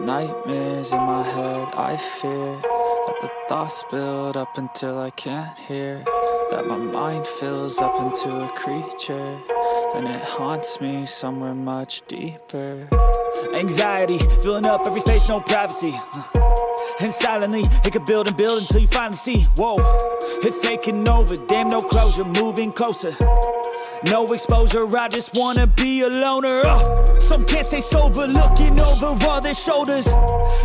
nightmares in my head, I fear that the thoughts build up until I can't hear, that my mind fills up into a creature, and it haunts me somewhere much deeper. Anxiety, filling up every space, no privacy. And silently, it could build and build until you finally see, whoa, it's taking over, damn no closure, moving closer. No exposure, I just wanna be a loner. Some can't stay sober, looking over all their shoulders,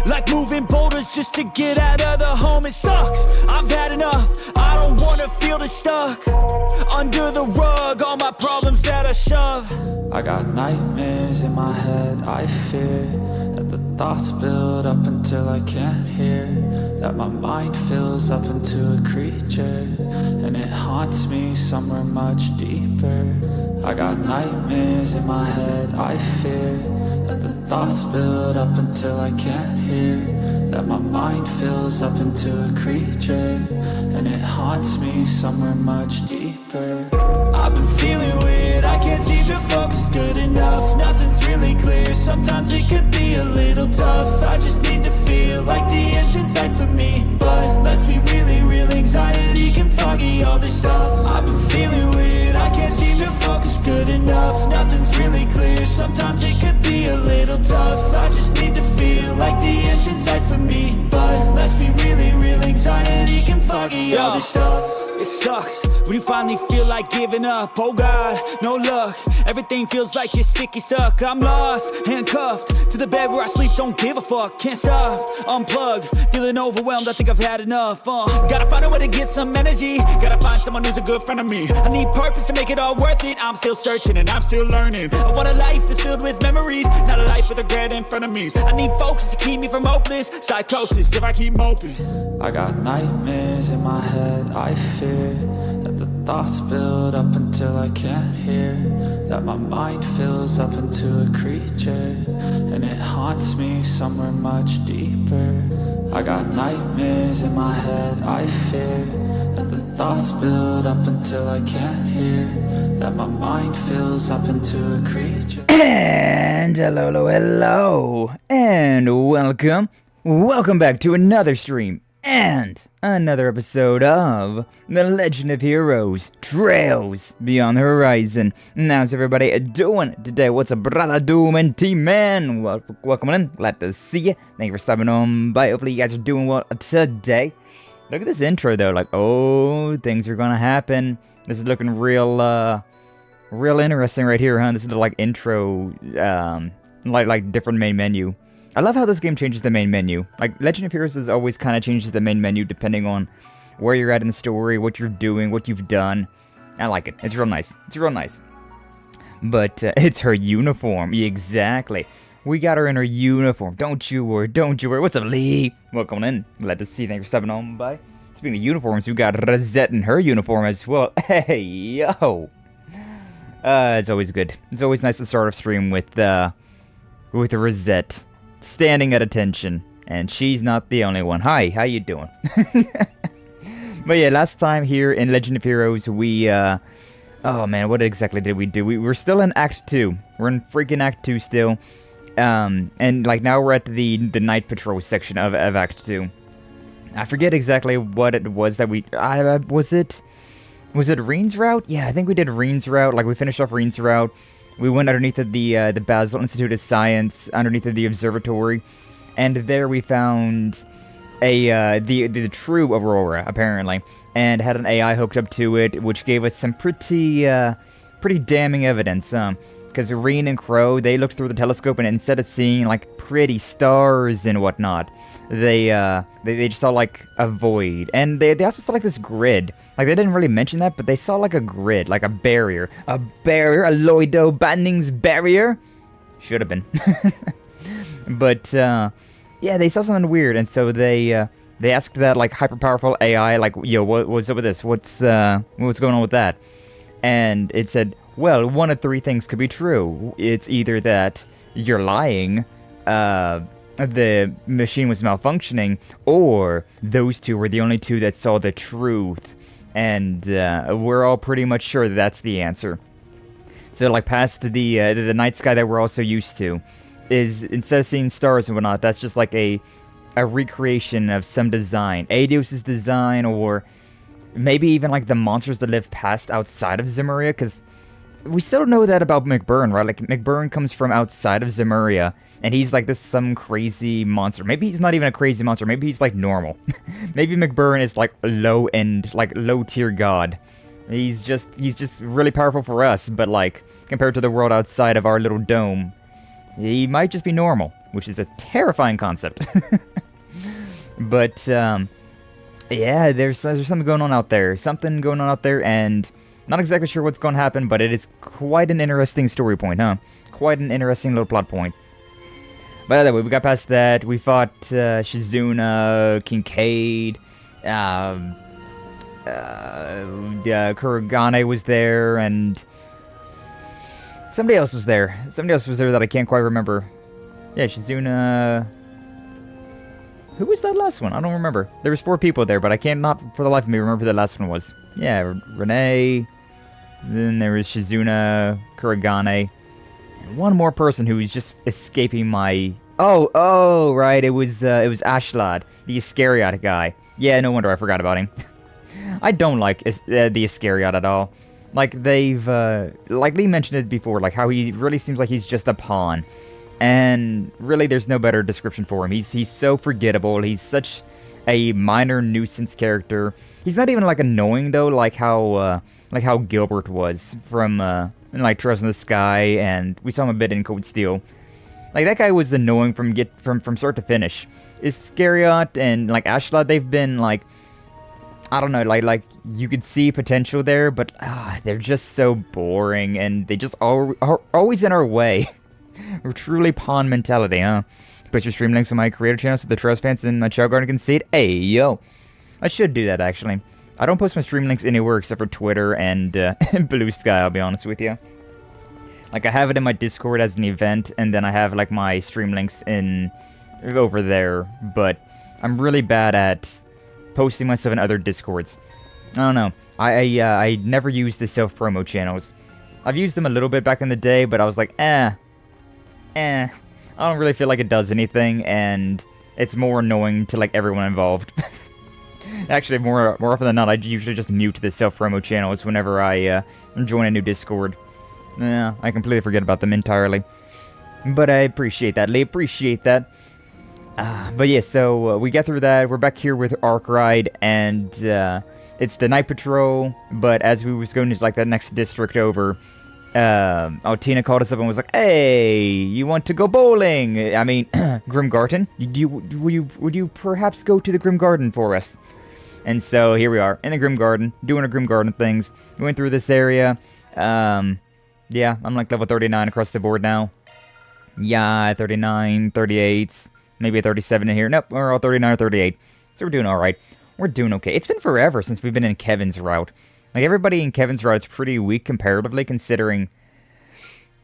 like moving boulders just to get out of the home. It sucks, I've had enough, I don't wanna feel the stuck under the rug, all my problems that I shove. I got nightmares in my head, I fear that the thoughts build up until I can't hear, that my mind fills up into a creature, and it haunts me somewhere much deeper. I got nightmares in my head, I fear that the thoughts build up until I can't hear, that my mind fills up into a creature, and it haunts me somewhere much deeper. I've been feeling weird, I can't seem to focus good enough, nothing's really clear, sometimes it could be a little tough, I just need to feel like the end's in sight for me, but let's be really real, anxiety can foggy all this stuff. I've been feeling weird, I can't seem to focus good enough, nothing's really clear, sometimes it could be a little tough, I just need to feel like the end's in sight for me, but let's be really real, anxiety can foggy all this stuff. It sucks when you finally feel like giving up. Oh God, no luck. Everything feels like you're sticky stuck. I'm lost, handcuffed to the bed where I sleep. Don't give a fuck, can't stop. Unplug, feeling overwhelmed. I think I've had enough. Gotta find a way to get some energy. Gotta find someone who's a good friend of me. I need purpose to make it all worth it. I'm still searching and I'm still learning. I want a life that's filled with memories, not a life with regret in front of me. I need focus to keep me from hopeless psychosis if I keep moping. I got nightmares in my head, I fear that the thoughts build up until I can't hear, that my mind fills up into a creature, and it haunts me somewhere much deeper. I got nightmares in my head, I fear that the thoughts build up until I can't hear, that my mind fills up into a creature. And hello, and welcome back to another stream and another episode of The Legend of Heroes Trails Beyond the Horizon. How's everybody doing today? What's up, brother Doom and T-Man? Welcome in, glad to see you. Thank you for stopping on by. Hopefully you guys are doing well today. Look at this intro though, like, oh, things are gonna happen. This is looking real interesting right here, huh? This is the like intro, like different main menu. I love how this game changes the main menu. Like, Legend of Heroes always kind of changes the main menu depending on where you're at in the story, what you're doing, what you've done. I like it. It's real nice. It's real nice. But it's her uniform. Yeah, exactly. We got her in her uniform. Don't you worry. Don't you worry. What's up, Lee? Welcome in. Glad to see you. Thanks for stopping on by. Speaking of uniforms, we got Rosette in her uniform as well. Hey, yo. It's always good. It's always nice to start a stream with Rosette standing at attention, and she's not the only one. Hi, how you doing? But yeah, last time here in Legend of Heroes, we, oh man, what exactly did we do? We're still in Act 2. We're in freaking Act 2 still. And like now we're at the night patrol section of Act 2. I forget exactly what it was that we, was it Rean's route? Yeah, I think we did Rean's route. Like, we finished off Rean's route. We went underneath of the Basel Institute of Science, underneath of the observatory, and there we found the true Aurōra, apparently, and had an AI hooked up to it, which gave us some pretty damning evidence. Because Rean and Crow, they looked through the telescope, and instead of seeing like pretty stars and whatnot, they just saw like a void, and they also saw like this grid. Like, they didn't really mention that, but they saw like a grid, like a barrier, a Loido Banning's barrier. Should have been. But yeah, they saw something weird, and so they asked that like hyper powerful AI, like, yo, what's up with this? What's going on with that? And it said, well, one of three things could be true. It's either that you're lying, the machine was malfunctioning, or those two were the only two that saw the truth. And we're all pretty much sure that that's the answer. So, like, past the night sky that we're also used to, is, instead of seeing stars and whatnot, that's just like a recreation of some design. Eidos' design, or maybe even like the monsters that live past outside of Zemuria, because we still don't know that about McBurn, right? Like, McBurn comes from outside of Zemuria, and he's like this some crazy monster. Maybe he's not even a crazy monster, maybe he's like normal. Maybe McBurn is like low-end, like low-tier god. He's just really powerful for us, but like, compared to the world outside of our little dome, he might just be normal, which is a terrifying concept. But, yeah, there's something going on out there. Something going on out there, and not exactly sure what's going to happen, but it is quite an interesting story point, huh? Quite an interesting little plot point. But anyway, we got past that. We fought Shizuna, Kincaid, Kuragane was there, and somebody else was there. Somebody else was there that I can't quite remember. Yeah, Shizuna. Who was that last one? I don't remember. There was 4 people there, but I can't not for the life of me remember who the last one was. Yeah, Renee. Then there was Shizuna, Kuragane, and one more person who was just escaping my. Oh, right. It was Ashlad, the Iscariot guy. Yeah, no wonder I forgot about him. I don't like the Iscariot at all. Like, they've, like Lee mentioned it before, like how he really seems like he's just a pawn. And really, there's no better description for him. He's so forgettable. He's such a minor nuisance character. He's not even, like, annoying, though, like how Gilbert was from, like, Trails in the Sky, and we saw him a bit in Cold Steel. Like, that guy was annoying from start to finish. Iscariot and, like, Ashlad, they've been, like, I don't know, like you could see potential there, but they're just so boring, and they just are always in our way. We're truly pawn mentality, huh? Put your stream links on my creator channel so the Trails fans in my Chow Garden can see it. Hey, yo! I should do that, actually. I don't post my stream links anywhere except for Twitter and Blue Sky, I'll be honest with you. Like, I have it in my Discord as an event, and then I have, like, my stream links over there, but I'm really bad at posting myself in other Discords. I don't know. I never used the self-promo channels. I've used them a little bit back in the day, but I was like, I don't really feel like it does anything, and it's more annoying to, like, everyone involved. Actually, more often than not, I usually just mute the self-promo channels whenever I join a new Discord. Yeah, I completely forget about them entirely. But I appreciate that, Lee. Appreciate that. But yeah, so we get through that. We're back here with Arkride, and it's the night patrol. But as we was going to like that next district over, Tina called us up and was like, "Hey, you want to go bowling? I mean, Grim Garden? Would you perhaps go to the Grim Garden for us?" And so here we are in the Grim Garden, doing our Grim Garden things. We went through this area. Yeah, I'm like level 39 across the board now. Yeah, 39, 38, maybe a 37 in here. Nope, we're all 39 or 38. So we're doing alright. We're doing okay. It's been forever since we've been in Kevin's route. Like, everybody in Kevin's route is pretty weak comparatively, considering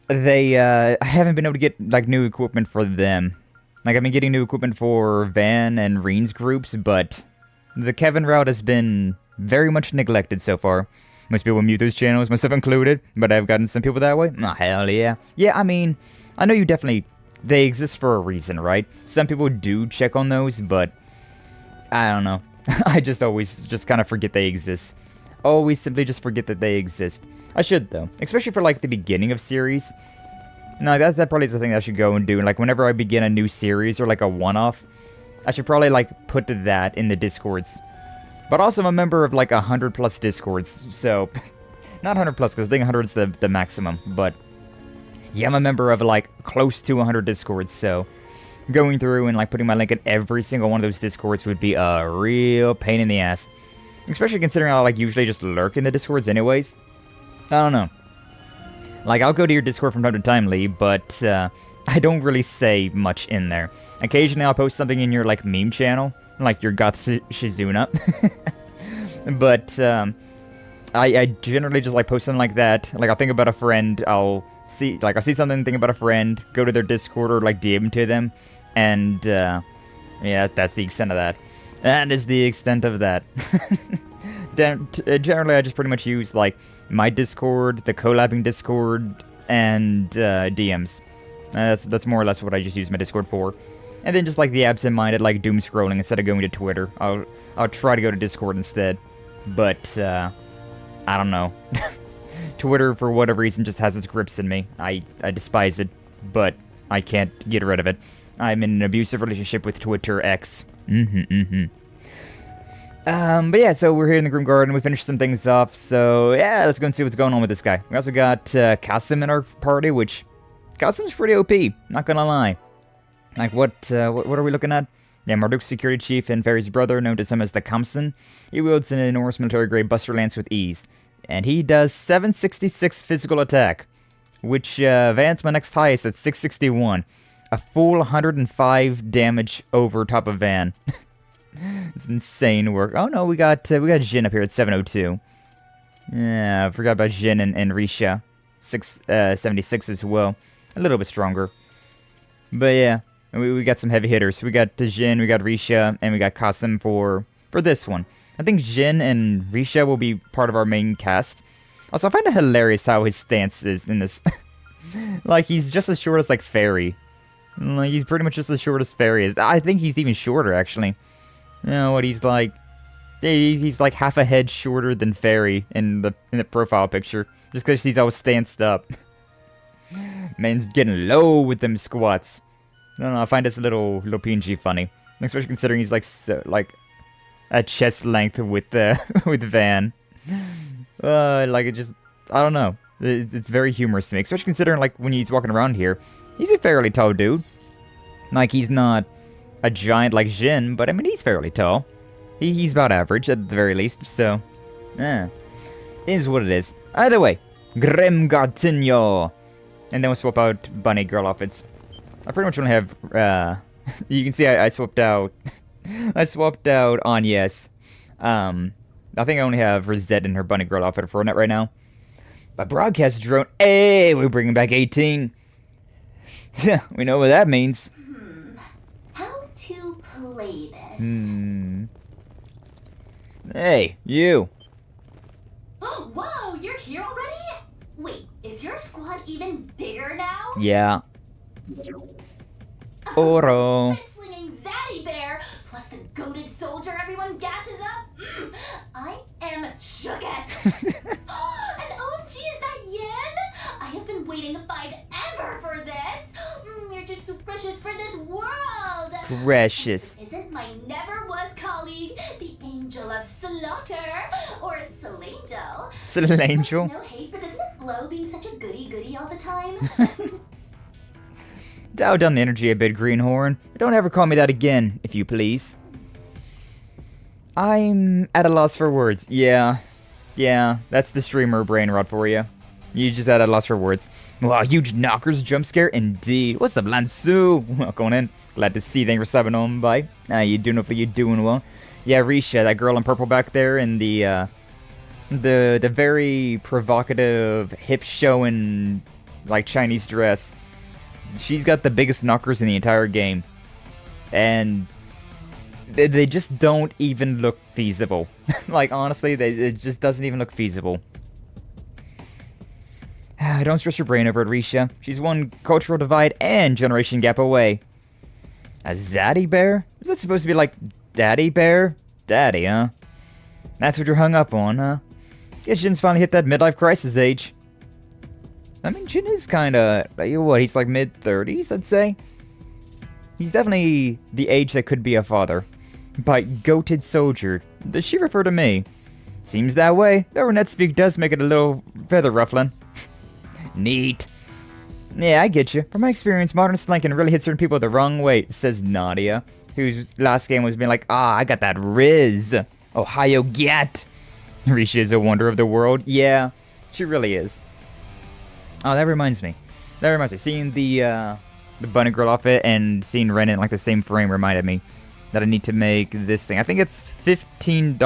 they, I haven't been able to get, like, new equipment for them. Like, I've been getting new equipment for Van and Rean's groups, but the Kevin route has been very much neglected so far. Most people mute those channels, myself included, but I've gotten some people that way. Oh, hell yeah. Yeah, I mean, I know you definitely, they exist for a reason, right? Some people do check on those, but I don't know. I just always just kind of forget they exist. Always simply just forget that they exist. I should, though. Especially for, like, the beginning of series. No, that probably is the thing I should go and do. Like, whenever I begin a new series or, like, a one-off, I should probably, like, put that in the Discords. But also I'm a member of, like, 100+ Discords, so... Not 100+, because I think 100 is the maximum, but... Yeah, I'm a member of, like, close to 100 Discords, so... Going through and, like, putting my link in every single one of those Discords would be a real pain in the ass. Especially considering I, like, usually just lurk in the Discords anyways. I don't know. Like, I'll go to your Discord from time to time, Lee, but, I don't really say much in there. Occasionally I'll post something in your, like, meme channel. Like your Shizuna. But, I generally just, like, post something like that. Like, I'll think about a friend, I'll see something, think about a friend, go to their Discord or, like, DM to them. And, yeah, that's the extent of that. That is the extent of that. Generally, I just pretty much use, like, my Discord, the collabing Discord, and, DMs. That's more or less what I just use my Discord for. And then just like the absent-minded, like doom scrolling instead of going to Twitter, I'll try to go to Discord instead. But I don't know. Twitter, for whatever reason, just has its grips in me. I despise it, but I can't get rid of it. I'm in an abusive relationship with Twitter X. But yeah, so we're here in the Grim Garden. We finished some things off, so yeah, let's go and see what's going on with this guy. We also got Kasim in our party, which Kasim's pretty OP, not gonna lie. Like, what are we looking at? Yeah, Marduk's security chief and Fairy's brother, known to some as the Kamsin. He wields an enormous military-grade Buster Lance with ease. And he does 766 physical attack, which Van's my next highest at 661. A full 105 damage over top of Van. It's insane work. Oh no, we got Jin up here at 702. Yeah, I forgot about Jin and Risha. 676 as well. A little bit stronger. But yeah, we got some heavy hitters. We got Jin, we got Risha, and we got Kasim for this one. I think Jin and Risha will be part of our main cast. Also, I find it hilarious how his stance is in this. Like, he's just as short as, like, Fairy. Like, he's pretty much just as short as Fairy is. I think he's even shorter, actually. You know what, he's like... He's like half a head shorter than Fairy in the profile picture. Just because he's always stanced up. Man's getting low with them squats. I don't know, I find this a little PNG funny. Especially considering he's, like, so, like... at chest length with with Van. Like, it just... I don't know. It's very humorous to me. Especially considering, like, when he's walking around here, he's a fairly tall dude. Like, he's not a giant like Jin, but I mean, he's fairly tall. He's about average, at the very least, so... is what it is. Either way, Grim Gartinho! And then we'll swap out Bunny Girl outfits. I pretty much only have, you can see I swapped out... I swapped out Agnès. I think I only have Rosette in her Bunny Girl outfit for net right now. But broadcast drone, hey, we're bringing back 18. Yeah, we know what that means. How to play this? Hey, you. Oh, whoa, you're here already? Wait, is your squad even bigger now? Yeah. Oro. The slinging zaddy bear, plus the goated soldier everyone gasses up. I am shooketh. And OMG, is that Yen? I have been waiting ever for this. You're just too precious for this world. Precious. Isn't my never was colleague the angel of slaughter, or Solangel? Solangel? No hate, but doesn't it blow being such a goody all the time? Dial down the energy a bit, Greenhorn. Don't ever call me that again, if you please. I'm at a loss for words. Yeah, that's the streamer brain rot for you. You just at a loss for words. Wow, huge knockers jump scare indeed. What's up, Lansu? Welcome in. Glad to see you. Thanks for subbing on by. You doing hopefully you're doing well. Yeah, Risha, that girl in purple back there in the very provocative hip showing like Chinese dress. She's got the biggest knockers in the entire game. And they just don't even look feasible. Like, honestly, it just doesn't even look feasible. Don't stress your brain over it, Risha. She's one cultural divide and generation gap away. A zaddy bear? Is that supposed to be like daddy bear? Daddy, huh? That's what you're hung up on, huh? Guess Jin's finally hit that midlife crisis age. I mean, Jin is kinda... what, he's like mid-30s, I'd say? He's definitely the age that could be a father. By goated soldier, does she refer to me? Seems that way, though her net speak does make it a little feather ruffling. Neat. Yeah, I get you. From my experience, modern slang can really hit certain people the wrong way, says Nadia, whose last game was being like, I got that Riz. Ohio get. Risha is a wonder of the world. Yeah, she really is. Oh, that reminds me. Seeing the bunny girl outfit and seeing Rean in like the same frame reminded me that I need to make this thing. I think it's $15.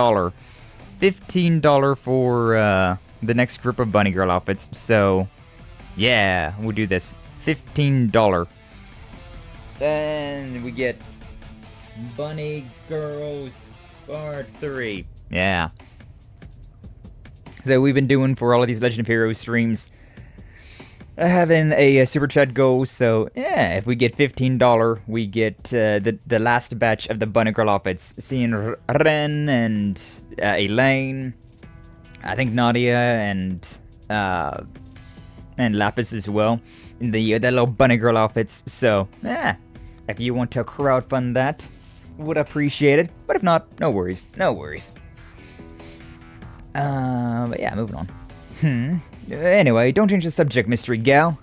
$15 for the next group of bunny girl outfits. So, yeah, we'll do this. $15. Then we get Bunny Girls Part 3. Yeah. So we've been doing for all of these Legend of Heroes streams. having a super chat goal. So yeah, if we get $15, we get the last batch of the bunny girl outfits. Seeing Ren and Elaine, I think Nadia and Lapis as well in the little bunny girl outfits. So yeah, if you want to crowdfund that, would appreciate it. But if not, no worries, no worries. But yeah, moving on. Anyway, don't change the subject, mystery gal.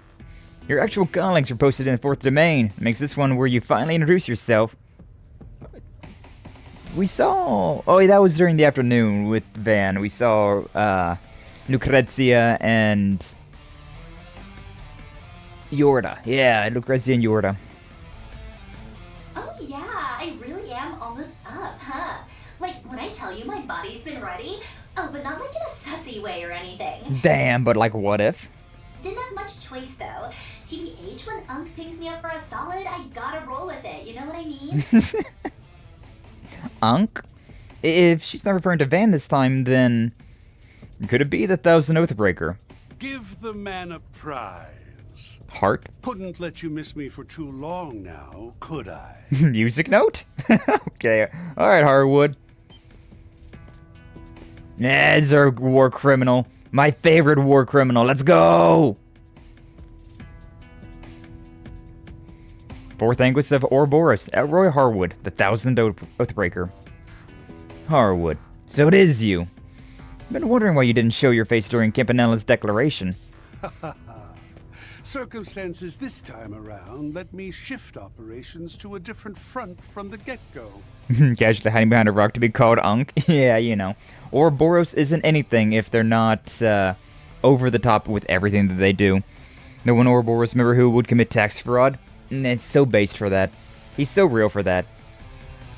Your actual callings are posted in the 4th domain. Makes this one where you finally introduce yourself. We saw... Oh, that was during the afternoon with Van. We saw, Lucrezia and... Yorda. Yeah, Lucrezia and Yorda. Oh yeah, I really am almost up, huh? Like, when I tell you my body's been ready... Oh, but not like in a sussy way or anything. Damn, but like what if? Didn't have much choice though. TBH, when Unk pings me up for a solid, I gotta roll with it, you know what I mean? Unk? If she's not referring to Van this time, then... Could it be the Thousand Oathbreaker? Give the man a prize. Heart? Couldn't let you miss me for too long now, could I? Music note? Okay, alright, Harwood. Ned's our war criminal. My favorite war criminal. Let's go! 4th Anguish of Ouroboros. Elroy Harwood, the Thousand Oathbreaker. Harwood. So it is you. I've been wondering why you didn't show your face during Campanella's declaration. Circumstances this time around let me shift operations to a different front from the get-go. Casually hiding behind a rock to be called Unk. Yeah, you know. Ouroboros isn't anything if they're not over the top with everything that they do. No one Ouroboros member who would commit tax fraud. It's so based for that. He's so real for that.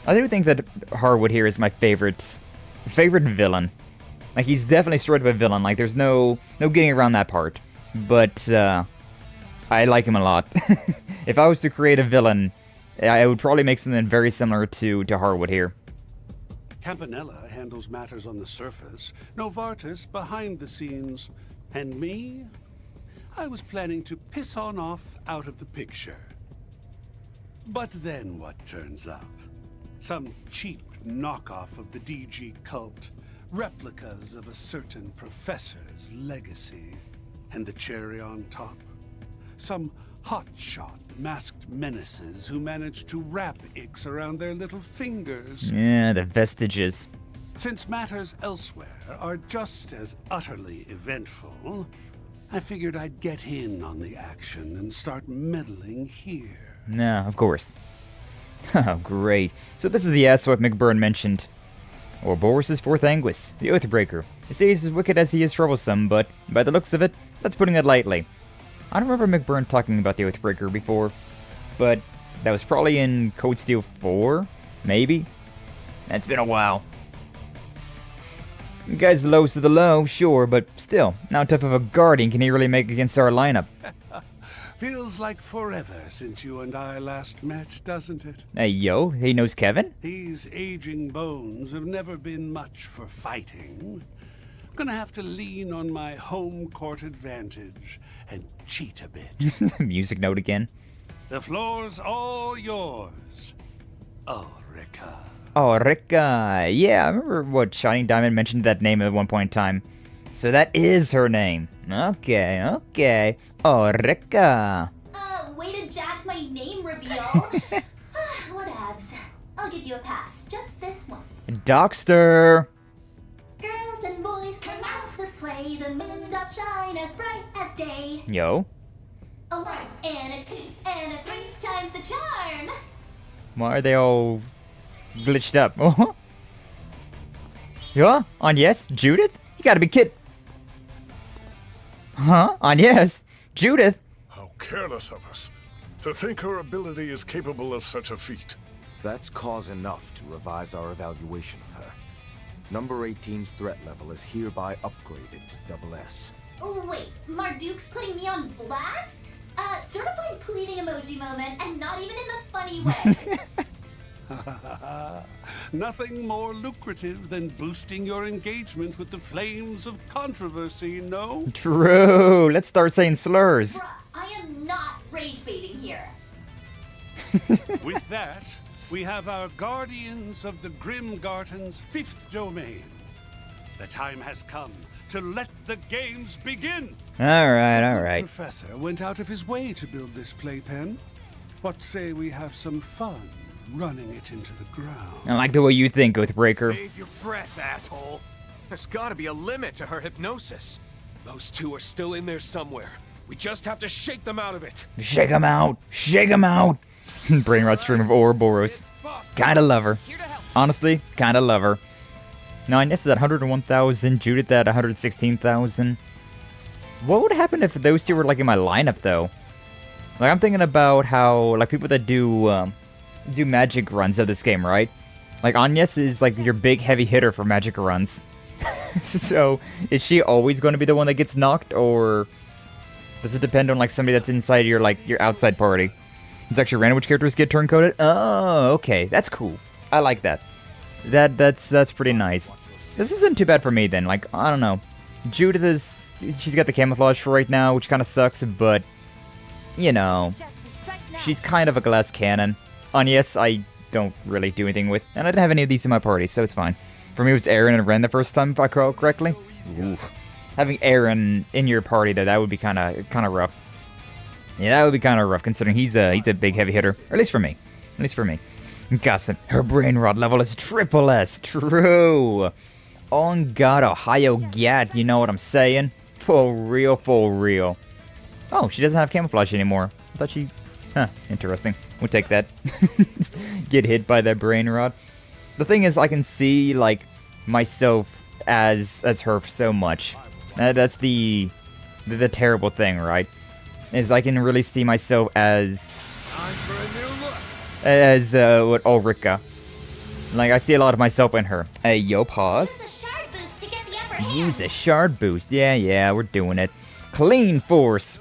I do think that Harwood here is my favorite villain. Like, he's definitely straight up a villain. Like, there's no getting around that part. But I like him a lot. If I was to create a villain, I would probably make something very similar to Harwood here. Campanella handles matters on the surface, Novartis behind the scenes, and me? I was planning to piss on off out of the picture. But then what turns up? Some cheap knockoff of the DG cult, replicas of a certain professor's legacy, and the cherry on top? Some hotshot masked menaces who managed to wrap icks around their little fingers. Yeah, the vestiges. Since matters elsewhere are just as utterly eventful, I figured I'd get in on the action and start meddling here. Nah, of course. Oh, great. So this is the asshole McBurn mentioned. Ouroboros' 4th Anguish, the Oathbreaker. He says he's as wicked as he is troublesome, but by the looks of it, that's putting it lightly. I don't remember McBurn talking about the Oathbreaker before, but that was probably in Code Steel 4, maybe? It's been a while. The guy's the lowest of the low, sure, but still, how tough of a guardian can he really make against our lineup? Feels like forever since you and I last met, doesn't it? Hey, yo, he knows Kevin? These aging bones have never been much for fighting. Gonna have to lean on my home court advantage and cheat a bit. Music note again. The floor's all yours, Ulrika. Aurōra. Yeah, I remember what Shining Diamond mentioned that name at one point in time. So that is her name. Okay. Aurōra. Way to jack my name reveal. Whatevs. I'll give you a pass, just this once. Dockster. Girls and boys come out to play. The moon doth shine as bright as day. Yo. A 1 and a 2 and a 3 times the charm. Why are they all glitched up? Yeah? Agnès? Judith? You gotta be kidding. Huh? Agnès? Judith? How careless of us. To think her ability is capable of such a feat. That's cause enough to revise our evaluation of her. Number 18's threat level is hereby upgraded to SS. Oh, wait, Marduk's putting me on blast? Certified pleading emoji moment, and not even in the funny way. Nothing more lucrative than boosting your engagement with the flames of controversy, no? True. Let's start saying slurs. Bruh, I am not rage baiting here. With that, we have our guardians of the Grimgarten's 5th domain. The time has come to let the games begin. All right, all The right. professor went out of his way to build this playpen. What say we have some fun running it into the ground? I like the way you think, Oathbreaker. Save your breath, asshole. There's gotta be a limit to her hypnosis. Those two are still in there somewhere. We just have to shake them out of it. Shake 'em out. Shake 'em out. Brainrot stream of Ouroboros. Kinda love her. Honestly, kinda love her. Now, Agnès is at 101,000, Judith at 116,000. What would happen if those two were, like, in my lineup, though? Like, I'm thinking about how, like, people that do magic runs of this game, right? Like, Agnès is, like, your big heavy hitter for magic runs. So, is she always going to be the one that gets knocked, or does it depend on, like, somebody that's inside your, like, your outside party? It's actually random which characters get turn-coded? Oh, okay. That's cool. I like that. That's pretty nice. This isn't too bad for me, then. Like, I don't know. Judith is... She's got the camouflage for right now, which kind of sucks, but... You know... She's kind of a glass cannon. Agnès, I don't really do anything with. And I didn't have any of these in my party, so it's fine. For me, it was Aaron and Ren the first time, if I recall correctly. Oof. Having Aaron in your party, though, that would be kind of rough. Yeah, that would be kind of rough, considering he's a big heavy hitter. Or at least for me. At least for me. Gossip. Her brain rod level is triple S. True. On God, Ohio Gat, you know what I'm saying? For real, for real. Oh, she doesn't have camouflage anymore. I thought she... Huh, interesting. We'll take that. Get hit by that brain rod. The thing is, I can see, like, myself as her so much. That's the terrible thing, right? Is I can really see myself as... what, Ulrika. Like, I see a lot of myself in her. Hey, yo, pause. Use a shard boost to get the upper hand. Use a shard boost. Yeah, we're doing it. Clean force.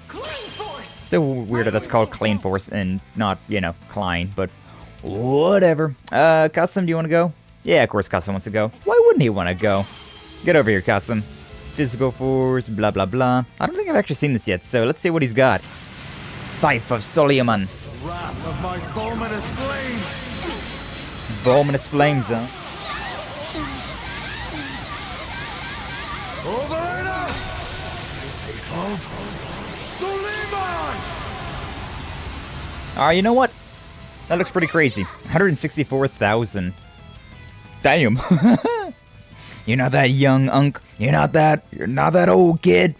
Clean force. So weird that that's called clean force and not, you know, Klein, but whatever. Custom, do you want to go? Yeah, of course Custom wants to go. Why wouldn't he want to go? Get over here, Custom. Physical force, blah, blah, blah. I don't think I've actually seen this yet, so let's see what he's got. Scythe of Soliman. Wrath of my fulminous flames! Voluminous flames, huh? Over and out! Safe of Soliman! Alright, you know what? That looks pretty crazy. 164,000. Damn. You're not that young, Unk. You're not that old, kid.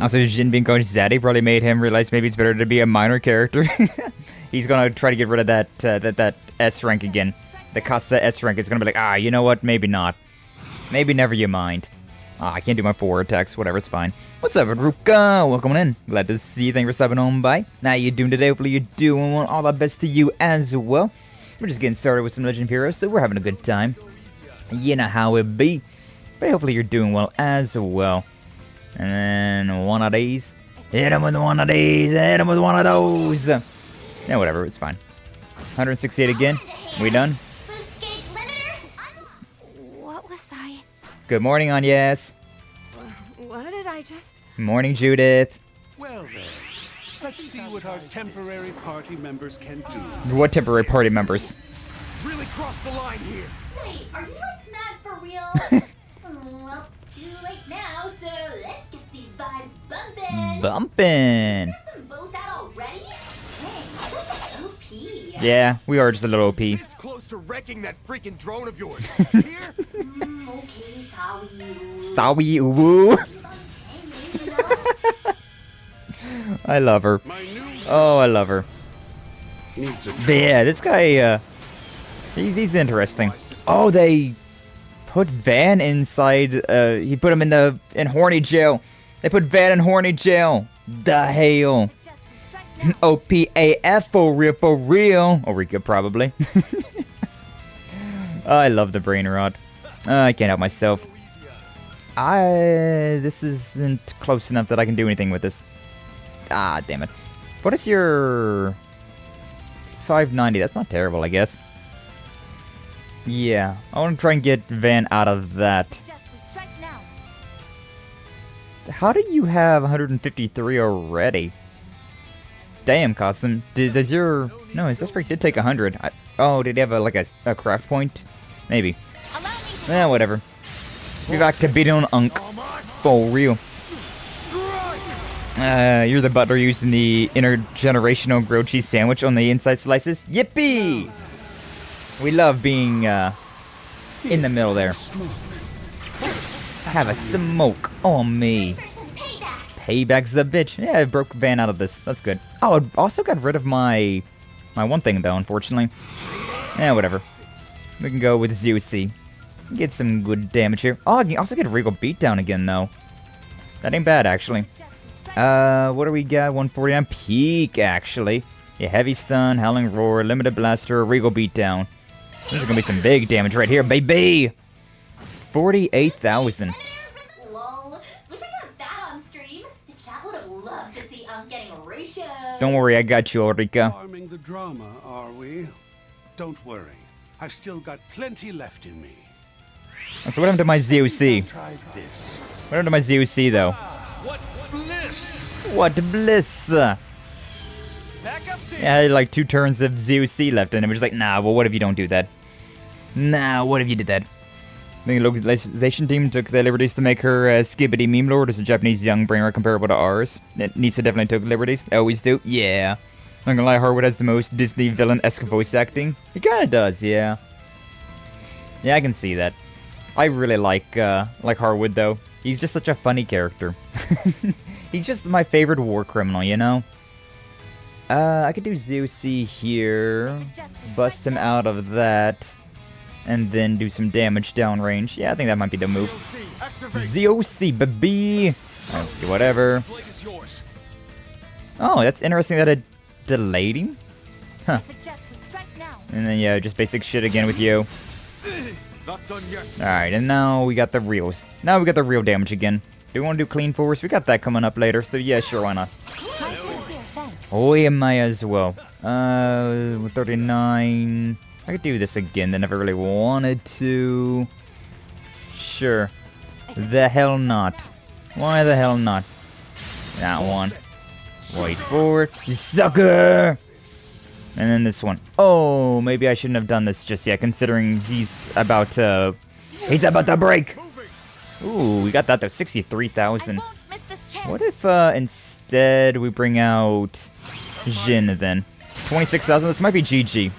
Also, Jin being Coach Zaddy probably made him realize maybe it's better to be a minor character. He's gonna try to get rid of that S rank again. The Casa S rank is gonna be like, you know what? Maybe not. Maybe never you mind. I can't do my forward attacks. Whatever, it's fine. What's up, Ruka? Welcome in. Glad to see you. Thank you for stopping on by. How you doing today? Hopefully you're doing well. All the best to you as well. We're just getting started with some Legend of Heroes, so we're having a good time. You know how it be. But hopefully you're doing well as well. And then one of these. Hit him with one of these. Hit him with one of those. Yeah, whatever. It's fine. 168 again. We done? Boost gauge limiter unlocked. What was I? Good morning, Agnès. What did I just... Morning, Judith. Well then, let's see what our temporary party members can do. What temporary party members? Really crossed the line here. Wait, are you like that for real? Well, too late now, so let's get these vibes bumping. Bumpin'. Got them both out already? Dang, that's OP. Yeah, we are just a little OP. This close to wrecking that freaking drone of yours. Here? Okay, sorry. Sawi uwu. I love her. My new Oh, I love her. needs a But yeah, this guy, he's interesting. Oh, they put Van inside, he put him in horny jail. They put Van in horny jail. The hell. OPAF for real. Ulrika, probably. I love the brain rod. I can't help myself. This isn't close enough that I can do anything with this. Damn it. What is your 590. That's not terrible, I guess. Yeah, I want to try and get Van out of that. How do you have 153 already? Damn, Costum. Does your... No, his Suspect did take 100. Oh, did he have a craft point? Maybe. Eh, whatever. Be back to beating on Unk. For real. You're the butler using the intergenerational grilled cheese sandwich on the inside slices? Yippee! We love being, in the middle there. Have a smoke on me. Payback's the bitch. Yeah, I broke Van out of this. That's good. Oh, I also got rid of my one thing, though, unfortunately. Yeah, whatever. We can go with ZOC. Get some good damage here. Oh, I can also get a Regal Beatdown again, though. That ain't bad, actually. What do we got? 149 Peak, actually. Yeah, Heavy Stun, Howling Roar, Limited Blaster, Regal Beatdown. This is gonna be some big damage right here, baby! 48,000. Lol. Wish I got that on stream. The chat would have loved to see getting a ratio. Don't worry, I got you, Ulrika. Farming the drama, are we? Don't worry. I've still got plenty left in me. So what happened to my ZOC? Try this. What happened to my ZOC, though? What bliss! What bliss! Back up to Yeah, I had like 2 turns of ZOC left, and it was just like, nah, well, what if you don't do that? Nah, what if you did that? The localization team took the liberties to make her Skibbity Meme Lord as a Japanese young bringer comparable to ours. Nisa definitely took liberties. I always do. Yeah. I'm gonna lie, Harwood has the most Disney villain-esque voice acting. He kinda does, yeah. Yeah, I can see that. I really like Harwood, though. He's just such a funny character. He's just my favorite war criminal, you know? I could do ZOC here. Bust him out of that. And then do some damage downrange. Yeah, I think that might be the move. ZOC, baby! Okay, whatever. Oh, that's interesting that it delayed him. Huh. And then, yeah, just basic shit again with you. Alright, and now we got the reals. Now we got the real damage again. Do we want to do clean force? We got that coming up later, so yeah, sure, why not? Oh, yeah, might as well. 39... I could do this again, I never really wanted to. Sure. The hell not. Why the hell not? That one. Wait for it. You sucker! And then this one. Oh, maybe I shouldn't have done this just yet, considering he's about to break! Ooh, we got that though. 63,000. What if instead we bring out Jin then? 26,000? This might be GG.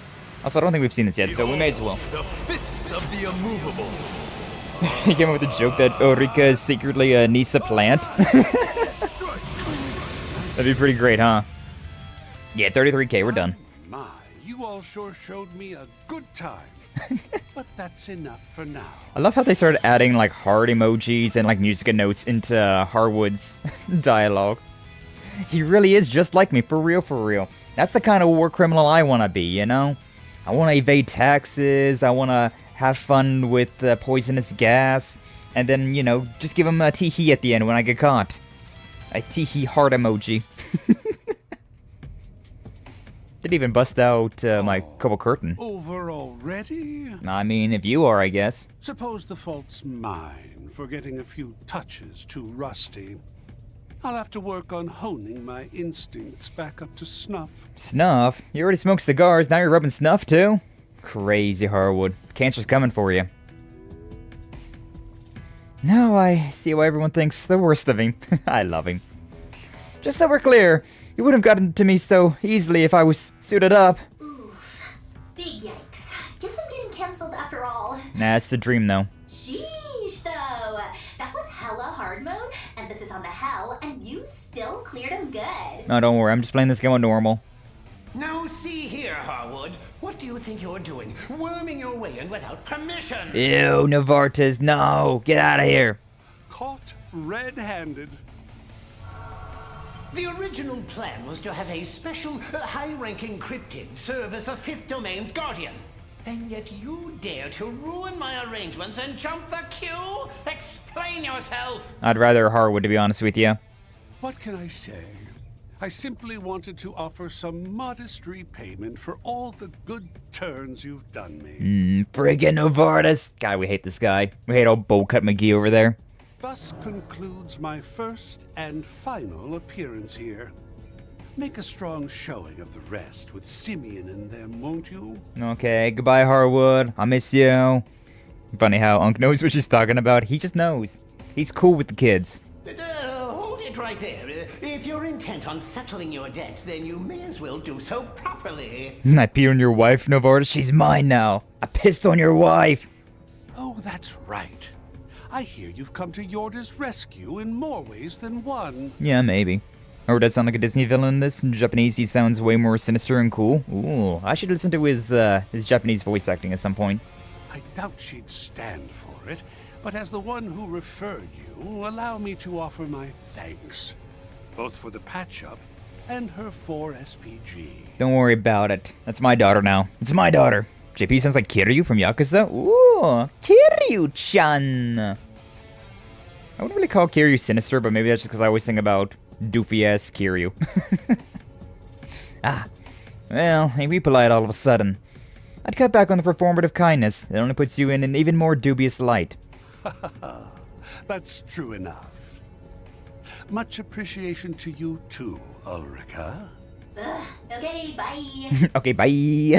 Also, I don't think we've seen this yet, so we may as well. The fists of the immovable. He came up with a joke that Ulrika is secretly a Nisa plant. That'd be pretty great, huh? Yeah, 33k, we're done. My, you all sure showed me a good time. But that's enough for now. I love how they started adding like heart emojis and like music notes into Harwood's dialogue. He really is just like me, for real, for real. That's the kind of war criminal I want to be, you know? I want to evade taxes, I want to have fun with poisonous gas, and then, you know, just give him a tee-hee at the end when I get caught. A tee-hee heart emoji. Didn't even bust out my couple curtain. Over already? I mean, if you are, I guess. Suppose the fault's mine for getting a few touches too rusty. I'll have to work on honing my instincts back up to snuff. Snuff? You already smoked cigars, now you're rubbing snuff too? Crazy, Harwood. Cancer's coming for you. Now I see why everyone thinks the worst of him. I love him. Just so we're clear, you wouldn't have gotten to me so easily if I was suited up. Oof. Big yikes. Guess I'm getting cancelled after all. Nah, it's the dream though. Sheesh, though. That was hella hard mode, and this is on the hell, and you still cleared him good. No, don't worry, I'm just playing this game on normal. Now see here, Harwood. What do you think you're doing? Worming your way in without permission. Ew, Novartis, no! Get out of here! Caught red-handed. The original plan was to have a special, high-ranking cryptid serve as the Fifth Domain's guardian. And yet you dare to ruin my arrangements and jump the queue? Explain yourself! I'd rather Harwood, to be honest with you. What can I say? I simply wanted to offer some modest repayment for all the good turns you've done me. Friggin' Novartis. God, we hate this guy. We hate old Bowcut McGee over there. Thus concludes my first and final appearance here. Make a strong showing of the rest with Simeon and them, won't you? Okay, goodbye, Harwood. I miss you. Funny how Unc knows what she's talking about. He just knows. He's cool with the kids. Hold it right there. If you're intent on settling your debts, then you may as well do so properly. I pee on your wife, Novartis. She's mine now. I pissed on your wife. Oh, that's right. I hear you've come to Yorda's rescue in more ways than one. Yeah, maybe. Or does sound like a Disney villain in this? In Japanese, he sounds way more sinister and cool. Ooh, I should listen to his Japanese voice acting at some point. I doubt she'd stand for it, but as the one who referred you, allow me to offer my thanks. Both for the patch-up and her 4 SPG. Don't worry about it. That's my daughter now. It's my daughter. JP sounds like Kiryu from Yakuza. Ooh, Kiryu-chan. I wouldn't really call Kiryu sinister, but maybe that's just because I always think about doofy-ass Kiryu. Well, ain't we polite all of a sudden. I'd cut back on the performative kindness. It only puts you in an even more dubious light. That's true enough. Much appreciation to you too, Ulrika. Okay, bye. Okay, bye.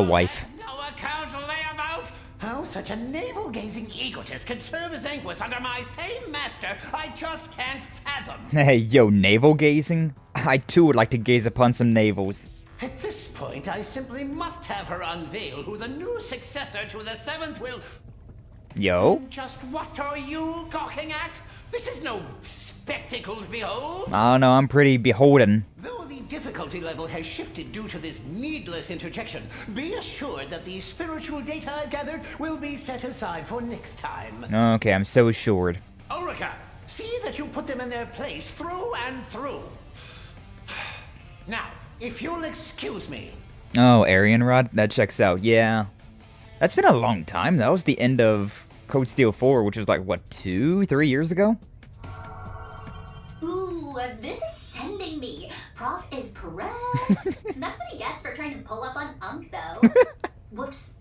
Wife. No account layabout? How such a navel-gazing egotist could serve as Anguis under my same master, I just can't fathom. Hey, yo, navel gazing? I too would like to gaze upon some navels. At this point, I simply must have her unveil who the new successor to the 7th will... Yo? Just what are you gawking at? This is no spectacle to behold. I don't know, I'm pretty beholden. Though the difficulty level has shifted due to this needless interjection, be assured that the spiritual data I've gathered will be set aside for next time. Okay, I'm so assured. Ulrika, see that you put them in their place through and through. Now, if you'll excuse me. Oh, Aryan Rod? That checks out, yeah. That's been a long time. That was the end of Code Steel 4, which was like, what, 2-3 years ago? Ooh, this is sending me. Prof is pressed. That's what he gets for trying to pull up on Unk, though. Whoops.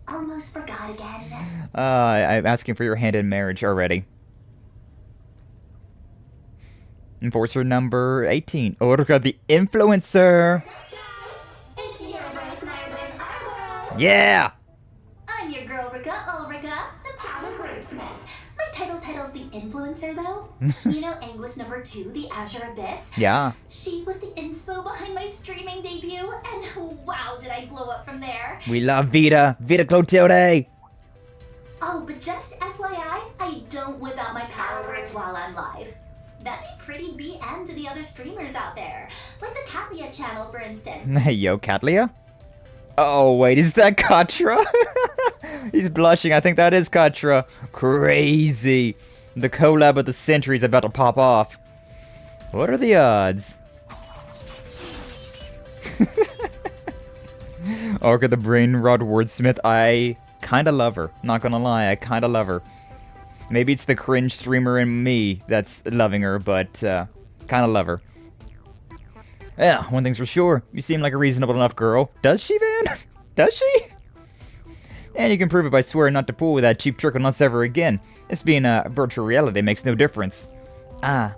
Almost forgot again. I'm asking for your hand in marriage already. Enforcer number 18. Aurōra the Influencer. It's your Bryce Myers Arkride. Yeah! I'm your girl, Ulrika, the Power Wordsmith. My title's the Influencer, though. You know Anguis number 2, the Azure Abyss? Yeah. She was the inspo behind my streaming debut, and wow, did I blow up from there. We love Vita. Vita Clotilde. Oh, but just FYI, I don't whip out my power words while I'm live. That'd be pretty BM to the other streamers out there. Like the Katlia channel, for instance. Hey, yo, Katlia? Oh, wait, is that Katra? He's blushing. I think that is Katra. Crazy. The collab of the century is about to pop off. What are the odds? Arka the Brain Rod Wordsmith. I kinda love her. Not gonna lie, I kinda love her. Maybe it's the cringe streamer in me that's loving her, but kinda love her. Yeah, one thing's for sure. You seem like a reasonable enough girl. Does she, Van? Does she? And you can prove it by swearing not to fool with that cheap trick on us ever again. This being a virtual reality makes no difference. Part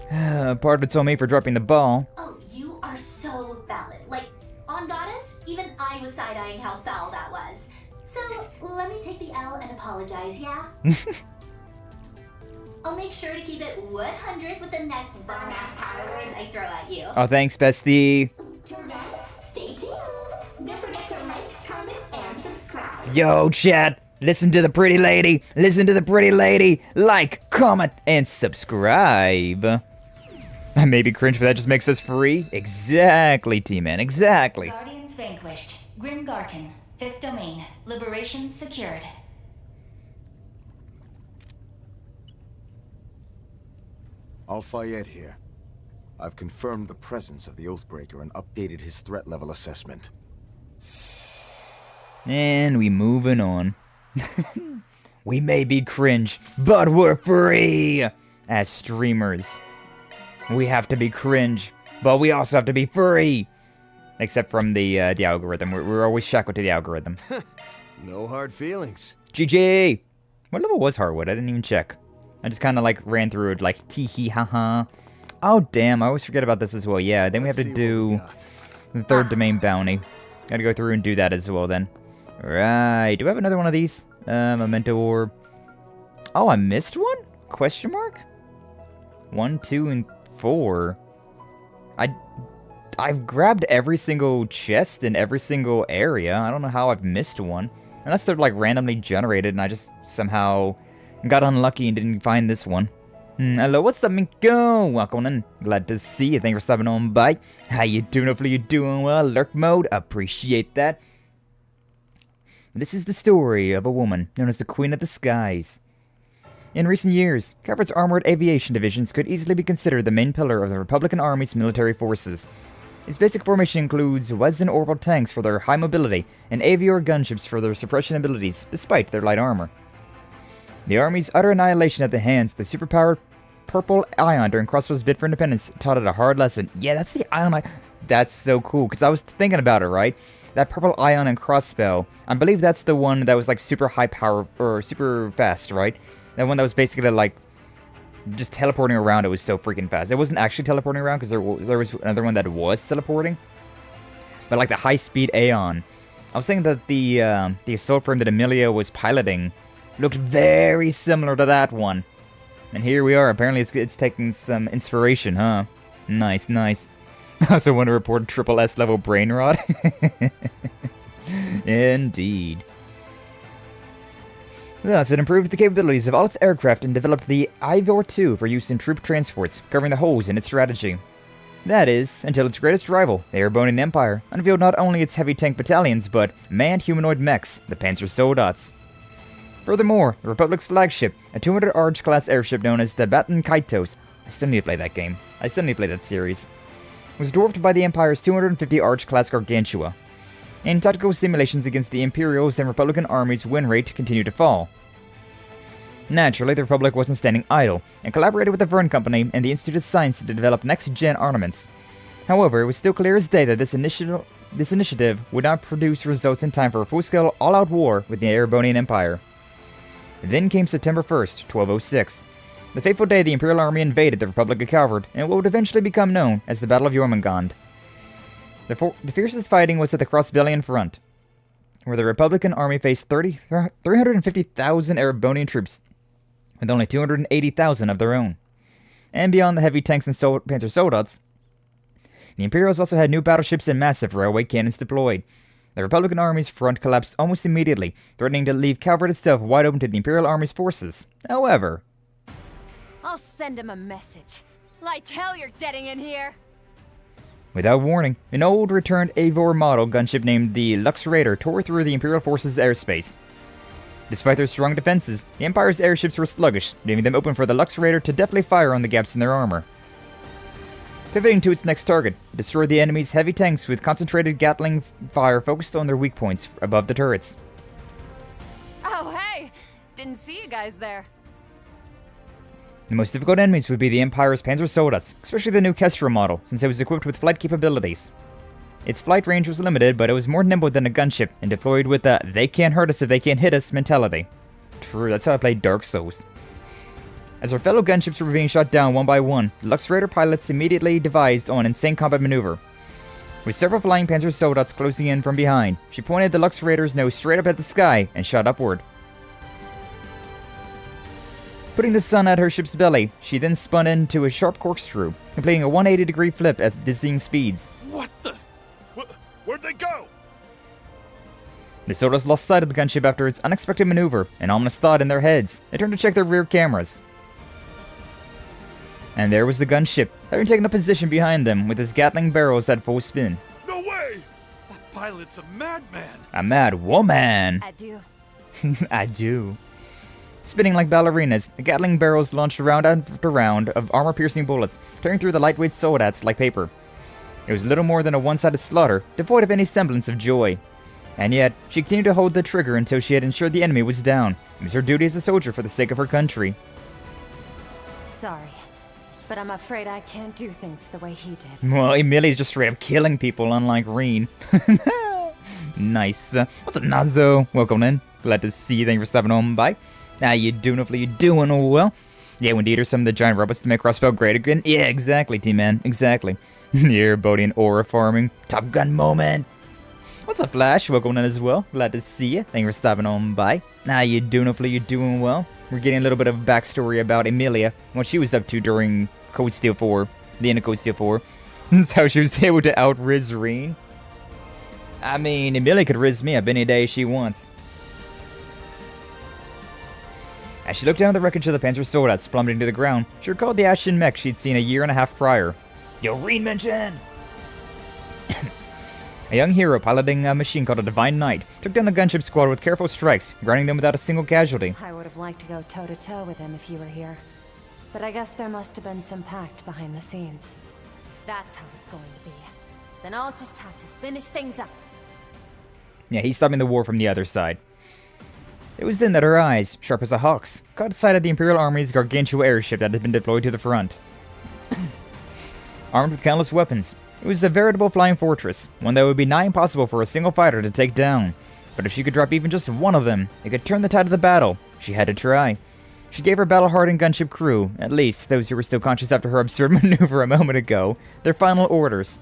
of it's on me for dropping the ball. Oh, you are so valid. Like, on Goddess, even I was side-eyeing how foul that was. So, let me take the L and apologize, yeah? I'll make sure to keep it 100 with the next bomb-ass power words I throw at you. Oh, thanks, bestie. Till then, stay tuned. Don't forget to like, comment, and subscribe. Yo, chat. Listen to the pretty lady. Listen to the pretty lady. Like, comment, and subscribe. I may be cringe, but that just makes us free. Exactly, T-Man. Exactly. Guardians vanquished. Grimgarten. 5th domain. Liberation secured. Al-Fayed here. I've confirmed the presence of the Oathbreaker and updated his threat level assessment. And we moving on. We may be cringe, but we're free as streamers. We have to be cringe, but we also have to be free. Except from the algorithm. We're always shackled to the algorithm. No hard feelings. GG! What level was Hardwood? I didn't even check. I just kind of like ran through it like tee-hee haha. Oh damn, I always forget about this as well. Yeah, then we have to do the third domain bounty. Gotta go through and do that as well then. Right, do we have another one of these? Memento orb. Oh, I missed one? Question mark? 1, 2, and 4. I've grabbed every single chest in every single area. I don't know how I've missed one. Unless they're like randomly generated and I just somehow got unlucky and didn't find this one. Hello, what's up, Minko? Welcome in. Glad to see you. Thank you for stopping on by. How you doing? Hopefully you're doing well. Lurk mode. Appreciate that. This is the story of a woman known as the Queen of the Skies. In recent years, Calvert's armored aviation divisions could easily be considered the main pillar of the Republican Army's military forces. Its basic formation includes Wesen orbital tanks for their high mobility and Avior gunships for their suppression abilities, despite their light armor. The Army's utter annihilation at the hands of the superpowered Purple Ion during Crossbow's bid for independence taught it a hard lesson. Yeah, that's the Ion. That's so cool, because I was thinking about it, right? That Purple Ion and Crossbow, I believe that's the one that was like super high power, or super fast, right? That one that was basically like just teleporting around. It was so freaking fast. It wasn't actually teleporting around because there was another one that was teleporting. But like the high-speed Aeon. I was saying that the assault frame that Amelia was piloting looked very similar to that one. And here we are. Apparently it's taking some inspiration, huh? Nice, nice. I also want to report triple S level brain rot. Indeed. Thus, it improved the capabilities of all its aircraft and developed the Ivor 2 for use in troop transports, covering the holes in its strategy. That is, until its greatest rival, the Erebonian Empire, unveiled not only its heavy tank battalions, but manned humanoid mechs, the Panzer Soldats. Furthermore, the Republic's flagship, a 200 Arch-class airship known as the Baton Kaitos, I still need to play that game, I still need to play that series, was dwarfed by the Empire's 250 Arch-class Gargantua. In tactical simulations against the Imperials and Republican armies, win rate continued to fall. Naturally, the Republic wasn't standing idle, and collaborated with the Verne Company and the Institute of Science to develop next-gen armaments. However, it was still clear as day that this initiative would not produce results in time for a full-scale, all-out war with the Erebonian Empire. Then came September 1st, 1206, the fateful day the Imperial Army invaded the Republic of Calvert, and what would eventually become known as the Battle of Jormungand. The fiercest fighting was at the Crossbellian front, where the Republican army faced 350,000 Erebonian troops, with only 280,000 of their own. And beyond the heavy tanks and Panzer Soldats, the Imperials also had new battleships and massive railway cannons deployed. The Republican army's front collapsed almost immediately, threatening to leave Calvert itself wide open to the Imperial Army's forces. However, I'll send him a message. Like hell you're getting in here! Without warning, an old returned Avor model gunship named the Lux Raider tore through the Imperial forces' airspace. Despite their strong defenses, the Empire's airships were sluggish, leaving them open for the Lux Raider to deftly fire on the gaps in their armor. Pivoting to its next target, it destroyed the enemy's heavy tanks with concentrated Gatling fire focused on their weak points above the turrets. Oh hey! Didn't see you guys there. The most difficult enemies would be the Empire's Panzer Soldats, especially the new Kestrel model, since it was equipped with flight capabilities. Its flight range was limited, but it was more nimble than a gunship, and deployed with a they can't hurt us if they can't hit us mentality. True, that's how I played Dark Souls. As her fellow gunships were being shot down one by one, the Lux Raider pilots immediately devised an insane combat maneuver. With several flying Panzer Soldats closing in from behind, she pointed the Lux Raider's nose straight up at the sky and shot upward. Putting the sun at her ship's belly, she then spun into a sharp corkscrew, completing a 180-degree flip at dizzying speeds. What the? Where'd they go? The Soldats lost sight of the gunship after its unexpected maneuver, an ominous thought in their heads. They turned to check their rear cameras. And there was the gunship, having taken a position behind them with its Gatling barrels at full spin. No way! That pilot's a madman! A mad woman! Adieu. Adieu. Spinning like ballerinas, the Gatling barrels launched round after round of armor-piercing bullets, tearing through the lightweight soldats like paper. It was little more than a one-sided slaughter, devoid of any semblance of joy. And yet, she continued to hold the trigger until she had ensured the enemy was down. It was her duty as a soldier for the sake of her country. Sorry, but I'm afraid I can't do things the way he did. Well, Emilia's just straight up killing people, unlike Rean. Nice. What's up, Nazo? Welcome in. Glad to see you. Thank you for stopping on by. How you doing? Hopefully you're doing well. Yeah, when Dieter summoned the giant robots to make Crossbow great again. Yeah, exactly, T-Man. Exactly. You're boating Aurōra farming. Top Gun moment. What's up, Flash? Welcome in as well. Glad to see you. Thank you for stopping on by. How you doing? Hopefully you're doing well. We're getting a little bit of backstory about Emilia, what she was up to during Code Steel 4, the end of Code Steel 4. That's how she was able to out-riz Rean. I mean, Emilia could riz me up any day she wants. As she looked down at the wreckage of the Panzer Soldaten plummeting to the ground, she recalled the Ashen mech she'd seen a year and a half prior. Yo, Rean mentioned! A young hero piloting a machine called a Divine Knight took down the gunship squad with careful strikes, grounding them without a single casualty. I would have liked to go toe-to-toe with him if you were here. But I guess there must have been some pact behind the scenes. If that's how it's going to be, then I'll just have to finish things up. Yeah, he's stopping the war from the other side. It was then that her eyes, sharp as a hawk's, caught sight of the Imperial Army's gargantuan airship that had been deployed to the front. Armed with countless weapons, it was a veritable flying fortress, one that would be nigh impossible for a single fighter to take down. But if she could drop even just one of them, it could turn the tide of the battle. She had to try. She gave her battle-hardened gunship crew, at least those who were still conscious after her absurd maneuver a moment ago, their final orders.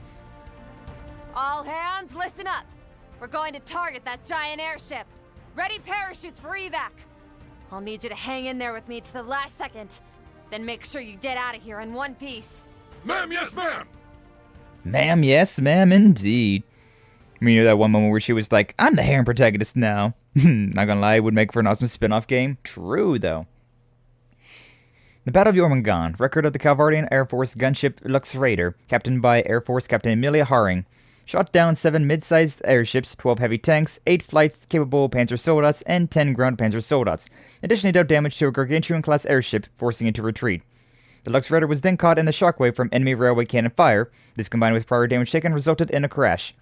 All hands, listen up! We're going to target that giant airship. Ready parachutes for evac. I'll need you to hang in there with me to the last second. Then make sure you get out of here in one piece. Ma'am, yes, ma'am! Ma'am, yes, ma'am, indeed. You know that one moment where she was like, I'm the harem protagonist now. Not gonna lie, it would make for an awesome spin-off game. True, though. The Battle of Jormungand, record of the Calvardian Air Force gunship Lux Raider, captained by Air Force Captain Emilia Haring, shot down 7 mid-sized airships, 12 heavy tanks, 8 flights-capable Panzer Soldaten, and 10 ground Panzer Soldaten. Additionally, dealt damage to a Gargantuan-class airship, forcing it to retreat. The Lux Raider was then caught in the shockwave from enemy railway cannon fire. This, combined with prior damage taken, resulted in a crash.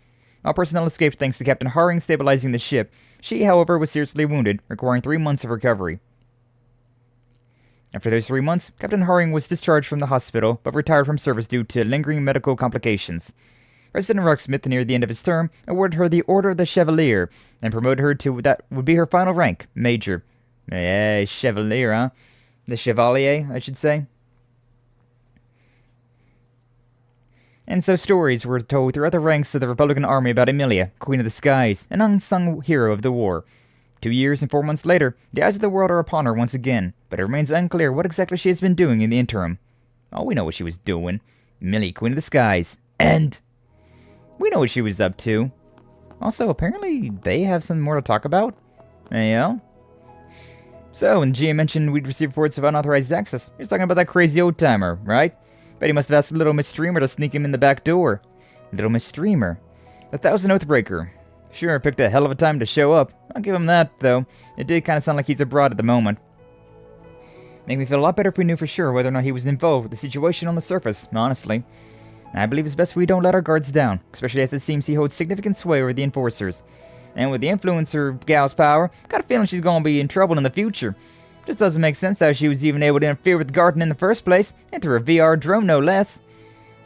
All personnel escaped thanks to Captain Haring stabilizing the ship. She, however, was seriously wounded, requiring 3 months of recovery. After those 3 months, Captain Haring was discharged from the hospital, but retired from service due to lingering medical complications. President Rucksmith, near the end of his term, awarded her the Order of the Chevalier, and promoted her to that would be her final rank, Major. Yeah, Chevalier, huh? The Chevalier, I should say. And so stories were told throughout the ranks of the Republican Army about Emilia, Queen of the Skies, an unsung hero of the war. 2 years and 4 months later, the eyes of the world are upon her once again, but it remains unclear what exactly she has been doing in the interim. Oh, we know what she was doing. Emilia, Queen of the Skies. And we know what she was up to. Also, apparently, they have some more to talk about. You know? So, when Gia mentioned we'd receive reports of unauthorized access, he was talking about that crazy old-timer, right? Bet he must have asked Little Miss Streamer to sneak him in the back door. Little Miss Streamer. The Thousand Oathbreaker. Sure, picked a hell of a time to show up. I'll give him that, though. It did kind of sound like he's abroad at the moment. Make me feel a lot better if we knew for sure whether or not he was involved with the situation on the surface, honestly. I believe it's best we don't let our guards down, especially as it seems he holds significant sway over the enforcers. And with the influencer gal's power, got a feeling she's gonna be in trouble in the future. Just doesn't make sense how she was even able to interfere with Garten in the first place, and through a VR drone no less.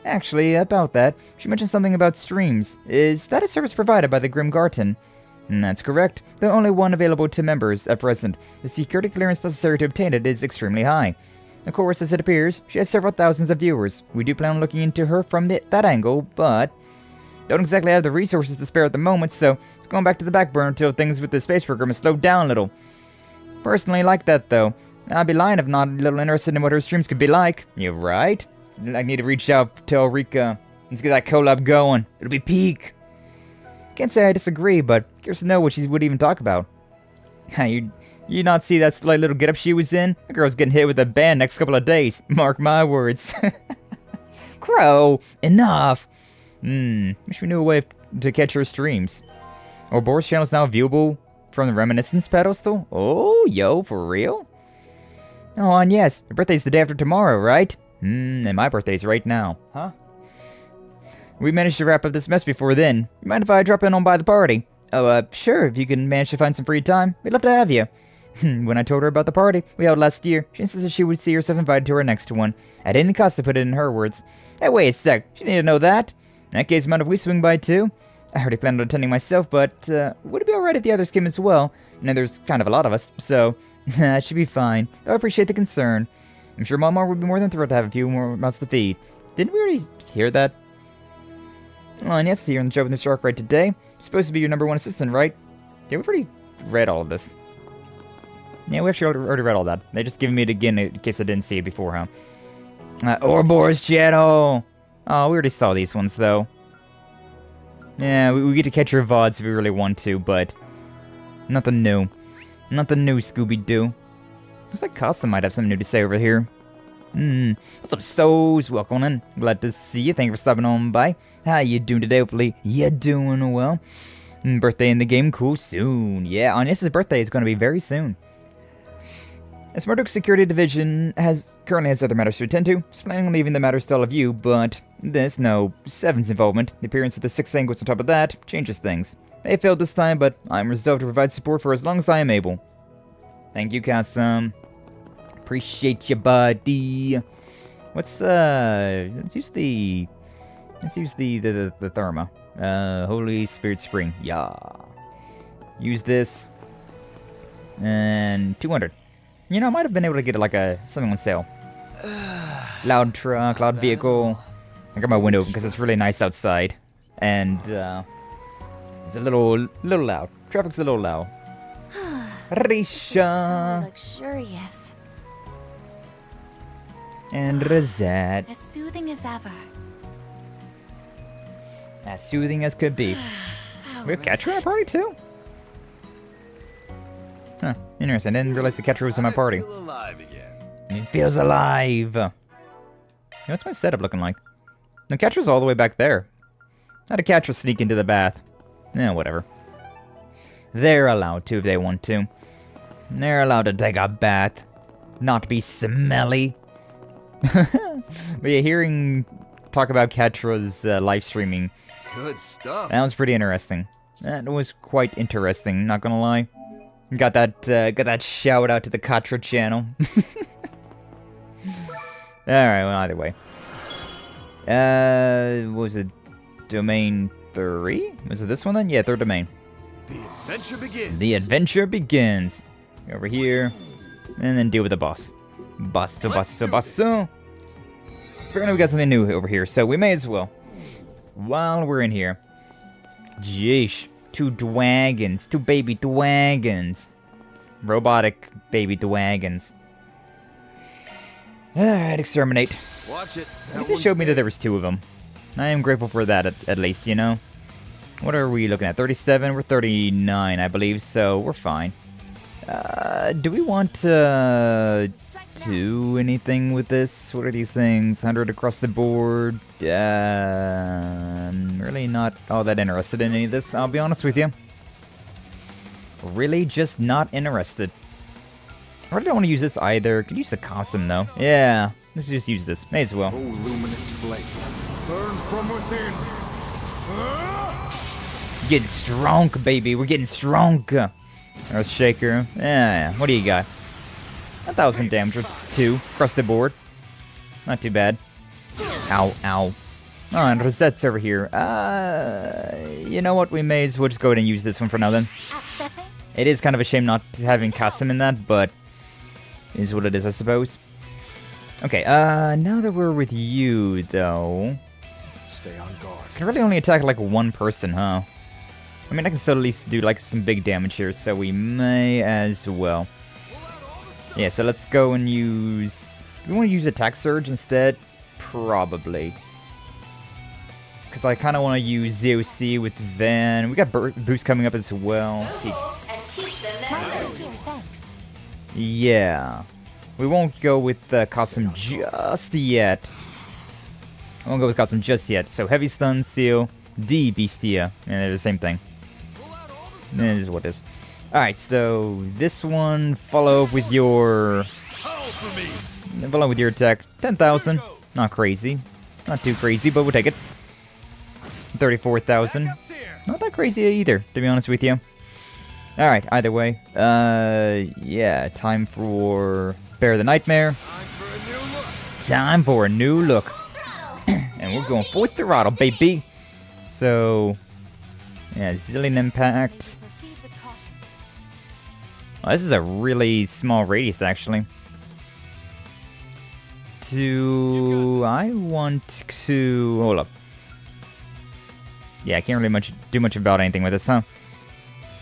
Actually, about that, she mentioned something about streams. Is that a service provided by the Grim Garten? That's correct, though only one available to members at present. The security clearance necessary to obtain it is extremely high. Of course, as it appears, she has several thousands of viewers. We do plan on looking into her from that angle, but don't exactly have the resources to spare at the moment, so it's going back to the back burner until things with the space program have slowed down a little. Personally like that, though. I'd be lying if not a little interested in what her streams could be like. You're right. I need to reach out to Ulrika. Let's get that collab going. It'll be peak. Can't say I disagree, but curious to know what she would even talk about. You not see that slight little getup she was in? That girl's getting hit with a ban next couple of days. Mark my words. Crow, enough. Wish we knew a way to catch her streams. Ouroboros channel is now viewable from the Reminiscence pedestal? Oh, yo, for real? Oh, and yes, your birthday's the day after tomorrow, right? And my birthday's right now. Huh? We managed to wrap up this mess before then. You mind if I drop in on by the party? Oh, sure, if you can manage to find some free time. We'd love to have you. When I told her about the party we held last year, she insisted she would see herself invited to her next one. At any cost, to put it in her words. Hey, wait a sec, she didn't know that. In that case, mind if we swing by too? I already planned on attending myself, but would it be alright if the others came as well? You know, there's kind of a lot of us, so that should be fine. I appreciate the concern. I'm sure Mama would be more than thrilled to have a few more mouths to feed. Didn't we already hear that? Well, and yes, here on the show with Mr. Arkride today. Supposed to be your ¡1 assistant, right? Yeah, we've already read all of this. Yeah, we actually already read all that. They just gave me it again in case I didn't see it before, huh? Ouroboros channel! Oh, we already saw these ones, though. Yeah, we get to catch your VODs if we really want to, but nothing new. Nothing new, Scooby-Doo. Looks like Casa might have something new to say over here. What's up, So's? Welcome in. Glad to see you. Thank you for stopping on by. How you doing today? Hopefully you're doing well. Birthday in the game, cool, soon. Yeah, Agnès' birthday is going to be very soon. As Marduk's security division currently has other matters to attend to, is planning on leaving the matters to all of you, but there's no Seven's involvement. The appearance of the 6th Sanguines on top of that changes things. They failed this time, but I'm resolved to provide support for as long as I am able. Thank you, Kasum. Appreciate you, buddy. Let's use the Therma. Holy Spirit Spring. Yeah. Use this. And 200. You know, I might have been able to get like something on sale. Loud truck, loud vehicle. I got my window open because it's really nice outside. And it's a little loud. Traffic's a little loud. Risha. So luxurious. And Rosette. As soothing as ever. As soothing as could be. We have Catcher in our party too? Huh, interesting. I didn't realize the Catcher was in my party. Feel alive again. It feels alive. What's my setup looking like? The Catcher's all the way back there. How'd a Catcher sneak into the bath? Whatever. They're allowed to if they want to. They're allowed to take a bath. Not be smelly. But yeah, hearing talk about Catra's live streaming. Good stuff. That was pretty interesting. That was quite interesting, not gonna lie. Got that shout out to the Catra channel. Alright, well, either way. What was it? Domain 3? Was it this one then? Yeah, 3rd domain. The adventure begins. The adventure begins. Go over here. And then deal with the boss. Basso. Apparently we got something new over here, so we may as well. While we're in here. Jeesh. 2 dwagons. 2 baby dwagons. Robotic baby dwagons. Alright, exterminate. Watch it. At least it showed me that there was 2 of them. I am grateful for that, at least, you know. What are we looking at? 37? We're 39, I believe, so we're fine. Do we want to do anything with this? What are these things? 100 across the board. I'm really not all that interested in any of this, I'll be honest with you. Really just not interested. I really don't want to use this either. Could use the costume though. Yeah, let's just use this. May as well. Oh, luminous flame. Burn from within. Getting strong, baby. We're getting strong. Earthshaker. Yeah, what do you got? 1,000 damage with 2 across the board. Not too bad. Ow, ow. Oh, and Rosette's over here. You know what? We may as well just go ahead and use this one for now then. It is kind of a shame not having custom in that, but it is what it is, I suppose. Okay, now that we're with you, though... Stay on guard. I can really only attack like 1 person, huh? I mean, I can still at least do like some big damage here, so we may as well. Yeah, so let's go and use... Do we want to use Attack Surge instead? Probably. Because I kind of want to use ZOC with Van. We got boost coming up as well. And teach them that. Yeah. We won't go with Cosm just yet. I won't go with Cosm just yet. So Heavy Stun, Seal, D, Beastia. And they're the same thing. This is what it is. Alright, so this one, follow up with your... Follow with your attack. 10,000. Not crazy. Not too crazy, but we'll take it. 34,000. Not that crazy either, to be honest with you. Alright, either way. Yeah, time for Bear the Nightmare. Time for a new look. And we're going full throttle, baby. So, yeah, Zillion Impact. Oh, this is a really small radius, actually. I want to... Hold up. Yeah, I can't really do much about anything with this, huh?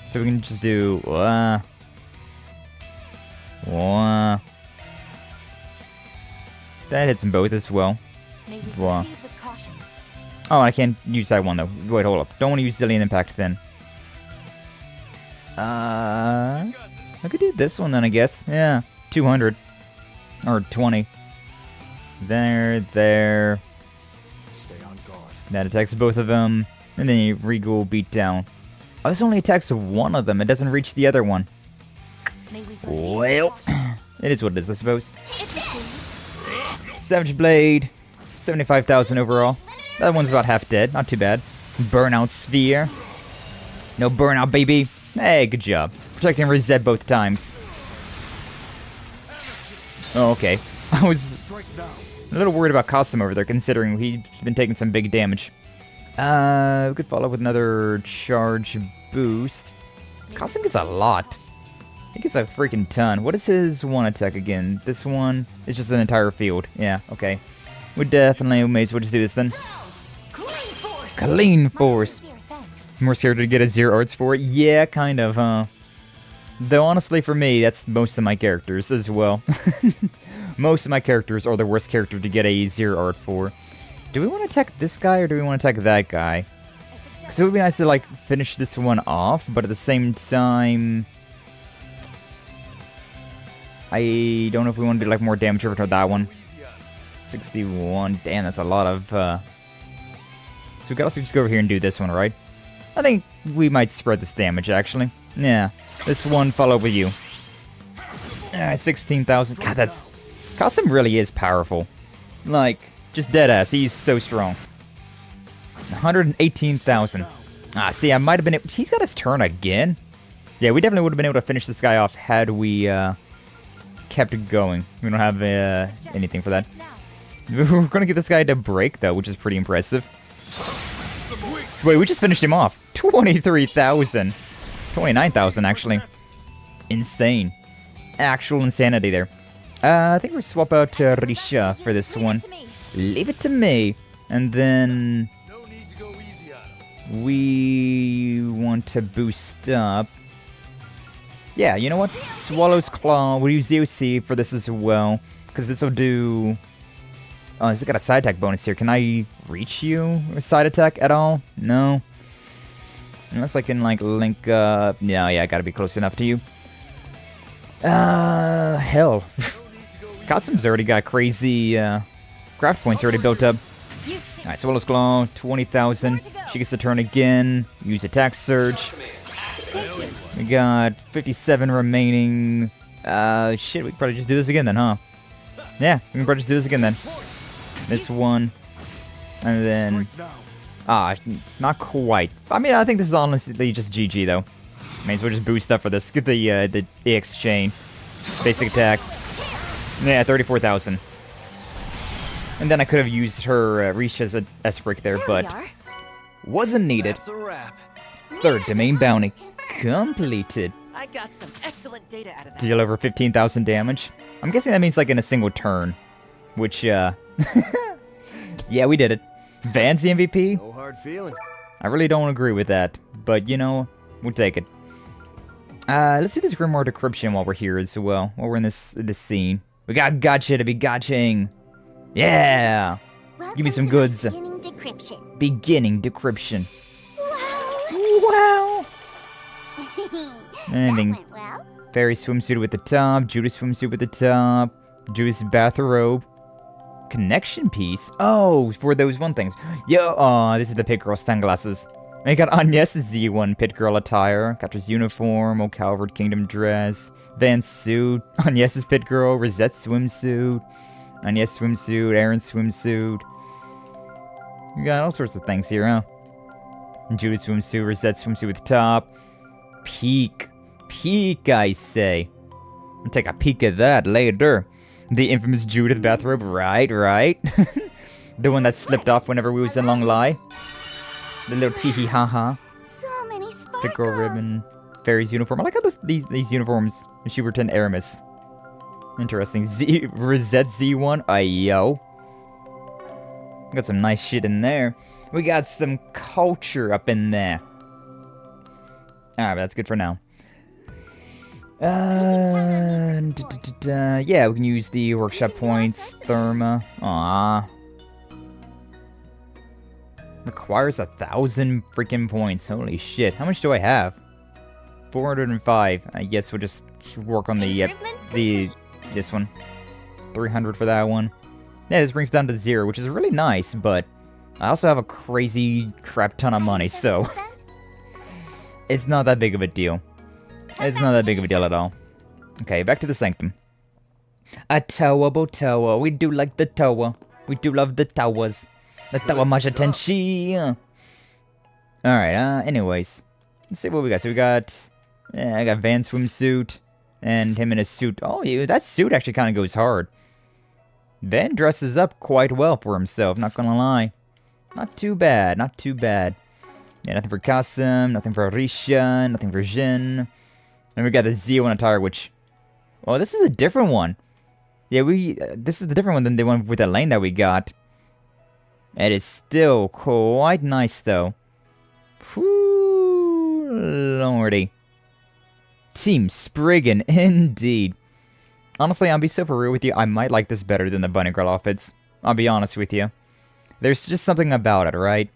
So we can just do... That hits them both as well. Oh, I can't use that one, though. Wait, hold up. Don't want to use Zillion Impact, then. I could do this one, then, I guess. Yeah, 200. Or 20. There. Stay on guard. That attacks both of them. And then you Regal beat down. Oh, this only attacks one of them. It doesn't reach the other one. Well, it is what it is, I suppose. Savage Blade. 75,000 overall. That one's about half dead. Not too bad. Burnout Sphere. No burnout, baby. Hey, good job. Protecting Reset both times. Oh, okay. I was a little worried about Costum over there, considering he's been taking some big damage. We could follow with another charge boost. Costum gets a lot. He gets a freaking ton. What is his one attack again? This one is just an entire field. Yeah, okay. We definitely may as well just do this then. Clean Force. More scared to get a 0 arts for it? Yeah, kind of, huh? Though honestly for me, that's most of my characters as well. Most of my characters are the worst character to get a 0 art for. Do we want to attack this guy or do we want to attack that guy? Because it would be nice to like finish this one off, but at the same time... I don't know if we want to do like more damage over to that one. 61, damn, that's a lot of... So we could also just go over here and do this one, right? I think we might spread this damage, actually. Yeah, this one follow up with you. 16,000. God, that's... Costum really is powerful. Like, just deadass. He's so strong. 118,000. Ah, see, I might have been... He's got his turn again. Yeah, we definitely would have been able to finish this guy off had we kept it going. We don't have anything for that. We're going to get this guy to break, though, which is pretty impressive. Wait, we just finished him off. 23,000. 29,000, actually. Insane. Actual insanity there. I think we'll swap out Risha for this one. Leave it to me. And then... we want to boost up. Yeah, you know what? Swallow's Claw. We'll use ZOC for this as well. Because this will do... Oh, it's got a side attack bonus here. Can I reach you with side attack at all? No. Unless I can, like, link up... Yeah, I gotta be close enough to you. Hell. Costum's already got crazy, craft points already built up. Alright, Swallow's Claw, 20,000. She gets the turn again. Use Attack Surge. We got 57 remaining. Shit, we could probably just do this again then, huh? Yeah, we can probably just do this again then. This one. And then... not quite. I mean, I think this is honestly just GG, though. May as well just boost up for this. Get the exchange. Basic attack. Yeah, 34,000. And then I could have used her reach as a S-brick there, but wasn't needed. That's a wrap. Third domain bounty completed. I got some excellent data out of that. Deal over 15,000 damage. I'm guessing that means like in a single turn, which yeah, we did it. Van's the MVP. No hard feeling. I really don't agree with that, but you know, we'll take it. Let's do this Grimoire Decryption while we're here as well. While we're in this scene, we got gotcha to be gotching. Yeah. Welcome Give me some goods. Beginning decryption. Beginning decryption. Wow. Anything. That went well. Fairy swimsuit with the top. Judas swimsuit with the top. Judas bathrobe. Connection piece. Oh, for those one things. Yo, this is the Pit Girl sunglasses. I got Agnès' Z1 Pit Girl attire. Catra's uniform. O'Calvard Kingdom dress. Van's suit. Agnès' Pit Girl. Rosette's swimsuit. Agnès swimsuit. Aaron's swimsuit. You got all sorts of things here, huh? Judas swimsuit. Rosette swimsuit with the top. Peak. peek, I say. I'll take a peek at that later. The infamous Judith bathrobe, right? The one that slipped off whenever we was in Long Lie. The little tee-hee ha-ha. So many sparkles. The girl ribbon. Fairy's uniform. I like how these uniforms, she returned Aramis. Interesting. Rosette Z1. Ayo. Got some nice shit in there. We got some culture up in there. Alright, but that's good for now. Yeah, we can use the workshop points. Therma. Aww. Requires 1,000 freaking points. Holy shit. How much do I have? 405. I guess we'll just work on this one. 300 for that one. Yeah, this brings down to 0, which is really nice, but I also have a crazy crap ton of money, so it's not that big of a deal. It's not that big of a deal at all. Okay, back to the sanctum. A tower, botower. We do like the tower. We do love the towers. The tower majatenshi. Alright, anyways. Let's see what we got. So we got... Yeah, I got Van swimsuit. And him in a suit. Oh, yeah, that suit actually kind of goes hard. Van dresses up quite well for himself, not gonna lie. Not too bad, not too bad. Yeah, nothing for Kasim, nothing for Risha, nothing for Jin. And we got the Z1 attire, which... Oh, this is a different one. Yeah, this is the different one than the one with the lane that we got. It is still quite nice, though. Whew, lordy. Team Spriggan, indeed. Honestly, I'll be so for real with you, I might like this better than the bunny girl outfits. I'll be honest with you. There's just something about it, right?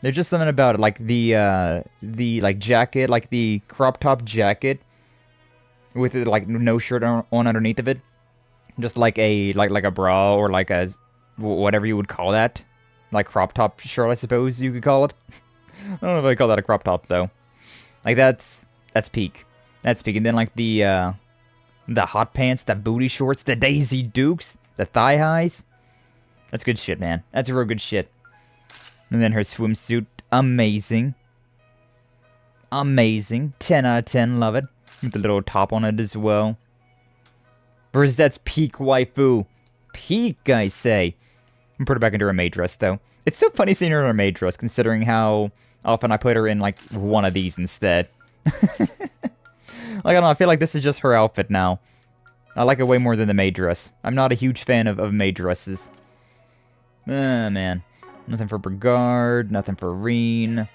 There's just something about it, like the like jacket, like the crop top jacket with like no shirt on underneath of it, just like a bra or like a whatever you would call that, like crop top shirt, I suppose you could call it. I don't know if I call that a crop top though. Like that's peak. That's peak, and then like the hot pants, the booty shorts, the Daisy Dukes, the thigh highs. That's good shit, man. That's real good shit. And then her swimsuit, amazing. Amazing. 10 out of 10, love it. With the little top on it as well. Brisette's peak waifu. Peak, I say. I'm put her back into her maid dress, though. It's so funny seeing her in her maid dress, considering how often I put her in, like, one of these instead. Like, I don't know, I feel like this is just her outfit now. I like it way more than the maid dress. I'm not a huge fan of maid dresses. Man. Nothing for Brigard, nothing for Rean.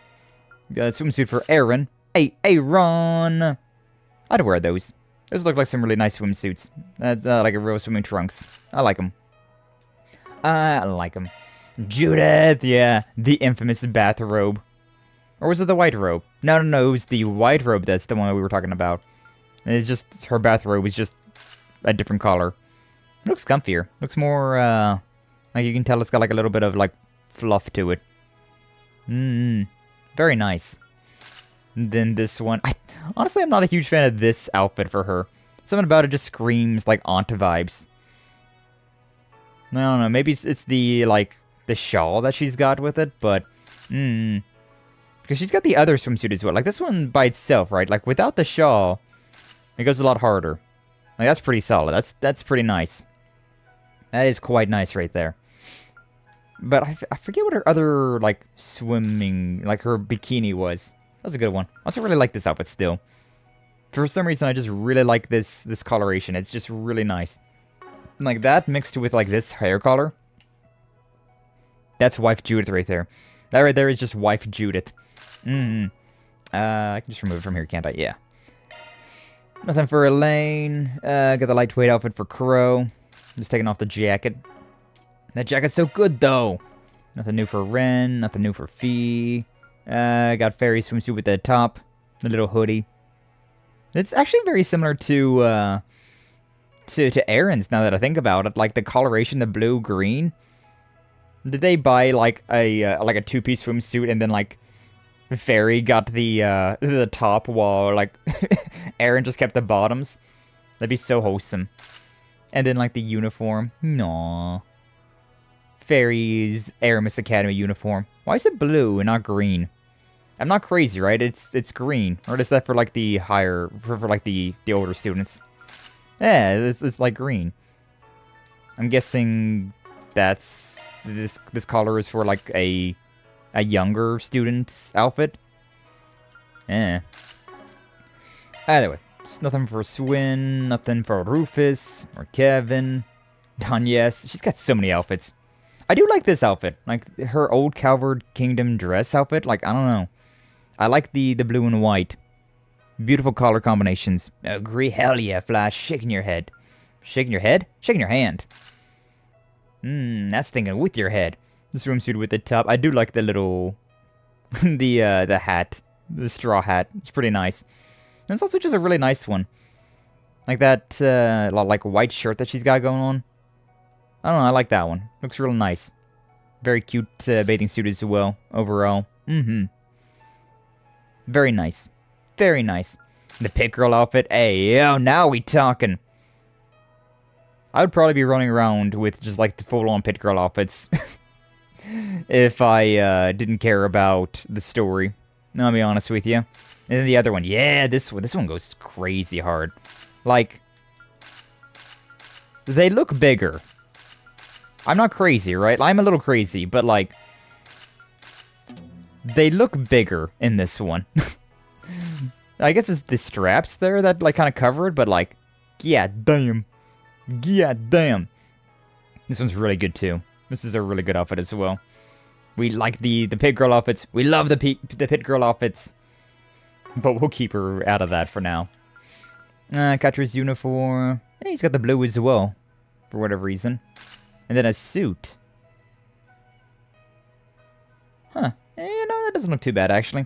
Got a swimsuit for Aaron. Aaron! I'd wear those. Those look like some really nice swimsuits. That's like a real swimming trunks. I like them. I like them. Judith, yeah. The infamous bathrobe. Or was it the white robe? No, it was the white robe that's the one we were talking about. It's just, her bathrobe is just a different color. It looks comfier. Looks more, like you can tell it's got like a little bit of like fluff to it. Very nice. And then this one. Honestly, I'm not a huge fan of this outfit for her. Something about it just screams like Aunt vibes. I don't know. Maybe it's the like the shawl that she's got with it, but because she's got the other swimsuit as well. Like this one by itself, right? Like without the shawl, it goes a lot harder. Like that's pretty solid. That's pretty nice. That is quite nice right there. But I forget what her other, like, swimming, like, her bikini was. That was a good one. I also really like this outfit still. For some reason, I just really like this coloration. It's just really nice. Like, that mixed with, like, this hair color. That's Wife Judith right there. That right there is just Wife Judith. I can just remove it from here, can't I? Yeah. Nothing for Elaine. Got the lightweight outfit for Crow. Just taking off the jacket. That jacket's so good, though. Nothing new for Ren. Nothing new for Fee. Got Fairy swimsuit with the top. The little hoodie. It's actually very similar to Aaron's, now that I think about it. Like, the coloration, the blue-green. Did they buy, like a two-piece swimsuit, and then, like, Fairy got the top, while, like, Aaron just kept the bottoms? That'd be so wholesome. And then, like, the uniform. Aww. Fairy's Aramis Academy uniform. Why is it blue and not green? I'm not crazy, right? It's green. Or is that for like the higher, for like the older students? Yeah, it's like green. I'm guessing that's this color is for like a younger student's outfit. Eh. Either way, it's nothing for Swin, nothing for Rufus or Kevin. Agnès, she's got so many outfits. I do like this outfit, like her old Calvard Kingdom dress outfit. Like, I don't know, I like the blue and white. Beautiful color combinations. Agree? Hell yeah, Flash. Shaking your head. Shaking your head? Shaking your hand. That's thinking with your head. The swimsuit with the top. I do like the little, the hat, the straw hat. It's pretty nice. And it's also just a really nice one. Like that, like white shirt that she's got going on. I don't know, I like that one. Looks real nice. Very cute bathing suit as well, overall. Very nice. Very nice. The pit girl outfit. Hey, yo, now we talking. I would probably be running around with just like the full-on pit girl outfits. If I didn't care about the story. I'll be honest with you. And then the other one. Yeah, this one goes crazy hard. Like, they look bigger. I'm not crazy, right? I'm a little crazy, but like, they look bigger in this one. I guess it's the straps there that like kind of cover it, but like, yeah, damn. Yeah, damn. This one's really good too. This is a really good outfit as well. We like the pit girl outfits. We love the pit girl outfits. But we'll keep her out of that for now. Catcher's uniform. Hey, he's got the blue as well. For whatever reason. And then a suit. Huh. No, that doesn't look too bad, actually.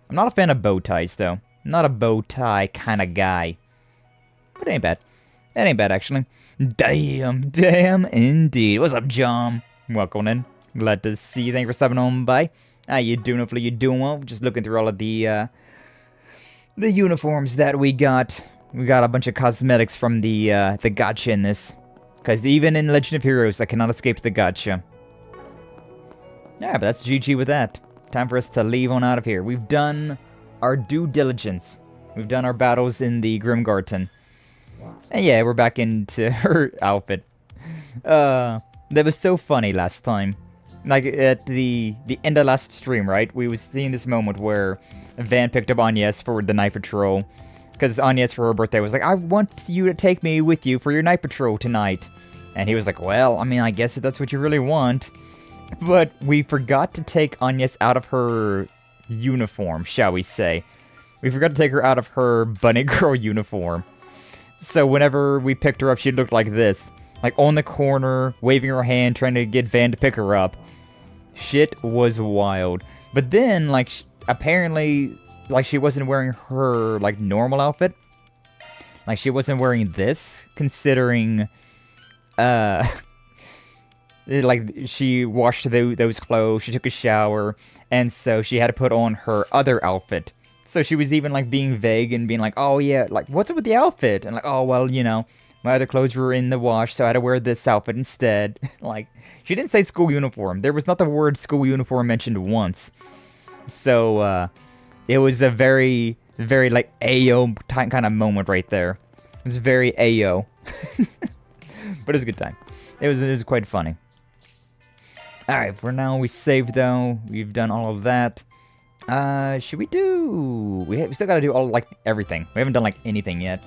I'm not a fan of bow ties, though. I'm not a bow tie kind of guy. But it ain't bad. That ain't bad, actually. Damn indeed. What's up, John? Welcome in. Glad to see you. Thank you for stopping on by. How you doing? Hopefully you're doing well. Just looking through all of the uniforms that we got. We got a bunch of cosmetics from the gacha in this. Because even in Legend of Heroes, I cannot escape the gacha. Yeah, but that's GG with that. Time for us to leave on out of here. We've done our due diligence. We've done our battles in the Grimgarten. And yeah, we're back into her outfit. That was so funny last time. Like, at the end of last stream, right? We was seeing this moment where Van picked up Agnès for the night patrol. Because Agnès, for her birthday, was like, I want you to take me with you for your night patrol tonight. And he was like, well, I mean, I guess if that's what you really want. But we forgot to take Agnès out of her uniform, shall we say. We forgot to take her out of her bunny girl uniform. So whenever we picked her up, she looked like this. Like, on the corner, waving her hand, trying to get Van to pick her up. Shit was wild. But then, like, apparently, like, she wasn't wearing her, like, normal outfit. Like, she wasn't wearing this, considering, like, she washed those clothes, she took a shower, and so she had to put on her other outfit. So she was even, like, being vague and being like, oh, yeah, like, what's up with the outfit? And like, oh, well, you know, my other clothes were in the wash, so I had to wear this outfit instead. Like, she didn't say school uniform. There was not the word school uniform mentioned once. So, it was a very, very, like, Ayo kind of moment right there. It was very Ayo. But it was a good time. It was quite funny. Alright, for now, we saved, though. We've done all of that. Should we do... We still gotta do all, like, everything. We haven't done, like, anything yet.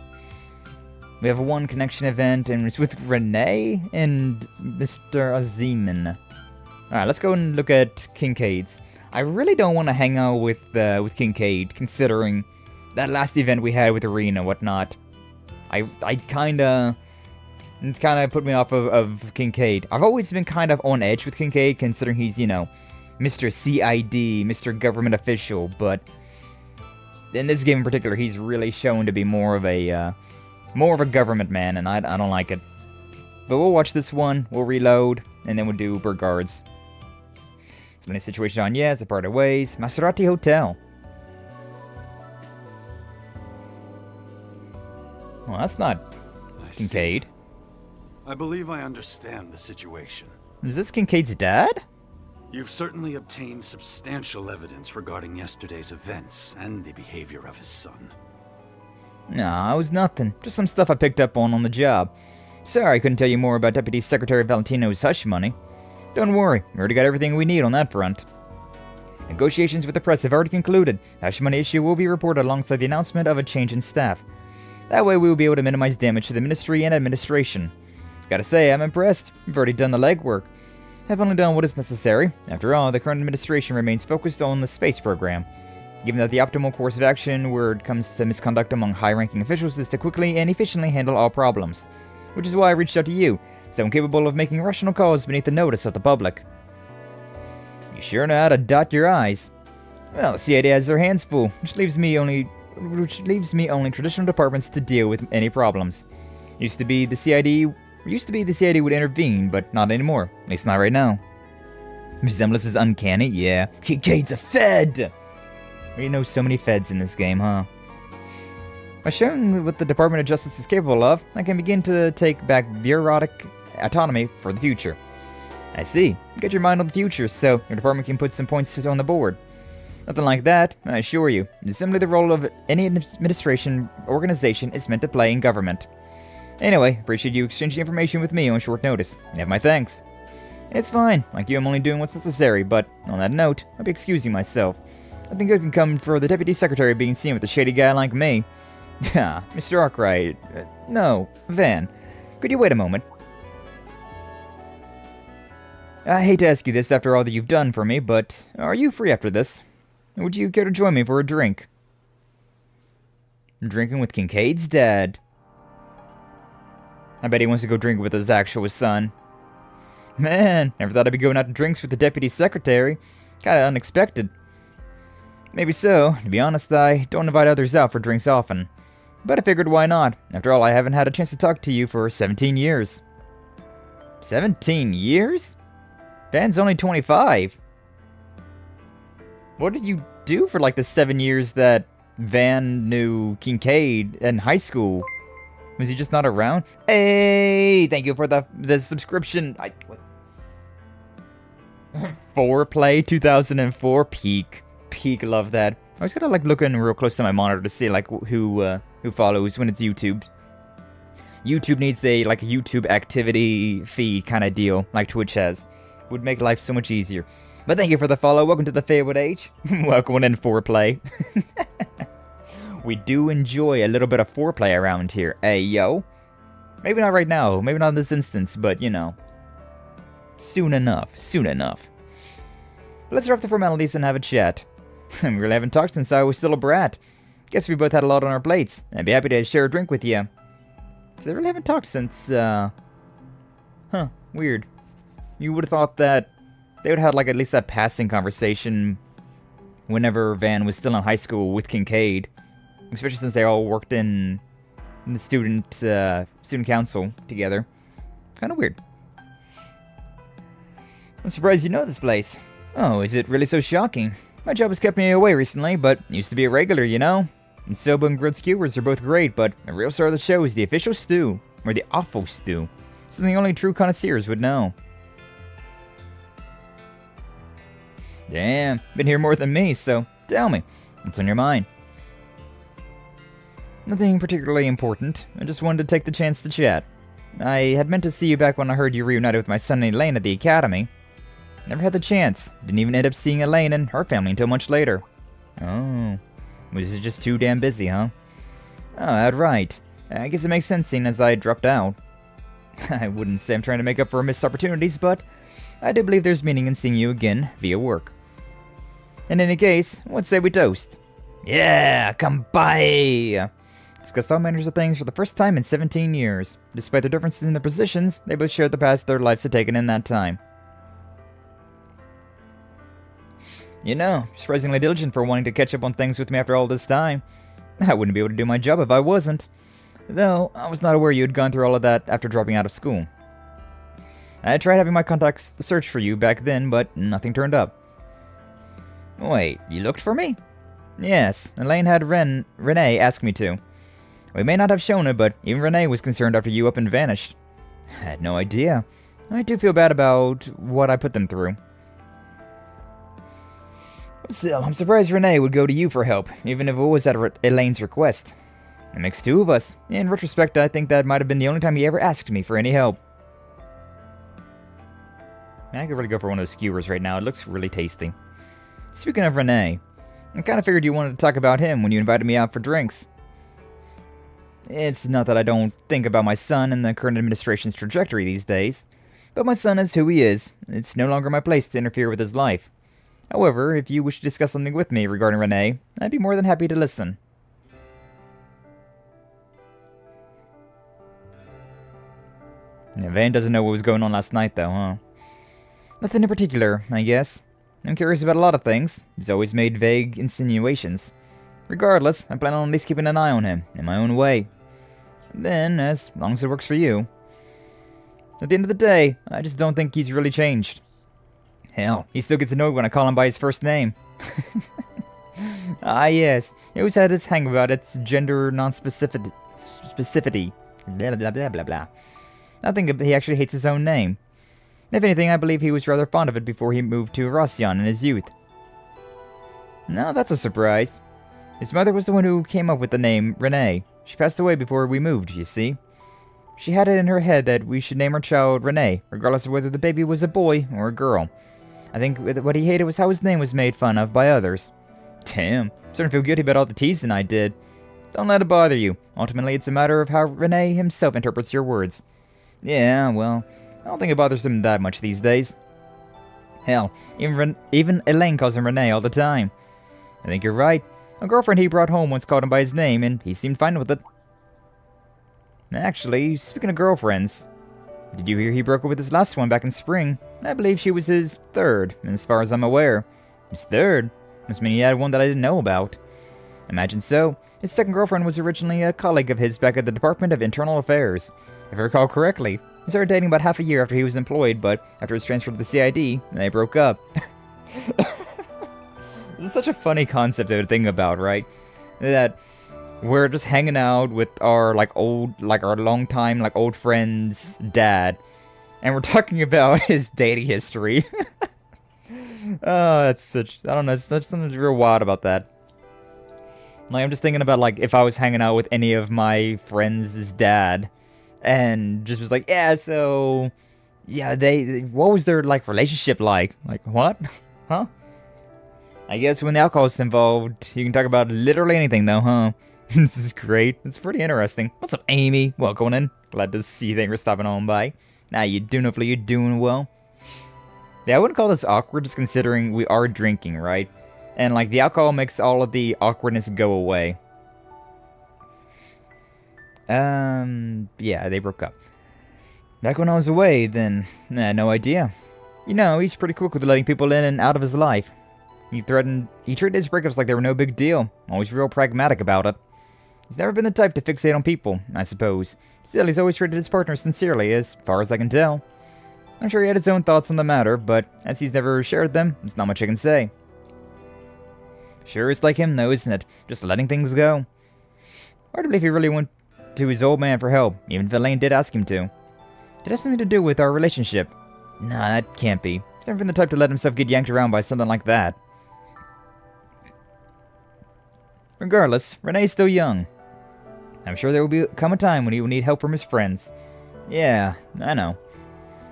We have one connection event, and it's with Renee and Mr. Aziman. Alright, let's go and look at Kincaid's. I really don't want to hang out with Kincaid, considering that last event we had with Rean and whatnot. I kinda... It's kinda put me off of Kincaid. I've always been kind of on edge with Kincaid, considering he's, you know, Mr. CID, Mr. Government Official, but in this game in particular, he's really shown to be more of a government man, and I don't like it. But we'll watch this one, we'll reload, and then we'll do Burgard's. So many situations on, yeah, it's a part of ways. Maserati Hotel. Well, that's not Kincaid. I believe I understand the situation. Is this Kincaid's dad? You've certainly obtained substantial evidence regarding yesterday's events and the behavior of his son. Nah, it was nothing. Just some stuff I picked up on the job. Sorry I couldn't tell you more about Deputy Secretary Valentino's hush money. Don't worry, we already got everything we need on that front. Negotiations with the press have already concluded. The hush money issue will be reported alongside the announcement of a change in staff. That way we will be able to minimize damage to the ministry and administration. Gotta say, I'm impressed. We've already done the legwork. I've only done what is necessary. After all, the current administration remains focused on the space program. Given that the optimal course of action where it comes to misconduct among high-ranking officials is to quickly and efficiently handle all problems. Which is why I reached out to you, someone capable of making rational calls beneath the notice of the public. You sure know how to dot your I's. Well, the CID has their hands full, which leaves me only traditional departments to deal with any problems. Used to be the CID would intervene, but not anymore. At least not right now. Resemblance is uncanny, yeah. Kincaid's a Fed! We know so many Feds in this game, huh? By showing what the Department of Justice is capable of, I can begin to take back bureaucratic autonomy for the future. I see. You got your mind on the future, so your department can put some points on the board. Nothing like that, I assure you. It's simply the role of any administration organization is meant to play in government. Anyway, appreciate you exchanging information with me on short notice. You have my thanks. It's fine. Like you, I'm only doing what's necessary, but on that note, I'll be excusing myself. Nothing good can come for the Deputy Secretary being seen with a shady guy like me. Ah, Mr. Arkride. No, Van. Could you wait a moment? I hate to ask you this after all that you've done for me, but are you free after this? Would you care to join me for a drink? Drinking with Kincaid's dad. I bet he wants to go drink with his actual son. Man, never thought I'd be going out to drinks with the Deputy Secretary. Kinda unexpected. Maybe so. To be honest, I don't invite others out for drinks often. But I figured why not? After all, I haven't had a chance to talk to you for 17 years. 17 years? Van's only 25. What did you do for like the 7 years that Van knew Kincaid in high school? Was he just not around? Hey, thank you for the subscription. Foreplay 2004 peak, love that. I was gotta like looking real close to my monitor to see like who follows when it's YouTube. YouTube needs a like YouTube activity feed kind of deal like Twitch has. Would make life so much easier. But thank you for the follow. Welcome to the Favorite Age. Welcome in foreplay. We do enjoy a little bit of foreplay around here. Hey, yo. Maybe not right now. Maybe not in this instance, but, you know. Soon enough. Soon enough. Let's drop the formalities and have a chat. We really haven't talked since I was still a brat. Guess we both had a lot on our plates. I'd be happy to share a drink with you. So I really haven't talked since, weird. You would have thought that they would have had, like, at least a passing conversation whenever Van was still in high school with Kincaid. Especially since they all worked in the student council together. Kind of weird. I'm surprised you know this place. Oh, is it really so shocking? My job has kept me away recently, but used to be a regular, you know? And soba and grilled skewers are both great, but the real star of the show is the official stew. Or the awful stew. Something only true connoisseurs would know. Damn, been here more than me, so tell me, what's on your mind? Nothing particularly important. I just wanted to take the chance to chat. I had meant to see you back when I heard you reunited with my son Elaine at the academy. Never had the chance. Didn't even end up seeing Elaine and her family until much later. Oh. Was it just too damn busy, huh? Oh, right. I guess it makes sense seeing as I dropped out. I wouldn't say I'm trying to make up for missed opportunities, but I do believe there's meaning in seeing you again via work. In any case, let's say we toast. Yeah, come by! Discussed all manners of things for the first time in 17 years. Despite their differences in their positions, they both shared the paths their lives had taken in that time. You know, surprisingly diligent for wanting to catch up on things with me after all this time. I wouldn't be able to do my job if I wasn't. Though, I was not aware you had gone through all of that after dropping out of school. I tried having my contacts search for you back then, but nothing turned up. Wait, you looked for me? Yes, Elaine had Renee ask me to. We may not have shown it, but even Renee was concerned after you up and vanished. I had no idea. I do feel bad about what I put them through. Still, I'm surprised Renee would go to you for help, even if it was at Elaine's request. It makes two of us. In retrospect, I think that might have been the only time he ever asked me for any help. I could really go for one of those skewers right now. It looks really tasty. Speaking of Renee, I kind of figured you wanted to talk about him when you invited me out for drinks. It's not that I don't think about my son and the current administration's trajectory these days, but my son is who he is. It's no longer my place to interfere with his life. However, if you wish to discuss something with me regarding Renee, I'd be more than happy to listen. Yeah, Van doesn't know what was going on last night, though, huh? Nothing in particular, I guess. I'm curious about a lot of things. He's always made vague insinuations. Regardless, I plan on at least keeping an eye on him, in my own way. And then, as long as it works for you. At the end of the day, I just don't think he's really changed. Hell, he still gets annoyed when I call him by his first name. Ah yes, he always had this hang about its gender non-specificity. Blah blah blah blah blah. I think he actually hates his own name. If anything, I believe he was rather fond of it before he moved to Rosyan in his youth. Now that's a surprise. His mother was the one who came up with the name Renee. She passed away before we moved, you see. She had it in her head that we should name our child Renee, regardless of whether the baby was a boy or a girl. I think what he hated was how his name was made fun of by others. Damn, starting to feel guilty about all the teasing I did. Don't let it bother you. Ultimately, it's a matter of how Renee himself interprets your words. Yeah, well, I don't think it bothers him that much these days. Hell, even Elaine calls him Renee all the time. I think you're right. A girlfriend he brought home once called him by his name, and he seemed fine with it. Actually, speaking of girlfriends, did you hear he broke up with his last one back in spring? I believe she was his third, as far as I'm aware. His third? Must mean he had one that I didn't know about. Imagine so. His second girlfriend was originally a colleague of his back at the Department of Internal Affairs. If I recall correctly, they started dating about half a year after he was employed, but after his transfer to the CID, they broke up. This is such a funny concept to think about, right? That we're just hanging out with our our longtime old friend's dad, and we're talking about his dating history. Oh, that's such, I don't know, there's something real wild about that. Like, I'm just thinking about, like, if I was hanging out with any of my friends' dad, and just was like, yeah, so, yeah, what was their, like, relationship like? Like, what? Huh? I guess when the alcohol's involved, you can talk about literally anything, though, huh? This is great. It's pretty interesting. What's up, Amy? Welcome in. Glad to see you. Thanks for stopping on by. Now, you doing? Hopefully you're doing well. Yeah, I wouldn't call this awkward, just considering we are drinking, right? And, like, the alcohol makes all of the awkwardness go away. Yeah, they broke up. Back when I was away, then, I had no idea. You know, he's pretty quick with letting people in and out of his life. He treated his breakups like they were no big deal. Always real pragmatic about it. He's never been the type to fixate on people, I suppose. Still, he's always treated his partner sincerely, as far as I can tell. I'm sure he had his own thoughts on the matter, but as he's never shared them, there's not much I can say. Sure, it's like him though, isn't it? Just letting things go. Hard to believe he really went to his old man for help, even if Elaine did ask him to. Did it have something to do with our relationship? Nah, that can't be. He's never been the type to let himself get yanked around by something like that. Regardless, Renee's still young. I'm sure there will come a time when he will need help from his friends. Yeah, I know.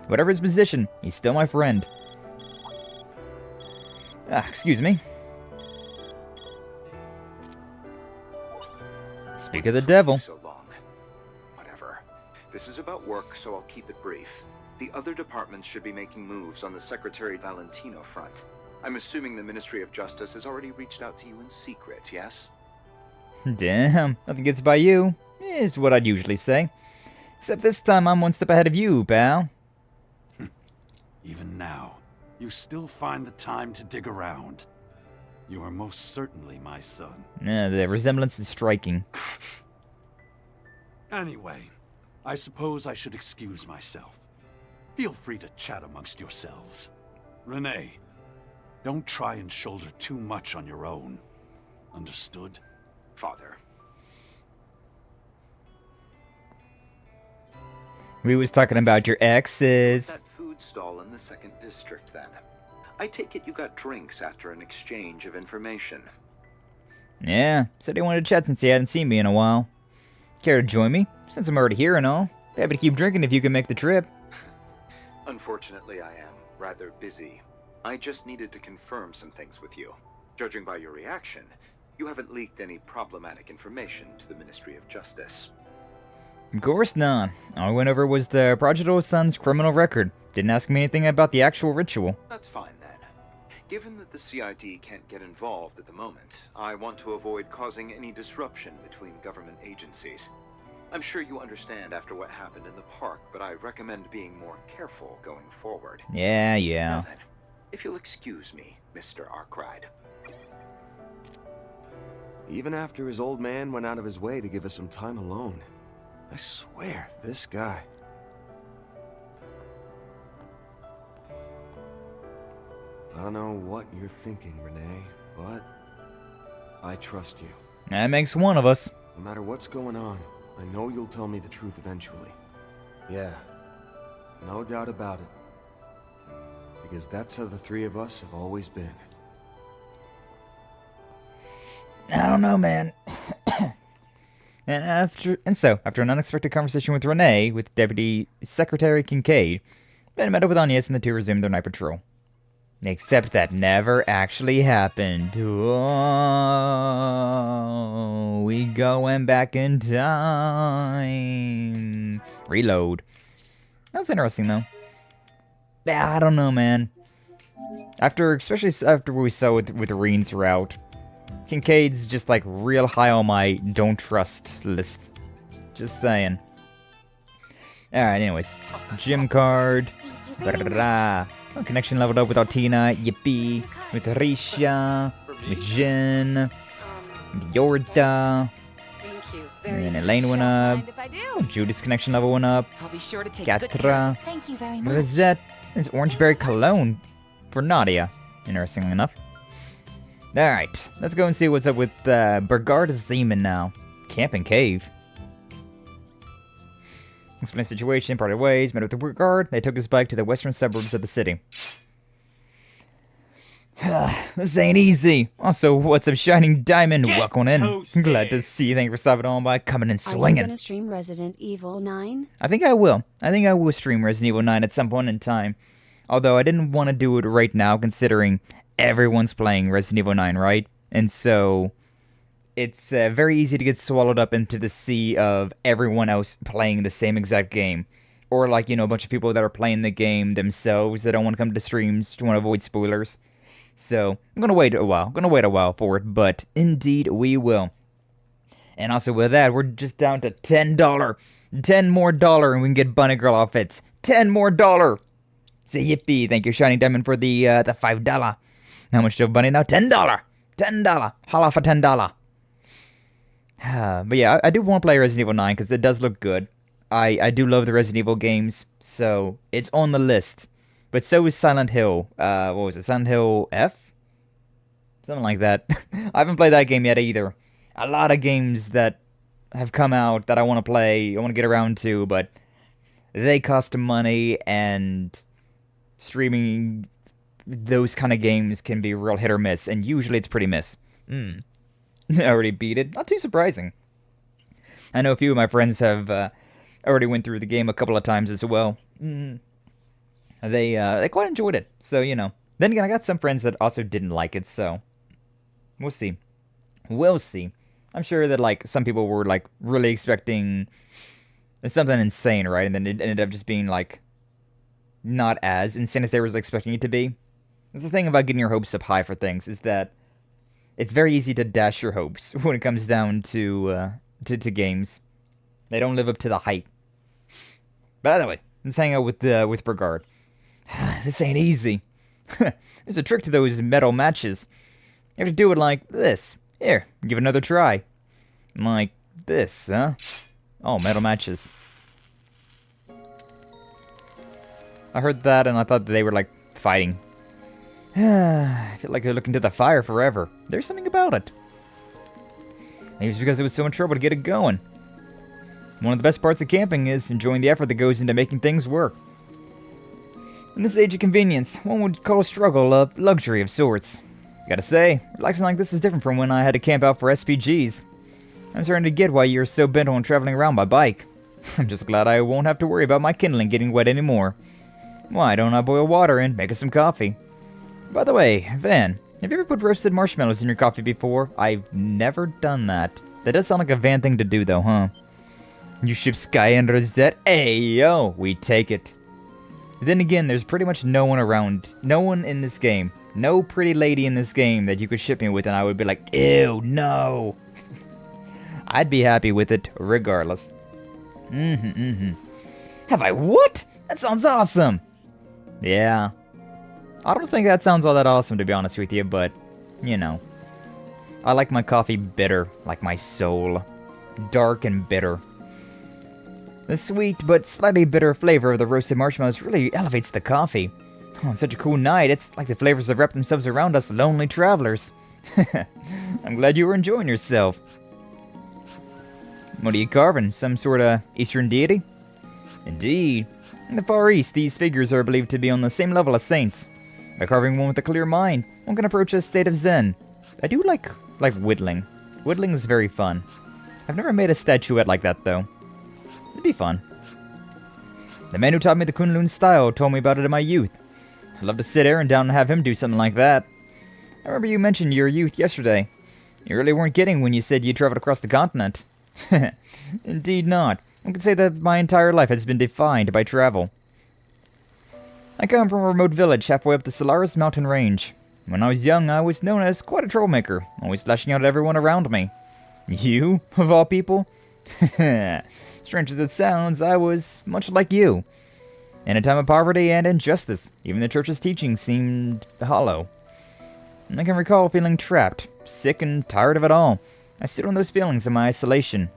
Whatever his position, he's still my friend. Excuse me. Speak of the devil. So long. Whatever. This is about work, so I'll keep it brief. The other departments should be making moves on the Secretary Valentino front. I'm assuming the Ministry of Justice has already reached out to you in secret, yes? Damn, nothing gets by you, is what I'd usually say. Except this time I'm one step ahead of you, pal. Even now, you still find the time to dig around. You are most certainly my son. The resemblance is striking. Anyway, I suppose I should excuse myself. Feel free to chat amongst yourselves. Renee, don't try and shoulder too much on your own. Understood? Father. We was talking about your exes. That food stall in the 2nd district, then. I take it you got drinks after an exchange of information. Yeah, said he wanted to chat since he hadn't seen me in a while. Care to join me? Since I'm already here and all. Happy to keep drinking if you can make the trip. Unfortunately, I am rather busy. I just needed to confirm some things with you. Judging by your reaction, you haven't leaked any problematic information to the Ministry of Justice. Of course not. All I went over was the prodigal son's criminal record. Didn't ask me anything about the actual ritual. That's fine then. Given that the CID can't get involved at the moment, I want to avoid causing any disruption between government agencies. I'm sure you understand after what happened in the park, but I recommend being more careful going forward. Yeah. Now then, if you'll excuse me, Mr. Arkride. Even after his old man went out of his way to give us some time alone. I swear, this guy. I don't know what you're thinking, Renee, but I trust you. That makes one of us. No matter what's going on, I know you'll tell me the truth eventually. Yeah, no doubt about it. Because that's how the three of us have always been. I don't know, man. After an unexpected conversation with Renee, with Deputy Secretary Kincaid, Ben met up with Agnès and the two resumed their night patrol. Except that never actually happened. Oh, we going back in time. Reload. That was interesting, though. Yeah, I don't know, man. Especially after what we saw with Rean's route, Kincaid's just like real high on my don't trust list. Just saying. Alright, anyways. Gym card. Connection leveled up with Altina, Yippee, with Risha, with Jin, with Yorda. And Elaine went up. Judith's connection level went up. I'll be sure to take Catra. Thank you very much. Rosette. It's Orangeberry Cologne for Nadia. Interestingly enough. Alright, let's go and see what's up with Burgard Zeman now. Camping Cave. Explain the situation, parted ways, met with the Burgard. They took his bike to the western suburbs of the city. This ain't easy. Also, what's up, Shining Diamond? Welcome in. Glad to see you. Thank you for stopping on by, coming and swinging. Are you gonna stream Resident Evil 9? I think I will. I think I will stream Resident Evil 9 at some point in time. Although I didn't want to do it right now, considering everyone's playing Resident Evil 9, right? And so it's very easy to get swallowed up into the sea of everyone else playing the same exact game. Or like, a bunch of people that are playing the game themselves that don't want to come to streams, to want to avoid spoilers. So, I'm going to wait a while for it, but indeed we will. And also with that, we're just down to $10. $10 more and we can get Bunny Girl outfits. $10 more. Say yippee. Thank you, Shining Diamond, for the $5. How much to Bunny now? $10. $10. Holla for $10. But yeah, I do want to play Resident Evil 9 because it does look good. I do love the Resident Evil games, so it's on the list. But so is Silent Hill. What was it? Silent Hill F? Something like that. I haven't played that game yet either. A lot of games that have come out that I want to play, I want to get around to, but they cost money, and streaming those kind of games can be real hit or miss, and usually it's pretty miss. I already beat it. Not too surprising. I know a few of my friends have already went through the game a couple of times as well. They quite enjoyed it, so, Then again, I got some friends that also didn't like it, so we'll see. We'll see. I'm sure that, some people were, really expecting something insane, right? And then it ended up just being, not as insane as they were expecting it to be. That's the thing about getting your hopes up high for things, is that it's very easy to dash your hopes when it comes down to games. They don't live up to the hype. But either way, let's hang out with Burgard. This ain't easy. There's a trick to those metal matches. You have to do it like this. Here, give it another try. Like this, huh? Oh, metal matches. I heard that and I thought that they were, fighting. I feel like I looked into the fire forever. There's something about it. Maybe it's because it was so much trouble to get it going. One of the best parts of camping is enjoying the effort that goes into making things work. In this age of convenience, one would call struggle a luxury of sorts. Gotta say, relaxing like this is different from when I had to camp out for SPGs. I'm starting to get why you're so bent on traveling around by bike. I'm just glad I won't have to worry about my kindling getting wet anymore. Why don't I boil water and make us some coffee? By the way, Van, have you ever put roasted marshmallows in your coffee before? I've never done that. That does sound like a Van thing to do though, huh? You ship Skye and Rosette? Hey, yo, we take it. Then again, there's pretty much no one around. No one in this game. No pretty lady in this game that you could ship me with and I would be like, ew, no. I'd be happy with it regardless. Have I what? That sounds awesome. Yeah. I don't think that sounds all that awesome to be honest with you, but, you know. I like my coffee bitter, like my soul. Dark and bitter. The sweet but slightly bitter flavor of the roasted marshmallows really elevates the coffee. Oh, it's such a cool night. It's like the flavors have wrapped themselves around us lonely travelers. I'm glad you were enjoying yourself. What are you carving? Some sort of Eastern deity? Indeed. In the Far East, these figures are believed to be on the same level as saints. By carving one with a clear mind, one can approach a state of zen. I do like whittling. Whittling is very fun. I've never made a statuette like that, though. It'd be fun. The man who taught me the Kunlun style told me about it in my youth. I'd love to sit Aaron down and have him do something like that. I remember you mentioned your youth yesterday. You really weren't kidding when you said you traveled across the continent. Indeed not. One could say that my entire life has been defined by travel. I come from a remote village halfway up the Solaris mountain range. When I was young, I was known as quite a troublemaker, always lashing out at everyone around me. You, of all people? Strange as it sounds, I was much like you. In a time of poverty and injustice, even the church's teaching seemed hollow. And I can recall feeling trapped, sick and tired of it all. I stood on those feelings in my isolation.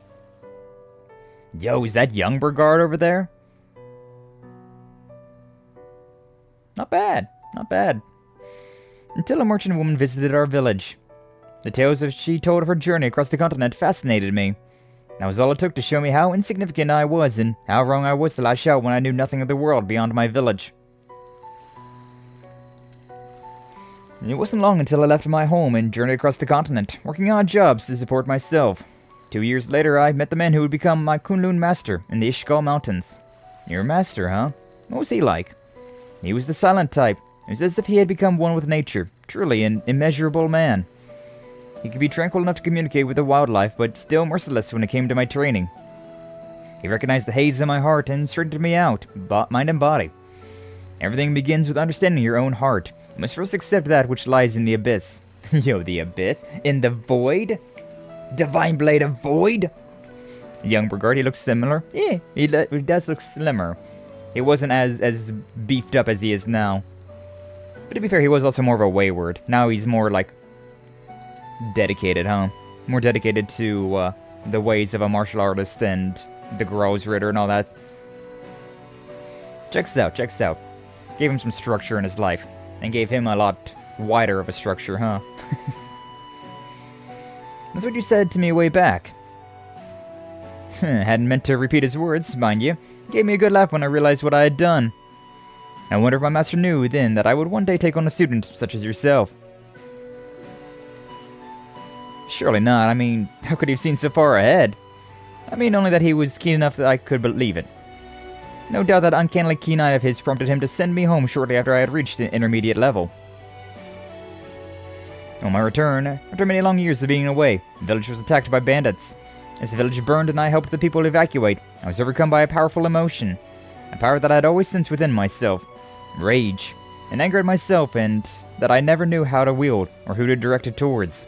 Yo, is that young Burgard over there? Not bad, not bad. Until a merchant woman visited our village. The tales she told of her journey across the continent fascinated me. That was all it took to show me how insignificant I was and how wrong I was to lash out when I knew nothing of the world beyond my village. It wasn't long until I left my home and journeyed across the continent, working odd jobs to support myself. 2 years later, I met the man who would become my Kunlun master in the Ishgal Mountains. Your master, huh? What was he like? He was the silent type. It was as if he had become one with nature, truly an immeasurable man. He could be tranquil enough to communicate with the wildlife, but still merciless when it came to my training. He recognized the haze in my heart and straightened me out, mind and body. Everything begins with understanding your own heart. You must first accept that which lies in the abyss. Yo, the abyss? In the void? Divine blade of void? Young Burgard, he looks similar. Yeah, he does look slimmer. He wasn't as beefed up as he is now. But to be fair, he was also more of a wayward. Now he's more like dedicated, huh? More dedicated to the ways of a martial artist and the Grows Ritter and all that. Checks out. Gave him some structure in his life. And gave him a lot wider of a structure, huh? That's what you said to me way back. Hadn't meant to repeat his words, mind you. Gave me a good laugh when I realized what I had done. I wonder if my master knew then that I would one day take on a student such as yourself. Surely not. I mean, how could he have seen so far ahead? I mean only that he was keen enough that I could believe it. No doubt that uncannily keen eye of his prompted him to send me home shortly after I had reached the intermediate level. On my return, after many long years of being away, the village was attacked by bandits. As the village burned and I helped the people evacuate, I was overcome by a powerful emotion. A power that I had always sensed within myself. Rage. An anger at myself and that I never knew how to wield or who to direct it towards.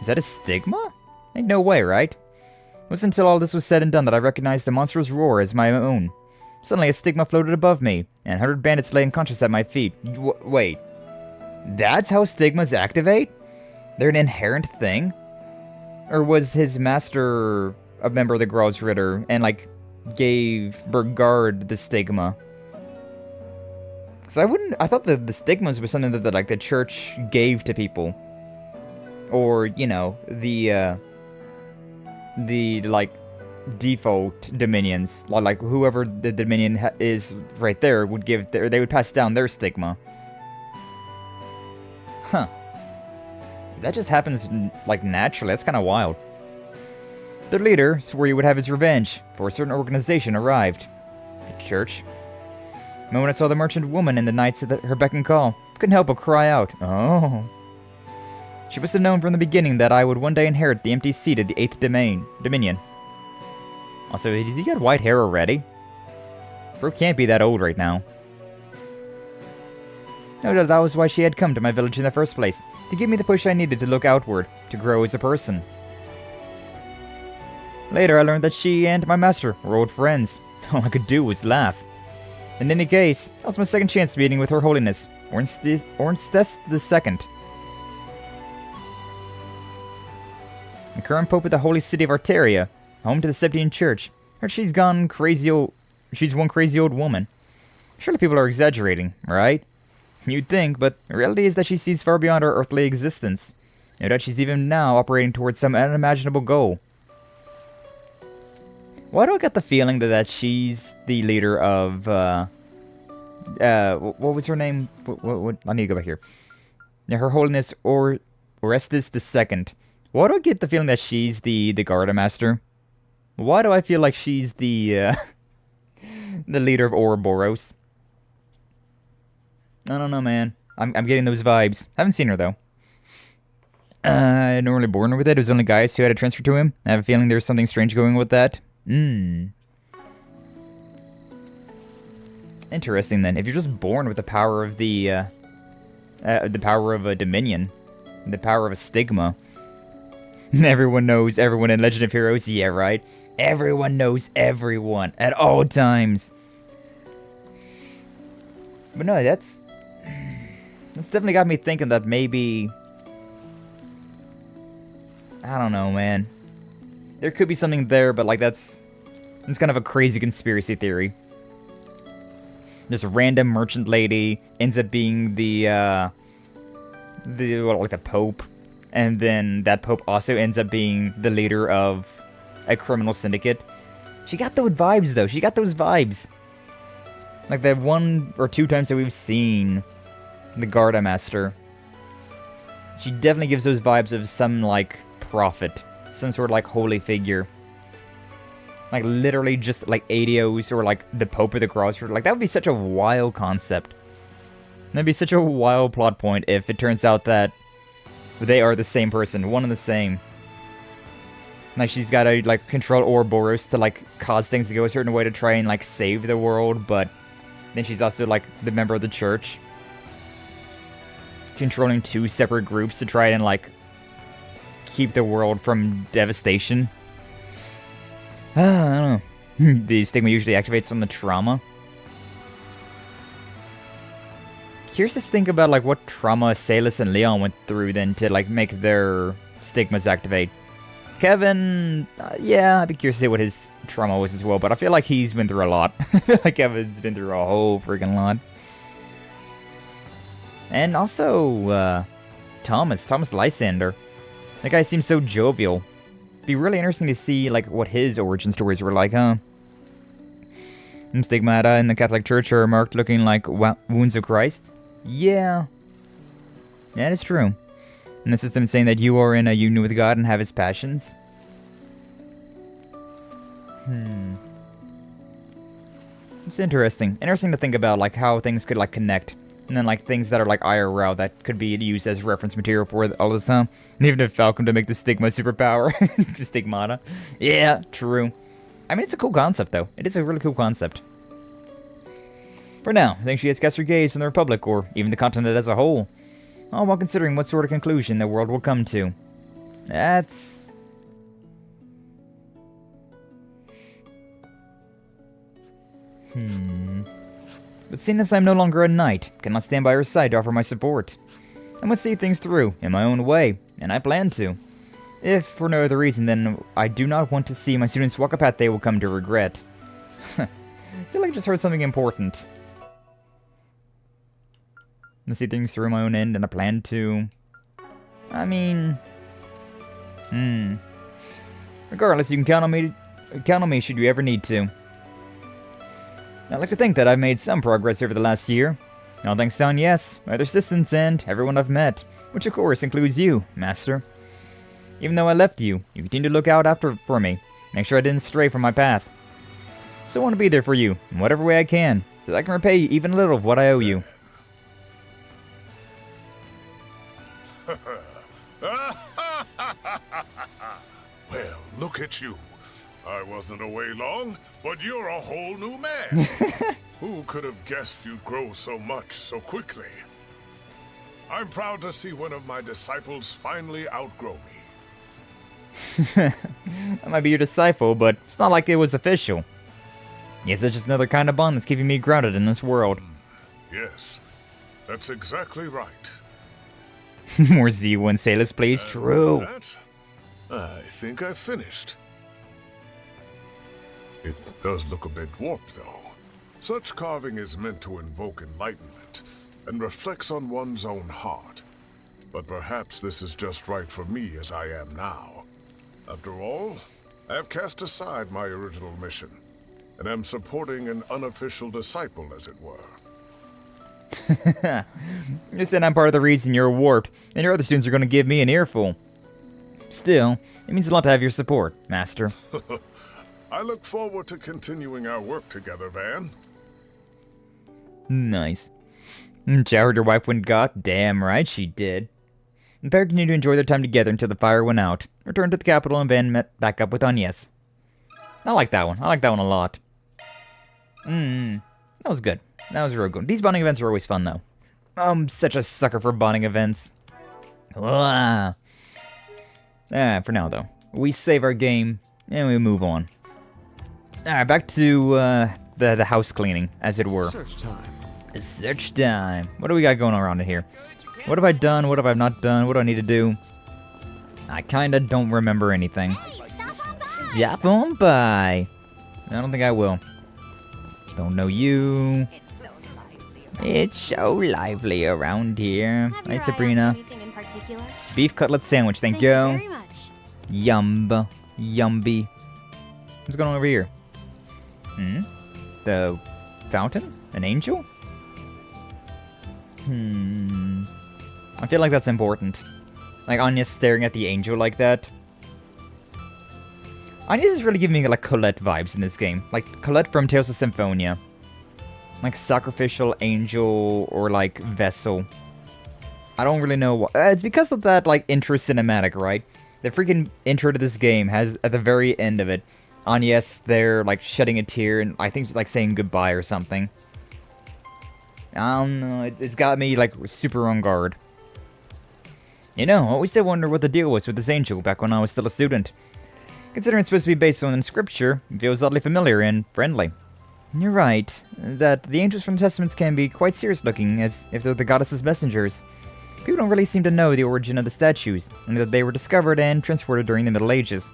Is that a stigma? Ain't no way, right? It wasn't until all this was said and done that I recognized the monstrous roar as my own. Suddenly a stigma floated above me, and 100 bandits lay unconscious at my feet. Wait. That's how stigmas activate? They're an inherent thing? Or was his master a member of the Grows Ritter and, like, gave Burgard the stigma? Because I thought that the stigmas were something that, like, the church gave to people. Or, you know, the default dominions. Like whoever the dominion is right there would give, they would pass down their stigma. Huh. That just happens, like, naturally. That's kind of wild. Their leader swore he would have his revenge, for a certain organization arrived. The church. The moment I saw the merchant woman and the knights at her beck and call, couldn't help but cry out, "Oh." She must have known from the beginning that I would one day inherit the empty seat of the 8th Dominion. Also, has he got white hair already? Bro can't be that old right now. No doubt that was why she had come to my village in the first place, to give me the push I needed to look outward, to grow as a person. Later I learned that she and my master were old friends. All I could do was laugh. In any case, that was my second chance meeting with Her Holiness, Ornstein II. The current Pope of the Holy City of Arteria, home to the Septian Church. Heard she's one crazy old woman. Surely people are exaggerating, right? You'd think, but the reality is that she sees far beyond her earthly existence. No doubt she's even now operating towards some unimaginable goal. Why do I get the feeling that she's the leader of, what was her name? What, I need to go back here. Her Holiness Orestes II. Why do I get the feeling that she's the Garda Master? Why do I feel like she's the, the leader of Ouroboros? I don't know, man. I'm getting those vibes. Haven't seen her, though. I normally born with it. It was only guys who had a transfer to him. I have a feeling there's something strange going with that. Interesting, then. If you're just born with the power of the power of a dominion, the power of a stigma, everyone knows everyone in Legend of Heroes. Yeah, right? Everyone knows everyone at all times. But no, that's definitely got me thinking that maybe, I don't know, man. There could be something there, but like that's kind of a crazy conspiracy theory. This random merchant lady ends up being the Pope, and then that Pope also ends up being the leader of a criminal syndicate. She got those vibes, though. She got those vibes. Like the 1 or 2 times that we've seen the Garda Master, she definitely gives those vibes of some, like, prophet. Some sort of, like, holy figure. Like, literally just, like, Adios or, like, the Pope of the Cross. Like, that would be such a wild concept. That'd be such a wild plot point if it turns out that they are the same person. One and the same. Like, she's got to, like, control Ouroboros to, like, cause things to go a certain way to try and, like, save the world, but then she's also, like, the member of the church. Controlling 2 separate groups to try and, like, keep the world from devastation. I don't know. The stigma usually activates on the trauma. Curious to think about, like, what trauma Salus and Leon went through then to, like, make their stigmas activate. Kevin, yeah, I'd be curious to see what his trauma was as well, but I feel like he's been through a lot. I feel like Kevin's been through a whole freaking lot. And also, Thomas Lysander. That guy seems so jovial. Be really interesting to see, like, what his origin stories were like, huh? And stigmata in the Catholic Church are marked looking like wounds of Christ. Yeah. That is true. And the system is saying that you are in a union with God and have his passions. It's interesting. Interesting to think about, like, how things could, like, connect. And then, like, things that are, like, IRL that could be used as reference material for all this time. And even if Falcon to make the Stigma superpower. The Stigmata. Yeah, true. I mean, it's a cool concept, though. It is a really cool concept. For now, I think she has cast her gaze on the Republic, or even the continent as a whole. All while considering what sort of conclusion the world will come to. That's... But seeing as I'm no longer a knight, cannot stand by her side to offer my support. I must see things through, in my own way, and I plan to. If for no other reason, then I do not want to see my students walk a path they will come to regret. I feel like I just heard something important. I see things through my own end, and I plan to... I mean... Regardless, you can count on me Count on me should you ever need to. I'd like to think that I've made some progress over the last year. All thanks to Agnès, my other assistants, and everyone I've met, which of course includes you, Master. Even though I left you, you continue to look out for me, make sure I didn't stray from my path. So I want to be there for you, in whatever way I can, so that I can repay even a little of what I owe you. Well, look at you. I wasn't away long, but you're a whole new man. Who could have guessed you'd grow so much so quickly? I'm proud to see one of my disciples finally outgrow me. I might be your disciple, but it's not like it was official. Yes, it's just another kind of bond that's keeping me grounded in this world. Yes, that's exactly right. More Z1 sailors, please. True. I think I've finished. It does look a bit warped, though. Such carving is meant to invoke enlightenment, and reflects on one's own heart. But perhaps this is just right for me as I am now. After all, I have cast aside my original mission, and am supporting an unofficial disciple, as it were. You said I'm part of the reason you're warped, and your other students are going to give me an earful. Still, it means a lot to have your support, Master. I look forward to continuing our work together, Van. Nice. Showered your wife when got? Damn right she did. The pair continued to enjoy their time together until the fire went out, returned to the capital, and Van met back up with Agnès. I like that one. I like that one a lot. That was good. That was real good. These bonding events are always fun, though. I'm such a sucker for bonding events. For now, though. We save our game, and we move on. Alright, back to the house cleaning, as it were. Search time. Search time. What do we got going around in here? What have I done? What have I not done? What do I need to do? I kinda don't remember anything. Stop on by. I don't think I will. Don't know you. It's so lively around here. Hi, Sabrina. Beef cutlet sandwich, thank you. Very much. Yumby. What's going on over here? The fountain? An angel? I feel like that's important. Like Agnès staring at the angel like that. Agnès is really giving me like Colette vibes in this game. Like Colette from Tales of Symphonia. Like sacrificial angel or like vessel. I don't really know why. It's because of that like intro cinematic, right? The freaking intro to this game has at the very end of it Agnès there like shedding a tear and I think she's like saying goodbye or something. I don't know, it's got me like super on guard. You know, I always did wonder what the deal was with this angel back when I was still a student. Considering it's supposed to be based on scripture, it feels oddly familiar and friendly. You're right, that the angels from the Testaments can be quite serious looking, as if they're the goddess's messengers. People don't really seem to know the origin of the statues, and that they were discovered and transported during the Middle Ages.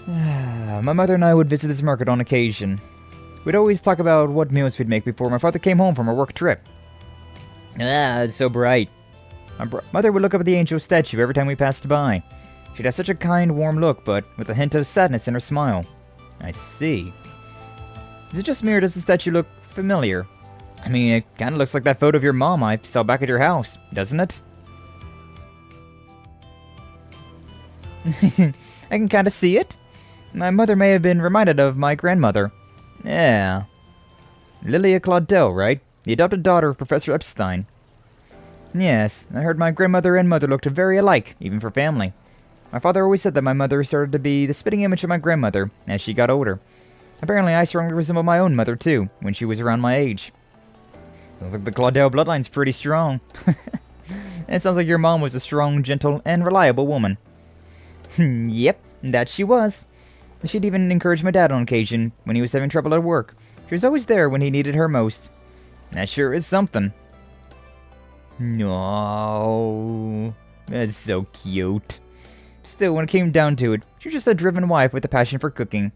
My mother and I would visit this market on occasion. We'd always talk about what meals we'd make before my father came home from a work trip. It's so bright. My mother would look up at the angel statue every time we passed by. She'd have such a kind, warm look, but with a hint of sadness in her smile. I see. Is it just me or does the statue look familiar? I mean, it kinda looks like that photo of your mom I saw back at your house, doesn't it? I can kinda see it. My mother may have been reminded of my grandmother. Yeah. Lilia Claudel, right? The adopted daughter of Professor Epstein. Yes, I heard my grandmother and mother looked very alike, even for family. My father always said that my mother started to be the spitting image of my grandmother as she got older. Apparently I strongly resemble my own mother too, when she was around my age. Sounds like the Claudel bloodline's pretty strong. It sounds like your mom was a strong, gentle, and reliable woman. Yep, that she was. She'd even encourage my dad on occasion when he was having trouble at work. She was always there when he needed her most. That sure is something. No, that's so cute. Still, when it came down to it, she was just a driven wife with a passion for cooking.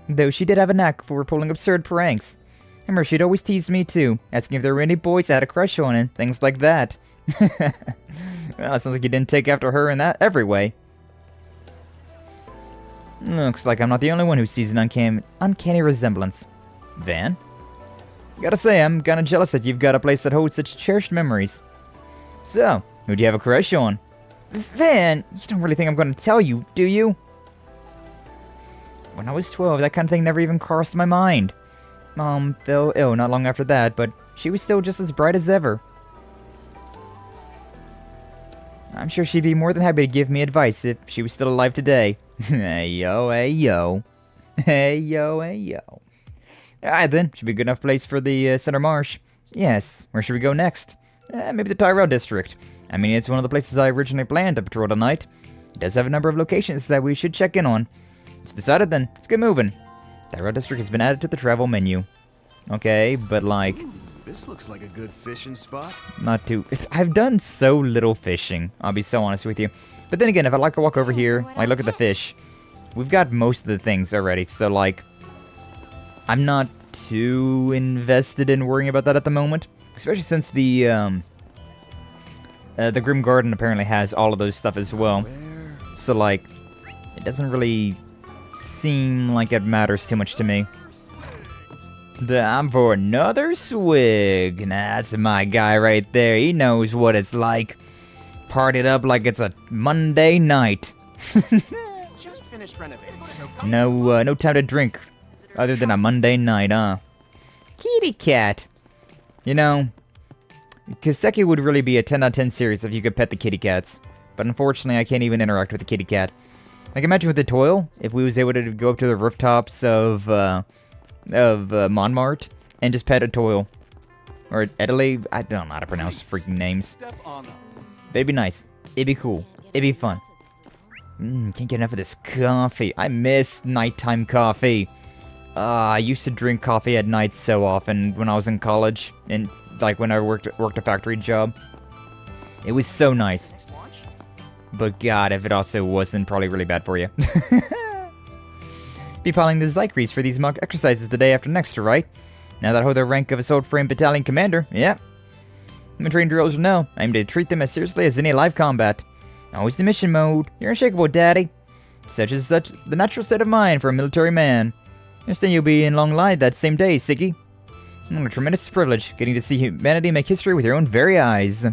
Though she did have a knack for pulling absurd pranks. I remember she'd always tease me too, asking if there were any boys that had a crush on and things like that. Well, it sounds like you didn't take after her in that every way. Looks like I'm not the only one who sees an uncanny resemblance. Van? Gotta say, I'm kinda jealous that you've got a place that holds such cherished memories. So, who do you have a crush on? Van, you don't really think I'm gonna tell you, do you? When I was 12, that kind of thing never even crossed my mind. Mom fell ill not long after that, but she was still just as bright as ever. I'm sure she'd be more than happy to give me advice if she was still alive today. Hey yo, hey yo. Hey yo, hey yo. Alright then, should be a good enough place for the Center Marsh. Yes, where should we go next? Maybe the Tyrell District. I mean, it's one of the places I originally planned to patrol tonight. It does have a number of locations that we should check in on. It's decided then, let's get moving. Tyrell District has been added to the travel menu. Okay, but like... Ooh, this looks like a good fishing spot. Not too... I've done so little fishing, I'll be so honest with you. But then again, if I like to walk over here, I look at the fish. We've got most of the things already, so like... I'm not too invested in worrying about that at the moment. Especially since the Grim Garden apparently has all of those stuff as well. So like, it doesn't really seem like it matters too much to me. Time for another swig. Nah, that's my guy right there. He knows what it's like. Partied up like it's a Monday night. Just finished renovating. No time to drink. Other than a Monday night, huh? Kitty cat. You know, Kiseki would really be a 10 out of 10 series if you could pet the kitty cats. But unfortunately, I can't even interact with the kitty cat. Like, imagine with the Toil, if we was able to go up to the rooftops of Montmartre and just pet a Toil. Or Edele, I don't know how to pronounce freaking names. It'd be nice. It'd be cool. It'd be fun. Can't get enough of this coffee. I miss nighttime coffee. I used to drink coffee at night so often when I was in college, and like when I worked a factory job. It was so nice. But god, if it also wasn't, probably really bad for you. Be piling the Zycrease for these mock exercises the day after next, right? Now that I hold the rank of Assault Frame Battalion Commander, yeah. My trained drills will know. I aim to treat them as seriously as any live combat. Always the mission mode. You're unshakable, daddy. Such is the natural state of mind for a military man. Understand you'll be in long line that same day, Siggy. What a tremendous privilege, getting to see humanity make history with your own very eyes.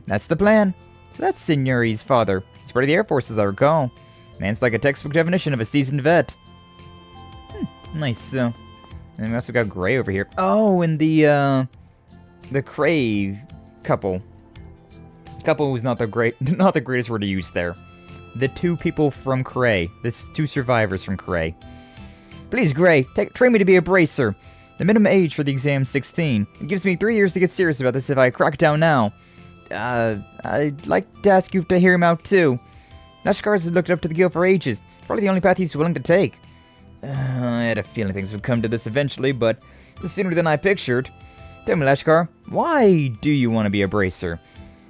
That's the plan. So that's Signori's father. He's part of the Air Force, as I recall. Man's like a textbook definition of a seasoned vet. Nice. And we also got Gray over here. Oh, and the Crave couple. Couple was not the greatest word to use there. The two people from Cray. The two survivors from Cray. Please, Gray, train me to be a bracer. The minimum age for the exam is 16. It gives me 3 years to get serious about this if I crack down now. I'd like to ask you to hear him out too. Nashkars has looked up to the guild for ages. Probably the only path he's willing to take. I had a feeling things would come to this eventually, but sooner than I pictured. Tell me, Lashkar, why do you want to be a bracer?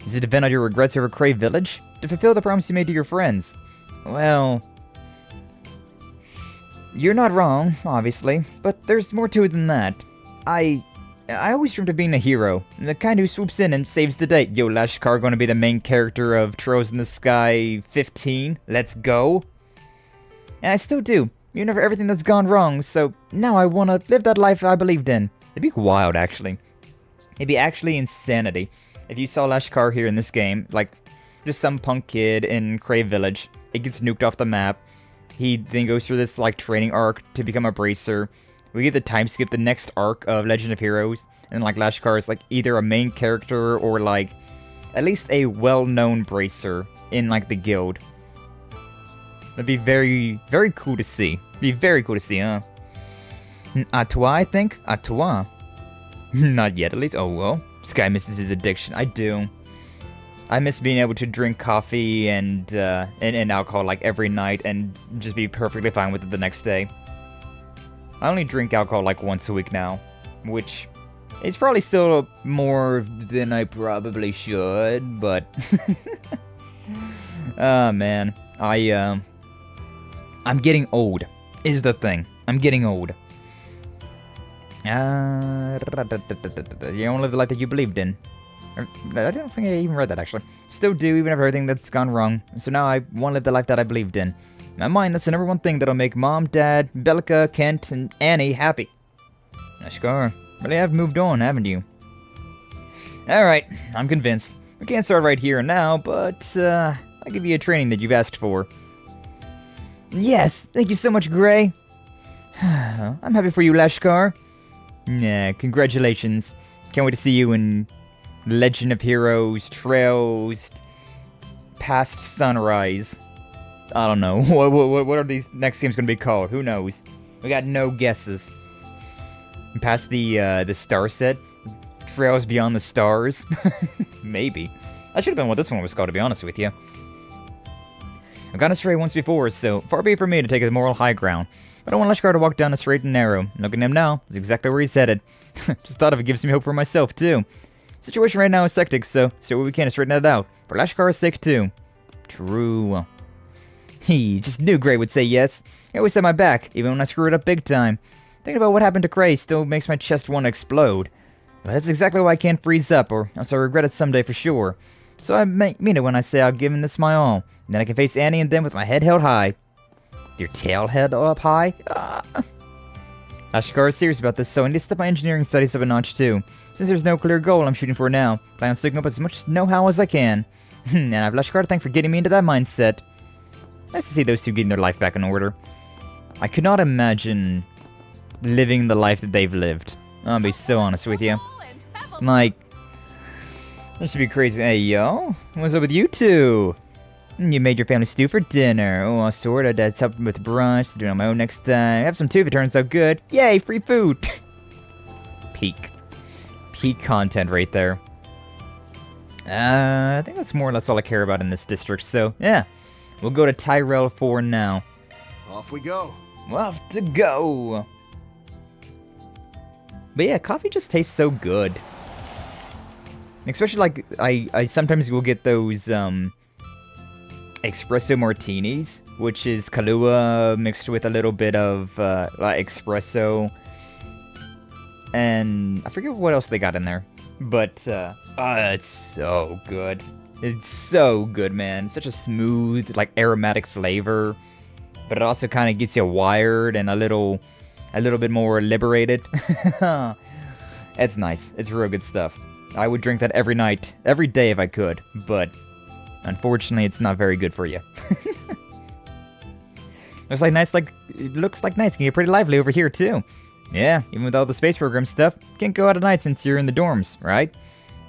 Is it to vent out your regrets over Cray Village? To fulfill the promise you made to your friends? Well... You're not wrong, obviously, but there's more to it than that. I always dreamed of being a hero, the kind who swoops in and saves the day. Yo, Lashkar gonna be the main character of Trails in the Sky 15? Let's go! And I still do, even for everything that's gone wrong, so now I wanna live that life I believed in. It'd be wild, actually. It'd be actually insanity if you saw Lashkar here in this game, like, just some punk kid in Cray Village. It gets nuked off the map. He then goes through this, like, training arc to become a bracer. We get the time skip the next arc of Legend of Heroes. And, like, Lashkar is, like, either a main character or, like, at least a well-known bracer in, like, the guild. That'd be very, very cool to see. Be very cool to see, huh? Atois, I think? Atois. Not yet, at least. Oh, well. Skye misses his addiction. I do. I miss being able to drink coffee and alcohol like every night and just be perfectly fine with it the next day. I only drink alcohol like once a week now, which is probably still more than I probably should, but oh man, I'm getting old is the thing. I'm getting old. You don't live the life that you believed in. I don't think I even read that, actually. Still do, even after everything that's gone wrong. So now I want to live the life that I believed in. In my mind, that's the #1 thing that'll make Mom, Dad, Belka, Kent, and Annie happy. Ashkar, really have moved on, haven't you? Alright, I'm convinced. We can't start right here and now, but I'll give you a training that you've asked for. Yes, thank you so much, Gray. I'm happy for you, Lashkar. Yeah, congratulations. Can't wait to see you in Legend of Heroes, Trails, Past Sunrise. I don't know. What are these next games going to be called? Who knows? We got no guesses. Past the star set? Trails Beyond the Stars? Maybe. That should have been what this one was called, to be honest with you. I've gone astray once before, so far be it from me to take a moral high ground. But I want Lashkar to walk down the straight and narrow. And looking at him now, is exactly where he's headed. Just thought of it gives me hope for myself, too. Situation right now is hectic, so what we can to straighten it out. For Lashkar's sake, too. True. He just knew Gray would say yes. He always had my back, even when I screwed up big time. Thinking about what happened to Gray still makes my chest want to explode. But that's exactly why I can't freeze up, or else I'll regret it someday for sure. So I mean it when I say I'll give him this my all. And then I can face Annie and them with my head held high. Your tail held up high? Lashkar is serious about this, so I need to step my engineering studies up a notch too. Since there's no clear goal I'm shooting for now, plan on sticking up as much know-how as I can. And I have Lashkar to thank for getting me into that mindset. Nice to see those two getting their life back in order. I could not imagine living the life that they've lived. I'll be so honest with you. Like, that should be crazy. Hey, yo, what's up with you two? You made your family stew for dinner. Oh, sorta. Dad's helping with brunch. Do it on my own next time. Have some too if it turns out good. Yay, free food. Peak content right there. I think that's more or less all I care about in this district. So, yeah. We'll go to Tyrell 4 now. Off we go. Off to go. But yeah, coffee just tastes so good. Especially like, I sometimes will get those, espresso martinis, which is Kahlua mixed with a little bit of, espresso. And I forget what else they got in there. But, it's so good. It's so good, man. Such a smooth, like, aromatic flavor. But it also kind of gets you wired and a little bit more liberated. It's nice. It's real good stuff. I would drink that every night, every day if I could. But, unfortunately, it's not very good for you. It looks like nights can get pretty lively over here, too. Yeah, even with all the space program stuff, can't go out at night since you're in the dorms, right?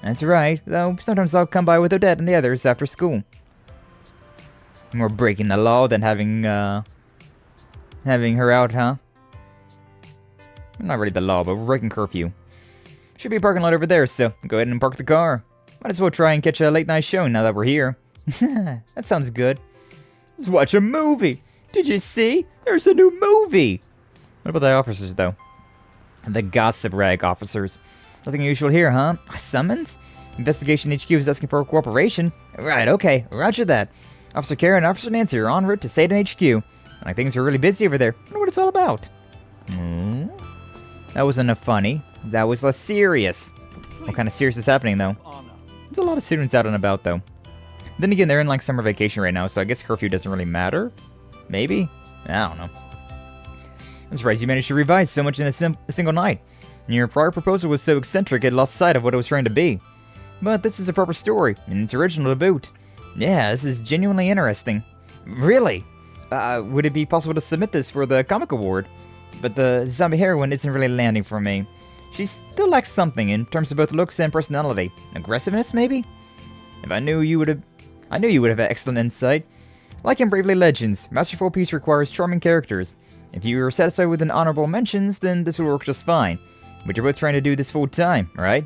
That's right, though sometimes I'll come by with Odette and the others after school. More breaking the law than having her out, huh? Not really the law, but we're breaking curfew. Should be a parking lot over there, so go ahead and park the car. Might as well try and catch a late night show now that we're here. That sounds good. Let's watch a movie. Did you see? There's a new movie. What about the officers, though? The gossip rag officers. Nothing unusual here, huh? A summons? Investigation HQ is asking for cooperation. Right, okay. Roger that. Officer Kara and Officer Nancy are en route to Satan HQ. Like things are really busy over there. I wonder what it's all about. That wasn't a funny. That was less serious. What kind of serious is happening, though? There's a lot of students out and about, though. Then again, they're in like summer vacation right now, so I guess curfew doesn't really matter. Maybe? I don't know. I'm surprised you managed to revise so much in a single night. And your prior proposal was so eccentric it lost sight of what it was trying to be. But this is a proper story, and it's original to boot. Yeah, this is genuinely interesting. Really? Would it be possible to submit this for the Comic Award? But the zombie heroine isn't really landing for me. She still lacks something in terms of both looks and personality. Aggressiveness, maybe? If I knew you would have excellent insight. Like in Bravely Legends, Masterful Piece requires charming characters. If you are satisfied with an honorable mentions, then this will work just fine. But you're both trying to do this full time, right?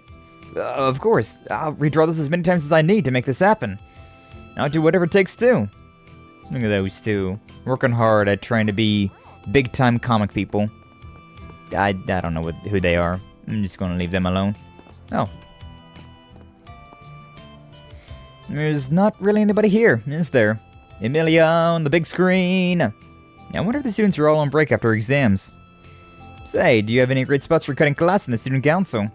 Of course. I'll redraw this as many times as I need to make this happen. I'll do whatever it takes too. Look at those two. Working hard at trying to be big-time comic people. I don't know who they are. I'm just gonna leave them alone. Oh. There's not really anybody here, is there? Emilia on the big screen. I wonder if the students are all on break after exams. Say, do you have any great spots for cutting class in the student council?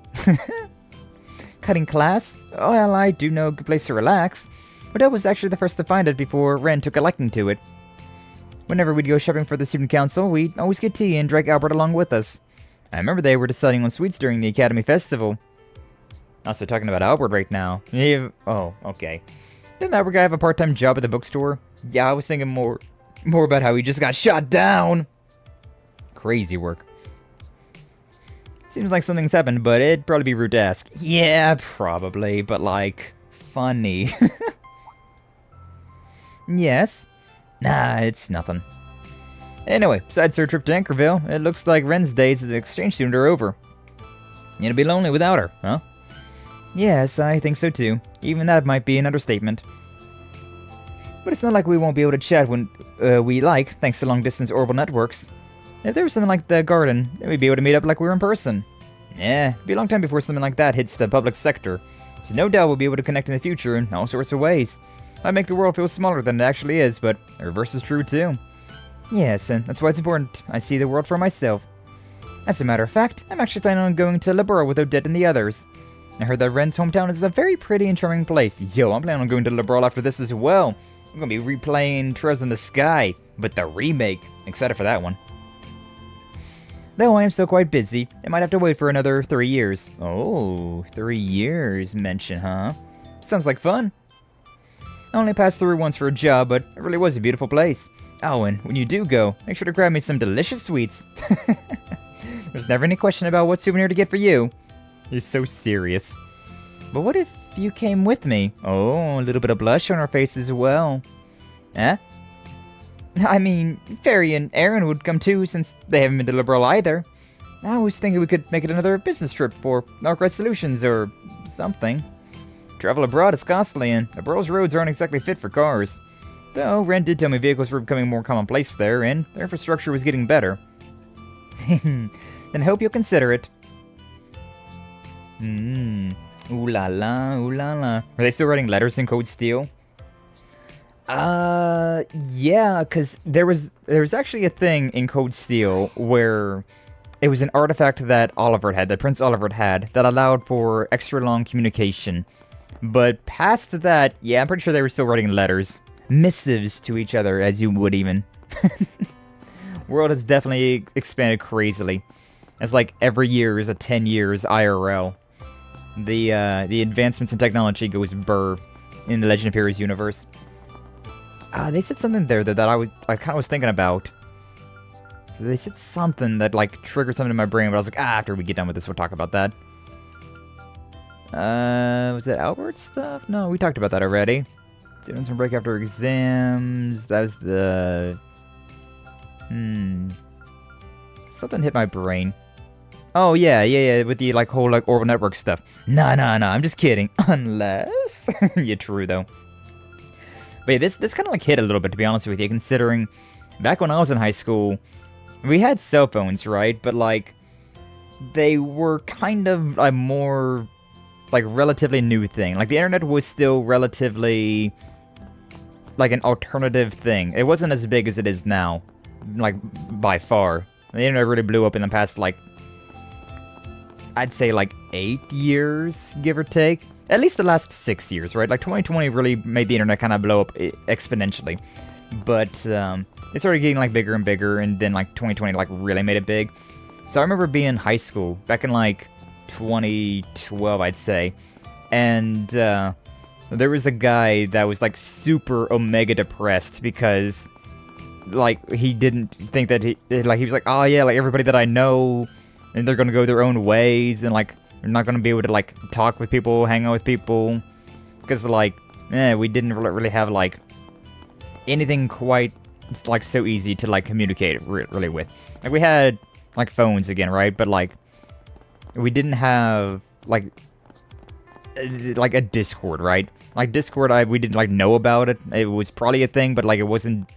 Cutting class? Oh, well, I do know a good place to relax. But I was actually the first to find it before Ren took a liking to it. Whenever we'd go shopping for the student council, we'd always get tea and drag Albert along with us. I remember they were deciding on sweets during the Academy Festival. Also talking about Albert right now. Oh, okay. Didn't that guy have a part-time job at the bookstore? Yeah, I was thinking more about how he just got shot down. Crazy work. Seems like something's happened, but it'd probably be rude to ask. Yeah, probably, but like, funny. Yes? Nah, it's nothing. Anyway, besides her trip to Anchorville, it looks like Ren's days as an exchange student are over. You'll be lonely without her, huh? Yes, I think so too. Even that might be an understatement. But it's not like we won't be able to chat when we like, thanks to long-distance orbital networks. If there was something like the garden, then we'd be able to meet up like we were in person. Yeah, it'd be a long time before something like that hits the public sector. So no doubt we'll be able to connect in the future in all sorts of ways. Might make the world feel smaller than it actually is, but the reverse is true too. Yes, and that's why it's important I see the world for myself. As a matter of fact, I'm actually planning on going to Labora with Odette and the others. I heard that Ren's hometown is a very pretty and charming place. Yo, I'm planning on going to Labora after this as well. I'm gonna be replaying Trails in the Sky, but the remake. Excited for that one. Though I am still quite busy, I might have to wait for another 3 years. Oh, 3 years mention, huh? Sounds like fun. I only passed through once for a job, but it really was a beautiful place. Oh, and when you do go, make sure to grab me some delicious sweets. There's never any question about what souvenir to get for you. You're so serious. But what if you came with me? Oh, a little bit of blush on our face as well. Eh? I mean, Fairy and Aaron would come too, since they haven't been to Liberal either. I was thinking we could make it another business trip for Arkride Solutions or something. Travel abroad is costly, and Liberal's roads aren't exactly fit for cars. Though, Ren did tell me vehicles were becoming more commonplace there, and their infrastructure was getting better. Then I hope you'll consider it. Ooh la la, ooh la la. Are they still writing letters in Code Steel? Yeah, because there was actually a thing in Code Steel where it was an artifact that Oliver had, that Prince Oliver had, that allowed for extra long communication. But past that, yeah, I'm pretty sure they were still writing letters. Missives to each other, as you would even. World has definitely expanded crazily. As like every year is a 10 years IRL. The advancements in technology goes burr in the Legend of Heroes universe. They said something there that I kind of was thinking about. They said something that like triggered something in my brain, but I was like, after we get done with this, we'll talk about that. Was it Albert stuff? No, we talked about that already. Students on break after exams. That was the... Something hit my brain. Oh, yeah, with the, like, whole, like, orbital network stuff. Nah, I'm just kidding. Unless... yeah, true, though. But yeah, this kind of, like, hit a little bit, to be honest with you, considering back when I was in high school, we had cell phones, right? But, like, they were kind of a more, like, relatively new thing. Like, the internet was still relatively, like, an alternative thing. It wasn't as big as it is now, like, by far. The internet really blew up in the past, like, I'd say, like, 8 years, give or take. At least the last 6 years, right? Like, 2020 really made the internet kind of blow up exponentially. But, it started getting, like, bigger and bigger, and then, like, 2020, like, really made it big. So I remember being in high school, back in, like, 2012, I'd say. And, there was a guy that was, like, super omega depressed because, like, he didn't think that he was like, oh, yeah, like, everybody that I know, and they're gonna go their own ways, and, like, we're not gonna be able to, like, talk with people, hang out with people, because, like, we didn't really have, like, anything quite, like, so easy to, like, communicate really with. Like, we had, like, phones again, right? But, like, we didn't have, like a Discord, right? Like, Discord, we didn't, like, know about it. It was probably a thing, but, like, it wasn't,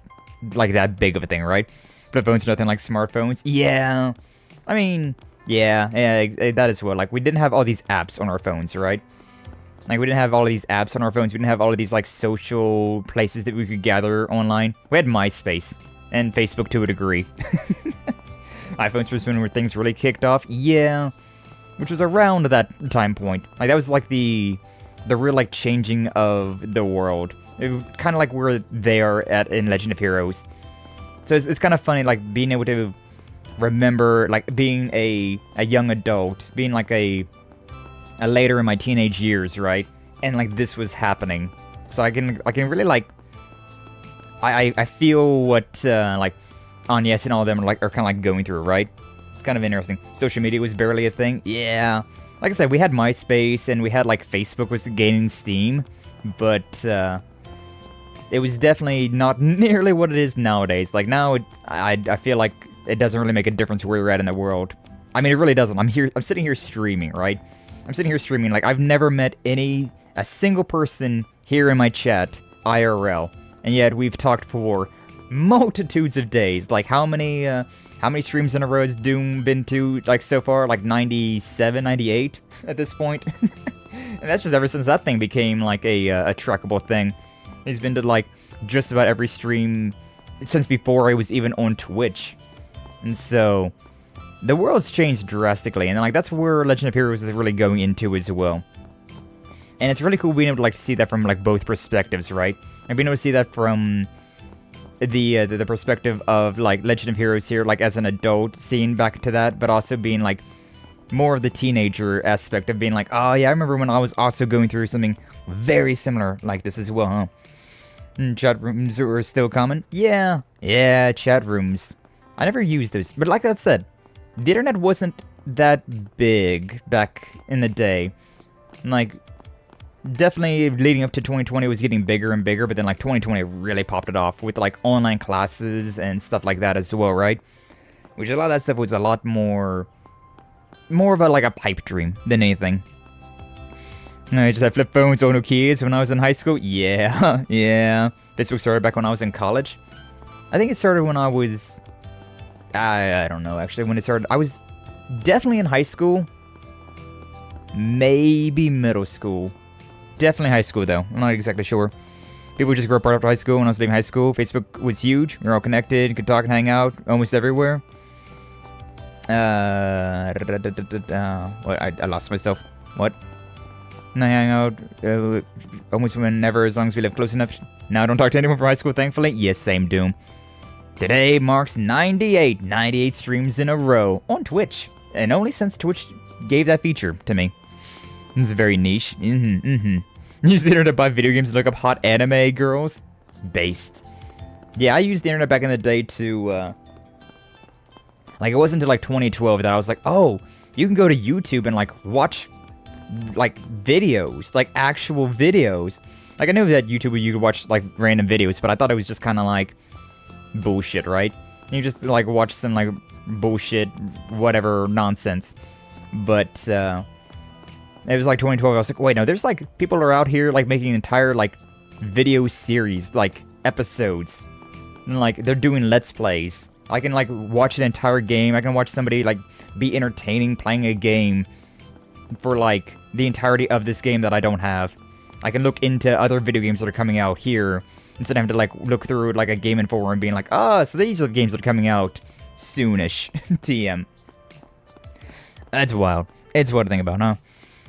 like, that big of a thing, right? But phones are nothing like smartphones. Yeah. I mean, yeah, that as well. Like, we didn't have all these apps on our phones, right? Like, we didn't have all of these apps on our phones. We didn't have all of these, like, social places that we could gather online. We had MySpace and Facebook to a degree. iPhones was when things really kicked off. Yeah. Which was around that time point. Like, that was, like, the real, like, changing of the world. It was kind of like where they are at in Legend of Heroes. So it's kind of funny, like, being able to remember, like, being a young adult, being, like, a later in my teenage years, right? And, like, this was happening. So I can really, like, I feel what, like, Agnès and all of them are kind of, like, going through, right? It's kind of interesting. Social media was barely a thing. Yeah. Like I said, we had MySpace, and we had, like, Facebook was gaining steam, but, it was definitely not nearly what it is nowadays. Like, now, I feel like it doesn't really make a difference where you're at in the world. I mean, it really doesn't. I'm sitting here streaming, right? I'm sitting here streaming, like, I've never met a single person here in my chat, IRL, and yet we've talked for multitudes of days. Like, how many streams in a row has Doom been to, like, so far? Like, 97, 98 at this point? And that's just ever since that thing became, like, a trackable thing. He's been to, like, just about every stream since before I was even on Twitch. And so, the world's changed drastically, and, like, that's where Legend of Heroes is really going into as well. And it's really cool being able to, like, see that from, like, both perspectives, right? And being able to see that from the perspective of, like, Legend of Heroes here, like, as an adult, seeing back to that, but also being, like, more of the teenager aspect of being like, oh, yeah, I remember when I was also going through something very similar like this as well, huh? And chat rooms are still common? Yeah, chat rooms. I never used those, but like I said, the internet wasn't that big back in the day. Like, definitely leading up to 2020 was getting bigger and bigger, but then, like, 2020 really popped it off with, like, online classes and stuff like that as well, right? Which a lot of that stuff was a lot more of a, like, a pipe dream than anything. I just had flip phones, no kids when I was in high school. Yeah, yeah. Facebook started back when I was in college. I think it started when I was... I don't know, actually, when it started. I was definitely in high school. Maybe middle school. Definitely high school, though. I'm not exactly sure. People just grew up right after high school. When I was leaving high school, Facebook was huge. We were all connected, could talk and hang out almost everywhere. What? I lost myself. What? And I hang out almost whenever, as long as we live close enough. Now I don't talk to anyone from high school, thankfully. Yes, same Doom. Today marks 98 streams in a row on Twitch. And only since Twitch gave that feature to me. This is very niche. Use the internet to buy video games and look up hot anime girls. Based. Yeah, I used the internet back in the day to, like, it wasn't until, like, 2012 that I was like, oh, you can go to YouTube and, like, watch, like, videos. Like, actual videos. Like, I knew that YouTube, you could watch, like, random videos, but I thought it was just kind of, like, bullshit, right? You just, like, watch some, like, bullshit, whatever, nonsense. But, it was, like, 2012, I was like, wait, no, there's, like, people are out here, like, making entire, like, video series, like, episodes. And, like, they're doing Let's Plays. I can, like, watch an entire game. I can watch somebody, like, be entertaining playing a game for, like, the entirety of this game that I don't have. I can look into other video games that are coming out here instead of having to, like, look through, like, a Game Info and being like, oh, so these are the games that are coming out soonish. TM. That's wild. It's what to think about, huh?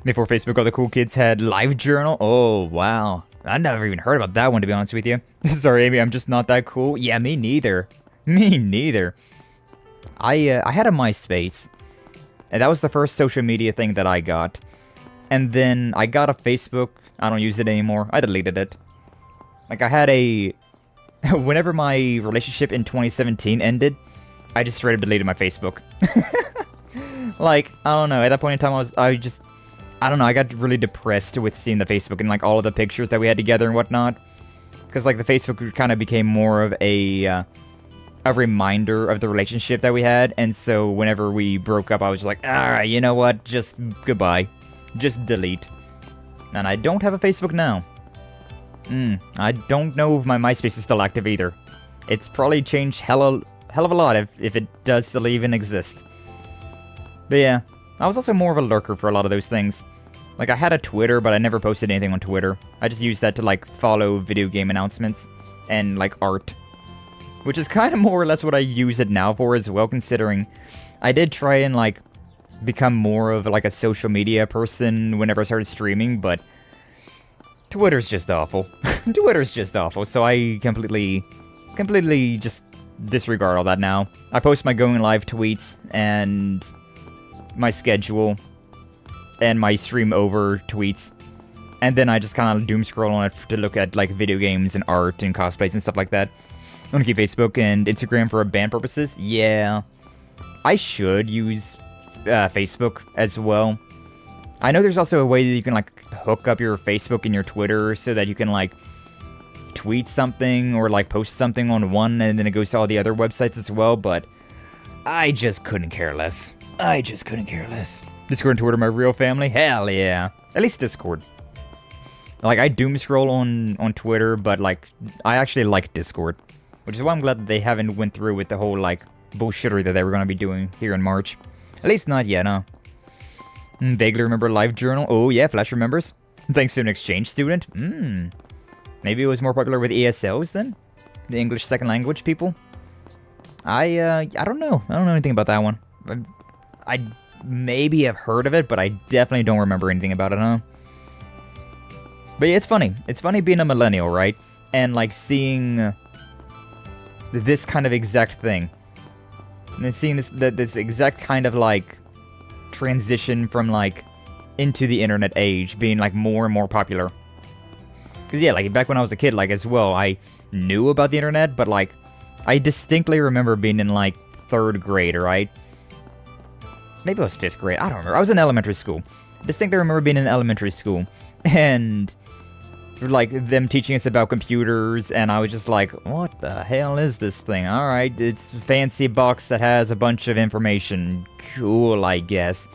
Before Facebook, all the cool kids had LiveJournal. Oh, wow. I never even heard about that one, to be honest with you. Sorry, Amy, I'm just not that cool. Yeah, me neither. Me neither. I had a MySpace. And that was the first social media thing that I got. And then I got a Facebook. I don't use it anymore. I deleted it. Like, I had a... Whenever my relationship in 2017 ended, I just straight up deleted my Facebook. Like, I don't know. At that point in time, I don't know, I got really depressed with seeing the Facebook and, like, all of the pictures that we had together and whatnot. Because, like, the Facebook kind of became more of a reminder of the relationship that we had. And so, whenever we broke up, I was just like, alright, you know what? Just goodbye. Just delete. And I don't have a Facebook now. I don't know if my MySpace is still active either. It's probably changed hell of a lot if it does still even exist. But yeah, I was also more of a lurker for a lot of those things. Like, I had a Twitter, but I never posted anything on Twitter. I just used that to, like, follow video game announcements and, like, art. Which is kind of more or less what I use it now for as well, considering I did try and, like, become more of, like, a social media person whenever I started streaming, but Twitter's just awful. Twitter's just awful, so I completely just disregard all that now. I post my going live tweets and my schedule and my stream over tweets. And then I just kind of doom scroll on it to look at like video games and art and cosplays and stuff like that. I want to keep Facebook and Instagram for band purposes. Yeah, I should use Facebook as well. I know there's also a way that you can like hook up your Facebook and your Twitter so that you can like tweet something or like post something on one and then it goes to all the other websites as well, but I just couldn't care less. Discord and Twitter, my real family? Hell yeah. At least Discord. Like, I doom scroll on Twitter, but like, I actually like Discord. Which is why I'm glad that they haven't went through with the whole like bullshittery that they were going to be doing here in March. At least not yet, huh? Vaguely remember LiveJournal. Oh yeah, Flash remembers. Thanks to an exchange student. Maybe it was more popular with ESLs then? The English second language people? I don't know. I don't know anything about that one. I maybe have heard of it, but I definitely don't remember anything about it, huh? But yeah, it's funny. It's funny being a millennial, right? And like seeing this kind of exact thing. And then seeing this exact kind of like transition from like into the internet age being like more and more popular. Because yeah, like back when I was a kid, like as well, I knew about the internet, but like I distinctly remember being in like 3rd grade, right? Maybe it was 5th grade, I don't remember. I was in elementary school. Distinctly remember being in elementary school and like them teaching us about computers, and I was just like, what the hell is this thing? Alright, it's a fancy box that has a bunch of information. Cool, I guess.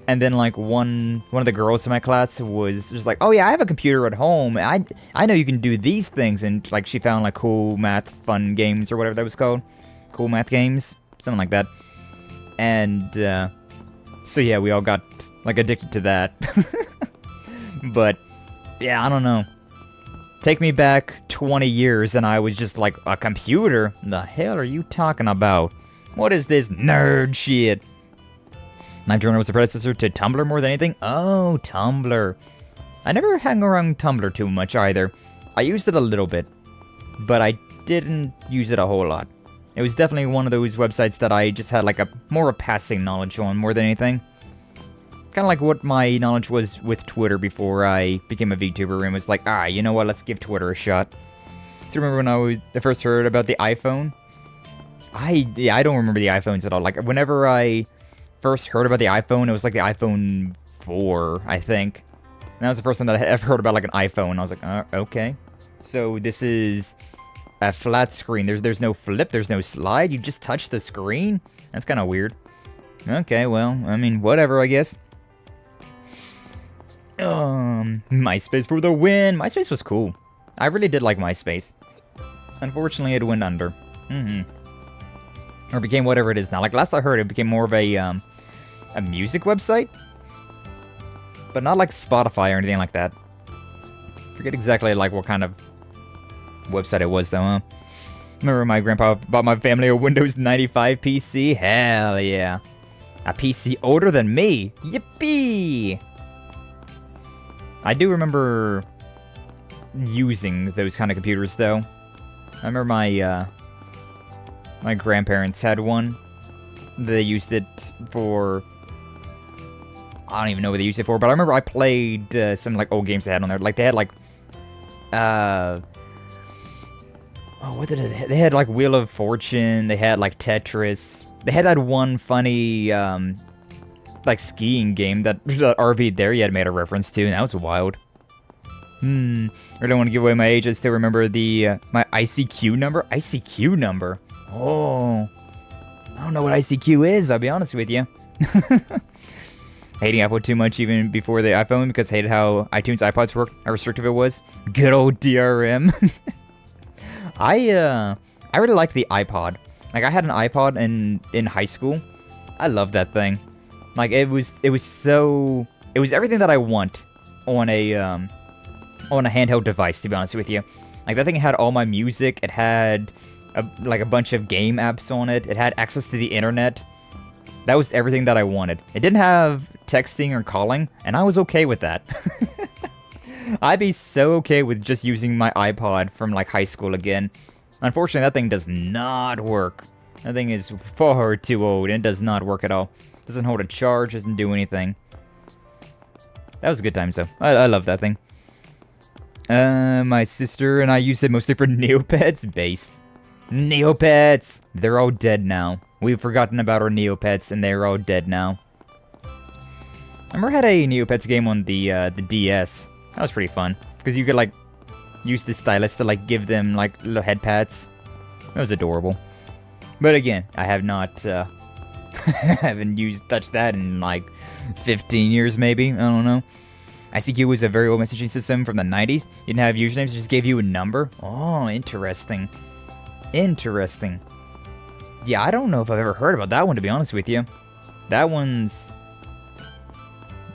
And then like one of the girls in my class was just like, oh yeah, I have a computer at home. I know you can do these things, and like she found like cool math fun games or whatever that was called. Cool math games, something like that. And so yeah, we all got like addicted to that. But yeah, I don't know. Take me back 20 years and I was just like, a computer? The hell are you talking about? What is this nerd shit? LiveJournal was the predecessor to Tumblr more than anything? Oh, Tumblr. I never hung around Tumblr too much either. I used it a little bit, but I didn't use it a whole lot. It was definitely one of those websites that I just had like a more of a passing knowledge on more than anything. Kind of like what my knowledge was with Twitter before I became a VTuber and was like, you know what, let's give Twitter a shot. So remember when I first heard about the iPhone? I don't remember the iPhones at all. Like, whenever I first heard about the iPhone, it was like the iPhone 4, I think. And that was the first time that I ever heard about like an iPhone. I was like, okay. So this is a flat screen. There's no flip, there's no slide. You just touch the screen? That's kind of weird. Okay, well, I mean, whatever, I guess. MySpace for the win! MySpace was cool. I really did like MySpace. Unfortunately, it went under. Or became whatever it is now. Like, last I heard, it became more of a music website? But not like Spotify or anything like that. Forget exactly, like, what kind of website it was, though, huh? Remember my grandpa bought my family a Windows 95 PC? Hell yeah. A PC older than me! Yippee! I do remember using those kind of computers, though. I remember my grandparents had one. They used it for... I don't even know what they used it for, but I remember I played some like old games they had on there. Like, they had like... what did it... They had like Wheel of Fortune, they had like Tetris. They had that one funny... like skiing game that RV there had made a reference to, and that was wild. I don't want to give away my age. I still remember the my ICQ number. ICQ number. Oh, I don't know what ICQ is. I'll be honest with you. Hating Apple too much even before the iPhone because I hated how iTunes iPods worked. How restrictive it was. Good old DRM. I really liked the iPod. Like, I had an iPod in high school. I loved that thing. Like, it was everything that I want on a handheld device, to be honest with you. Like, that thing had all my music, it had a bunch of game apps on it, it had access to the internet. That was everything that I wanted. It didn't have texting or calling, and I was okay with that. I'd be so okay with just using my iPod from like high school again. Unfortunately, that thing does not work. That thing is far too old, and it does not work at all. Doesn't hold a charge, doesn't do anything. That was a good time, though. I love that thing. My sister and I used it mostly for Neopets. Based. Neopets! They're all dead now. We've forgotten about our Neopets, and they're all dead now. I remember I had a Neopets game on the DS. That was pretty fun. Because you could, like, use the stylus to, like, give them, like, little head pats. That was adorable. But again, I have not, haven't touched that in, like, 15 years, maybe? I don't know. ICQ was a very old messaging system from the 90s. You didn't have usernames, it just gave you a number. Oh, interesting. Interesting. Yeah, I don't know if I've ever heard about that one, to be honest with you. That one's...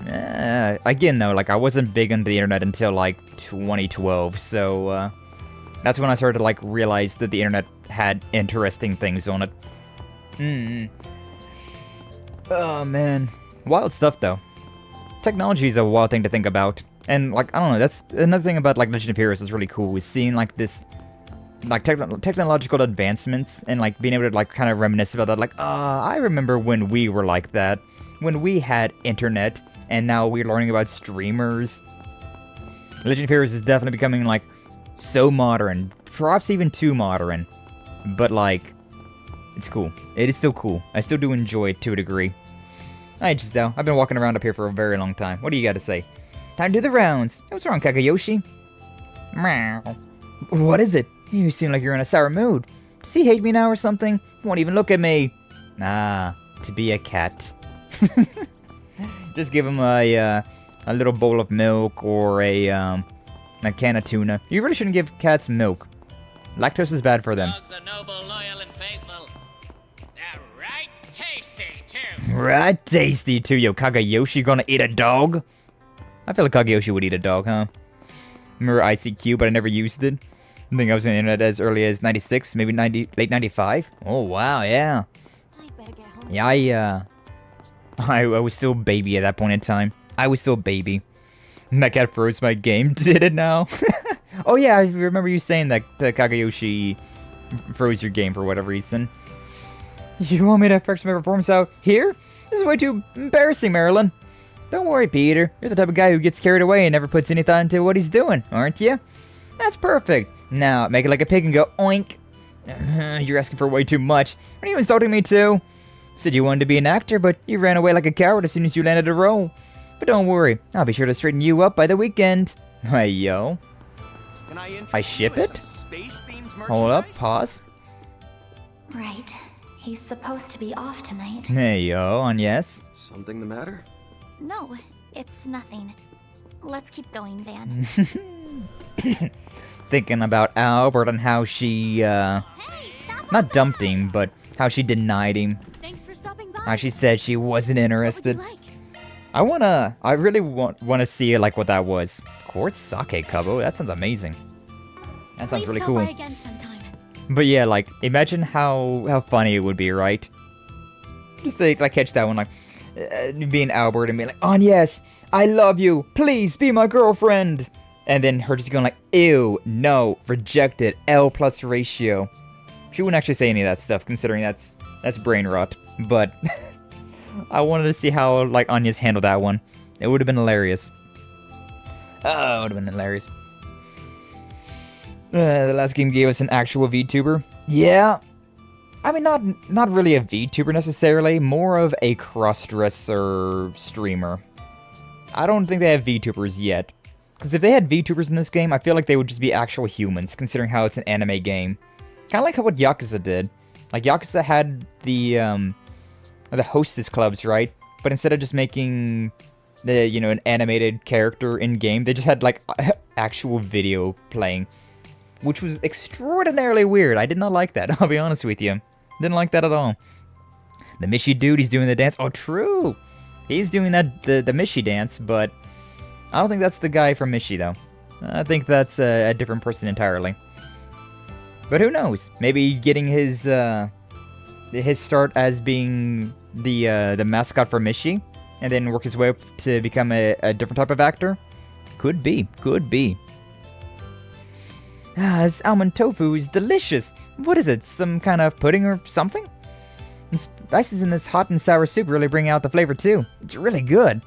again, though, like, I wasn't big into the internet until, like, 2012, so, that's when I started to, like, realize that the internet had interesting things on it. Oh, man. Wild stuff, though. Technology is a wild thing to think about. And, like, I don't know, that's another thing about, like, Legend of Heroes that's really cool, is seeing, like, this, like, technological advancements, and, like, being able to, like, kind of reminisce about that, like, I remember when we were like that, when we had internet, and now we're learning about streamers. Legend of Heroes is definitely becoming, like, so modern, perhaps even too modern, but, like, it's cool. It is still cool. I still do enjoy it to a degree. Alright, Giselle, I've been walking around up here for a very long time. What do you got to say? Time to do the rounds. Hey, what's wrong, Kakayoshi? Meow. What is it? You seem like you're in a sour mood. Does he hate me now or something? Won't even look at me. Ah, to be a cat. Just give him a little bowl of milk or a can of tuna. You really shouldn't give cats milk. Lactose is bad for them. Dogs are noble, loyal, and faithful. They're right tasty, too. Right tasty, too. Yo, Kakayoshi gonna eat a dog? I feel like Kakayoshi would eat a dog, huh? Remember ICQ, but I never used it. I think I was on the internet as early as 96, maybe late 95. Oh, wow, yeah. Yeah, I was still a baby at that point in time. I was still a baby. That cat froze my game. Did it now? Oh, yeah, I remember you saying that Kakayoshi froze your game for whatever reason. You want me to fix my performance out here? This is way too embarrassing, Marilyn. Don't worry, Peter. You're the type of guy who gets carried away and never puts any thought into what he's doing, aren't you? That's perfect. Now, make it like a pig and go oink. You're asking for way too much. Are you insulting me too? Said you wanted to be an actor, but you ran away like a coward as soon as you landed a role. But don't worry, I'll be sure to straighten you up by the weekend. Hey, yo. I ship it? Hold up, pause. Right. He's supposed to be off tonight. Hey, yo, Agnès. Something the matter? No, it's nothing. Let's keep going, Van. Thinking about Albert and how she, not dumped him, but how she denied him. Thanks for stopping by. How she said she wasn't interested. I really want to see, like, what that was. Quartz sake kabo? That sounds amazing. That sounds really cool. Please stop by again sometime. But yeah, like, imagine how funny it would be, right? Just to, like, catch that one, like, being Albert and being like, oh, yes, I love you. Please be my girlfriend. And then her just going like, ew, no, rejected, L+ ratio. She wouldn't actually say any of that stuff, considering that's brain rot. But I wanted to see how, like, Agnès handled that one. It would have been hilarious. Oh, it would have been hilarious. The last game gave us an actual VTuber. Yeah. I mean, not really a VTuber necessarily, more of a cross-dresser streamer. I don't think they have VTubers yet. Because if they had VTubers in this game, I feel like they would just be actual humans, considering how it's an anime game. Kind of like how what Yakuza did. Like, Yakuza had the hostess clubs, right? But instead of just making an animated character in-game, they just had, like, actual video playing. Which was extraordinarily weird. I did not like that, I'll be honest with you. Didn't like that at all. The Mishi dude, he's doing the dance. Oh, true! He's doing the Mishi dance, but I don't think that's the guy from Mishi, though. I think that's a different person entirely. But who knows? Maybe getting his start as being the mascot for Mishi, and then work his way up to become a different type of actor? Could be. Could be. Ah, this almond tofu is delicious. What is it, some kind of pudding or something? The spices in this hot and sour soup really bring out the flavor too. It's really good.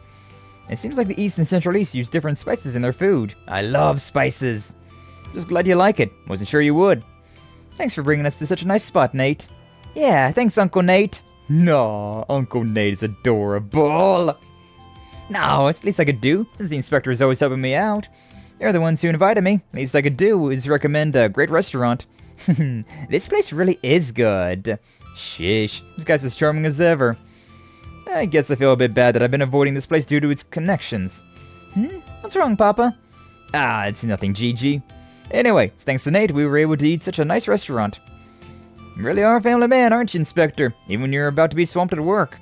It seems like the East and Central East use different spices in their food. I love spices. Just glad you like it. Wasn't sure you would. Thanks for bringing us to such a nice spot, Nate. Yeah, thanks, Uncle Nate. No, Uncle Nate is adorable. No, it's the least I could do, since the inspector is always helping me out. They're the ones who invited me. The least I could do is recommend a great restaurant. This place really is good. Sheesh, this guy's as charming as ever. I guess I feel a bit bad that I've been avoiding this place due to its connections. What's wrong, Papa? Ah, it's nothing, Gigi. Anyway, thanks to Nate, we were able to eat such a nice restaurant. You really are a family man, aren't you, Inspector? Even when you're about to be swamped at work.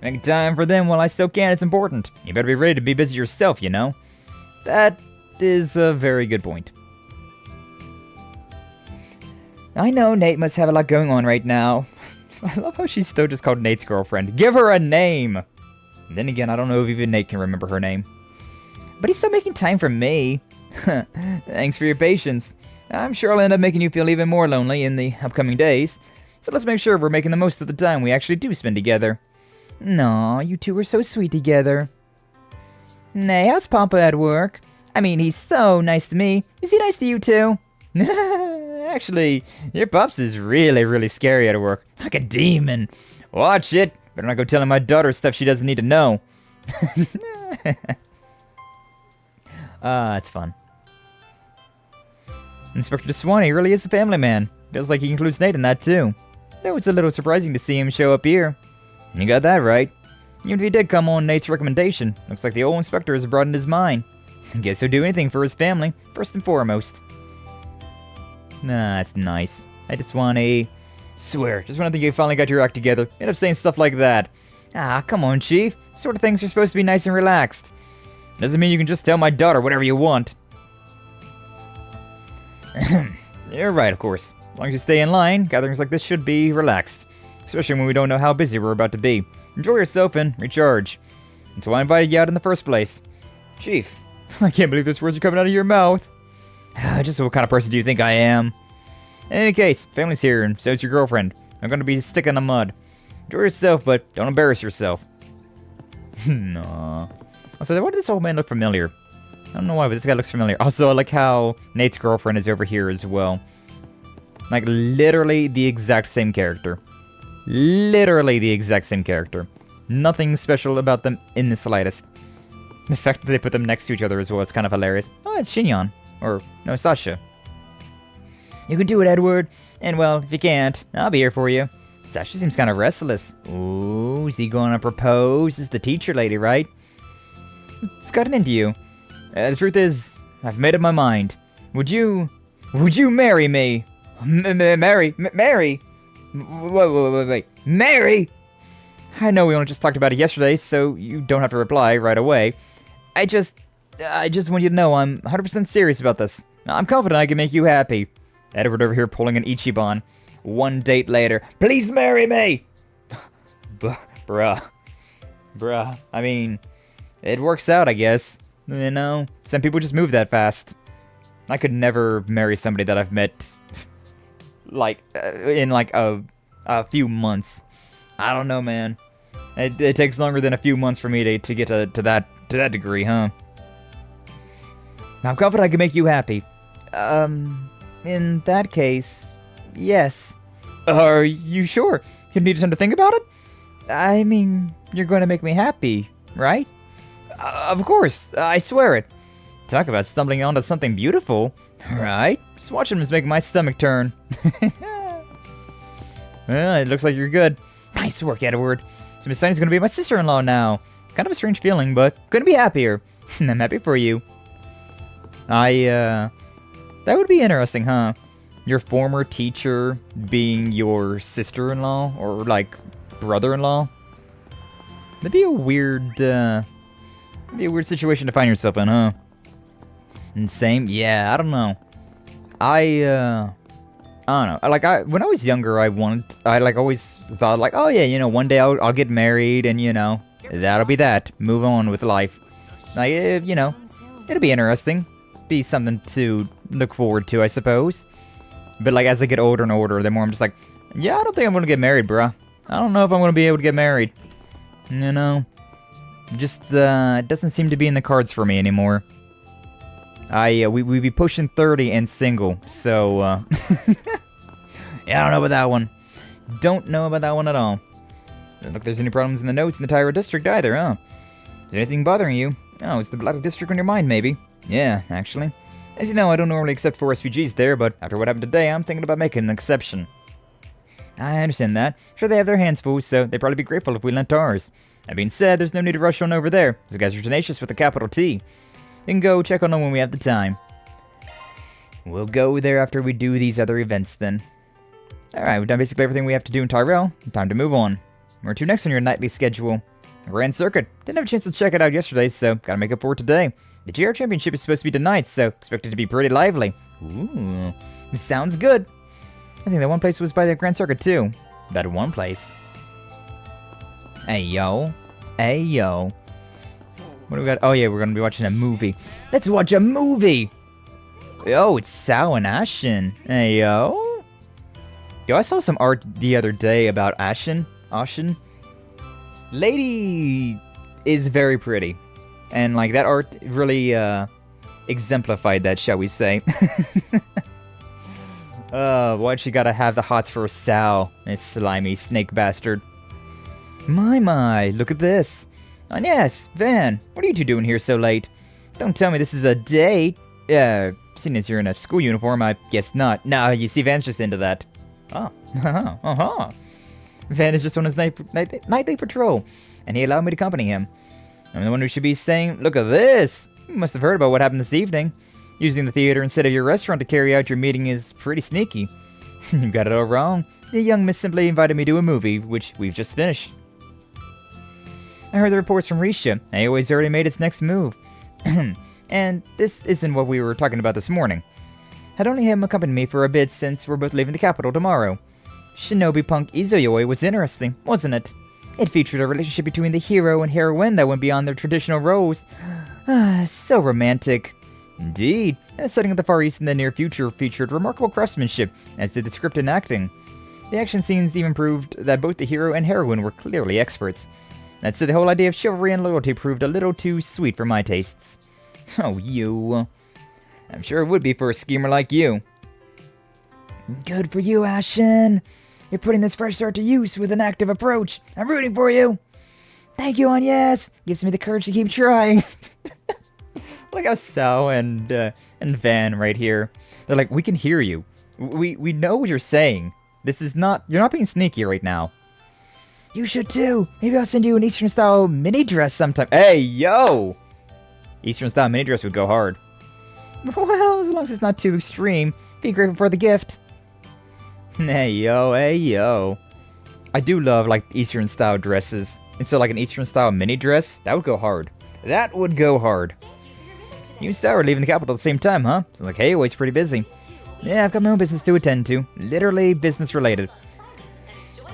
Making time for them while I still can, it's important. You better be ready to be busy yourself, you know? That is a very good point. I know Nate must have a lot going on right now. I love how she's still just called Nate's girlfriend. Give her a name! And then again, I don't know if even Nate can remember her name. But he's still making time for me. Thanks for your patience. I'm sure I'll end up making you feel even more lonely in the upcoming days. So let's make sure we're making the most of the time we actually do spend together. Aw, you two are so sweet together. Nay, how's Papa at work? I mean, he's so nice to me. Is he nice to you too? Actually, your Pops is really, really scary at work. Like a demon. Watch it. Better not go telling my daughter stuff she doesn't need to know. It's fun. Inspector DeSwanee really is a family man. Feels like he includes Nate in that too. Though it's a little surprising to see him show up here. You got that right. Even if he did come on Nate's recommendation, looks like the old inspector has broadened his mind. I guess he'll do anything for his family, first and foremost. Nah, that's nice. I just want a... Swear, just when I think you finally got your act together, you end up saying stuff like that. Ah, come on, Chief. These sort of things are supposed to be nice and relaxed. Doesn't mean you can just tell my daughter whatever you want. You're right, of course. As long as you stay in line, gatherings like this should be relaxed. Especially when we don't know how busy we're about to be. Enjoy yourself and recharge. That's why I invited you out in the first place. Chief, I can't believe those words are coming out of your mouth. Just what kind of person do you think I am? In any case, family's here, and so is your girlfriend. I'm gonna be sticking in the mud. Enjoy yourself, but don't embarrass yourself. No. Also, why did this old man look familiar? I don't know why, but this guy looks familiar. Also, I like how Nate's girlfriend is over here as well. Like, literally the exact same character. Literally the exact same character. Nothing special about them in the slightest. The fact that they put them next to each other as well is kind of hilarious. Oh, it's Shinyon. Or, no, Sasha. You can do it, Edward. And, well, if you can't, I'll be here for you. Sasha seems kind of restless. Ooh, is he gonna propose? This is the teacher lady, right? What's gotten into you? The truth is, I've made up my mind. Would you marry me? Mary? Wait. Mary? I know we only just talked about it yesterday, so you don't have to reply right away. I just want you to know I'm 100% serious about this. I'm confident I can make you happy. Edward over here pulling an Ichiban. One date later. Please marry me! Bruh. I mean, it works out, I guess. You know, some people just move that fast. I could never marry somebody that I've met, like, in like a few months. I don't know, man. It takes longer than a few months for me to get to that degree, huh? I'm confident I can make you happy. In that case, yes. Are you sure? You need time to think about it? I mean, you're going to make me happy, right? Of course, I swear it. Talk about stumbling onto something beautiful, right? Just watching him is making my stomach turn. Well, it looks like you're good. Nice work, Edward. So Miss Sunny's gonna be my sister-in-law now. Kind of a strange feeling, but couldn't be happier. I'm happy for you. That would be interesting, huh? Your former teacher being your sister-in-law, or like brother-in-law. That'd be a weird, situation to find yourself in, huh? And same, yeah, I don't know. I don't know. When I was younger, I always thought like, oh yeah, you know, one day I'll get married and, you know, that'll be that. Move on with life. Like, you know, it'll be interesting. be something to look forward to, I suppose. But like as I get older and older, the more I'm just like, yeah, I don't think I'm gonna get married, bruh. I don't know if I'm gonna be able to get married. You know, just it doesn't seem to be in the cards for me anymore. We be pushing 30 and single, so yeah, I don't know about that one. Don't know about that one at all. Doesn't look like there's any problems in the notes in the Tyro district either, huh? Is there anything bothering you? Oh, is the Black District on your mind, maybe? Yeah, actually. As you know, I don't normally accept 4 SPGs there, but after what happened today, I'm thinking about making an exception. I understand that. Sure, they have their hands full, so they'd probably be grateful if we lent ours. That being said, there's no need to rush on over there. Those guys are tenacious with a capital T. You can go check on them when we have the time. We'll go there after we do these other events, then. Alright, we've done basically everything we have to do in Tyrell. Time to move on. Where to next on your nightly schedule? Grand Circuit. Didn't have a chance to check it out yesterday, so gotta make up for it today. The GR Championship is supposed to be tonight, so expect it to be pretty lively. Ooh, this sounds good. I think that one place was by the Grand Circuit, too. That one place. Hey, yo. Hey, yo. What do we got? Oh, yeah, we're gonna be watching a movie. Let's watch a movie! Yo, it's Sao and Ashen. Hey, yo. Yo, I saw some art the other day about Ashen. Lady is very pretty. And, like, that art really, exemplified that, shall we say. Why'd she gotta have the hots for Sao? This slimy snake bastard. My, look at this. Agnès, Van, what are you two doing here so late? Don't tell me this is a date. Seeing as you're in a school uniform, I guess not. No, you see, Van's just into that. Oh, Van is just on his nightly patrol, and he allowed me to accompany him. I'm the one who should be saying, look at this! You must have heard about what happened this evening. Using the theater instead of your restaurant to carry out your meeting is pretty sneaky. You got it all wrong. The young miss simply invited me to a movie, which we've just finished. I heard the reports from Risha. AOA's already made its next move. And this isn't what we were talking about this morning. Had only him accompany me for a bit since we're both leaving the capital tomorrow. Shinobi Punk Izoyoi was interesting, wasn't it? It featured a relationship between the hero and heroine that went beyond their traditional roles. So romantic. Indeed, and the setting of the Far East in the near future featured remarkable craftsmanship, as did the script and acting. The action scenes even proved that both the hero and heroine were clearly experts. That said, the whole idea of chivalry and loyalty proved a little too sweet for my tastes. Oh, you. I'm sure it would be for a schemer like you. Good for you, Ashen. You're putting this fresh start to use with an active approach. I'm rooting for you. Thank you, Agnès. Gives me the courage to keep trying. Look how Sao and Van right here. They're like, we can hear you. We know what you're saying. This is not, you're not being sneaky right now. You should too. Maybe I'll send you an Eastern style mini dress sometime. Hey, yo! Eastern style mini dress would go hard. Well, as long as it's not too extreme. Be grateful for the gift. Hey, yo, hey, yo. I do love, like, Eastern style dresses. And so, like, an Eastern style mini dress, that would go hard. That would go hard. You and Star are leaving the capital at the same time, huh? Sounds like, hey, always pretty busy. Yeah, I've got my own business to attend to. Literally business related.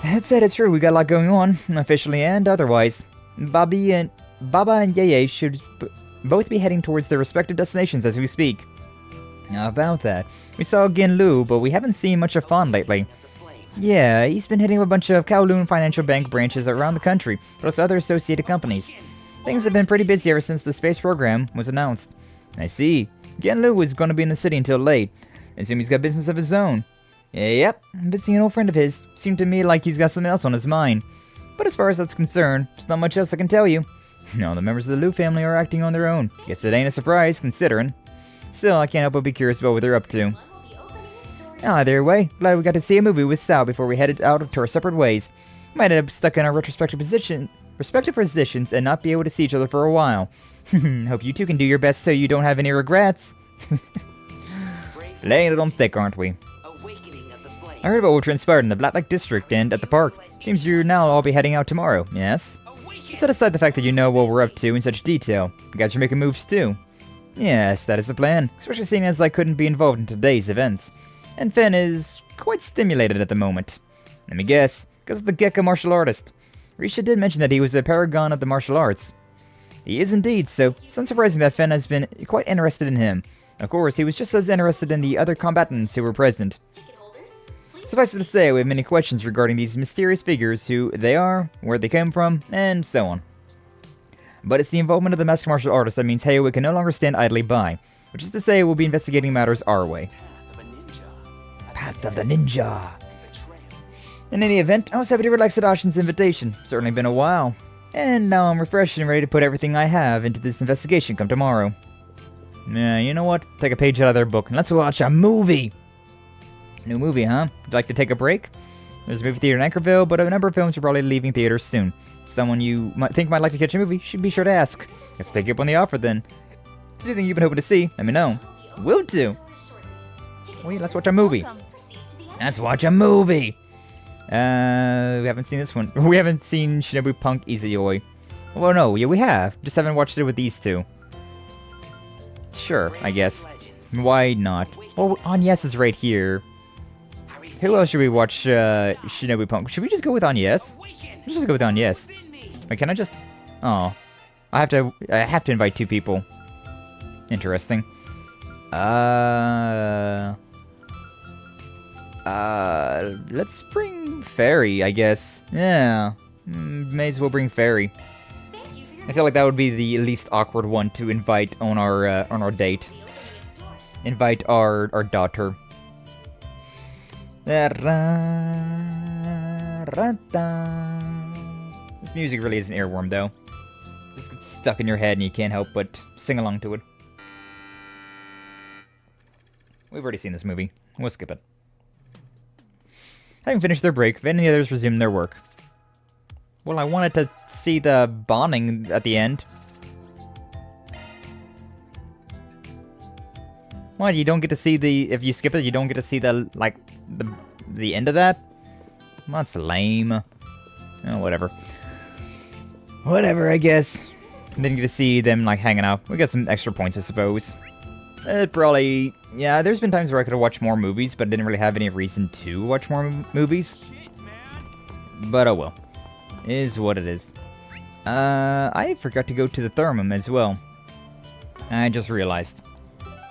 That said, it's true, we got a lot going on, officially and otherwise. Baba and Yeye should both be heading towards their respective destinations as we speak. How about that? We saw Ginlu, but we haven't seen much of Fawn lately. Yeah, he's been hitting a bunch of Kowloon Financial Bank branches around the country, plus other associated companies. Things have been pretty busy ever since the space program was announced. I see. Ginlu was going to be in the city until late. I assume he's got business of his own. Yep, I'm visiting an old friend of his. Seemed to me like he's got something else on his mind. But as far as that's concerned, there's not much else I can tell you. No, the members of the Liu family are acting on their own. Guess it ain't a surprise, considering. Still, I can't help but be curious about what they're up to. Either way, glad we got to see a movie with Sao before we headed out to our separate ways. Might end up stuck in our respective positions and not be able to see each other for a while. Hope you two can do your best so you don't have any regrets. Laying it on thick, aren't we? I heard about what transpired in the Black District and at the park. Seems you're now all be heading out tomorrow, yes? Set aside the fact that you know what we're up to in such detail. You guys are making moves too. Yes, that is the plan, especially seeing as I couldn't be involved in today's events. And Fen is quite stimulated at the moment. Let me guess, because of the Gekka martial artist. Risha did mention that he was a paragon of the martial arts. He is indeed, so it's unsurprising that Fen has been quite interested in him. Of course, he was just as interested in the other combatants who were present. Suffice it to say, we have many questions regarding these mysterious figures, who they are, where they came from, and so on. But it's the involvement of the masked martial artist that means Heyoe can no longer stand idly by, which is to say we'll be investigating matters our way. Path of the Ninja! In any event, I was happy to relax at Ashen's invitation. Certainly been a while. And now I'm refreshed and ready to put everything I have into this investigation come tomorrow. Yeah, you know what? Take a page out of their book and let's watch a movie! New movie, huh? Would you like to take a break? There's a movie theater in Anchorville, but a number of films are probably leaving theaters soon. Someone you might like to catch a movie should be sure to ask. Let's take you up on the offer then. If there's anything you've been hoping to see, let me know. Will do! Wait, let's watch a movie. Let's watch a movie! We haven't seen this one. We haven't seen Shinobu Punk Izuyoi. Well, no, yeah, we have. Just haven't watched it with these two. Sure, I guess. Why not? Well, Agnès is right here. Who else should we watch Shinobu Punk? Should we just go with Agnès? Let's just go with Agnès. Wait, can I just... Oh. I have to invite 2 people. Interesting. Let's bring Fairy, I guess. Yeah. May as well bring Fairy. I feel like that would be the least awkward one to invite on our date. Invite our daughter. This music really is an earworm, though. This gets stuck in your head and you can't help but sing along to it. We've already seen this movie. We'll skip it. Having finished their break, Van and the others resumed their work. Well, I wanted to see the bonding at the end. What, you don't get to see the... If you skip it, you don't get to see the, like, the end of that? Well, that's lame. Oh, whatever. Whatever, I guess. And then you get to see them, like, hanging out. We got some extra points, I suppose. Probably... Yeah, there's been times where I could have watched more movies, but didn't really have any reason to watch more movies. But oh well. It is what it is. I forgot to go to the Thermum as well. I just realized.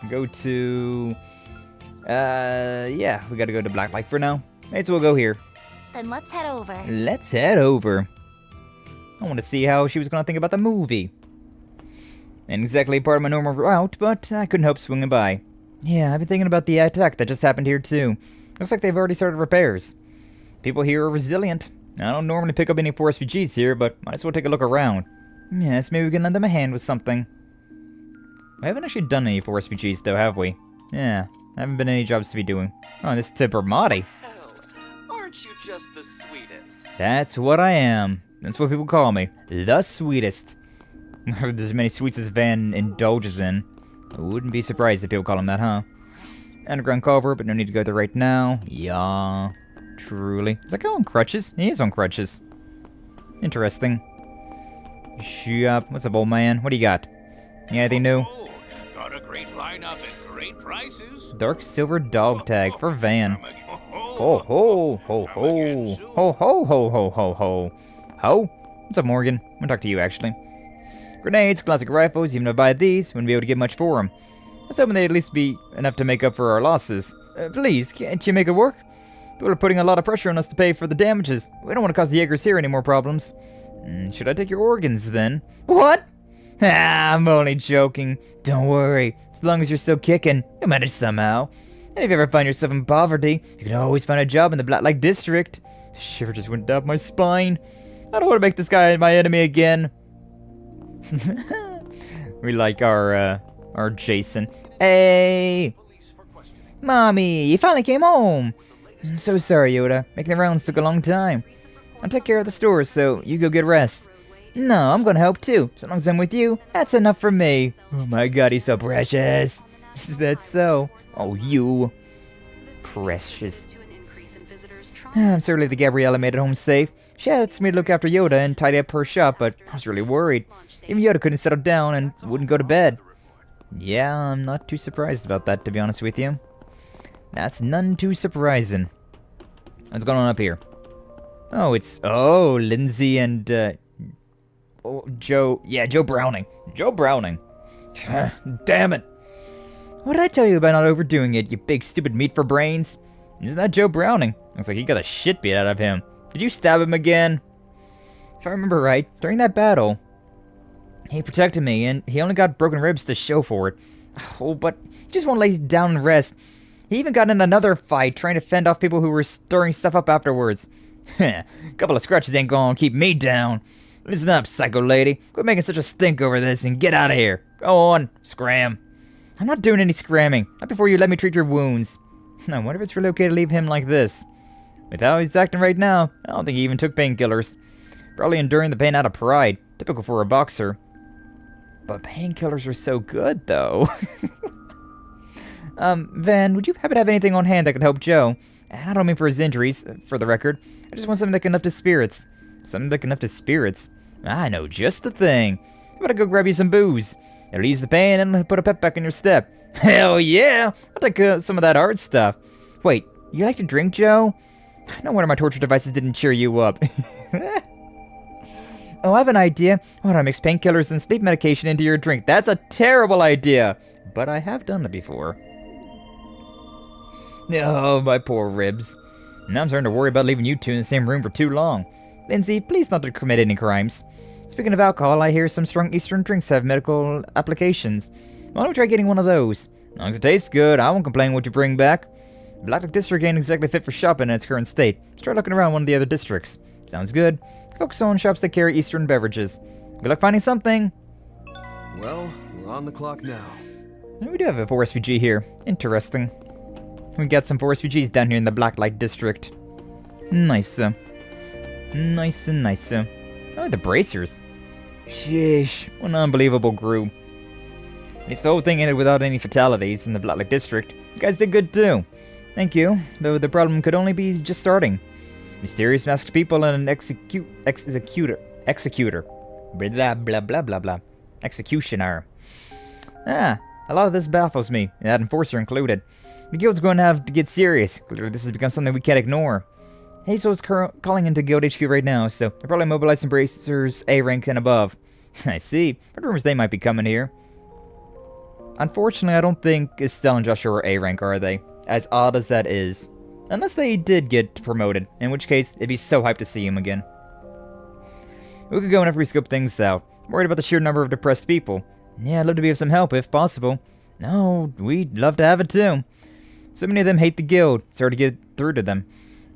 Go to... yeah, we gotta go to Blacklight for now. So we'll go here. Then let's head over. Let's head over. I want to see how she was gonna think about the movie. Ain't exactly part of my normal route, but I couldn't help swinging by. Yeah, I've been thinking about the attack that just happened here too. Looks like they've already started repairs. People here are resilient. I don't normally pick up any forest refugees here, but might as well take a look around. Yes, maybe we can lend them a hand with something. We haven't actually done any forest refugees though, have we? Yeah, haven't been any jobs to be doing. Oh, this Tipper Mahdi. Oh, aren't you just the sweetest? That's what I am. That's what people call me. The sweetest. There's as many sweets as Van indulges in. I wouldn't be surprised if people call him that, huh? Underground cover, but no need to go there right now. Yeah, truly. Is that guy on crutches? He is on crutches. Interesting. Shop. What's up, old man? What do you got? Yeah, anything new? Got a great lineup at great prices. Dark silver dog tag for Van. Ho ho ho ho ho ho ho ho ho ho ho. What's up, Morgan? I want to talk to you actually. Grenades, classic rifles, even if I buy these, wouldn't be able to get much for them. I was hoping they'd at least be enough to make up for our losses. Please, can't you make it work? People are putting a lot of pressure on us to pay for the damages. We don't want to cause the Jaegers here any more problems. Should I take your organs, then? What? I'm only joking. Don't worry. As long as you're still kicking, you'll manage somehow. And if you ever find yourself in poverty, you can always find a job in the Blacklight District. The shiver just went down my spine. I don't want to make this guy my enemy again. We like our Jason. Hey! Mommy, you finally came home! I'm so sorry, Yoda. Making the rounds took a long time. I'll take care of the stores, so you go get rest. No, I'm gonna help too. So long as I'm with you, that's enough for me. Oh my god, he's so precious. Is that so? Oh, you. Precious. I'm certainly the Gabriella made it home safe. She asked me to look after Yoda and tidy up her shop, but I was really worried. Even Yoda couldn't settle down and wouldn't go to bed. Yeah, I'm not too surprised about that, to be honest with you. That's none too surprising. What's going on up here? Oh, it's... Oh, Lindsay and, Joe... Yeah, Joe Browning. Joe Browning. Damn it. What did I tell you about not overdoing it, you big stupid meat for brains? Isn't that Joe Browning? Looks like he got the shit beat out of him. Did you stab him again? If I remember right, during that battle, he protected me, and he only got broken ribs to show for it. Oh, but he just won't lay down and rest. He even got in another fight, trying to fend off people who were stirring stuff up afterwards. Heh, couple of scratches ain't gonna keep me down. Listen up, psycho lady. Quit making such a stink over this and get out of here. Go on, scram. I'm not doing any scramming. Not before you let me treat your wounds. I wonder if it's really okay to leave him like this. With how he's acting right now, I don't think he even took painkillers. Probably enduring the pain out of pride. Typical for a boxer. But painkillers are so good, though. Van, would you happen to have anything on hand that could help Joe? And I don't mean for his injuries, for the record. I just want something that can lift his spirits. Something that can lift his spirits? I know just the thing. I'm gonna go grab you some booze. It'll ease the pain and put a pep back in your step. Hell yeah! I'll take some of that hard stuff. Wait, you like to drink, Joe? No wonder my torture devices didn't cheer you up. Oh, I have an idea. Why don't I mix painkillers and sleep medication into your drink? That's a terrible idea! But I have done it before. Oh, my poor ribs. Now I'm starting to worry about leaving you two in the same room for too long. Lindsay, please not to commit any crimes. Speaking of alcohol, I hear some strong Eastern drinks have medical applications. Why don't we try getting one of those? As long as it tastes good, I won't complain what you bring back. Blacklock District ain't exactly fit for shopping in its current state. Start looking around one of the other districts. Sounds good. Focus on shops that carry Eastern beverages. Good luck finding something. Well, we're on the clock now. We do have a forest refugee here. Interesting. We got some forest refugees down here in the Blacklight District. Nice. Nice and nice. Oh, the bracers. Sheesh, what an unbelievable group. At least the whole thing ended without any fatalities in the Blacklight District. You guys did good too. Thank you, though the problem could only be just starting. Mysterious masked people and an executor. Blah blah blah blah blah. Executioner. A lot of this baffles me, that enforcer included. The guild's going to have to get serious. Clearly this has become something we can't ignore. Hazel's calling into Guild HQ right now, so they're probably mobilizing bracers A rank and above. I see. Heard rumors they might be coming here. Unfortunately, I don't think Estelle and Joshua are A rank, are they? As odd as that is. Unless they did get promoted, in which case, it'd be so hyped to see him again. We could go whenever we scope things out. I'm worried about the sheer number of depressed people. Yeah, I'd love to be of some help, if possible. No, we'd love to have it too. So many of them hate the guild. It's hard to get through to them.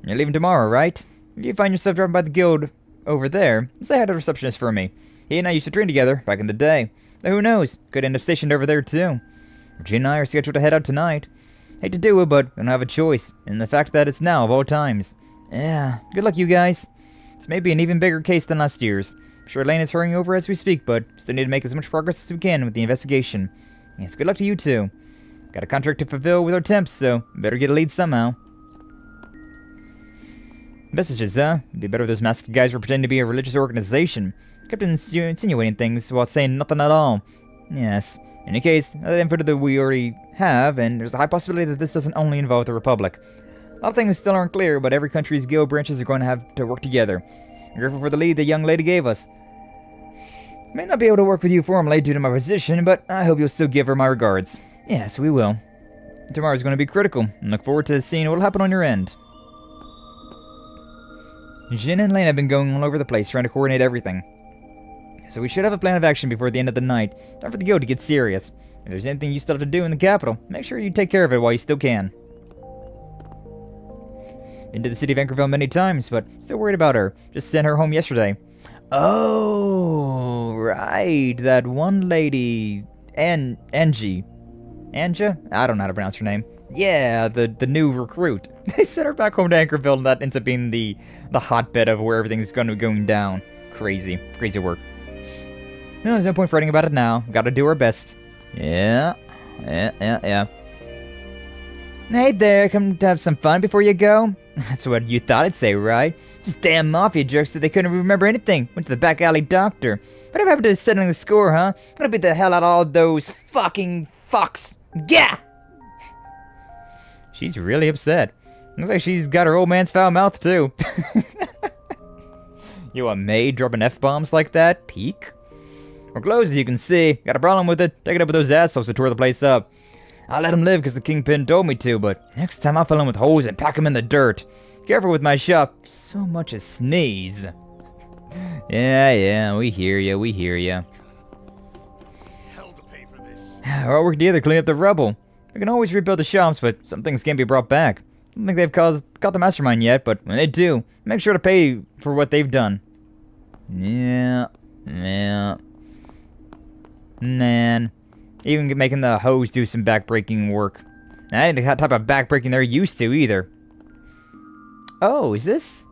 You're leaving tomorrow, right? If you find yourself driving by the guild over there, say hi to the receptionist for me. He and I used to train together back in the day. Though who knows? Could end up stationed over there too. Regina and I are scheduled to head out tonight. Hate to do it, but we don't have a choice. And the fact that it's now of all times. Yeah, good luck you guys. This may be an even bigger case than last year's. I'm sure Elaine is hurrying over as we speak, but still need to make as much progress as we can with the investigation. Yes, good luck to you too. Got a contract to fulfill with our temps, so better get a lead somehow. Messages, huh? It'd be better if those masked guys were pretending to be a religious organization. Kept insinuating things while saying nothing at all. Yes. In any case, other info that we already have, and there's a high possibility that this doesn't only involve the Republic. A lot of things still aren't clear, but every country's guild branches are going to have to work together. I'm grateful for the lead the young lady gave us. May not be able to work with you formally due to my position, but I hope you'll still give her my regards. Yes, we will. Tomorrow's going to be critical, and look forward to seeing what will happen on your end. Jin and Lane have been going all over the place trying to coordinate everything. So we should have a plan of action before the end of the night. Time for the guild to get serious. If there's anything you still have to do in the capital, make sure you take care of it while you still can. Been to the city of Anchorville many times, but still worried about her. Just sent her home yesterday. Oh, right. That one lady, Angie. Anja? I don't know how to pronounce her name. Yeah, the new recruit. They sent her back home to Anchorville, and that ends up being the hotbed of where everything's going down. Crazy work. No, there's no point fretting about it now. Gotta do our best. Yeah. Hey there, come to have some fun before you go? That's what you thought I'd say, right? Just damn mafia jerks that they couldn't remember anything. Went to the back alley doctor. Whatever happened to settling the score, huh? I'm gonna beat the hell out of all those fucking fucks. Yeah! She's really upset. Looks like she's got her old man's foul mouth, too. You a maid dropping F-bombs like that? Peak? We're close, as you can see. Got a problem with it? Take it up with those assholes who tore the place up. I let him live because the Kingpin told me to, but next time I'll fill him with holes and pack him in the dirt. Careful with my shop. So much as sneeze. Yeah, we hear ya, we hear ya. We're all working together to clean up the rubble. We can always rebuild the shops, but some things can't be brought back. I don't think they've caught the mastermind yet, but when they do, make sure to pay for what they've done. Yeah. Man. Even making the hoes do some backbreaking work. That ain't the type of backbreaking they're used to, either. Oh, is this?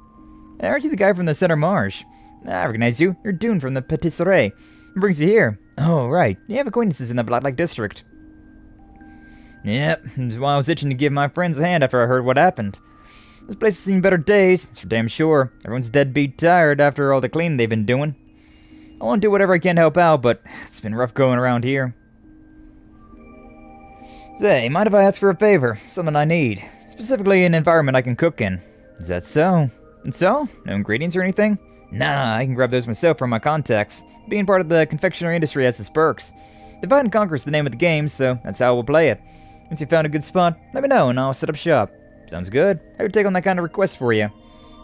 Aren't you the guy from the Center Marsh? I recognize you. You're Dune from the Patisserie. What brings you here? Oh, right. You have acquaintances in the Black Lake District. Yep, that's why I was itching to give my friends a hand after I heard what happened. This place has seen better days, that's for damn sure. Everyone's deadbeat tired after all the cleaning they've been doing. I want to do whatever I can to help out, but it's been rough going around here. Say, mind if I ask for a favor? Something I need. Specifically an environment I can cook in. Is that so? And so? No ingredients or anything? Nah, I can grab those myself from my contacts. Being part of the confectionery industry has its perks. Divide and Conquer is the name of the game, so that's how we'll play it. Once you found a good spot, let me know and I'll set up shop. Sounds good. I would take on that kind of request for you.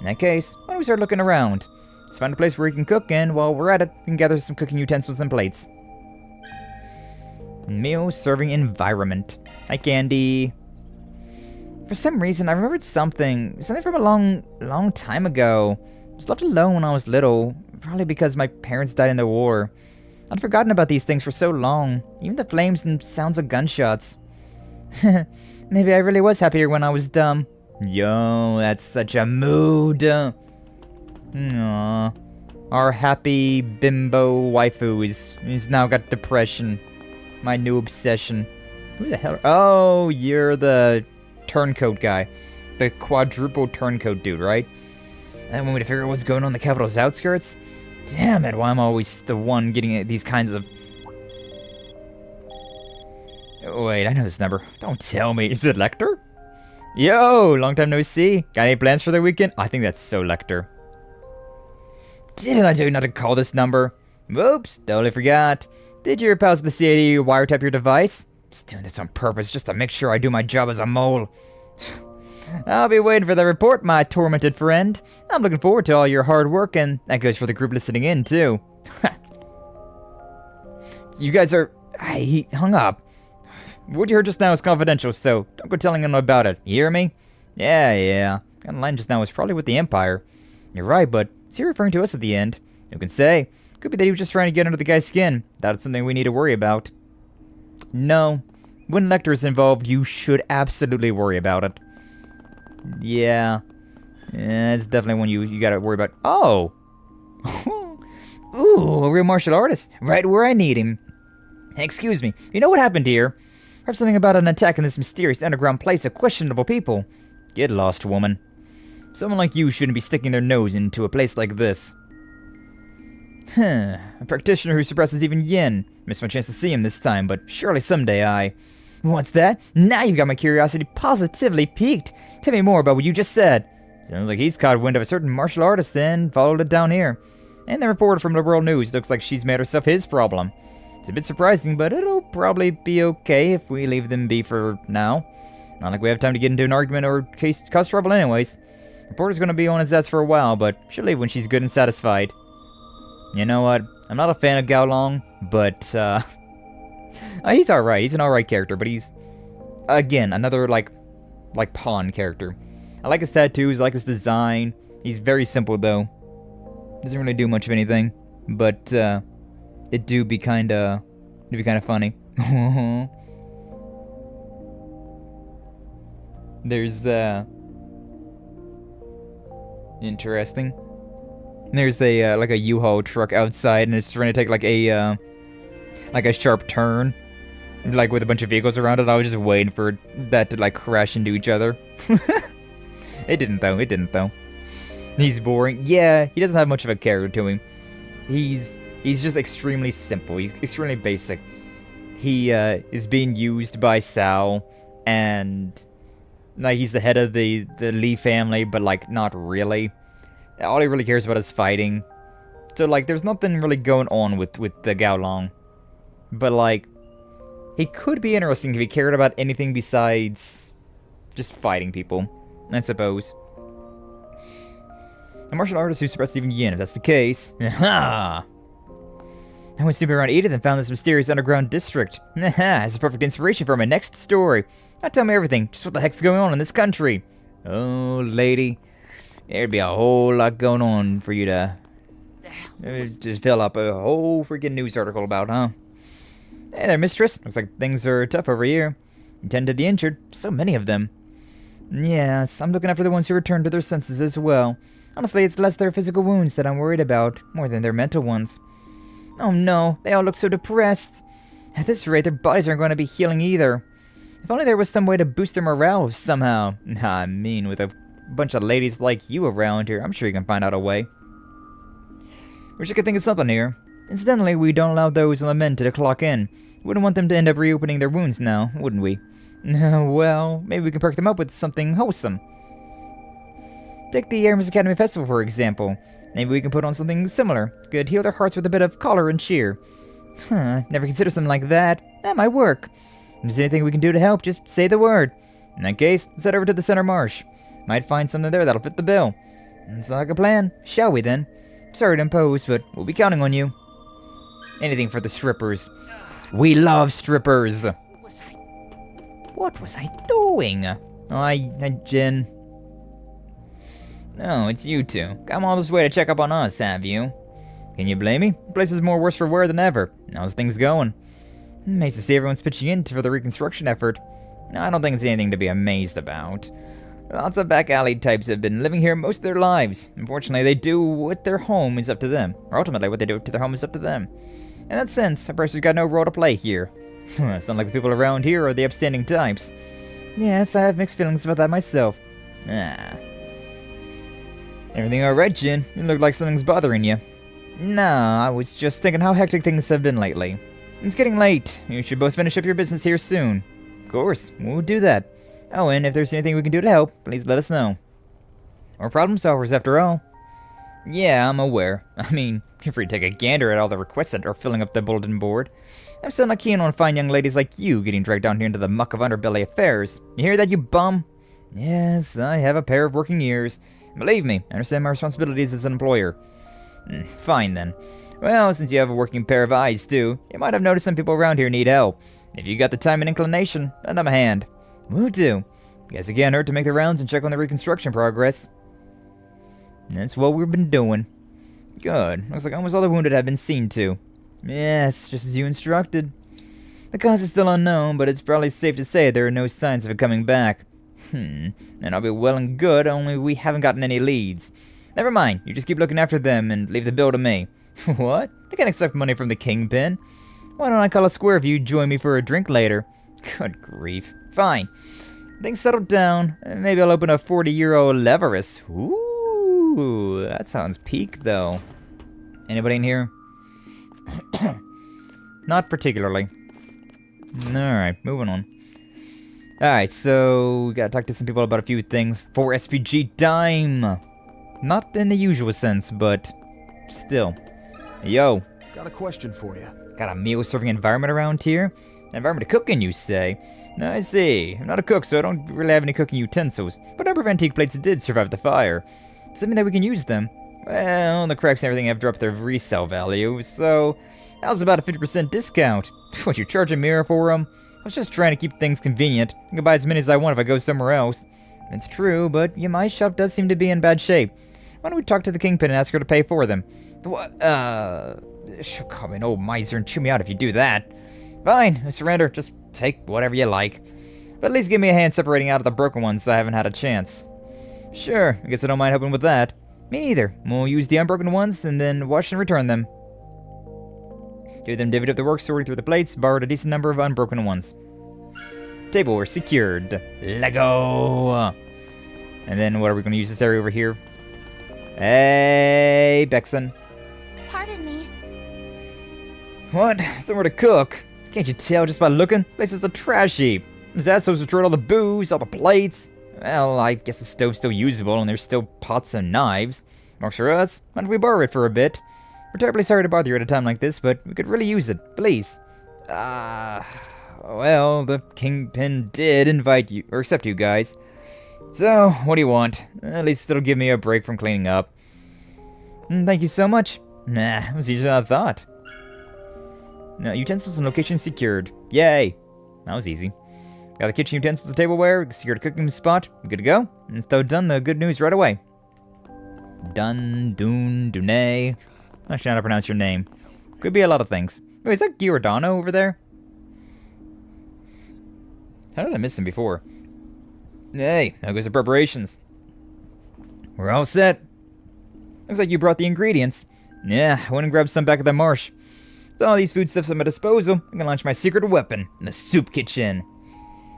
In that case, why don't we start looking around? Let's find a place where we can cook, and while we're at it, we can gather some cooking utensils and plates. Meal serving environment. Hi, Candy. For some reason, I remembered something from a long time ago. I was left alone when I was little, probably because my parents died in the war. I'd forgotten about these things for so long, even the flames and sounds of gunshots. Maybe I really was happier when I was dumb. Yo, that's such a mood. Aww. Our happy bimbo waifu is now got depression. My new obsession. Who the hell? Oh, you're the turncoat guy. The quadruple turncoat dude, right? I want me to figure out what's going on in the capital's outskirts? Damn it, why am I always the one getting these kinds of... Wait, I know this number. Don't tell me. Is it Lecter? Yo, long time no see. Got any plans for the weekend? I think that's so Lecter. Didn't I tell you not to call this number? Whoops, totally forgot. Did your pals at the CAD wiretap your device? Just doing this on purpose, just to make sure I do my job as a mole. I'll be waiting for the report, my tormented friend. I'm looking forward to all your hard work, and that goes for the group listening in, too. You guys are... He hung up. What you heard just now is confidential, so don't go telling anyone about it. You hear me? Yeah. That line just now was probably with the Empire. You're right, but is he referring to us at the end? Who can say? Could be that he was just trying to get under the guy's skin. That's something we need to worry about. No. When Lecter is involved, you should absolutely worry about it. Yeah, it's definitely one you gotta worry about. Oh! Ooh, a real martial artist. Right where I need him. Excuse me, you know what happened here? Heard something about an attack in this mysterious underground place of questionable people. Get lost, woman. Someone like you shouldn't be sticking their nose into a place like this. A practitioner who suppresses even yin. Missed my chance to see him this time, but surely someday I... What's that? Now you've got my curiosity positively piqued. Tell me more about what you just said. Sounds like he's caught wind of a certain martial artist and followed it down here. And the reporter from the World News looks like she's made herself his problem. It's a bit surprising, but it'll probably be okay if we leave them be for now. Not like we have time to get into an argument or cause trouble anyways. Reporter's gonna be on his ass for a while, but she'll leave when she's good and satisfied. You know what? I'm not a fan of Gao Long, but, he's alright. He's an alright character, but he's, again, another, like pawn character. I like his tattoos, I like his design. He's very simple, though. Doesn't really do much of anything, but, it do be kinda funny. There's, interesting. There's a, like a U-Haul truck outside, and it's trying to take, like a sharp turn. Like, with a bunch of vehicles around it. I was just waiting for that to, like, crash into each other. It didn't, though. He's boring. Yeah, he doesn't have much of a character to him. He's just extremely simple. He's extremely basic. He, is being used by Sal, and... like, he's the head of the Lee family, but, like, not really. All he really cares about is fighting. So, like, there's nothing really going on with the Gao Long. But, like, He could be interesting if he cared about anything besides just fighting people, I suppose. A martial artist who suppressed even Yin, if that's the case. Aha! I went snooping around Edith and found this mysterious underground district. Haha, it's a perfect inspiration for my next story. Now tell me everything, just what the heck's going on in this country. Oh, lady. There'd be a whole lot going on for you to just fill up a whole freaking news article about, huh? Hey there, mistress. Looks like things are tough over here. You tend to the injured. So many of them. Yes, I'm looking after the ones who return to their senses as well. Honestly, it's less their physical wounds that I'm worried about, more than their mental ones. Oh no, they all look so depressed. At this rate, their bodies aren't going to be healing either. If only there was some way to boost their morale somehow. I mean, with a bunch of ladies like you around here, I'm sure you can find out a way. Wish I could think of something here. Incidentally, we don't allow those on the men to clock in. Wouldn't want them to end up reopening their wounds now, wouldn't we? Well, maybe we can perk them up with something wholesome. Take the Hermes Academy Festival, for example. Maybe we can put on something similar. Could heal their hearts with a bit of color and cheer. Never considered something like that. That might work. If there's anything we can do to help, just say the word. In that case, let's head over to the center marsh. Might find something there that'll fit the bill. Sounds like a plan. Shall we then? Sorry to impose, but we'll be counting on you. Anything for the strippers. We love strippers! What was I doing? Hi, Jen. Oh, it's you two. Come all this way to check up on us, have you? Can you blame me? The place is more worse for wear than ever. How's things going? Amazed to see everyone's pitching in for the reconstruction effort. I don't think it's anything to be amazed about. Lots of back alley types have been living here most of their lives. Unfortunately, they do what their home is up to them. Or ultimately, what they do to their home is up to them. In that sense, a person's got no role to play here. It's not like the people around here are the upstanding types. Yes, I have mixed feelings about that myself. Everything alright, Jin? You look like something's bothering you. Nah, I was just thinking how hectic things have been lately. It's getting late. You should both finish up your business here soon. Of course, we'll do that. Oh, and if there's anything we can do to help, please let us know. We're problem solvers after all. Yeah, I'm aware. I mean, feel free to take a gander at all the requests that are filling up the bulletin board. I'm still not keen on fine young ladies like you getting dragged down here into the muck of underbelly affairs. You hear that, you bum? Yes, I have a pair of working ears. Believe me, I understand my responsibilities as an employer. Fine then. Well, since you have a working pair of eyes too, you might have noticed some people around here need help. If you got the time and inclination, lend them a hand. Will do. Guess it can't hurt to make the rounds and check on the reconstruction progress. That's what we've been doing. Good. Looks like almost all the wounded have been seen to. Yes, just as you instructed. The cause is still unknown, but it's probably safe to say there are no signs of it coming back. And I'll be well and good, only we haven't gotten any leads. Never mind, you just keep looking after them and leave the bill to me. What? I can't accept money from the kingpin. Why don't I call a square if you join me for a drink later? Good grief. Fine. Things settle down, and maybe I'll open a 40-year-old leverus. Ooh, that sounds peak, though. Anybody in here? Not particularly. Alright, moving on. Alright, so we gotta talk to some people about a few things. For SPG dime! Not in the usual sense, but still. Yo. Got a question for you. Got a meal-serving environment around here? An environment to cook in, you say? I see. I'm not a cook, so I don't really have any cooking utensils. But a number of antique plates did survive the fire. Does that mean that we can use them? Well, the cracks and everything have dropped their resale value, so that was about a 50% discount. What, you're charging me for them? I was just trying to keep things convenient. I can buy as many as I want if I go somewhere else. It's true, but yeah, my shop does seem to be in bad shape. Why don't we talk to the kingpin and ask her to pay for them? What? She'll call me an old miser and chew me out if you do that. Fine, I surrender. Just take whatever you like. But at least give me a hand separating out of the broken ones so I haven't had a chance. Sure, I guess I don't mind helping with that. Me neither. We'll use the unbroken ones and then wash and return them. Do them divvied up the work, sorting through the plates, borrowed a decent number of unbroken ones. Table secured. Lego! And then what are we going to use this area over here? Hey, Bexon. Pardon me. What? Somewhere to cook? Can't you tell just by looking? Place is a trash heap. Those assholes destroyed all the booze, all the plates. Well, I guess the stove's still usable and there's still pots and knives. Works for us. Mind if we borrow it for a bit? We're terribly sorry to bother you at a time like this, but we could really use it. Please. Well, the Kingpin did invite you, or accept you guys. So, what do you want? At least it'll give me a break from cleaning up. Thank you so much. Nah, it was easier than I thought. No, utensils and location secured. Yay! That was easy. Got the kitchen utensils, tableware, secured a cooking spot. Good to go. And so done the good news right away. Dune. I'm not sure how to pronounce your name. Could be a lot of things. Wait, is that Giordano over there? How did I miss him before? Hey, now goes the preparations. We're all set. Looks like you brought the ingredients. Yeah, I went and grabbed some back at the marsh. With all these foodstuffs at my disposal, I can launch my secret weapon, the soup kitchen.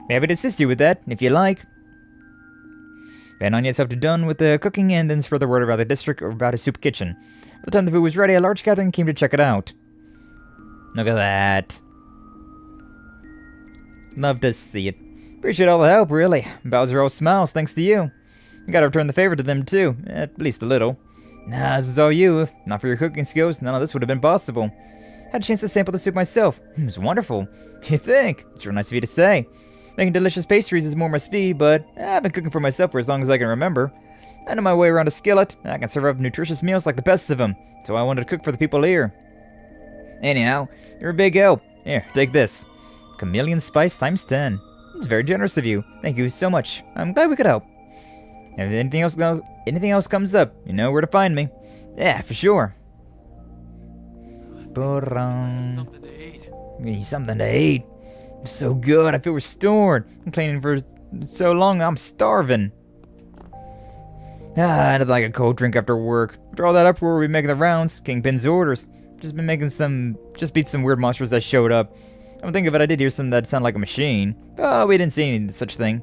Be happy to assist you with that, if you like. Van Agnes have to done with the cooking and then spread the word about the district or about a soup kitchen. By the time the food was ready, a large gathering came to check it out. Look at that. Love to see it. Appreciate all the help, really. Bowser all smiles thanks to you. I gotta return the favor to them too, at least a little. Nah, this is all you. If not for your cooking skills, none of this would have been possible. Had a chance to sample the soup myself. It was wonderful. You think? It's real nice of you to say. Making delicious pastries is more my speed, but I've been cooking for myself for as long as I can remember. I know my way around a skillet. I can serve up nutritious meals like the best of them. So I wanted to cook for the people here. Anyhow, you're a big help. Here, take this. Chameleon spice times 10. It's very generous of you. Thank you so much. I'm glad we could help. If anything else comes up, you know where to find me. Yeah, for sure. We need something to eat. It's so good, I feel restored. I'm cleaning for so long, I'm starving. I'd like a cold drink after work. After all that uproar, we'll be making the rounds. Kingpin's orders. Just beat some weird monsters that showed up. I don't think of it, I did hear something that sounded like a machine. Oh, we didn't see any such thing.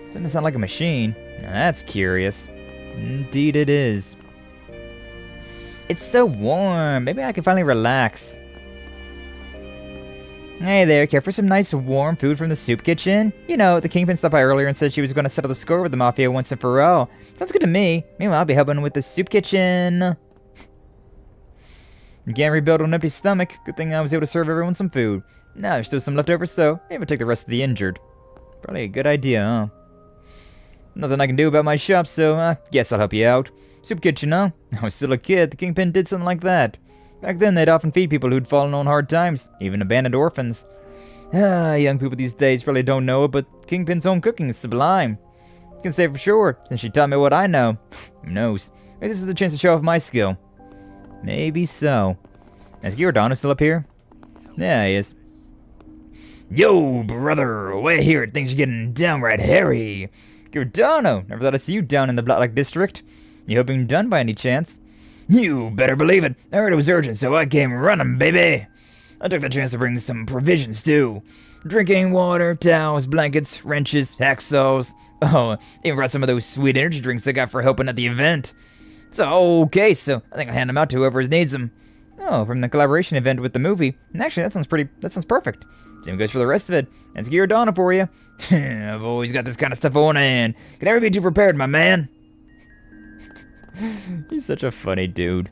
Something that sounded like a machine. Now that's curious. Indeed it is. It's so warm. Maybe I can finally relax. Hey there, care for some nice warm food from the soup kitchen? You know, the Kingpin stopped by earlier and said she was going to settle the score with the Mafia once and for all. Sounds good to me. Meanwhile, I'll be helping with the soup kitchen. You can't rebuild on an empty stomach. Good thing I was able to serve everyone some food. Now there's still some left over, so maybe I'll take the rest of the injured. Probably a good idea, huh? Nothing I can do about my shop, so I guess I'll help you out. Soup kitchen, huh? I was still a kid. The Kingpin did something like that. Back then, they'd often feed people who'd fallen on hard times, even abandoned orphans. Young people these days really don't know it, but Kingpin's own cooking is sublime. I can say for sure, since she taught me what I know. Who knows? Maybe this is the chance to show off my skill. Maybe so. Is Giordano still up here? Yeah, he is. Yo, brother, away here, things are getting downright hairy. Giordano, never thought I'd see you down in the Black District. You hoping done by any chance? You better believe it. I heard it was urgent, so I came running, baby. I took the chance to bring some provisions, too. Drinking water, towels, blankets, wrenches, hacksaws. Oh, even brought some of those sweet energy drinks I got for helping at the event. So, okay, so I think I'll hand them out to whoever needs them. Oh, from the collaboration event with the movie. And actually, that sounds perfect. Same goes for the rest of it. That's Giordano for you. I've always got this kind of stuff on hand. Can never be too prepared, my man. He's such a funny dude.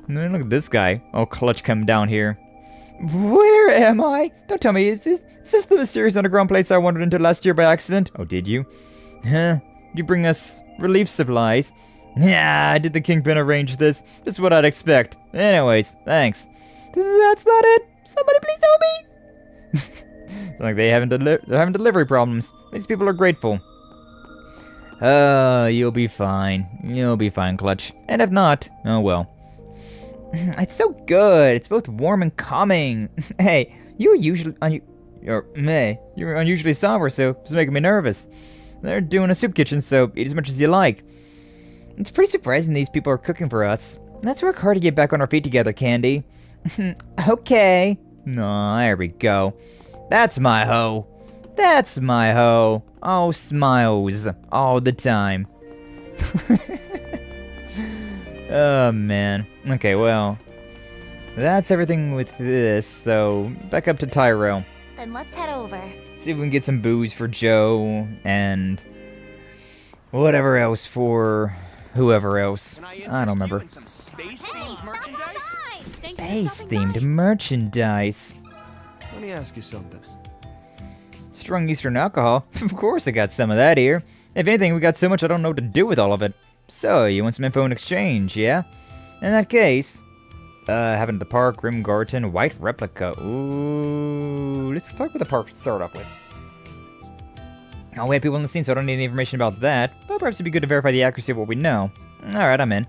And then look at this guy. Oh, clutch come down here. Where am I? Don't tell me, is this the mysterious underground place I wandered into last year by accident? Oh, did you? Huh? Did you bring us relief supplies? Yeah, did the Kingpin arrange this? Just what I'd expect. Anyways, thanks. That's not it. Somebody please help me. It's like they're having delivery problems. These people are grateful. You'll be fine. You'll be fine, Clutch. And if not, oh well. It's so good. It's both warm and calming. Hey, you're unusually somber, so it's making me nervous. They're doing a soup kitchen, so eat as much as you like. It's pretty surprising these people are cooking for us. Let's work hard to get back on our feet together, Candy. Okay. No, there we go. That's my hoe. That's my hoe. Oh, smiles all the time. Oh, man. Okay, well, that's everything with this, so back up to Tyro. Then let's head over. See if we can get some booze for Joe and whatever else for whoever else. I don't remember. Space-themed merchandise. Let me ask you something. Strong Eastern alcohol? Of course I got some of that here. If anything, we got so much I don't know what to do with all of it. So, you want some info in exchange, yeah? In that case, having the park, Grimgarten, white replica. Ooh, let's talk about the park to start off with. Oh, we have people on the scene, so I don't need any information about that. But perhaps it'd be good to verify the accuracy of what we know. Alright, I'm in.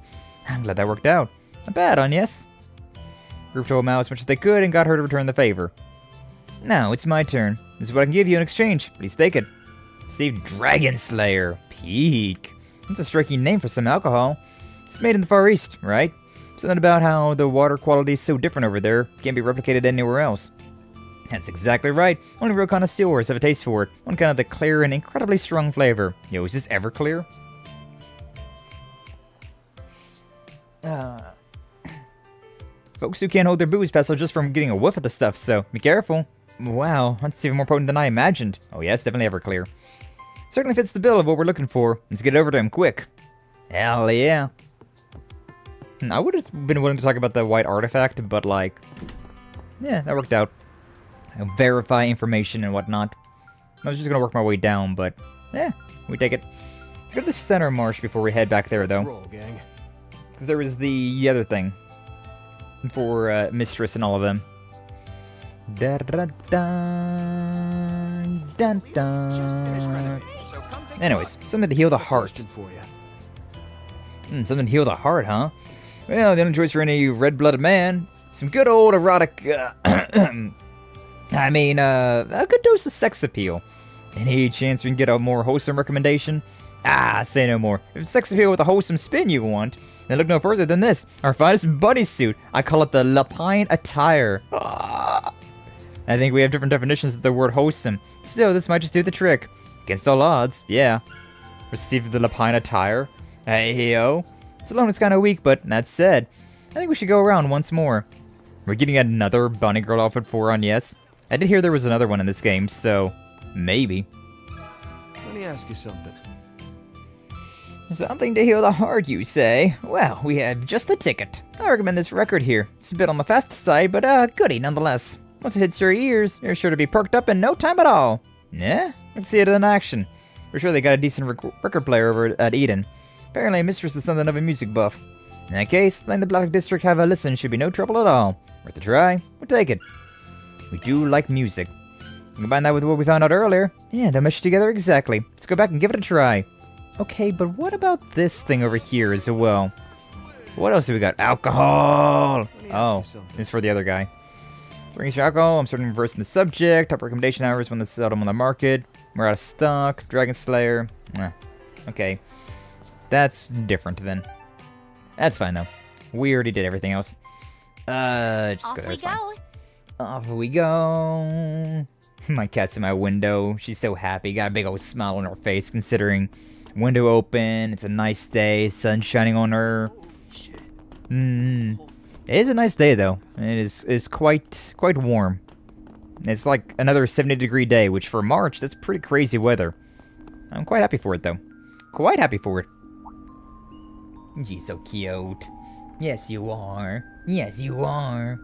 I'm glad that worked out. Not bad, Agnès. Group told Mao as much as they could and got her to return the favor. Now, it's my turn. This is what I can give you in exchange. Please take it. Receive Dragon Slayer. Peak. That's a striking name for some alcohol. It's made in the Far East, right? Something about how the water quality is so different over there. Can't be replicated anywhere else. That's exactly right. Only real connoisseurs have a taste for it. One kind of the clear and incredibly strong flavor. Yo, is this ever clear? Folks who can't hold their booze pass just from getting a whiff of the stuff, so be careful. Wow, that's even more potent than I imagined. Oh yeah, it's definitely ever clear. Certainly fits the bill of what we're looking for. Let's get it over to him quick. Hell yeah. I would have been willing to talk about the white artifact, but like, yeah, that worked out. I'll verify information and whatnot. I was just gonna work my way down, but yeah, we take it. Let's go to the center marsh before we head back there, though. Because there was the other thing for Mistress and all of them. Da da da da da. Anyways, something to heal the heart. Something to heal the heart, huh? Well, the only choice for any red-blooded man, some good old erotic, I mean, a good dose of sex appeal. Any chance we can get a more wholesome recommendation? Say no more. If it's sex appeal with a wholesome spin you want, then look no further than this. Our finest bodysuit. I call it the Lapine attire. I think we have different definitions of the word wholesome. Still, this might just do the trick. Against all odds, yeah. Receive the Lapine attire. Hey-yo. Salome is kind of weak, but that said, I think we should go around once more. We're getting another bunny girl outfit for Agnès. I did hear there was another one in this game, so maybe. Let me ask you something. Something to heal the heart, you say? Well, we have just the ticket. I recommend this record here. It's a bit on the fast side, but goodie nonetheless. Once it hits your ears, you're sure to be perked up in no time at all. Yeah? Let's see it in action. We're sure they got a decent record player over at Eden. Apparently, Mistress is something of a music buff. In that case, letting the Black District have a listen should be no trouble at all. Worth a try? We'll take it. We do like music. Combine that with what we found out earlier. Yeah, they'll mesh together exactly. Let's go back and give it a try. Okay, but what about this thing over here as well? What else do we got? Alcohol! Oh, it's for the other guy. Brings your alcohol. I'm starting to reverse in the subject. Top recommendation hours when this is out on the market. We're out of stock. Dragon Slayer. Okay. That's different then. That's fine though. We already did everything else. Just Off go there. we go. Off we go. My cat's in my window. She's so happy. Got a big old smile on her face considering window open. It's a nice day. Sun shining on her. It is a nice day though. It is quite warm. It's like another 70-degree day, which for March, that's pretty crazy weather. I'm quite happy for it though. Quite happy for it. She's so cute. Yes, you are. Yes, you are.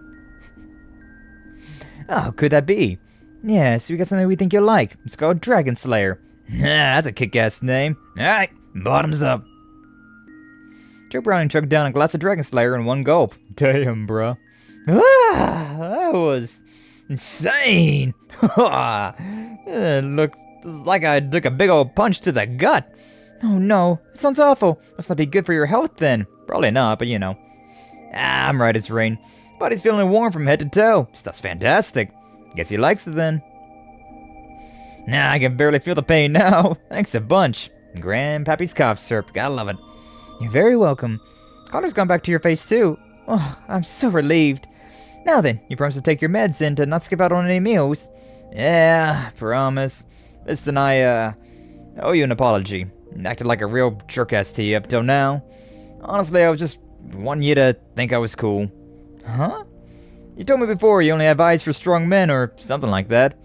Oh, could that be? Yes, we got something we think you'll like. It's called Dragon Slayer. That's a kick-ass name. Alright, bottoms up. Joe Browning chugged down a glass of Dragon Slayer in one gulp. Damn, bruh. That was insane. It looked like I took a big old punch to the gut. Oh no, it sounds awful. Must not be good for your health then. Probably not, but you know. I'm right, it's Rean. Body's feeling warm from head to toe. Stuff's fantastic. Guess he likes it then. Nah, I can barely feel the pain now. Thanks a bunch. Grandpappy's cough syrup. Gotta love it. You're very welcome. Color's gone back to your face too. Oh, I'm so relieved. Now then, you promise to take your meds and to not skip out on any meals? Yeah, promise. Listen, I owe you an apology. Acted like a real jerk-ass to you up till now. Honestly, I was just wanting you to think I was cool. Huh? You told me before you only have eyes for strong men or something like that.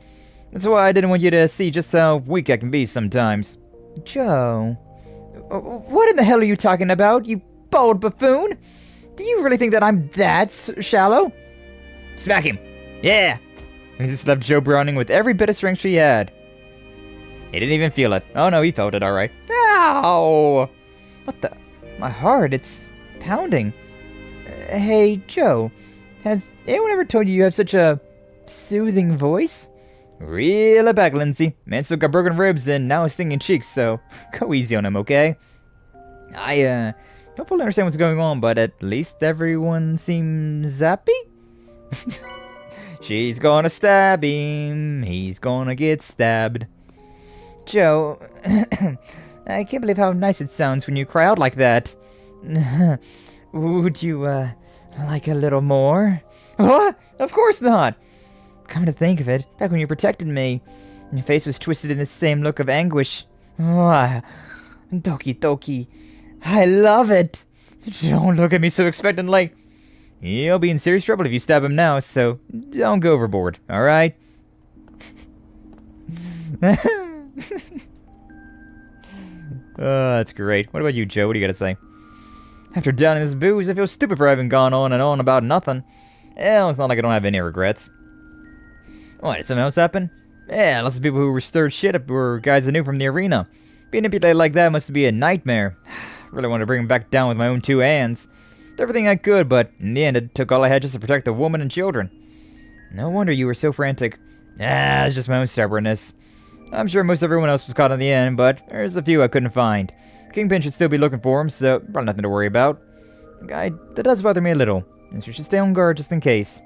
That's why I didn't want you to see just how weak I can be sometimes. Joe... What in the hell are you talking about, you bald buffoon? Do you really think that I'm that shallow? Smack him! Yeah! And he slapped Joe Browning with every bit of strength she had. He didn't even feel it. Oh no, he felt it, alright. Ow! What the? My heart, it's pounding. Hey, Joe. Has anyone ever told you have such a soothing voice? Reel it back, Lindsay. Man still got broken ribs and now stinging cheeks, so go easy on him, okay? I, don't fully understand what's going on, but at least everyone seems happy? She's gonna stab him. He's gonna get stabbed. Joe, I can't believe how nice it sounds when you cry out like that. Would you, like a little more? What? Of course not! Come to think of it, back when you protected me, your face was twisted in the same look of anguish. Oh, Doki Doki. I love it! Don't look at me so expectantly. You'll be in serious trouble if you stab him now, so don't go overboard, alright? That's great. What about you, Joe? What do you gotta say? After downing this booze, I feel stupid for having gone on and on about nothing. Well, it's not like I don't have any regrets. What, did something else happen? Yeah, lots of people who were stirred shit up were guys I knew from the arena. Being manipulated like that must be a nightmare. Really wanted to bring him back down with my own two hands. Did everything I could, but in the end it took all I had just to protect the woman and children. No wonder you were so frantic. It's just my own stubbornness. I'm sure most everyone else was caught in the end, but there's a few I couldn't find. Kingpin should still be looking for him, so probably nothing to worry about. That does bother me a little, and so we should stay on guard just in case.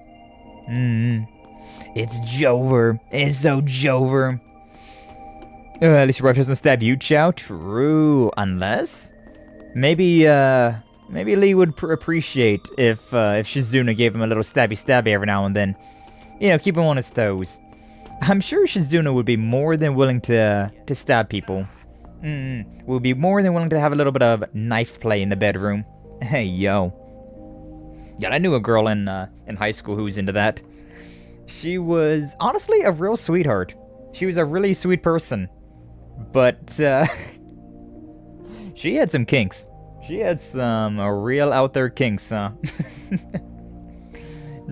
It's Jover. It's so Jover. At least your wife doesn't stab you, Chow. True. Unless? Maybe Lee would appreciate if Shizuna gave him a little stabby every now and then. You know, keep him on his toes. I'm sure Shizuna would be more than willing to stab people. Would be more than willing to have a little bit of knife play in the bedroom. Hey, yo. Yeah, I knew a girl in high school who was into that. She was honestly a real sweetheart. She was a really sweet person. But, she had some kinks. She had some real out there kinks, huh?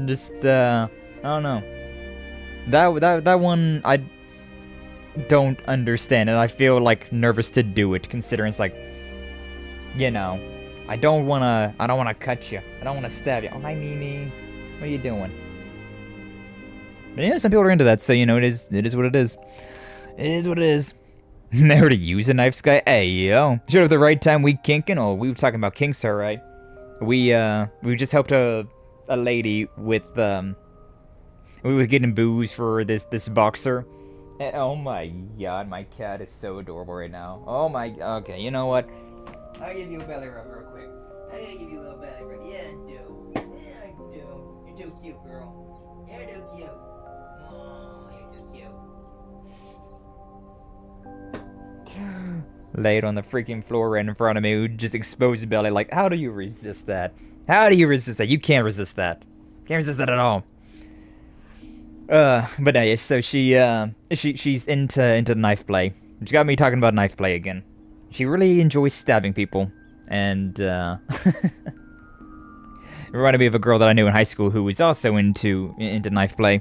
Just, I don't know. That one, I don't understand, and I feel, like, nervous to do it, considering it's like, you know, I don't wanna cut you. I don't wanna stab you. Oh, hi, Mimi. What are you doing? But, you know, some people are into that, so, you know, it is what it is. It is what it is. Never to use a knife, Skye. Hey, yo. Showed up at the right time, we kinking. Oh, we were talking about kinks, alright. We just helped a lady with, we were getting booze for this boxer. And, oh my god, my cat is so adorable right now. Oh my, okay, you know what? I'll give you a belly rub real quick. I'll give you a little belly rub. Yeah, I do. Yeah, I do. You're too cute, girl. You're too cute. Oh, you're too cute. Lay it on the freaking floor right in front of me, just exposed belly. Like, how do you resist that? How do you resist that? You can't resist that. Can't resist that at all. But yeah, so she's into knife play. Which got me talking about knife play again. She really enjoys stabbing people, and it reminded me of a girl that I knew in high school who was also into knife play.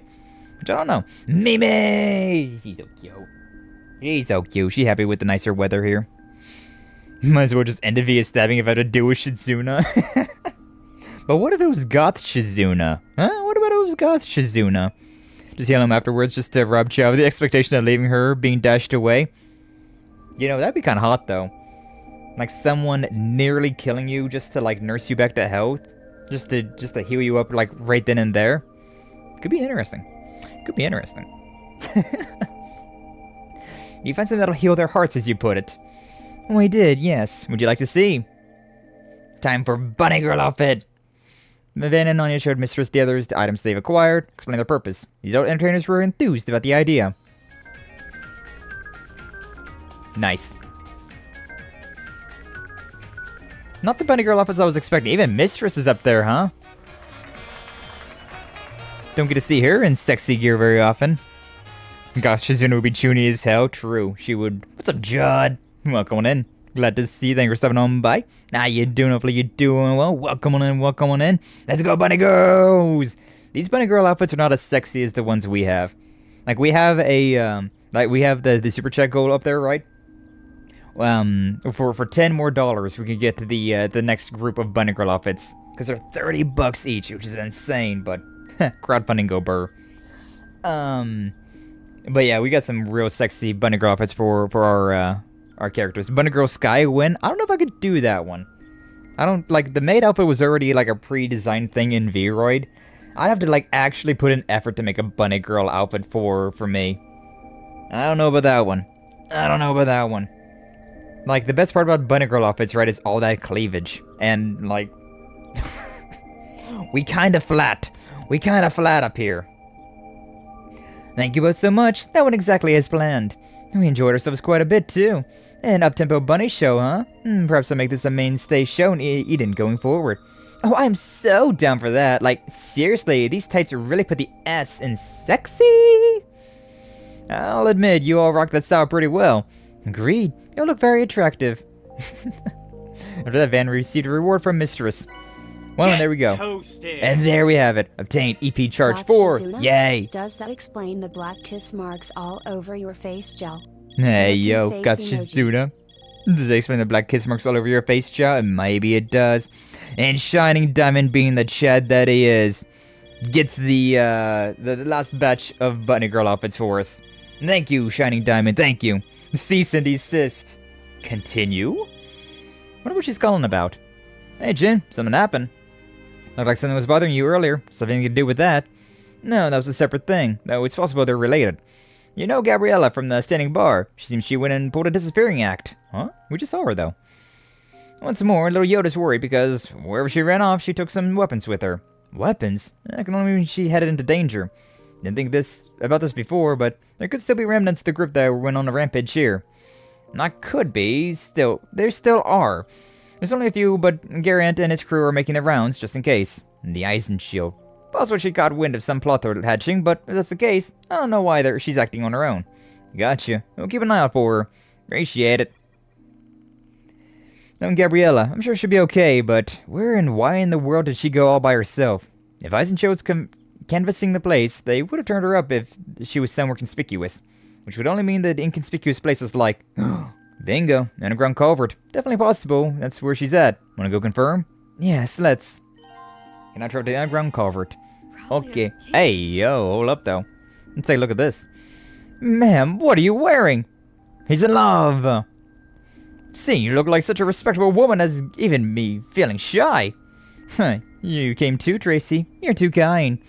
Which I don't know. Mimi! She's so cute. She's so cute. She's happy with the nicer weather here. Might as well just end it via stabbing if I had to do with Shizuna. But what if it was Goth Shizuna? Huh? What about it was Goth Shizuna? Just heal him afterwards just to rob Chow with the expectation of leaving her being dashed away. You know, that'd be kind of hot, though. Like, someone nearly killing you just to, like, nurse you back to health. Just to heal you up, like, right then and there. Could be interesting. Could be interesting. You find something that'll heal their hearts, as you put it. Oh, I did, yes. Would you like to see? Time for Bunny Girl outfit! Van and Anya showed Mistress the others the items they've acquired, explaining their purpose. These old entertainers were enthused about the idea. Nice. Not the Bunny Girl outfits I was expecting. Even Mistress is up there, huh? Don't get to see her in sexy gear very often. Gosh, Shizuna would be chuny as hell. True, she would. What's up, Judd? Welcome on in. Glad to see you. Thanks for stopping on by. How you doing? Hopefully you're doing well. Welcome on in. Welcome on in. Let's go, Bunny Girls! These Bunny Girl outfits are not as sexy as the ones we have. Like, we have a Like, we have the super chat goal up there, right? For $10 more, we can get to the next group of bunny girl outfits. Because they're $30 each, which is insane, but crowdfunding go burr. But yeah, we got some real sexy bunny girl outfits for our characters. Bunny girl Skye win. I don't know if I could do that one. I don't, like, the maid outfit was already like a pre-designed thing in Vroid. I'd have to like actually put an effort to make a bunny girl outfit for me. I don't know about that one. I don't know about that one. Like, the best part about bunny girl outfits, right, is all that cleavage. And, like, we kinda flat. We kinda flat up here. Thank you both so much. That went exactly as planned. We enjoyed ourselves quite a bit, too. An up-tempo bunny show, huh? Perhaps I'll make this a mainstay show in Eden going forward. Oh, I'm so down for that. Like, seriously, these tights really put the S in sexy. I'll admit, you all rock that style pretty well. Agreed. You look very attractive. After that, Van received a reward from Mistress. Well, and there we go. Toasted. And there we have it. Obtained EP charge 4. Yay. Does that explain the black kiss marks all over your face, Joe? Hey, yo, got Shizuna. Does that explain the black kiss marks all over your face, Joe? Maybe it does. And Shining Diamond, being the Chad that he is, gets the last batch of bunny girl outfits for us. Thank you, Shining Diamond. Thank you. Cease and desist. Continue? Wonder what she's calling about. Hey, Jin, something happened. Looked like something was bothering you earlier. Something to do with that. No, that was a separate thing, though it's possible they're related. You know Gabriella from the standing bar. She seems she went and pulled a disappearing act. Huh? We just saw her, though. Once more, little Yoda's worried because wherever she ran off, she took some weapons with her. Weapons? I can only mean she headed into danger. Didn't think about this before, but there could still be remnants of the group that went on a rampage here. Not could be, there still are. There's only a few, but Garant and his crew are making their rounds, just in case. And the Eisen Shield. Possibly she caught wind of some plot hatching, but if that's the case, I don't know why she's acting on her own. Gotcha. We'll keep an eye out for her. Appreciate it. Now, Gabriella, I'm sure she'll be okay, but where and why in the world did she go all by herself? If Eisenschild's canvassing the place, they would have turned her up if she was somewhere conspicuous. Which would only mean that inconspicuous places like... Bingo, underground culvert. Definitely possible. That's where she's at. Wanna go confirm? Yes, let's. Can I try the underground culvert? Okay. Hey, yo, hold up though. Let's take a look at this. Ma'am, what are you wearing? He's in love. See, you look like such a respectable woman as even me feeling shy. Huh, you came too, Tracy. You're too kind.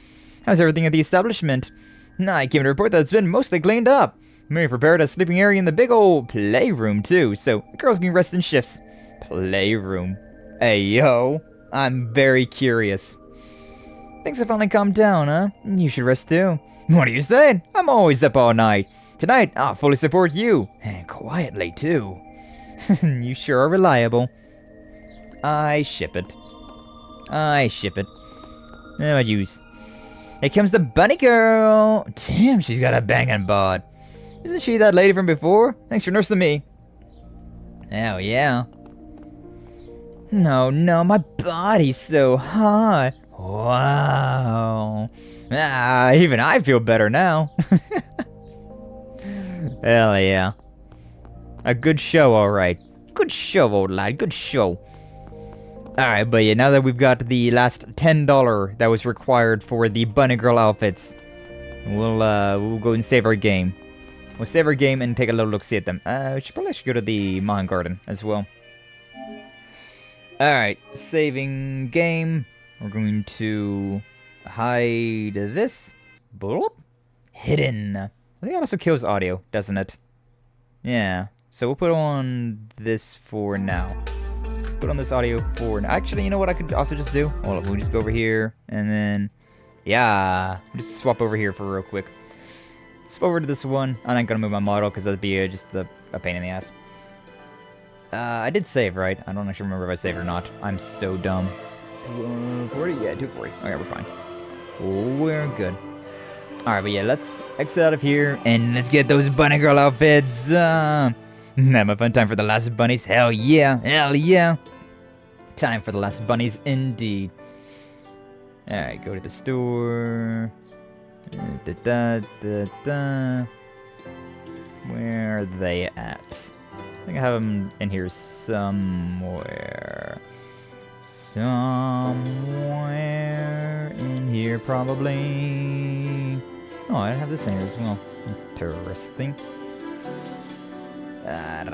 How's everything at the establishment? I came to report that it's been mostly cleaned up. We prepared a sleeping area in the big old playroom, too, so the girls can rest in shifts. Playroom. Hey, yo. I'm very curious. Things have finally calmed down, huh? You should rest, too. What are you saying? I'm always up all night. Tonight, I'll fully support you. And quietly, too. You sure are reliable. I ship it. I ship it. No use. Here comes the bunny girl. Damn, she's got a banging bod. Isn't she that lady from before? Thanks for nursing me. Oh, yeah. No, my body's so hot. Wow. Even I feel better now. Hell yeah. A good show, alright. Good show, old lad, good show. Alright, but yeah, now that we've got the last $10 that was required for the bunny girl outfits, we'll go and save our game. We'll save our game and take a little look-see at them. We should probably go to the Mahan Garden as well. Alright, saving game. We're going to hide this. Bloop. Hidden. I think it also kills audio, doesn't it? Yeah. So we'll put on this for now. Put on this audio for now. Actually, you know what I could also just do? Hold on, we'll just go over here and then... Yeah. Just swap over here for real quick. Swap over to this one. I'm not gonna move my model because that'd be just a pain in the ass. I did save, right? I don't actually remember if I saved or not. I'm so dumb. 240? Yeah, 240. Okay, we're fine. We're good. Alright, but yeah, let's exit out of here and let's get those bunny girl outfits. Have a fun time for the last bunnies. Hell yeah. Hell yeah. Time for the last bunnies indeed. Alright, go to the store. Where are they at? I think I have them in here somewhere. Somewhere in here, probably. Oh, I have this in here as well. Interesting. Oh,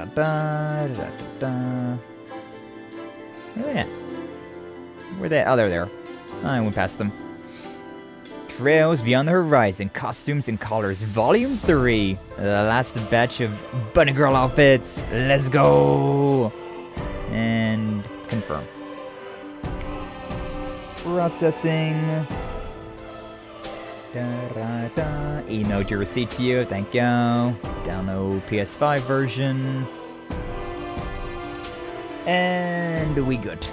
yeah. Where they? Oh, they're there. I went past them. Trails Beyond the Horizon, Costumes and Colors, Volume 3. The last batch of Bunny Girl outfits. Let's go! And confirm. Processing. Emailed your receipt to you, thank you. Download PS5 version. And we good.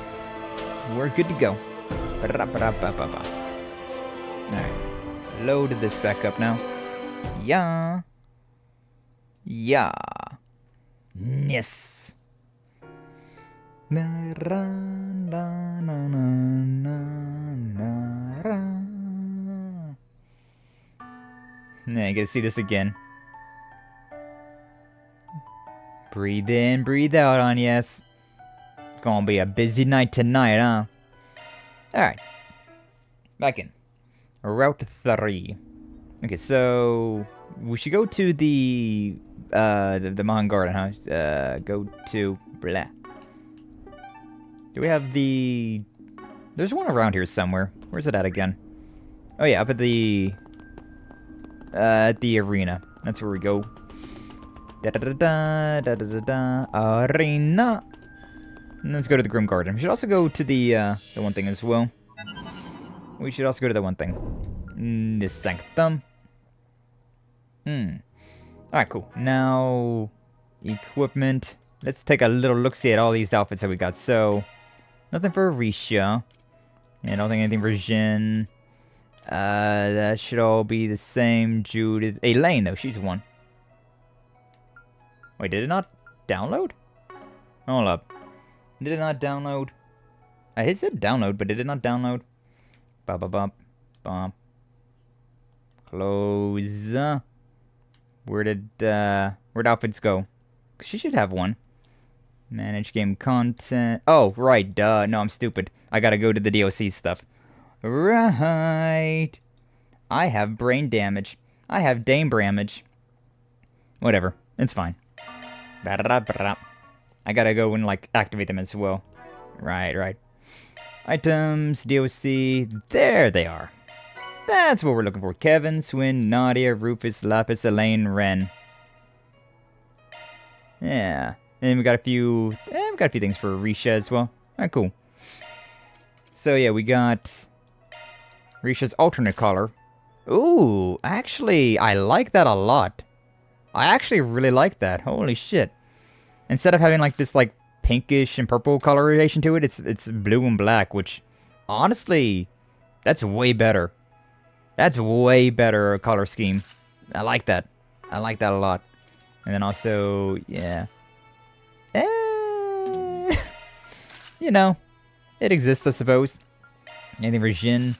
We're good to go. Alright. Load this back up now. Yeah. Yeah. Yes. Yeah, I get to see this again. Breathe in, breathe out, Agnès. It's gonna be a busy night tonight, huh? Alright. Back in. Route 3. Okay, so we should go to the Mahan Garden, huh? Go to blah. Do we have the? There's one around here somewhere. Where's it at again? Oh yeah, up at the arena. That's where we go. Arena. And let's go to the Grim Garden. We should also go to the one thing as well. We should also go to the one thing. The Sanctum. Alright, cool. Now, equipment. Let's take a little look-see at all these outfits that we got. So, nothing for Risha. I don't think anything for Jin. That should all be the same. Judith. Elaine, though. She's one. Wait, did it not download? Hold up. Did it not download? It said download, but did it not download? Bop, bop, bop, bop. Close. Where'd outfits go? She should have one. Manage game content. Oh, right, duh. No, I'm stupid. I gotta go to the DLC stuff. Right. I have brain damage. I have Dame damage. Whatever. It's fine. I gotta go and, like, activate them as well. Right. Items, DLC. There they are. That's what we're looking for. Kevin, Swin, Nadia, Rufus, Lapis, Elaine, Ren. Yeah. And we got a few things for Risha as well. Alright, cool. So yeah, we got Risha's alternate color. Ooh, actually, I like that a lot. I actually really like that. Holy shit. Instead of having like this like pinkish and purple coloration to it, it's blue and black, which honestly, that's way better. That's way better color scheme. I like that. I like that a lot. And then also, yeah. You know, it exists, I suppose. Anything for Jin?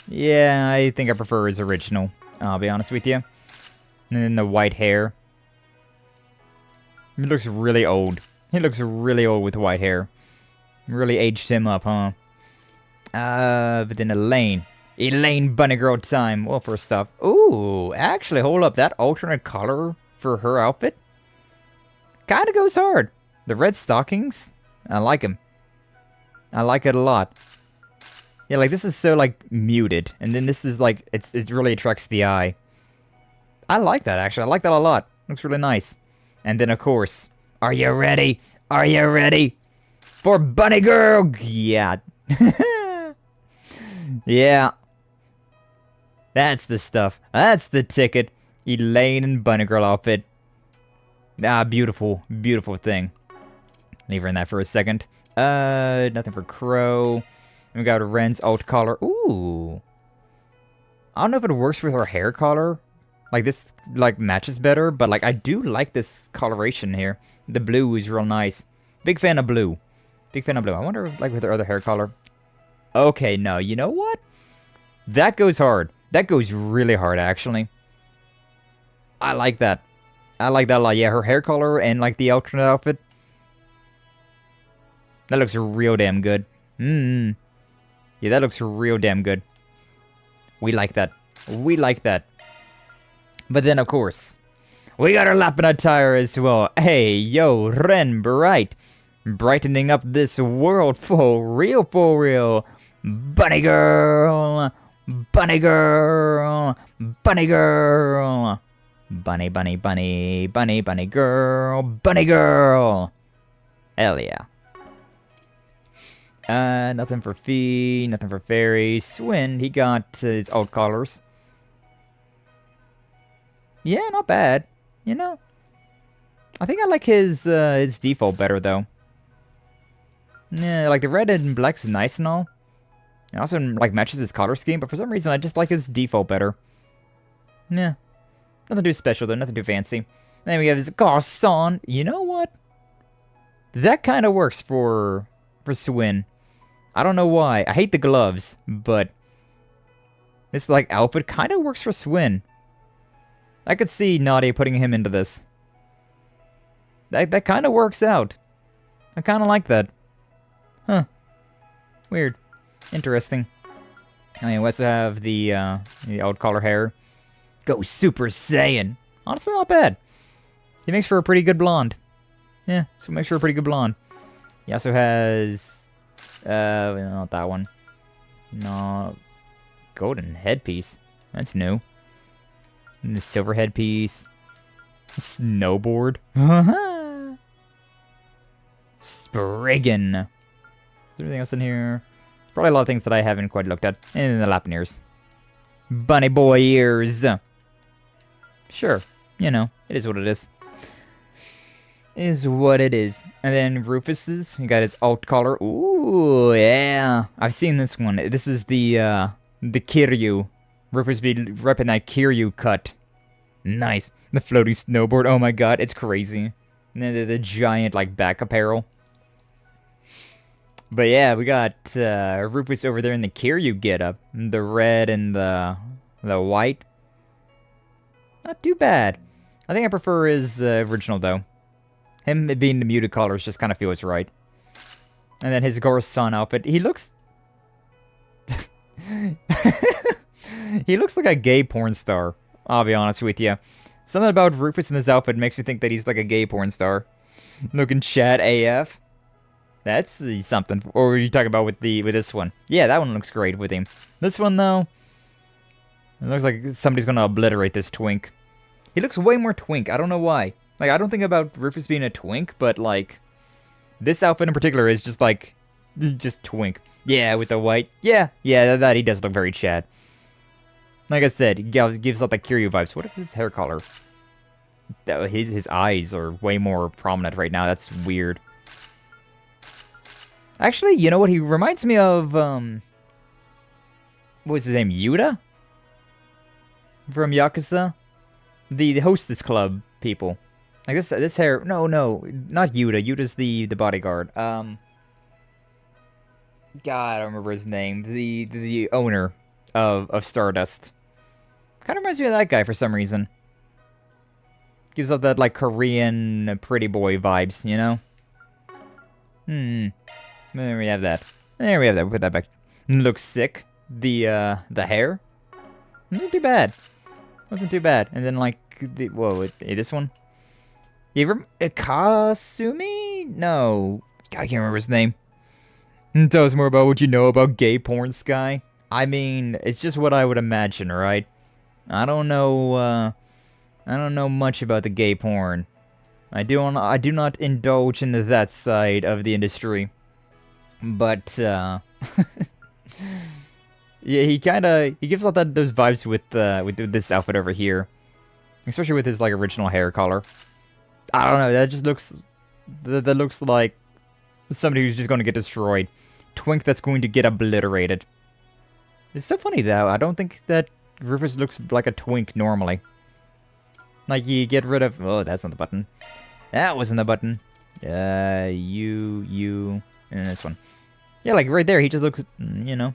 Yeah, I think I prefer his original. I'll be honest with you. And then the white hair. He looks really old. He looks really old with white hair. Really aged him up, huh? But then Elaine. Elaine Bunny Girl time. Well, first off. Ooh, actually, hold up. That alternate color for her outfit kind of goes hard. The red stockings, I like them. I like it a lot. Yeah, like this is so like muted, and then this is like it really attracts the eye. I like that actually. I like that a lot. Looks really nice. And then of course, are you ready? Are you ready for Bunny Girl? Yeah. Yeah. That's the stuff. That's the ticket. Elaine and Bunny Girl outfit. Ah, beautiful, beautiful thing. Leave her in that for a second. Nothing for Crow. We got Ren's alt collar. Ooh. I don't know if it works with her hair color. Like this, like matches better. But like I do like this coloration here. The blue is real nice. Big fan of blue. Big fan of blue. I wonder like with her other hair color. Okay, no. You know what? That goes hard. That goes really hard, actually. I like that. I like that a lot. Yeah, her hair color and like the alternate outfit. That looks real damn good. Yeah, that looks real damn good. We like that. We like that. But then, of course, we got our Lapin attire as well. Hey, yo, Ren Bright. Brightening up this world for real, for real. Bunny girl. Bunny girl. Bunny girl. Bunny, bunny, bunny. Bunny, bunny girl. Bunny girl. Hell yeah. Nothing for Fee, nothing for Fairy. Swin, he got his old colors. Yeah, not bad. You know, I think I like his default better though. Yeah, like the red and black's nice and all. It also like matches his color scheme, but for some reason I just like his default better. Yeah, nothing too special though, nothing too fancy. Then we have his Garçon. You know what? That kind of works for Swin. I don't know why. I hate the gloves, but this like outfit kind of works for Swin. I could see Nadia putting him into this. That kind of works out. I kind of like that. Huh. Weird. Interesting. I mean, we also have the old collar hair. Go Super Saiyan. Honestly, not bad. He makes for a pretty good blonde. Yeah, so makes for a pretty good blonde. He also has... not that one. No. Golden headpiece. That's new. And the silver headpiece. Snowboard. Spriggan. Is there anything else in here? There's probably a lot of things that I haven't quite looked at. And then the Lapin ears. Bunny boy ears. Sure. You know, it is what it is. Is what it is. And then Rufus's, he got his alt collar. Ooh, yeah. I've seen this one. This is the Kiryu. Rufus be repping that Kiryu cut. Nice. The floating snowboard. Oh my god, it's crazy. And then the giant, like, back apparel. But yeah, we got Rufus over there in the Kiryu getup. The red and the white. Not too bad. I think I prefer his original, though. Him being the muted colors just kind of feels right. And then his Garçon outfit. He looks... he looks like a gay porn star. I'll be honest with you. Something about Rufus in this outfit makes me think that he's like a gay porn star. Looking Chad AF. That's something. Or are you talking about with this one? Yeah, that one looks great with him. This one, though... It looks like somebody's gonna obliterate this twink. He looks way more twink. I don't know why. Like, I don't think about Rufus being a twink, but, like... This outfit in particular is just, like... Just twink. Yeah, with the white. Yeah, that he does look very Chad. Like I said, he gives out the Kiryu vibes. What if his hair color? His eyes are way more prominent right now. That's weird. Actually, you know what? He reminds me of, what was his name? Yuta? From Yakuza? The Hostess Club people. Like this hair... No, not Yuta. Yuta's the bodyguard. God, I don't remember his name. The owner of Stardust. Kind of reminds me of that guy for some reason. Gives off that, like, Korean pretty boy vibes, you know? There we have that. There we have that. We'll put that back. Looks sick. The hair. Not too bad. Wasn't too bad. And then, like, this one? Kasumi? No. God, I can't remember his name. Tell us more about what you know about gay porn, Skye. I mean, it's just what I would imagine, right? I don't know much about the gay porn. I do not indulge in that side of the industry. But, yeah, he gives off those vibes with this outfit over here. Especially with his, like, original hair color. I don't know, that just looks... That looks like somebody who's just going to get destroyed. Twink that's going to get obliterated. It's so funny, though. I don't think that Rufus looks like a twink normally. Like, you get rid of... Oh, that's not the button. That wasn't the button. You... And this one. Yeah, like, right there, he just looks... You know...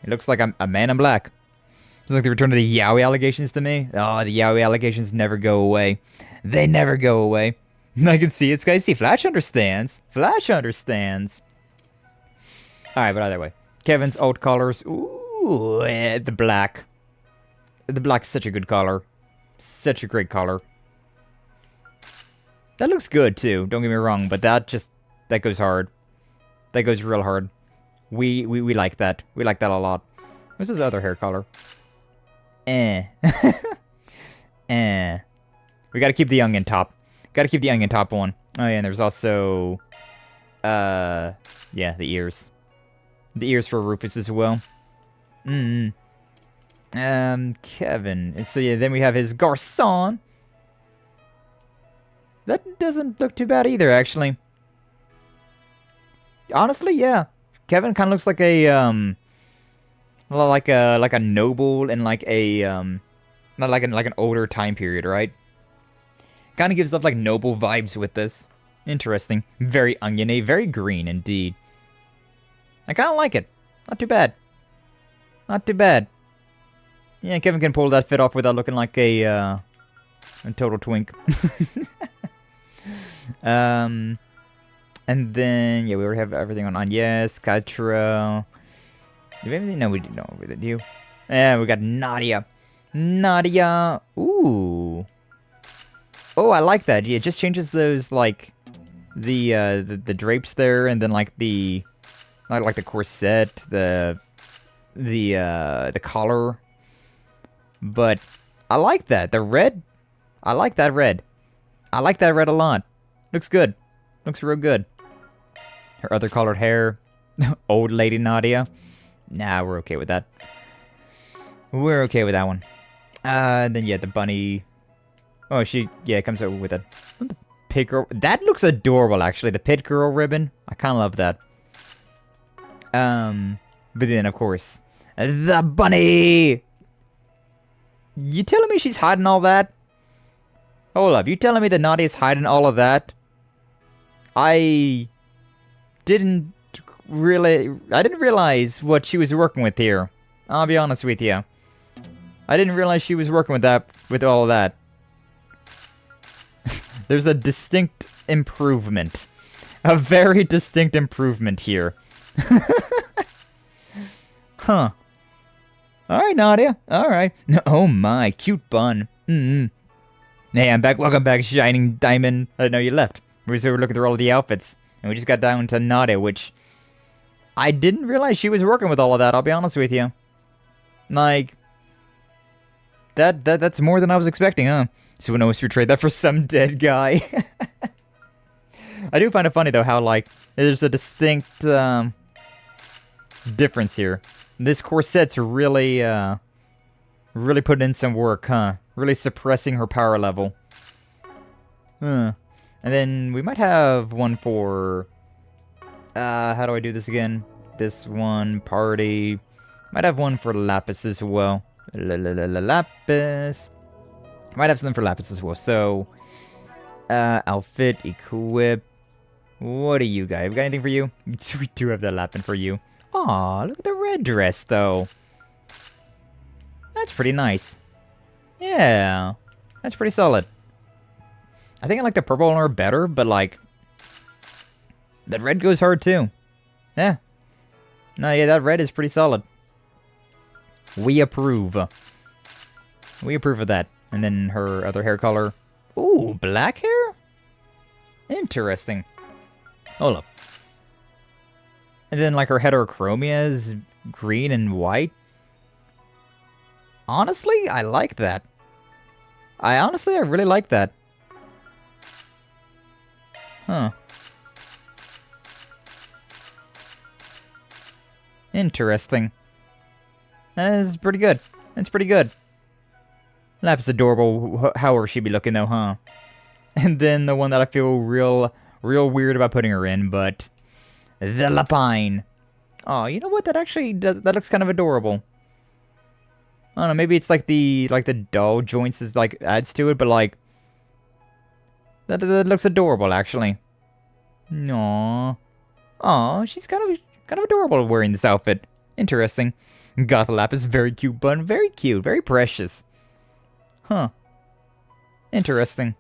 He looks like a man in black. It's like the return of the yaoi allegations to me. Oh, the yaoi allegations never go away. They never go away. I can see it, Skye. See, Flash understands. Flash understands. Alright, but either way. Kevin's old colors. Ooh, the black. The black's such a good color. Such a great color. That looks good, too. Don't get me wrong, but that goes hard. That goes real hard. We like that. We like that a lot. What's his other hair color? Eh. Eh. We gotta keep the onion top. Gotta keep the onion top one. Oh yeah, and there's also... yeah, the ears. The ears for Rufus as well. Kevin. So yeah, then we have his Garçon. That doesn't look too bad either, actually. Honestly, yeah. Kevin kind of looks like a, like a noble in like a, not like an older time period, right? Kind of gives off like noble vibes with this. Interesting. Very oniony, very green indeed. I kind of like it. Not too bad. Not too bad. Yeah, Kevin can pull that fit off without looking like a total twink. And then, yeah, we already have everything on Agnès, Catra. Do we have anything? No, we didn't know. We did you? Yeah, we got Nadia. Nadia. Ooh. Oh, I like that. Yeah, it just changes those, like, the drapes there, and then, like, the corset, the collar. But I like that. The red, I like that red. I like that red a lot. Looks good. Looks real good. Her other colored hair. Old lady Nadia. Nah, we're okay with that. We're okay with that one. Then, yeah, the bunny. Oh, yeah, it comes out with a pit girl. That looks adorable, actually. The pit girl ribbon. I kind of love that. But then, of course, the bunny. You telling me she's hiding all that? Hold up. You telling me that Nadia's hiding all of that? I didn't realize what she was working with here. I'll be honest with you. I didn't realize she was working with all of that. There's a distinct improvement. A very distinct improvement here. Huh. Alright, Nadia. Alright. Oh my, cute bun. Hey, I'm back. Welcome back, Shining Diamond. I didn't know you left. We were looking through all of the outfits. And we just got down to Nadia, which... I didn't realize she was working with all of that, I'll be honest with you. Like... That's more than I was expecting, huh? So we always trade that for some dead guy. I do find it funny, though, how, like, there's a distinct, difference here. This corset's really, really putting in some work, huh? Really suppressing her power level. Huh. And then we might have one for... how do I do this again? This one, party. Might have one for Lapis as well. Lapis. Might have something for Lapis as well. So, outfit, equip. What do you guys? We got anything for you? We do have that Lapin for you. Aw, look at the red dress, though. That's pretty nice. Yeah, that's pretty solid. I think I like the purple on her better, but like... that red goes hard, too. Yeah. No, yeah, that red is pretty solid. We approve. We approve of that. And then her other hair color. Ooh, black hair? Interesting. Hold up. And then, like, her heterochromia is green and white. Honestly, I like that. I really like that. Huh. Interesting. That is pretty good. That's pretty good. Lapis adorable, however she'd be looking though, huh? And then the one that I feel real weird about putting her in, but... the Lapine. Oh, you know what? That actually does... that looks kind of adorable. I don't know, maybe it's like the doll joints is like adds to it, but like... that looks adorable, actually. Aww. Aw, she's kind of adorable wearing this outfit. Interesting. Gothalap is very cute bun. Very cute. Very precious. Huh. Interesting.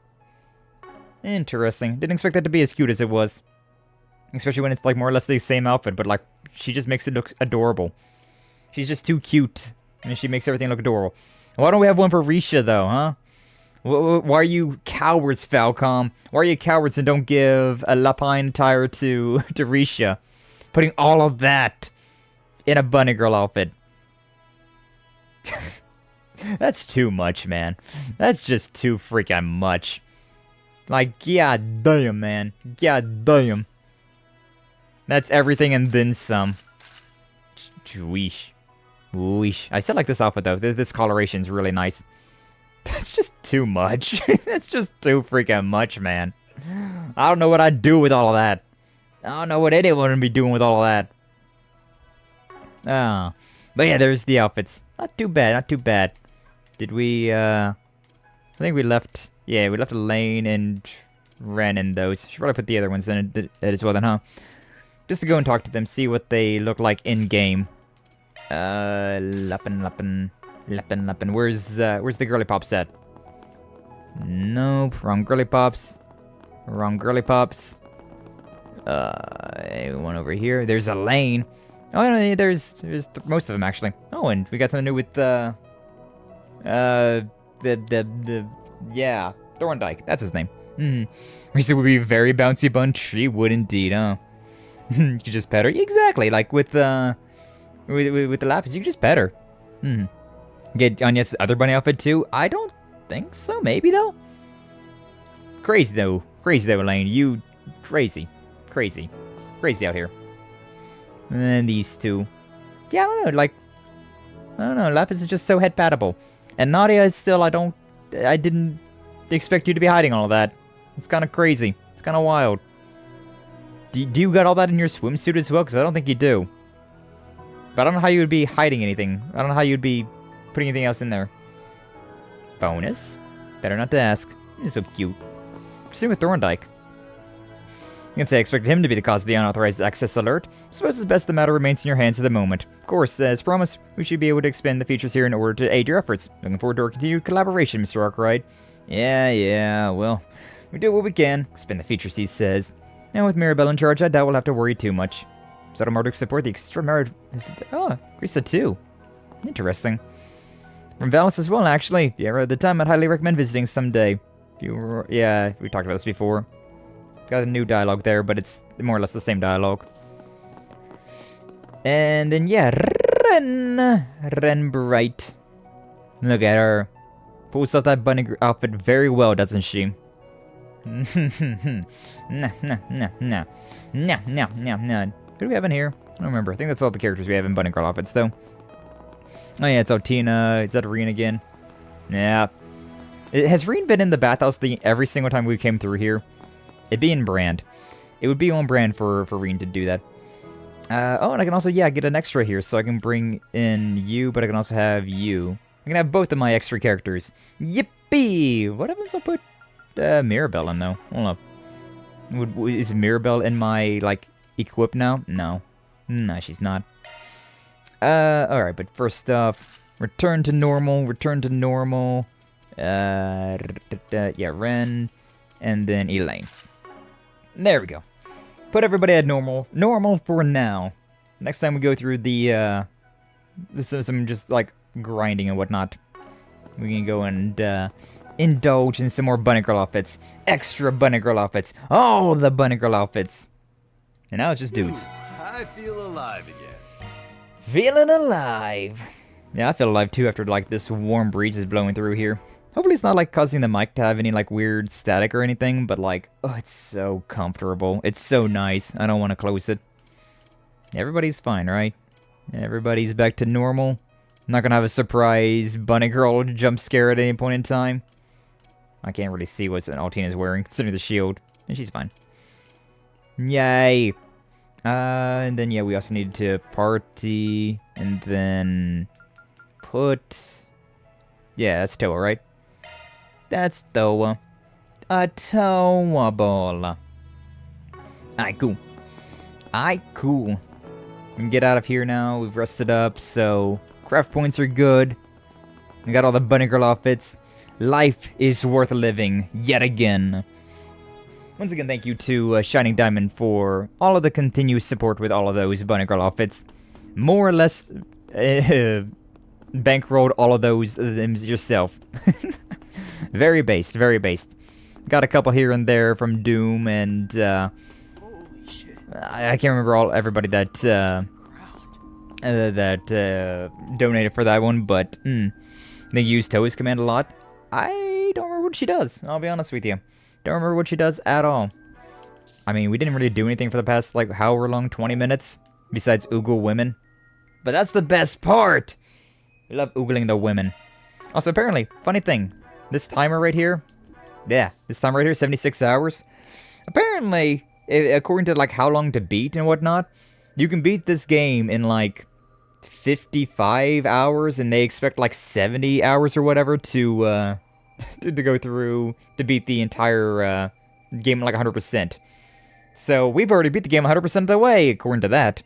Interesting. Didn't expect that to be as cute as it was. Especially when it's like more or less the same outfit, but like she just makes it look adorable. She's just too cute. And she makes everything look adorable. Why don't we have one for Risha though, huh? Why are you cowards, Falcom? Why are you cowards and don't give a Lapine attire to Risha? Putting all of that in a bunny girl outfit. That's too much, man. That's just too freaking much. Like, god damn, man. God damn. That's everything and then some. Weesh. Weesh. I still like this outfit, though. This coloration is really nice. That's just too much. That's just too freaking much, man. I don't know what I'd do with all of that. I don't know what anyone would be doing with all of that. Oh. But yeah, there's the outfits. Not too bad, not too bad. Did we, I think we left, yeah, we left Elaine and Ren in those. Should probably put the other ones in it as well then, huh? Just to go and talk to them, see what they look like in-game. Lappin. Where's the girly pops at? Nope, wrong girly pops. Wrong girly pops. One over here. There's Elaine. Oh, no, there's most of them, actually. Oh, and we got something new with, yeah, Thorndyke. That's his name. Risa would be a very bouncy bunch. She would indeed, huh? You could just pet her. Exactly, like with the lapis, you could just pet her. Get Agnes' other bunny outfit, too? I don't think so. Maybe, though? Crazy, though. Crazy, though, Elaine. You crazy. Crazy. Crazy out here. And then these two. Yeah, I don't know, like, I don't know, Lapis is just so head-patable. And Nadia is still, I didn't expect you to be hiding all of that. It's kind of crazy. It's kind of wild. Do you got all that in your swimsuit as well? Because I don't think you do. But I don't know how you would be hiding anything. I don't know how you'd be putting anything else in there. Bonus? Better not to ask. He's so cute. Same with Thorndyke. You can say I expected him to be the cause of the unauthorized access alert. I suppose it's best the matter remains in your hands at the moment. Of course, as promised, we should be able to expend the features here in order to aid your efforts. Looking forward to our continued collaboration, Mr. Arkride. Yeah, well, we do what we can. Expend the features, he says. And with Mirabelle in charge, I doubt we'll have to worry too much. So to Marduk support the extra merit... Oh, Grisa too. Interesting. From Valis as well, actually. If you ever had the time, I'd highly recommend visiting someday. If you were... Yeah, we talked about this before. Got a new dialogue there, but it's more or less the same dialogue. And then, yeah, Ren Bright. Look at her. Pulls off that bunny outfit very well, doesn't she? Nah. Who do we have in here? I don't remember. I think that's all the characters we have in bunny girl outfits, though. Oh, yeah, it's Altina. Is that Rean again? Yeah. Has Rean been in the bathhouse every single time we came through here? It'd be in brand. It would be on brand for Rean to do that. Oh, and I can also, yeah, get an extra here, so I can bring in you, but I can also have you. I can have both of my extra characters. Yippee! What happens if I put Mirabelle in, though? Hold up. Is Mirabelle in my, like, equip now? No. No, she's not. Alright, but first off, return to normal. Yeah, Ren, and then Elaine. There we go. Put everybody at normal. Normal for now. Next time we go through the, some just, like, grinding and whatnot, we can go and, indulge in some more bunny girl outfits. Extra bunny girl outfits. All the bunny girl outfits. And now it's just dudes. I feel alive again. Feeling alive. Yeah, I feel alive too after, like, this warm breeze is blowing through here. Hopefully it's not, like, causing the mic to have any, like, weird static or anything, but, like, oh, it's so comfortable. It's so nice. I don't want to close it. Everybody's fine, right? Everybody's back to normal. I'm not gonna have a surprise bunny girl jump scare at any point in time. I can't really see what Altina's wearing, considering the shield. And she's fine. Yay! And then, yeah, we also need to party, and then put... Yeah, that's Toa, right? That's Toa. A Toa ball. Aye, cool. We can get out of here now. We've rested up, so craft points are good. We got all the bunny girl outfits. Life is worth living yet again. Once again, thank you to Shining Diamond for all of the continuous support with all of those bunny girl outfits. More or less bankrolled all of those yourself. Very based, very based. Got a couple here and there from Doom and I can't remember everybody that donated for that one, but they use Toei's command a lot. I don't remember what she does, I'll be honest with you. Don't remember what she does at all. I mean, we didn't really do anything for the past, like, however long, 20 minutes? Besides oogle women. But that's the best part! We love oogling the women. Also, apparently, funny thing. This timer right here. Yeah, this timer right here, 76 hours. Apparently, according to, like, how long to beat and whatnot, you can beat this game in, like, 55 hours, and they expect, like, 70 hours or whatever to go through to beat the entire game like 100%. So we've already beat the game 100% of the way, according to that.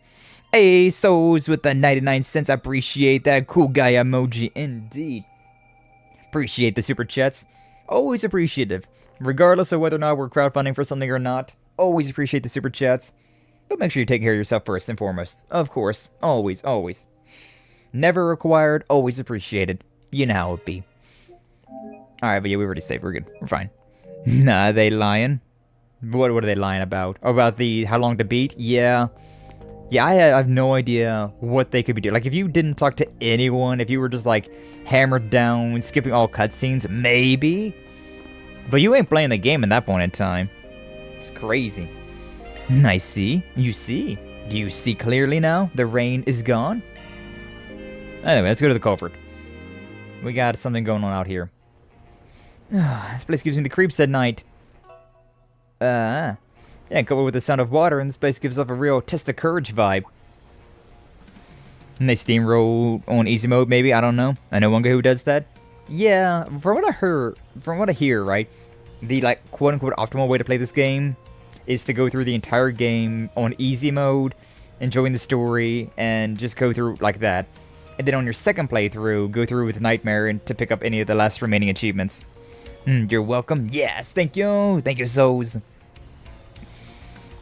Hey, souls with the 99 cents. I appreciate that. Cool guy emoji, indeed. Appreciate the super chats. Always appreciative. Regardless of whether or not we're crowdfunding for something or not. Always appreciate the super chats. But make sure you take care of yourself first and foremost. Of course. Always, always. Never required, always appreciated. You know how it be. Alright, but yeah, we already saved. We're good. We're fine. Nah, they lying. What are they lying about? Oh, about the how long to beat? Yeah. Yeah, I have no idea what they could be doing. Like, if you didn't talk to anyone, if you were just, like, hammered down, skipping all cutscenes, maybe. But you ain't playing the game at that point in time. It's crazy. I see. You see. Do you see clearly now? The rain is gone? Anyway, let's go to the culvert. We got something going on out here. This place gives me the creeps at night. Yeah, coupled with the sound of water, and this place gives off a real test of courage vibe. And they steamroll on easy mode, maybe? I don't know. I know one guy who does that. Yeah, from what I hear, right? The, like, quote-unquote optimal way to play this game is to go through the entire game on easy mode, enjoying the story, and just go through like that. And then on your second playthrough, go through with Nightmare and to pick up any of the last remaining achievements. You're welcome. Yes, thank you. Thank you, Zoes.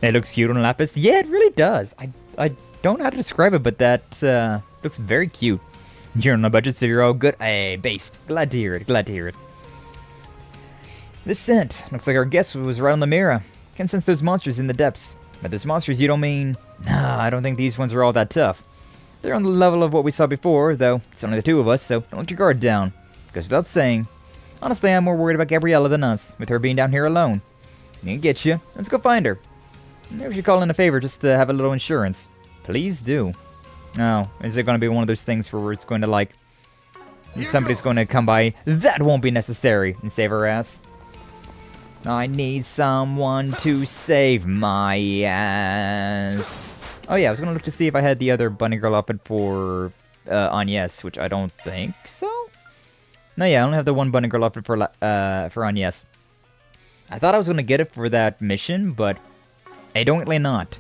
It looks cute on Lapis. Yeah, it really does. I don't know how to describe it, but that looks very cute. You're on a budget, so you're all good. Hey, based. Glad to hear it. Glad to hear it. This scent. Looks like our guest was right on the mirror. Can sense those monsters in the depths. But those monsters, you don't mean... Nah, I don't think these ones are all that tough. They're on the level of what we saw before, though it's only the two of us, so don't let your guard down. Because without saying, honestly, I'm more worried about Gabriella than us, with her being down here alone. I can get you. Let's go find her. Maybe we should call in a favor just to have a little insurance. Please do. Oh, is it going to be one of those things where it's going to, like, somebody's going to come by? That won't be necessary and save her ass. I need someone to save my ass. Oh yeah, I was going to look to see if I had the other bunny girl outfit for Agnès, which I don't think so. No, yeah, I only have the one bunny girl outfit for Agnès. I thought I was going to get it for that mission, but evidently not.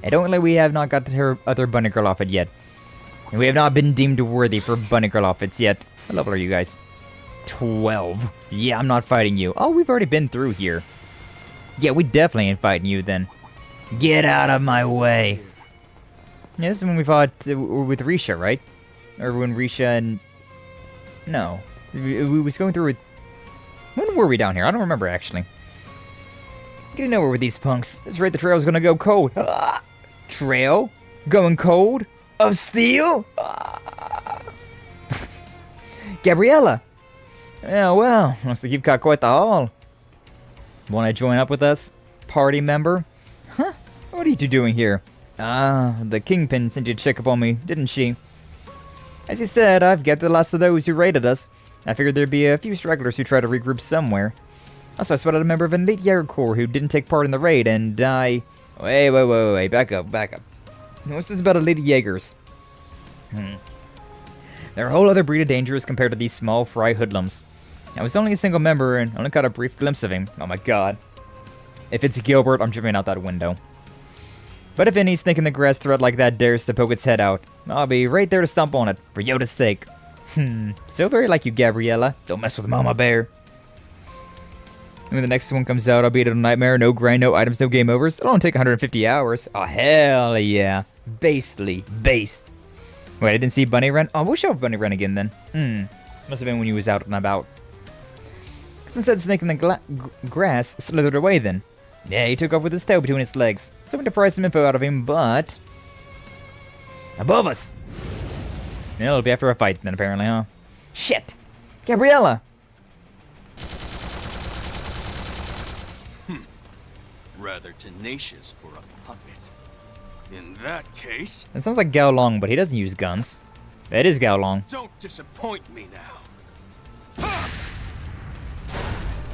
Evidently we have not got her other bunny girl outfit yet. And we have not been deemed worthy for bunny girl outfits yet. What level are you guys? 12. Yeah, I'm not fighting you. Oh, we've already been through here. Yeah, we definitely ain't fighting you then. Get out of my way. Yeah, this is when we fought with Risha, right? Or when Risha and... No. We was going through with... When were we down here? I don't remember, actually. Getting nowhere with these punks. This rate the trail's gonna go cold. Trail? Going cold? Of steel? Gabriella! Yeah, well, looks like you've got quite the haul. Wanna join up with us? Party member? Huh? What are you two doing here? The Kingpin sent you to check up on me, didn't she? As you said, I've got the last of those who raided us. I figured there'd be a few stragglers who try to regroup somewhere. Also, I spotted a member of an elite Jaeger Corps who didn't take part in the raid, and I... Wait, back up. What's this about elite Jaegers? They're a whole other breed of dangerous compared to these small fry hoodlums. I was only a single member and only caught a brief glimpse of him. Oh my god. If it's Gilbert, I'm jumping out that window. But if any snake in the grass thread like that dares to poke its head out, I'll be right there to stomp on it, for Yoda's sake. So very like you, Gabriella. Don't mess with Mama Bear. And when the next one comes out, I'll beat it on Nightmare. No grind, no items, no game overs. It'll only take 150 hours. Oh, hell yeah. Basely. Based. Wait, I didn't see Bunny Run? Oh, we'll show Bunny Run again then. Must have been when he was out and about. Because instead the snake in the grass slithered away then. Yeah, he took off with his tail between his legs. Something to pry some info out of him, but... above us! Yeah, it'll be after a fight then, apparently, huh? Shit! Gabriella! Rather tenacious for a puppet. In that case... It sounds like Gao Long, but he doesn't use guns. It is Gao Long. Don't disappoint me now.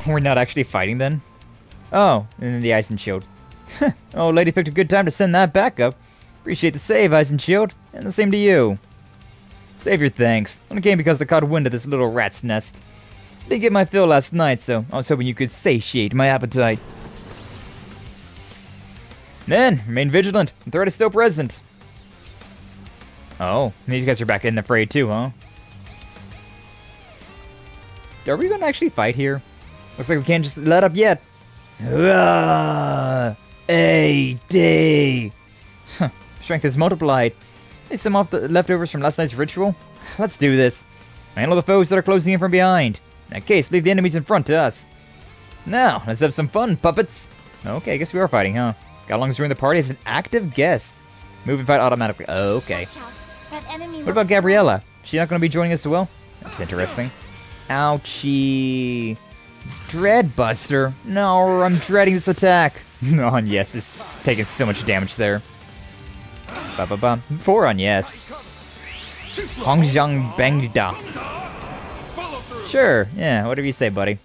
We're not actually fighting then? Oh, and then the Ice and Shield. Oh, lady picked a good time to send that back up. Appreciate the save, Ice and Shield. And the same to you. Save your thanks. Only came because I caught wind of this little rat's nest. Didn't get my fill last night, so I was hoping you could satiate my appetite. Then, remain vigilant. The threat is still present. Oh, these guys are back in the fray too, huh? Are we gonna actually fight here? Looks like we can't just let up yet. A.D. Strength is multiplied. Hey, some off the leftovers from last night's ritual. Let's do this. Handle the foes that are closing in from behind. In that case, leave the enemies in front to us. Now, let's have some fun, puppets. Okay, I guess we are fighting, huh? Galong's joined the party as an active guest. Move and fight automatically. Oh, okay. What about Gabriella? She not going to be joining us as well? That's interesting. Ouchie. Dreadbuster. No, I'm dreading this attack. Oh, and yes, it's taking so much damage there. Ba-ba-ba. 4 on yes. Hongjiang Bangda. Sure, yeah, whatever you say, buddy.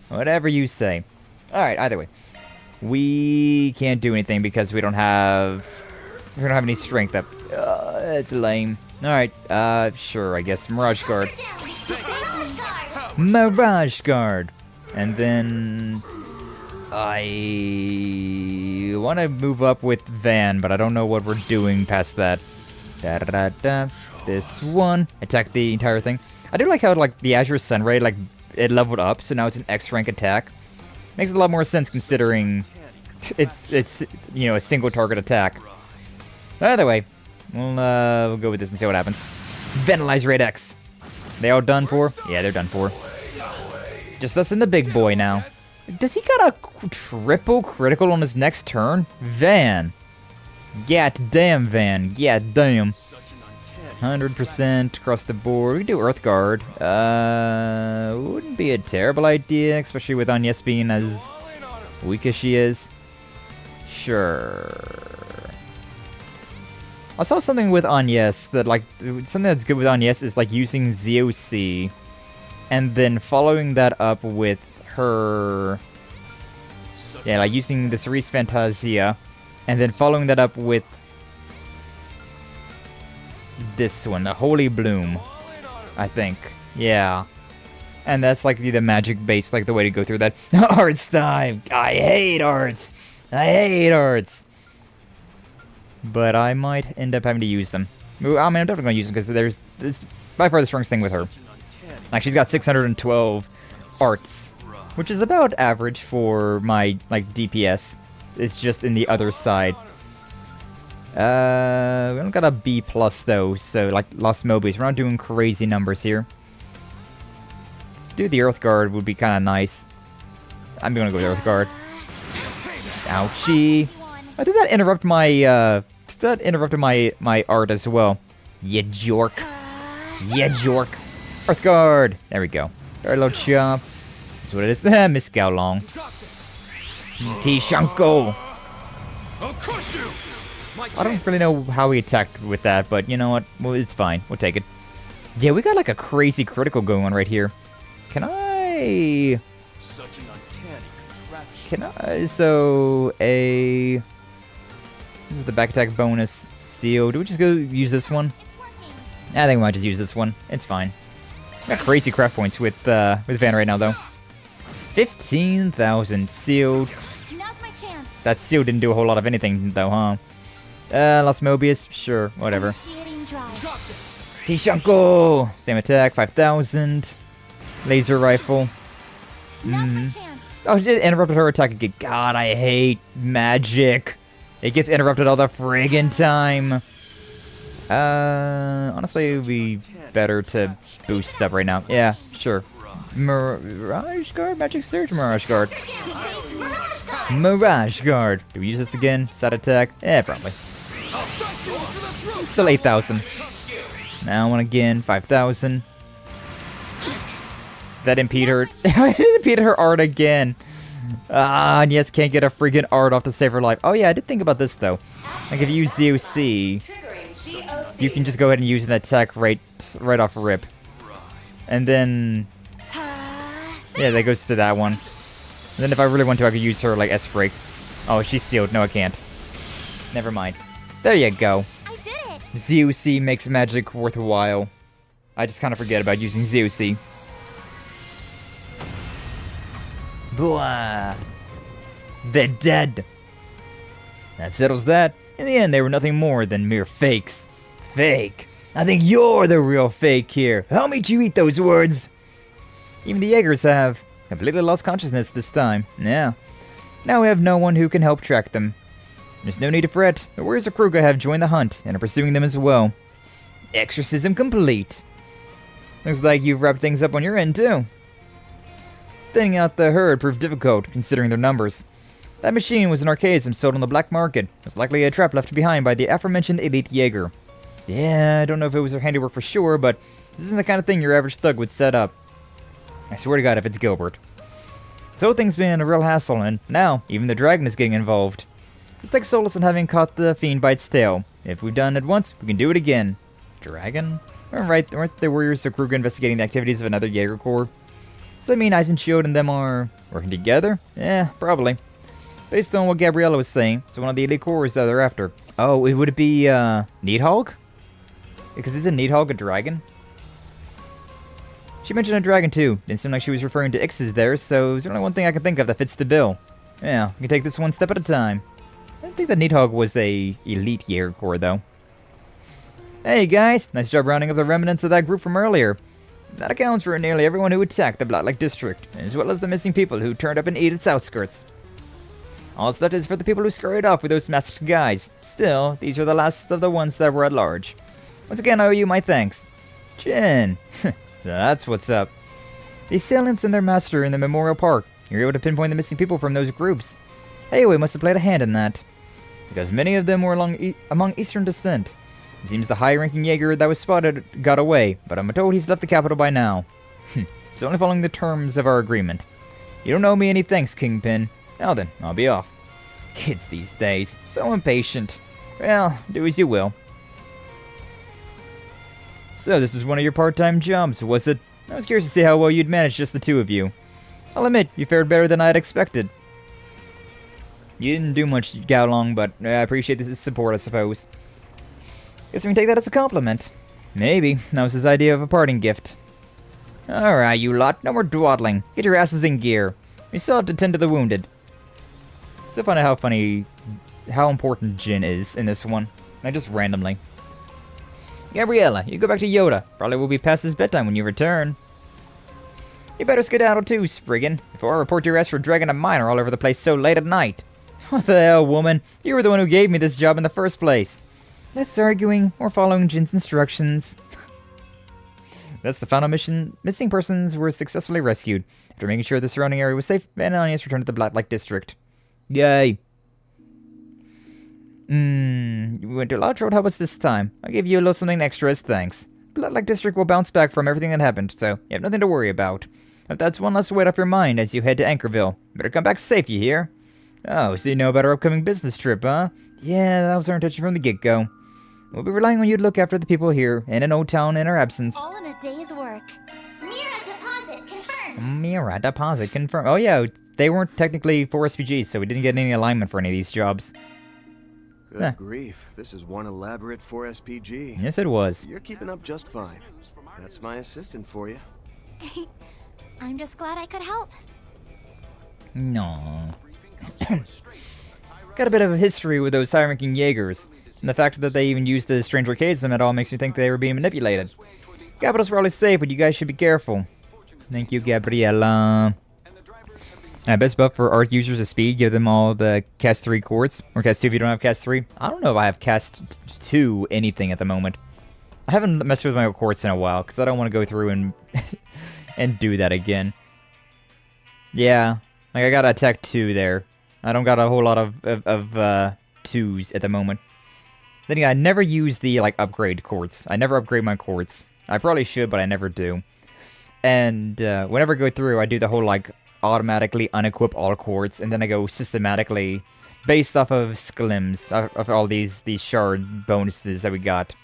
Whatever you say. Alright, either way. We can't do anything because we don't have any strength up. That's lame. Alright, sure, I guess. Mirage Guard. Mirage Guard. And then I want to move up with Van, but I don't know what we're doing past that. Da-da-da-da. This one. Attack the entire thing. I do like how like the Azure Sunray, like it leveled up, so now it's an X rank attack. Makes a lot more sense considering it's you know, a single target attack. Either way, we'll go with this and see what happens. Vandalize Raid X. They all done for? Yeah, they're done for. Just us and the big boy now. Does he got a triple critical on his next turn? Van. God damn, Van. God damn. 100% across the board. We can do Earth Guard. Wouldn't be a terrible idea, especially with Agnès being as weak as she is. Sure. I saw something with Agnès that, like, something that's good with Agnès is, like, using ZOC and then following that up with her... Yeah, like, using the Cerise Fantasia and then following that up with this one, the Holy Bloom, I think. Yeah. And that's, like, the magic base, like, the way to go through that. Arts time! I hate arts! I hate arts! But I might end up having to use them. I mean, I'm definitely going to use them because it's by far the strongest thing with her. Like, she's got 612 arts, which is about average for my, like, DPS. It's just in the other side. We don't got a B+, though, so, like, Lost Mobius. We're not doing crazy numbers here. Dude, the Earth Guard would be kind of nice. I'm gonna go with Earth Guard. Ouchie. I did that interrupt my, that interrupted my art as well. Ya jork. Ya jork. Earth Guard. There we go. Very low chop. That's what it is. Miss Gaolong. T-Shanko. I don't really know how we attacked with that, but you know what? Well, it's fine. We'll take it. Yeah, we got like a crazy critical going on right here. Can I... Such an uncanny contraption. Can I... So, a... This is the back attack bonus. Seal. Do we just go use this one? I think we might just use this one. It's fine. Got crazy craft points with Van right now, though. 15,000 sealed. Now's my chance. That seal didn't do a whole lot of anything, though, huh? Lost Mobius, sure, whatever. Initiating drive. Tishanko! Same attack, 5,000. Laser rifle. Now's my chance. Oh, she did interrupted her attack again. God, I hate magic. It gets interrupted all the friggin' time. Honestly, it would be better to boost up right now. Yeah, sure. Mirage Guard? Magic Surge? Mirage Guard. Mirage Guard. Do we use this again? Side attack? Eh, probably. Still 8,000. Now one again, 5,000. That impeded her. It impeded her art again. And yes, can't get a freaking art off to save her life. Oh yeah, I did think about this though. Like if you use ZOC, you can just go ahead and use an attack right off rip. And then yeah, that goes to that one. And then if I really want to, I could use her like S-Break. Oh, she's sealed. No, I can't. Never mind. There you go. I did it. ZOC makes magic worthwhile. I just kind of forget about using ZOC. Blah. They're dead. That settles that. In the end, they were nothing more than mere fakes. Fake. I think you're the real fake here. How made you eat those words? Even the Jaegers have completely lost consciousness this time. Yeah. Now we have no one who can help track them. There's no need to fret. The warriors of Kruga have joined the hunt and are pursuing them as well. Exorcism complete. Looks like you've wrapped things up on your end too. Thinning out the herd proved difficult, considering their numbers. That machine was an archaism sold on the black market. It was likely a trap left behind by the aforementioned elite Jaeger. Yeah, I don't know if it was their handiwork for sure, but this isn't the kind of thing your average thug would set up. I swear to God if it's Gilbert. This whole thing's been a real hassle, and now, even the dragon is getting involved. Just take solace in having caught the fiend by its tail. If we've done it once, we can do it again. Dragon? Alright, weren't the warriors of Kruger investigating the activities of another Jaeger Corps? Does that mean Eisenschmidt and them are working together? Yeah, probably. Based on what Gabriella was saying, so one of the elite corps that they're after. Oh, would it be, Needhogg? Because isn't Needhogg a dragon? She mentioned a dragon too. Didn't seem like she was referring to Ixes there, so there's only one thing I can think of that fits the bill. Yeah, we can take this one step at a time. I didn't think that Needhogg was a elite Jaeger Corps though. Hey guys, nice job rounding up the remnants of that group from earlier. That accounts for nearly everyone who attacked the Blacklight District, as well as the missing people who turned up in Edith's outskirts. All that's left is for the people who scurried off with those masked guys. Still, these are the last of the ones that were at large. Once again, I owe you my thanks. Jin. That's what's up. The assailants and their master in the Memorial Park. You're able to pinpoint the missing people from those groups. Heiwei must have played a hand in that, because many of them were among Eastern descent. It seems the high-ranking Jaeger that was spotted got away, but I'm told he's left the capital by now. He's only following the terms of our agreement. You don't owe me any thanks, Kingpin. Now then, I'll be off. Kids these days, so impatient. Well, do as you will. So this was one of your part-time jobs, was it? I was curious to see how well you'd manage just the two of you. I'll admit, you fared better than I had expected. You didn't do much, Gao Long, but I appreciate this support, I suppose. Guess we can take that as a compliment. Maybe. That was his idea of a parting gift. Alright, you lot. No more dawdling. Get your asses in gear. We still have to tend to the wounded. Still find out how important Jin is in this one. Not just randomly. Gabriella, you go back to Yoda. Probably will be past his bedtime when you return. You better skedaddle too, Spriggan, before I report your ass for dragging a miner all over the place so late at night. What the hell, woman? You were the one who gave me this job in the first place. Less arguing or following Jin's instructions. That's the final mission. Missing persons were successfully rescued. After making sure the surrounding area was safe, Van and Agnès returned to the Blacklight District. Yay. You went to Loud Road, how about this time? I'll give you a little something extra as thanks. Blacklight District will bounce back from everything that happened, so you have nothing to worry about. If that's one less weight off your mind as you head to Anchorville. Better come back safe, you hear? Oh, so you know about our upcoming business trip, huh? Yeah, that was our intention from the get-go. We'll be relying on you to look after the people here and in Old Town in our absence. All in a day's work. Mira deposit confirmed. Mira deposit confirmed. Oh yeah, they weren't technically 4 SPGs, so we didn't get any alignment for any of these jobs. Good grief, this is one elaborate 4 SPG. Yes, it was. You're keeping up just fine. That's my assistant for you. I'm just glad I could help. No. Got a bit of a history with those high-ranking Jaegers. And the fact that they even used the strange archaism at all makes me think they were being manipulated. Capital's probably safe, but you guys should be careful. Thank you, Gabriella. Best buff for Arc users is speed. Give them all the Cast 3 quartz. Or Cast 2 if you don't have Cast 3. I don't know if I have Cast 2 anything at the moment. I haven't messed with my quartz in a while, because I don't want to go through and and do that again. Yeah, like I got a Tech 2 there. I don't got a whole lot of 2s at the moment. Then again, I never use the like upgrade quartz. I never upgrade my quartz. I probably should, but I never do. And whenever I go through, I do the whole like automatically unequip all quartz, and then I go systematically based off of sklims, of all these shard bonuses that we got.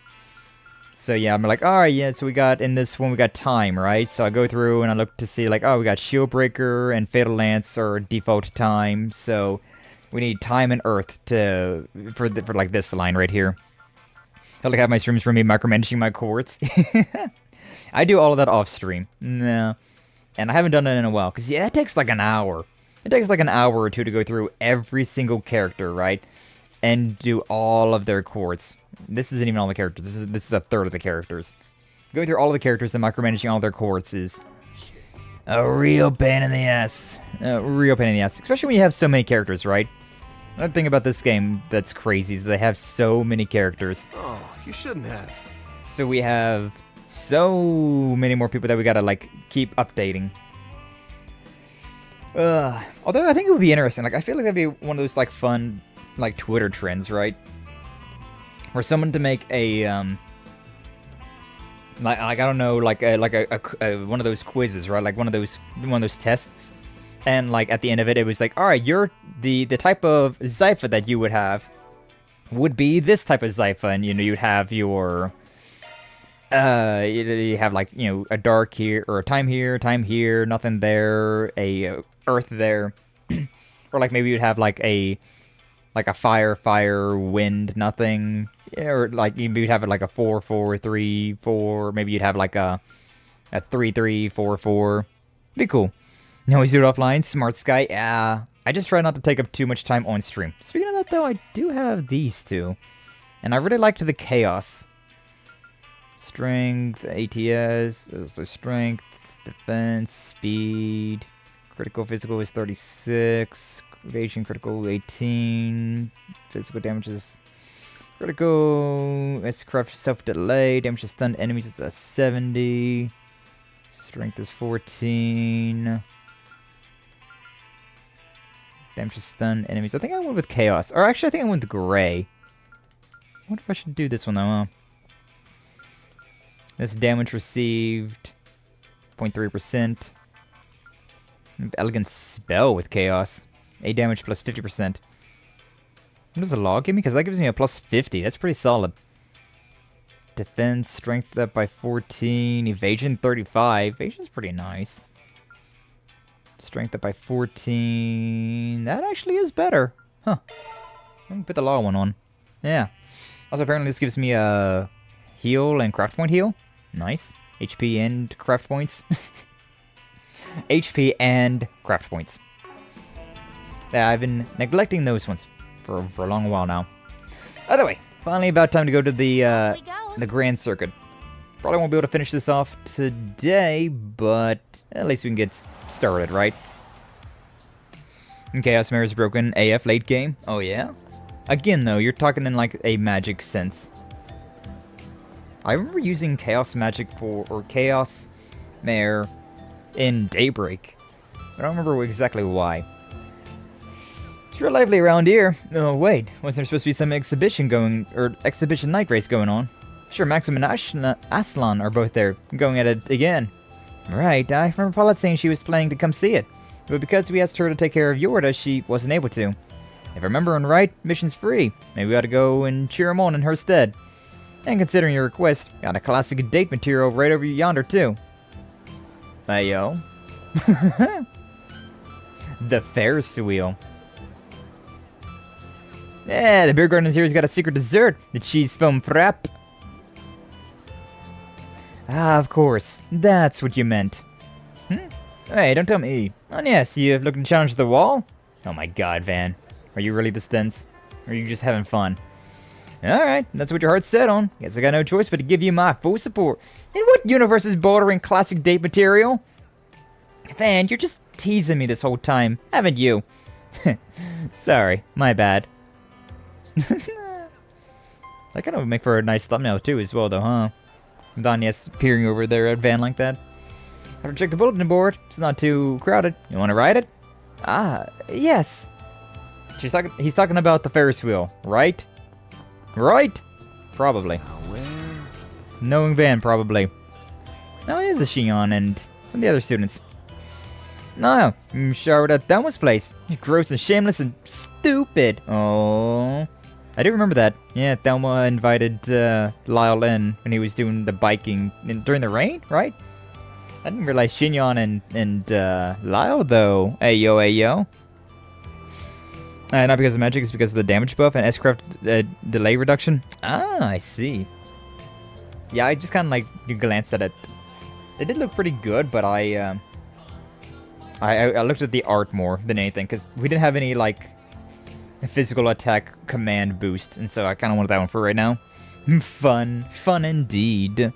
So yeah, I'm like, alright, yeah, so we got, in this one we got time, right? So I go through and I look to see like, oh, we got Shield Breaker and Fatal Lance are default time, so we need time and earth for like this line right here. I like have my streams for me micromanaging my quartz. I do all of that off stream. No. And I haven't done it in a while, because yeah, it takes like an hour. It takes like an hour or two to go through every single character, right? And do all of their quartz. This isn't even all the characters. This is a third of the characters. Going through all of the characters and micromanaging all their quartz is a real pain in the ass. A real pain in the ass. Especially when you have so many characters, right? Another thing about this game that's crazy is they have so many characters. Oh, you shouldn't have. So we have so many more people that we gotta, like, keep updating. Although I think it would be interesting. Like, I feel like that'd be one of those, like, fun, like, Twitter trends, right? For someone to make a, like I don't know, like a one of those quizzes, right? Like one of those tests, and like at the end of it, it was like, all right, you're the type of Zypha that you would have would be this type of Zypha, and you know you'd have your you have like, you know, a dark here or a time here, nothing there, a earth there, or like maybe you'd have like a fire, wind, nothing. Yeah, or like you'd have it like a 4-4-3-4. Maybe you'd have like a 3-3-4-4. Be cool. You always do it offline. Smart Skye. Yeah. I just try not to take up too much time on stream. Speaking of that though, I do have these two. And I really liked the Chaos. Strength, ATS, so strength, defense, speed. Critical physical is 36. Evasion critical 18. Physical damage is critical. It's craft self-delay. Damage to stunned enemies is a 70. Strength is 14. Damage to stunned enemies. I think I went with Chaos. Or actually, I think I went with Gray. I wonder if I should do this one though, huh? This damage received 0.3%. Elegant spell with Chaos. 8 damage plus 50%. What does the law give me? Because that gives me a plus 50. That's pretty solid. Defense, strength up by 14. Evasion 35. Evasion's pretty nice. Strength up by 14. That actually is better. Huh. I'm gonna put the law one on. Yeah. Also, apparently this gives me a heal and craft point heal. Nice. HP and craft points. HP and craft points. Yeah, I've been neglecting those ones for a long while now. Either way, finally about time to go to the Grand Circuit. Probably won't be able to finish this off today, but at least we can get started, right? And Chaos Mirror is broken. AF late game. Oh yeah? Again though, you're talking in like a magic sense. I remember using Chaos Magic or Chaos Mare in Daybreak. I don't remember exactly why. It's real lively around here. Oh wait, wasn't there supposed to be some exhibition night race going on? Sure, Maxim and Aslan are both there, going at it again. Right, I remember Paulette saying she was planning to come see it, but because we asked her to take care of Yorda, she wasn't able to. If I remember right, mission's free. Maybe we ought to go and cheer him on in her stead. And considering your request, got a classic date material right over yonder too. Hey yo. The Ferris wheel. Yeah, the beer garden here's got a secret dessert, the cheese foam frap. Ah, of course. That's what you meant. Hey, don't tell me. Oh yes, you have looked to challenge the wall? Oh my god, Van. Are you really this dense? Or are you just having fun? Alright, that's what your heart's set on. Guess I got no choice but to give you my full support. In what universe is bordering classic date material? Fan, you're just teasing me this whole time, haven't you? Sorry, my bad. That kind of would make for a nice thumbnail too as well though, huh? With Agnès peering over there at Van like that. Have to check the bulletin board. It's not too crowded. You want to ride it? Ah, yes. He's talking about the Ferris wheel, right? Right? Probably. Knowing Van, probably. No, it is a Xion and some of the other students. No, I'm sure at Thelma's place. Gross and shameless and stupid. Oh, I do remember that. Yeah, Thelma invited Lyle in when he was doing the biking during the rain, right? I didn't realize Xinyan and Lyle, though. Ayo, ayo. Not because of magic, it's because of the damage buff and S-craft delay reduction. Ah, I see. Yeah, I just kind of like glanced at it. It did look pretty good, but I looked at the art more than anything, because we didn't have any, like, physical attack command boost, and so I kind of wanted that one for right now. Fun indeed.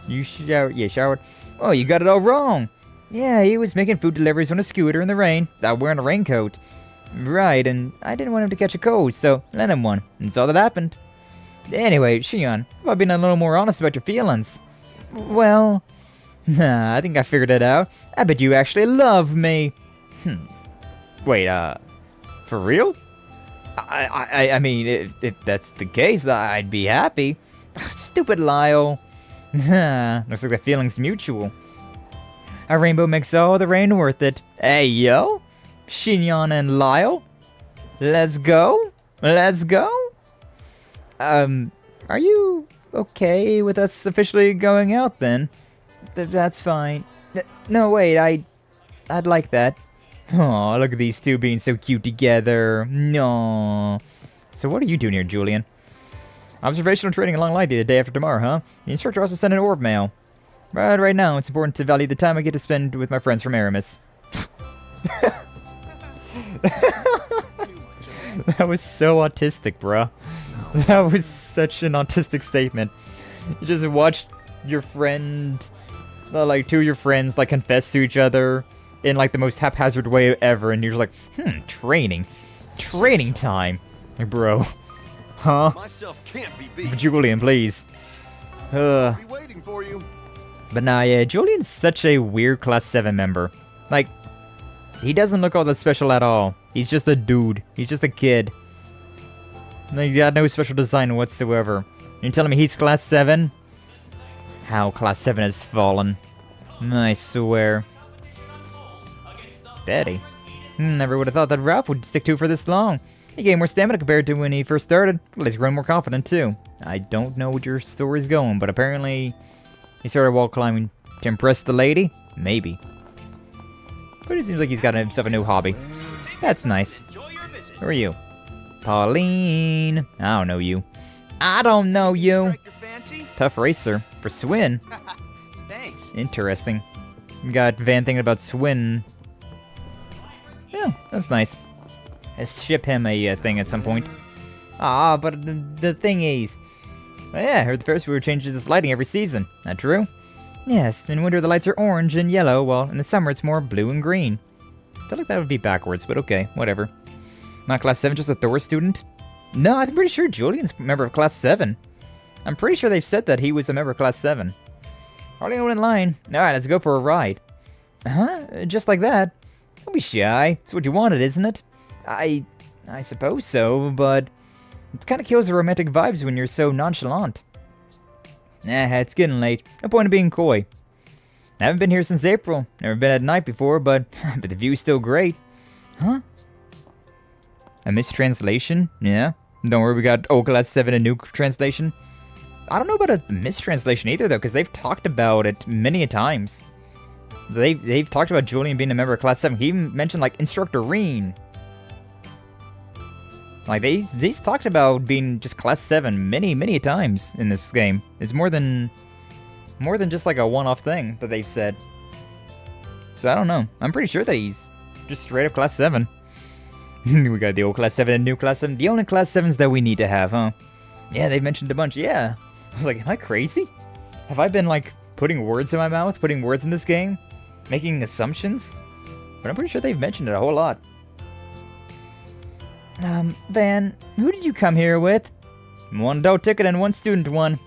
You showered? Yeah, showered. Oh, you got it all wrong. Yeah, he was making food deliveries on a scooter in the rain, without wearing a raincoat. Right, and I didn't want him to catch a cold, so lent him one, and that's all that happened. Anyway, Xion, how about being a little more honest about your feelings? Well, nah, I think I figured it out. I bet you actually love me. Wait, for real? I mean, if that's the case, I'd be happy. Stupid Lyle. Looks like the feeling's mutual. A rainbow makes all the rain worth it. Hey, yo. Xion and Lyle. Let's go. Let's go. Are you okay with us officially going out then? That's fine. No, wait, I'd like that. Oh, look at these two being so cute together. No. So what are you doing here, Julian? Observational training along light the day after tomorrow, huh? The instructor also sent an orb mail. But right now, it's important to value the time I get to spend with my friends from Aramis. That was so autistic, bruh. That was such an autistic statement. You just watched your friend, like two of your friends, like confess to each other in like the most haphazard way ever, and you're just like, training time, like, bro, huh? Myself can't be beat. Julian, please. I'll be waiting for you. But nah, yeah, Julian's such a weird Class 7 member. Like, he doesn't look all that special at all. He's just a dude. He's just a kid. He got no special design whatsoever. You're telling me he's Class 7? How Class 7 has fallen. I swear. Betty. Never would have thought that Ralph would stick to it for this long. He gained more stamina compared to when he first started. Well, he's grown more confident too. I don't know what your story's going, but apparently he started wall climbing to impress the lady? Maybe. But it seems like he's got himself a new hobby. That's nice. Who are you? Pauline. I don't know you. I don't know you. Tough racer. For Swin. Thanks. Interesting. You got Van thinking about Swin. Yeah, that's nice. Let's ship him a thing at some point. Ah, but the thing is... Well, yeah, I heard the Ferris wheel changes its lighting every season. That true? Yes, in winter the lights are orange and yellow, while in the summer it's more blue and green. I feel like that would be backwards, but okay, whatever. Not Class 7, just a Thor student? No, I'm pretty sure Julian's a member of Class 7. I'm pretty sure they've said that he was a member of Class 7. Hardly anyone in line. Alright, let's go for a ride. Huh? Just like that? Don't be shy. It's what you wanted, isn't it? I suppose so, but it kind of kills the romantic vibes when you're so nonchalant. Nah, it's getting late. No point in being coy. I haven't been here since April. Never been at night before, but the view's still great. Huh? A mistranslation? Yeah. Don't worry, we got old Class 7 a new translation. I don't know about a mistranslation either, though, because they've talked about it many a times. They've talked about Julian being a member of Class 7. He even mentioned, like, Instructor Rean. Like, they've talked about being just Class 7 many times in this game. It's more than just, like, a one-off thing that they've said. So, I don't know. I'm pretty sure that he's just straight up Class 7. We got the old Class 7 and new Class 7. The only Class 7s that we need to have, huh? Yeah, they've mentioned a bunch. Yeah. I was like, am I crazy? Have I been, like, putting words in my mouth? Putting words in this game? Making assumptions? But I'm pretty sure they've mentioned it a whole lot. Van, who did you come here with? 1 adult ticket and 1 student one.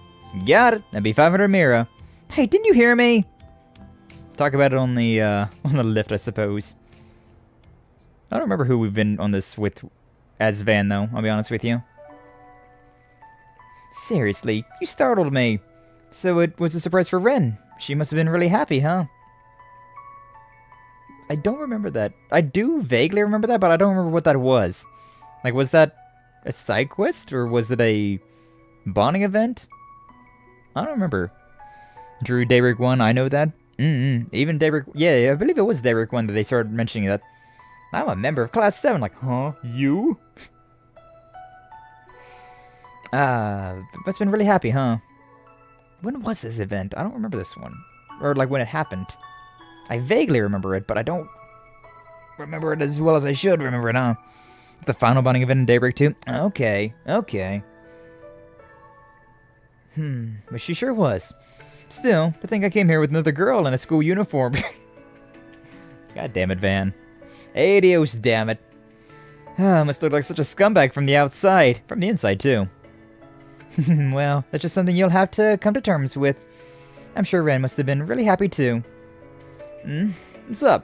Got it. That'd be 500 Mira. Hey, didn't you hear me? Talk about it on the lift, I suppose. I don't remember who we've been on this with as Van, though. I'll be honest with you. Seriously, you startled me. So it was a surprise for Ren. She must have been really happy, huh? I don't remember that. I do vaguely remember that, but I don't remember what that was. Like, was that a side quest, or was it a bonding event? I don't remember. Drew Daybreak 1, I know that. Even Daybreak... Yeah, I believe it was Daybreak 1 that they started mentioning that. I'm a member of Class 7. Like, huh? You? That's been really happy, huh? When was this event? I don't remember this one. Or, like, when it happened. I vaguely remember it, but I don't remember it as well as I should remember it, huh? The final bonding event in Daybreak 2? Okay. But she sure was. Still, to think I came here with another girl in a school uniform. God damn it, Van. Adios, damn it. Must look like such a scumbag from the outside. From the inside, too. Well, that's just something you'll have to come to terms with. I'm sure Ren must have been really happy, too. What's up?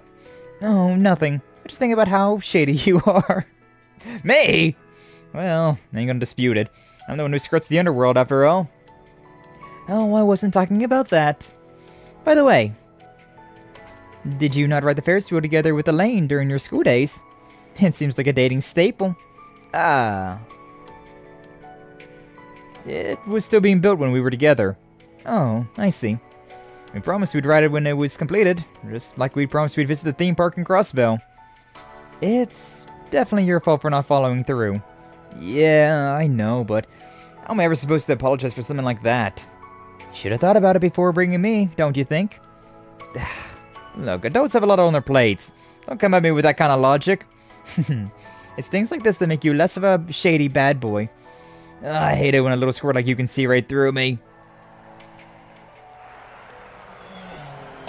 Oh, nothing. I just think about how shady you are. Me? Well, I ain't gonna dispute it. I'm the one who skirts the underworld, after all. Oh, I wasn't talking about that. By the way, did you not ride the Ferris wheel together with Elaine during your school days? It seems like a dating staple. It was still being built when we were together. Oh, I see. We promised we'd ride it when it was completed, just like we promised we'd visit the theme park in Crossbell. It's definitely your fault for not following through. Yeah, I know, but how am I ever supposed to apologize for something like that? Should have thought about it before bringing me, don't you think? Look, adults have a lot on their plates. Don't come at me with that kind of logic. It's things like this that make you less of a shady bad boy. I hate it when a little squirt like you can see right through me.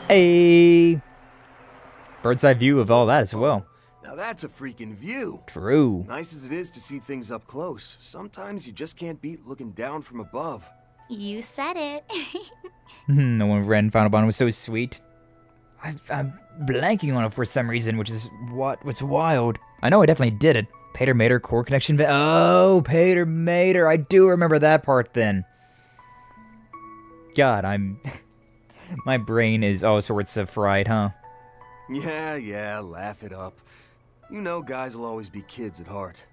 Hey! Bird's eye view of all that as well. Now that's a freaking view. True. Nice as it is to see things up close, sometimes you just can't beat looking down from above. You said it. No one Ren found upon was so sweet. I'm blanking on it for some reason, which is what's wild. I know I definitely did it. Pater Mater core connection. Oh, Pater Mater. I do remember that part then. God, my brain is all sorts of fried, huh? Yeah, laugh it up. You know guys will always be kids at heart.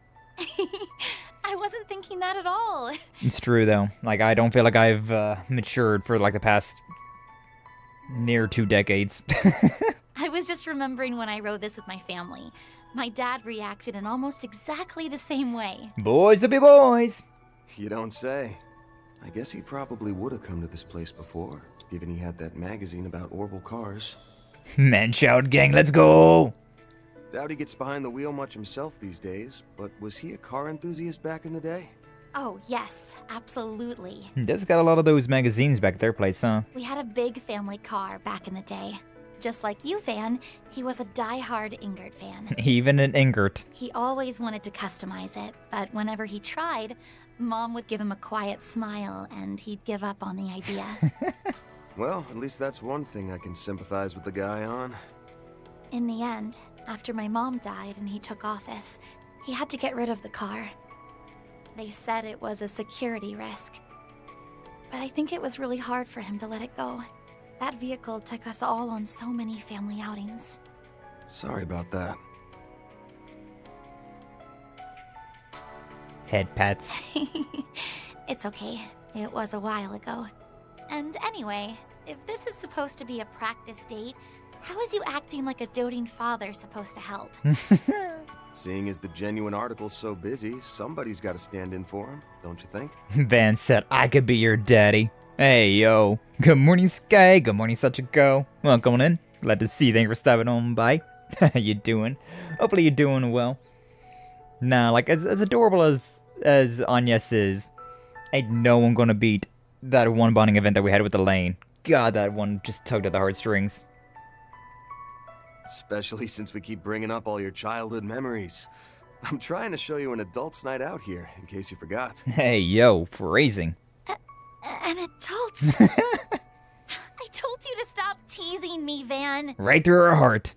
I wasn't thinking that at all. It's true, though. Like, I don't feel like I've matured for, like, the past near 2 decades. I was just remembering when I rode this with my family. My dad reacted in almost exactly the same way. Boys will be boys. You don't say. I guess he probably would have come to this place before, given he had that magazine about orbital cars. Man-child gang, let's go! Doubt he gets behind the wheel much himself these days, but was he a car enthusiast back in the day? Oh, yes, absolutely. He does got a lot of those magazines back at their place, huh? We had a big family car back in the day. Just like you, Van, he was a die-hard Ingert fan. Even an Ingert. He always wanted to customize it, but whenever he tried, Mom would give him a quiet smile and he'd give up on the idea. Well, at least that's one thing I can sympathize with the guy on. In the end, after my mom died and he took office, he had to get rid of the car. They said it was a security risk. But I think it was really hard for him to let it go. That vehicle took us all on so many family outings. Sorry about that. Head pats. It's okay. It was a while ago. And anyway, if this is supposed to be a practice date, how is you acting like a doting father supposed to help? Seeing as the genuine article's so busy, somebody's got to stand in for him, don't you think? Van said I could be your daddy. Hey, yo. Good morning, Skye. Good morning, Sachiko. Welcome in. Glad to see you. Thanks for stopping on by. How you doing? Hopefully you're doing well. Nah, like, as adorable as Agnès is, ain't no one gonna beat that one bonding event that we had with Elaine. God, that one just tugged at the heartstrings. Especially since we keep bringing up all your childhood memories. I'm trying to show you an adult's night out here, in case you forgot. Hey, yo, phrasing. An adult? I told you to stop teasing me, Van. Right through her heart.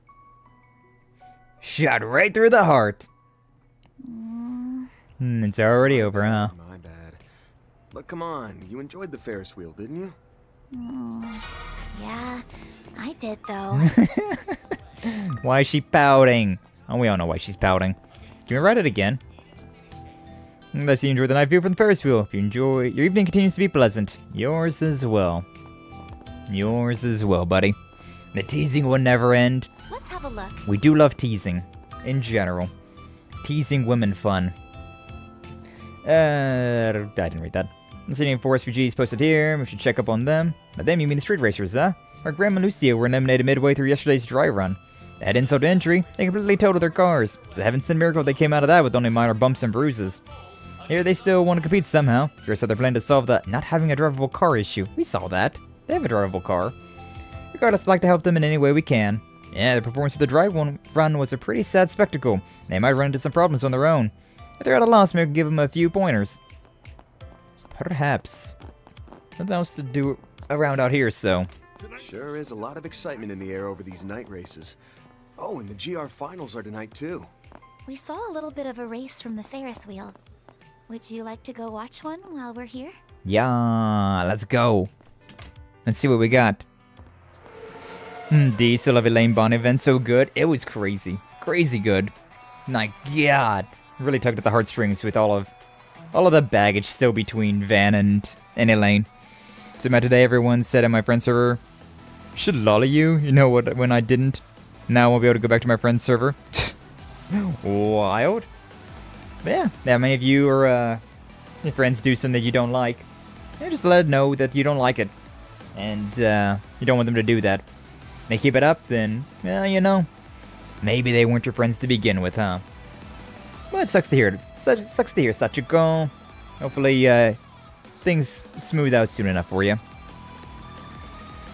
Shot right through the heart. It's already over, huh? My bad. But come on, you enjoyed the Ferris wheel, didn't you? Yeah, I did though. Why is she pouting? Oh, we all know why she's pouting. Can we ride it again? Unless you enjoyed the night view from the Ferris wheel. If you enjoy, your evening continues to be pleasant. Yours as well. Yours as well, buddy. The teasing will never end. Let's have a look. We do love teasing, in general. Teasing women fun. I didn't read that. The city and forest refugees posted here. We should check up on them. By them, you mean the street racers, huh? Our Grandma and Lucia were eliminated midway through yesterday's dry run. That insult to injury, they completely totaled their cars. It's a heaven-sent miracle they came out of that with only minor bumps and bruises. Here they still want to compete somehow. Sure said they're planning to solve the not having a drivable car issue. We saw that. They have a drivable car. Regardless, I'd like to help them in any way we can. Yeah, the performance of the dry run was a pretty sad spectacle. They might run into some problems on their own. If they're at a loss, maybe we can give them a few pointers. Perhaps. Nothing else to do around out here, so. Sure is a lot of excitement in the air over these night races. Oh, and the GR finals are tonight too. We saw a little bit of a race from the Ferris wheel. Would you like to go watch one while we're here? Yeah, let's go. Let's see what we got. The still have Elaine Bond event so good. It was crazy. Crazy good. My god. Really tugged at the heartstrings with all of the baggage still between Van and Elaine. So about today, everyone said on my friend server, should lolly you? You know what, when I didn't. Now I won't be able to go back to my friend's server. Wild. But yeah, many of you or your friends do something that you don't like. Just let them know that you don't like it. And you don't want them to do that. They keep it up, then, well, you know, maybe they weren't your friends to begin with, huh? Well, it sucks to hear. Sucks to hear such a goal. Hopefully, things smooth out soon enough for you.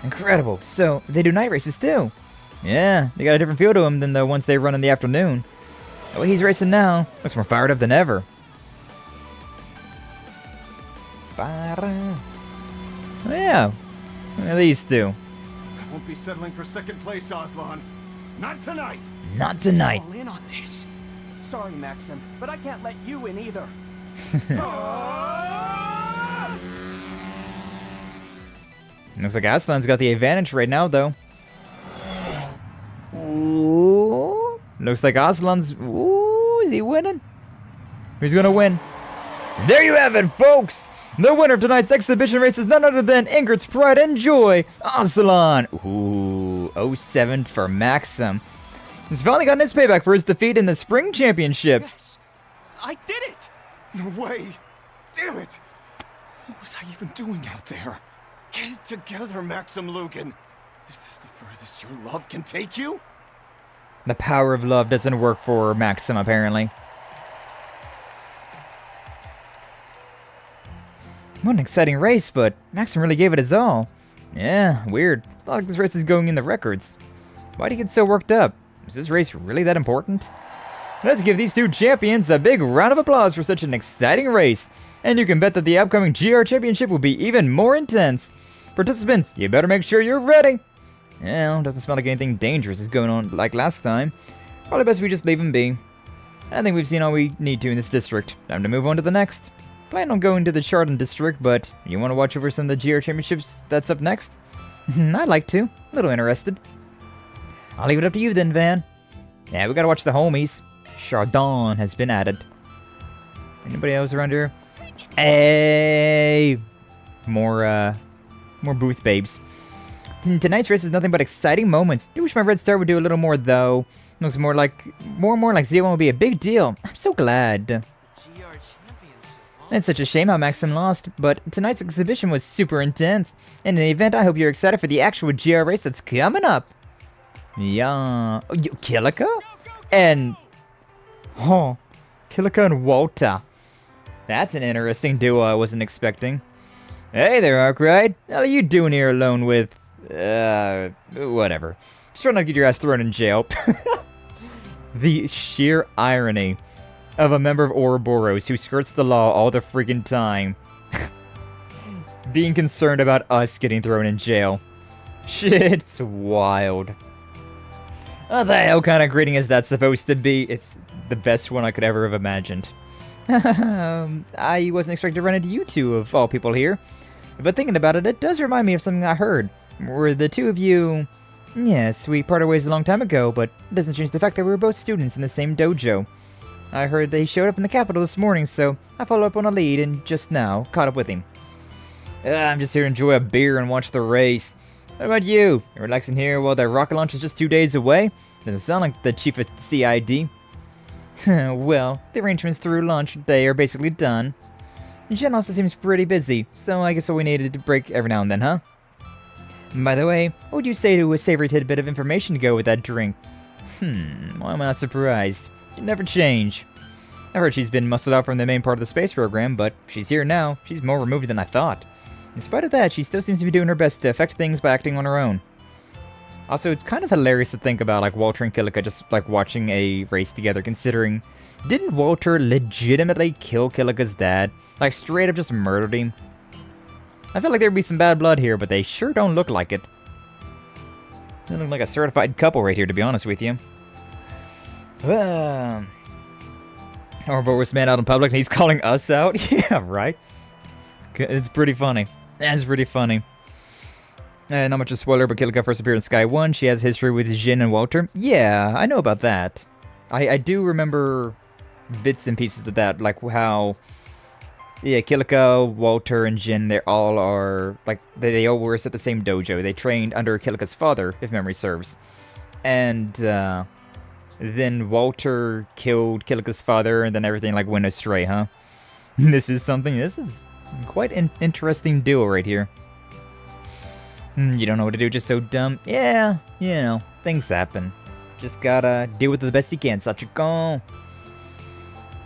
Incredible. So, they do night races too. Yeah, they got a different feel to them than the ones they run in the afternoon. The way he's racing now looks more fired up than ever. Yeah, these two. I won't be settling for second place, Aslan. Not tonight. Not tonight. All in on this. Sorry, Maxim, but I can't let you in either. Looks like Aslan's got the advantage right now, though. Ooh. Looks like Aslan's... Ooh, is he winning? Who's gonna win? There you have it, folks! The winner of tonight's exhibition race is none other than Ingrid's pride and joy, Aslan! Ooh, 07 for Maxim. He's finally gotten his payback for his defeat in the Spring Championship. Yes, I did it! No way! Damn it! What was I even doing out there? Get it together, Maxim Lugan. Is this the furthest your love can take you? The power of love doesn't work for Maxim, apparently. What an exciting race, but Maxim really gave it his all. Yeah, weird. It's not like this race is going in the records. Why'd he get so worked up? Is this race really that important? Let's give these two champions a big round of applause for such an exciting race. And you can bet that the upcoming GR Championship will be even more intense. Participants, you better make sure you're ready. Well, doesn't smell like anything dangerous is going on like last time. Probably best we just leave him be. I think we've seen all we need to in this district. Time to move on to the next. Plan on going to the Chardon district, but you want to watch over some of the GR Championships that's up next? I'd like to. A little interested. I'll leave it up to you then, Van. Yeah, we gotta watch the homies. Chardon has been added. Anybody else around here? Hey! More booth babes. Tonight's race is nothing but exciting moments. I wish my Red Star would do a little more, though. Looks more like Z1 would be a big deal. I'm so glad. It's such a shame how Maxim lost, but tonight's exhibition was super intense. And in the event, I hope you're excited for the actual GR race that's coming up. Yeah. Kilika? And... Oh. Kilika and Walter. That's an interesting duo I wasn't expecting. Hey there, Arkride. How are you doing here alone with... whatever. Just trying to get your ass thrown in jail. The sheer irony of a member of Ouroboros who skirts the law all the freaking time being concerned about us getting thrown in jail. Shit's wild. What the hell kind of greeting is that supposed to be? It's the best one I could ever have imagined. I wasn't expecting to run into you two, of all people here. But thinking about it, it does remind me of something I heard. Were the two of you... Yes, we parted ways a long time ago, but it doesn't change the fact that we were both students in the same dojo. I heard they showed up in the capital this morning, so I followed up on a lead and just now caught up with him. I'm just here to enjoy a beer and watch the race. What about you? You're relaxing here while the rocket launch is just 2 days away? Doesn't sound like the chief of CID. Well, the arrangements through lunch day are basically done. Jen also seems pretty busy, so I guess we needed to break every now and then, huh? By the way, what would you say to a savory tidbit of information to go with that drink? Why am I not surprised? You never change. I heard she's been muscled out from the main part of the space program, but she's here now. She's more removed than I thought. In spite of that, she still seems to be doing her best to affect things by acting on her own. Also, it's kind of hilarious to think about, like, Walter and Kilika just, like, watching a race together, considering... Didn't Walter legitimately kill Kilika's dad? Like, straight up just murdered him? I feel like there'd be some bad blood here, but they sure don't look like it. They look like a certified couple right here, to be honest with you. Ouroboros man out in public and he's calling us out? Yeah, right? It's pretty funny. That's pretty funny. Not much of a spoiler, but Kilika first appeared in Skye 1. She has history with Jin and Walter. Yeah, I know about that. I do remember bits and pieces of that, like how... Yeah, Kilika, Walter, and Jin, they all are, like, they all were at the same dojo. They trained under Kilika's father, if memory serves. And, then Walter killed Kilika's father, and then everything, like, went astray, huh? This is quite an interesting duo right here. You don't know what to do, just so dumb? Yeah, you know, things happen. Just gotta deal with it the best you can, Sachiko.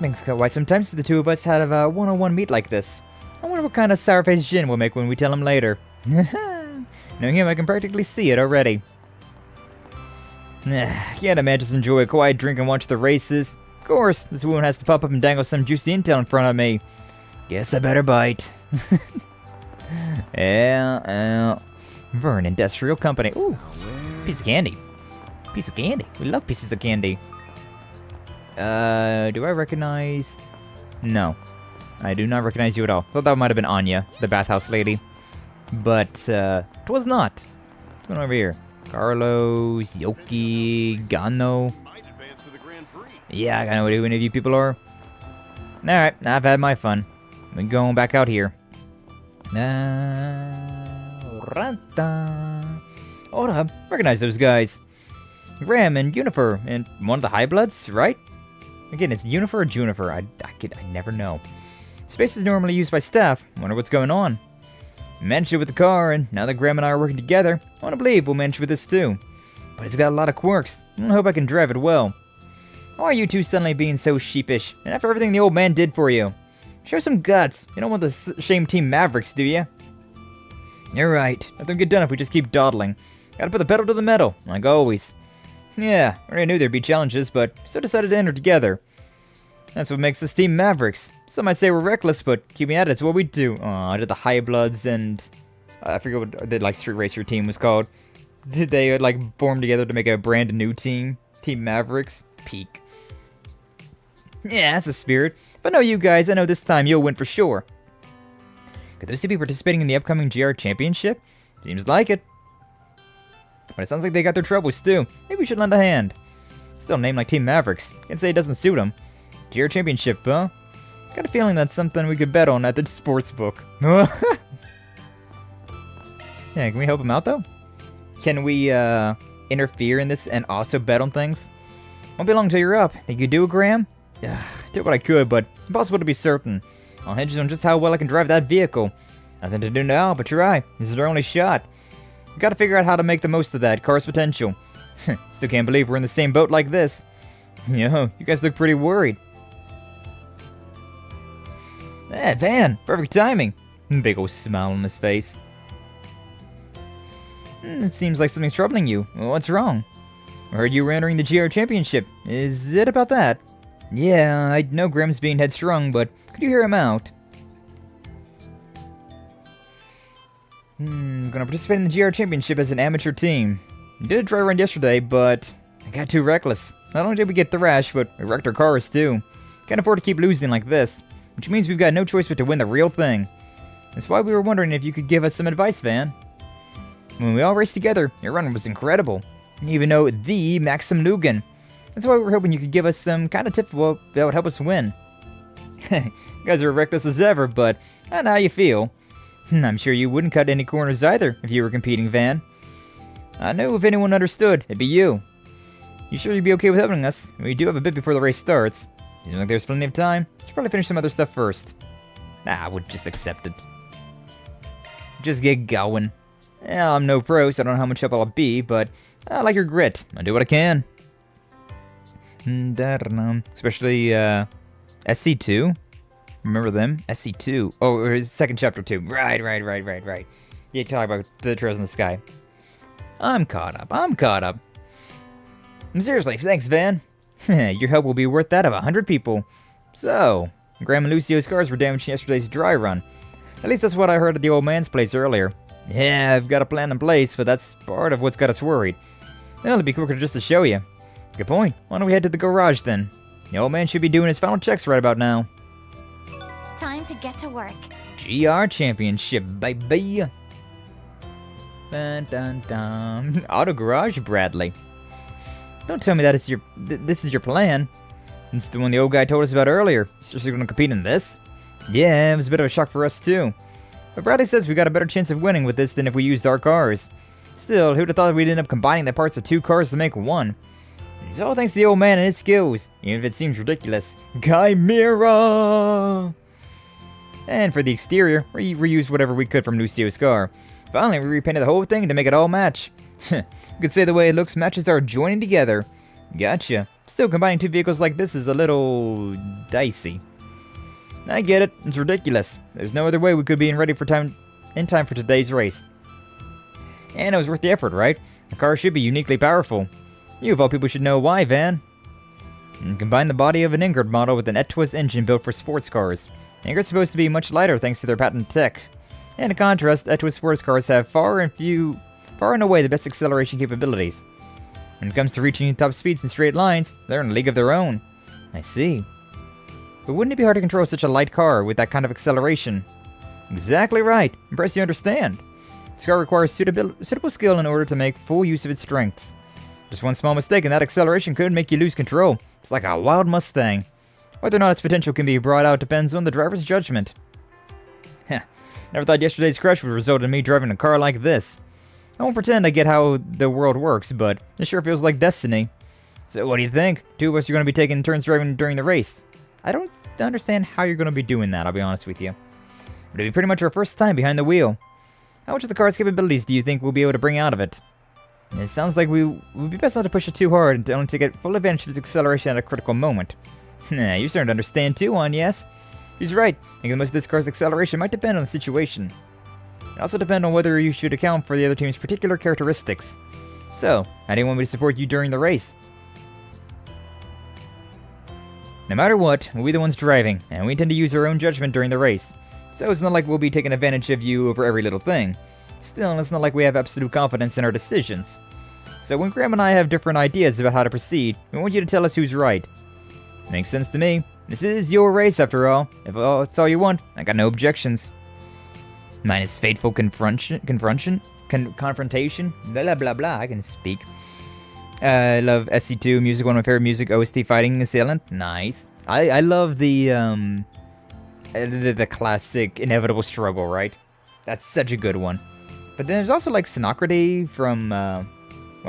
Thanks, why sometimes the two of us had a one-on-one meet like this. I wonder what kind of sour-faced Jin we'll make when we tell him later. Knowing him, I can practically see it already. Can't imagine just enjoy a quiet drink and watch the races. Of course, this woman has to pop up and dangle some juicy intel in front of me. Guess I better bite. Yeah. Vern Industrial Company. Ooh, piece of candy. Piece of candy. We love pieces of candy. Do I recognize... No. I do not recognize you at all. Thought that might have been Anya, the bathhouse lady. But, it was not. What's going on over here? Carlos, Yoki, Gano. Yeah, I know who any of you people are. Alright, I've had my fun. We're going back out here. Ora, recognize those guys. Ram and Juniper, and one of the High Bloods, right? Again, it's Juniper or Juniper, I never know. Space is normally used by staff, wonder what's going on. Managed it with the car, and now that Graham and I are working together, I want to believe we'll manage with this too. But it's got a lot of quirks, and I hope I can drive it well. Why are you two suddenly being so sheepish, and after everything the old man did for you? Show some guts, you don't want to shame Team Mavericks, do you? You're right, nothing will get done if we just keep dawdling. Gotta put the pedal to the metal, like always. Yeah, I already knew there'd be challenges, but still decided to enter together. That's what makes us Team Mavericks. Some might say we're reckless, but keeping at it's what we do. I did the High Bloods and... I forget what the, like, Street Racer team was called. Did they, like, form together to make a brand new team? Team Mavericks? Peak. Yeah, that's the spirit. If I know you guys, I know this time you'll win for sure. Could those two be participating in the upcoming GR Championship? Seems like it. But it sounds like they got their troubles too. Maybe we should lend a hand. Still named like Team Mavericks. Can't say it doesn't suit them. GR Championship, huh? Got a feeling that's something we could bet on at the sports book. Yeah, can we help him out though? Can we interfere in this and also bet on things? Won't be long till you're up. Think you do it, Graham? Yeah, did what I could, but it's impossible to be certain. I'll hedge on just how well I can drive that vehicle. Nothing to do now but try. This is our only shot. We gotta figure out how to make the most of that car's potential. Still can't believe we're in the same boat like this. Yo, you guys look pretty worried. Van! Perfect timing! Big ol' smile on his face. It seems like something's troubling you. What's wrong? I heard you were entering the GR Championship. Is it about that? Yeah, I know Grim's being headstrong, but could you hear him out? Gonna participate in the GR Championship as an amateur team. Did a dry run yesterday, but I got too reckless. Not only did we get thrashed, but we wrecked our cars too. Can't afford to keep losing like this, which means we've got no choice but to win the real thing. That's why we were wondering if you could give us some advice, Van. When we all raced together, your run was incredible. You even know the Maxim Lugan. That's why we were hoping you could give us some kind of tip that would help us win. You guys are reckless as ever, but I don't know how you feel. I'm sure you wouldn't cut any corners either if you were competing, Van. I know if anyone understood, it'd be you. You sure you'd be okay with helping us? We do have a bit before the race starts. You think there's plenty of time? Should probably finish some other stuff first. Nah, I would just accept it. Just get going. Yeah, I'm no pro, so I don't know how much help I'll be, but I like your grit. I'll do what I can. Especially, SC2. Remember them? SC2. Oh, or his second chapter 2. Right. You talk about the Trails in the Sky. I'm caught up. Seriously, thanks, Van. Your help will be worth that of 100 people. So, Graham and Lucio's cars were damaged in yesterday's dry run. At least that's what I heard at the old man's place earlier. Yeah, I've got a plan in place, but that's part of what's got us worried. Well, it'd be quicker just to show you. Good point. Why don't we head to the garage then? The old man should be doing his final checks right about now. Time to get to work. GR Championship, baby. Dun dun dun. Auto Garage Bradley. Don't tell me that this is your plan. It's the one the old guy told us about earlier. You seriously gonna compete in this? Yeah, it was a bit of a shock for us too. But Bradley says we got a better chance of winning with this than if we used our cars. Still, who'd have thought we'd end up combining the parts of 2 cars to make one? It's all thanks to the old man and his skills, even if it seems ridiculous. Chimera! And for the exterior, we reused whatever we could from Lucio's car. Finally, we repainted the whole thing to make it all match. You could say the way it looks matches our joining together. Gotcha. Still, combining 2 vehicles like this is a little dicey. I get it. It's ridiculous. There's no other way we could be in time for today's race. And it was worth the effort, right? The car should be uniquely powerful. You of all people should know why, Van. And combine the body of an Ingrid model with an Etwas engine built for sports cars. Ingrid's supposed to be much lighter thanks to their patent tech. And in contrast, Etwas sports cars have far and away the best acceleration capabilities. When it comes to reaching top speeds in straight lines, they're in a league of their own. I see. But wouldn't it be hard to control such a light car with that kind of acceleration? Exactly right. Impressed you understand. This car requires suitable skill in order to make full use of its strengths. Just one small mistake and that acceleration could make you lose control. It's like a wild Mustang. Whether or not its potential can be brought out depends on the driver's judgment. Never thought yesterday's crash would result in me driving a car like this. I won't pretend I get how the world works, but it sure feels like destiny. So what do you think? 2 of us are going to be taking turns driving during the race. I don't understand how you're going to be doing that, I'll be honest with you. But it'll be pretty much our first time behind the wheel. How much of the car's capabilities do you think we'll be able to bring out of it? It sounds like we would be best not to push it too hard and only to get full advantage of its acceleration at a critical moment. You're starting to understand too, yes? He's right. Making the most of this car's acceleration might depend on the situation. It also depends on whether you should account for the other team's particular characteristics. So, how do you want me to support you during the race? No matter what, we'll be the ones driving, and we intend to use our own judgment during the race. So it's not like we'll be taking advantage of you over every little thing. Still, it's not like we have absolute confidence in our decisions. So when Graham and I have different ideas about how to proceed, we want you to tell us who's right. Makes sense to me. This is your race after all. If that's all you want, I got no objections. Minus fateful confrontation, blah blah blah, I can speak. I love SC2 music, one of my favorite music, OST fighting assailant, nice. I love the classic inevitable struggle, right? That's such a good one. But then there's also like Sinocrity from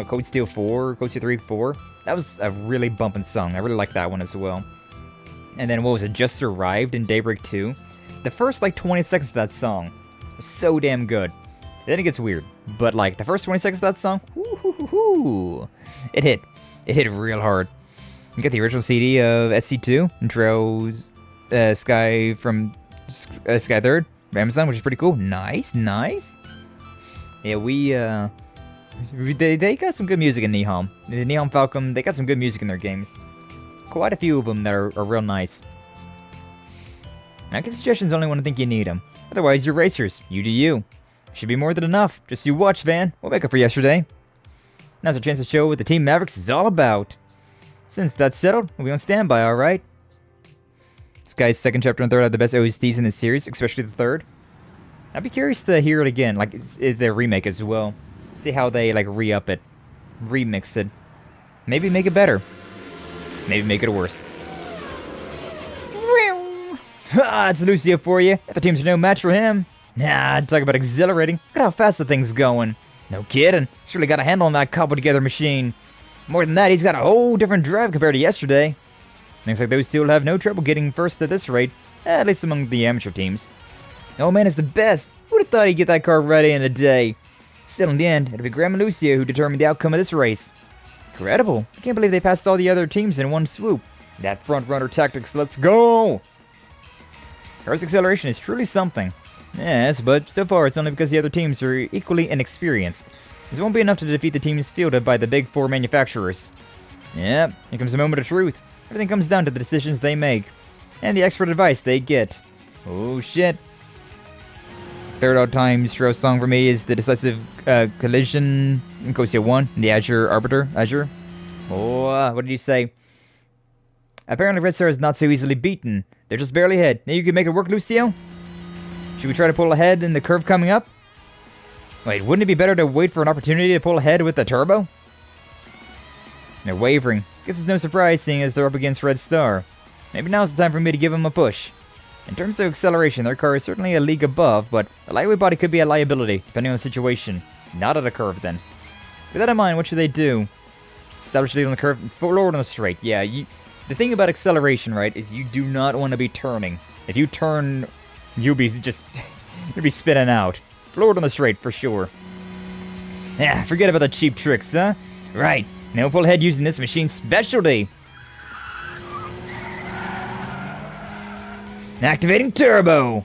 Code Steel 4, Code Steel 3, 4. That was a really bumping song. I really like that one as well. And then what was it? Just Survived in Daybreak 2. The first like 20 seconds of that song was so damn good. Then it gets weird, but like the first 20 seconds of that song, it hit real hard. You get the original CD of SC2 and Trails, Skye from Skye third. Amazon, which is pretty cool. Nice, nice. Yeah, they got some good music in Nihon. The Nihon Falcon, they got some good music in their games. Quite a few of them that are real nice. I give suggestions only when I think you need them. Otherwise, you're racers. You do you. Should be more than enough. Just you watch, Van. We'll make up for yesterday. Now's our chance to show what the Team Mavericks is all about. Since that's settled, we'll be on standby, alright? Skye's second chapter and third are the best OSTs in this series, especially the third. I'd be curious to hear it again, like their remake as well. See how they like re-up it, remix it. Maybe make it better. Maybe make it worse. Ah, it's Lucio for you. The teams are no match for him. Nah, talk about exhilarating. Look at how fast the thing's going. No kidding. He's really got a handle on that cobbled together machine. More than that, he's got a whole different drive compared to yesterday. Looks like those two will have no trouble getting first at this rate, at least among the amateur teams. Oh man, it's the best. Who would have thought he'd get that car ready in a day? Still, in the end, it'll be Graham and Lucio who determine the outcome of this race. Incredible. I can't believe they passed all the other teams in one swoop. That front runner tactics, let's go! Car's acceleration is truly something. Yes, but so far it's only because the other teams are equally inexperienced. This won't be enough to defeat the teams fielded by the big four manufacturers. Yep, here comes the moment of truth. Everything comes down to the decisions they make, and the expert advice they get. Oh shit. Third all-time Strauss song for me is the decisive collision in Nicosia 1, the Azure Arbiter. Azure? Oh, what did you say? Apparently Red Star is not so easily beaten. They're just barely ahead. Now you can make it work, Lucio? Should we try to pull ahead in the curve coming up? Wait, wouldn't it be better to wait for an opportunity to pull ahead with the turbo? They're wavering. Guess it's no surprise seeing as they're up against Red Star. Maybe now's the time for me to give them a push. In terms of acceleration, their car is certainly a league above, but a lightweight body could be a liability, depending on the situation. Not at a curve, then. With that in mind, what should they do? Establish lead on the curve, forward on the straight. Yeah, the thing about acceleration, right, is you do not want to be turning. If you turn, you'll be just... you'll be spinning out. Forward on the straight, for sure. Yeah, forget about the cheap tricks, huh? Right, now pull ahead using this machine's specialty. Activating turbo.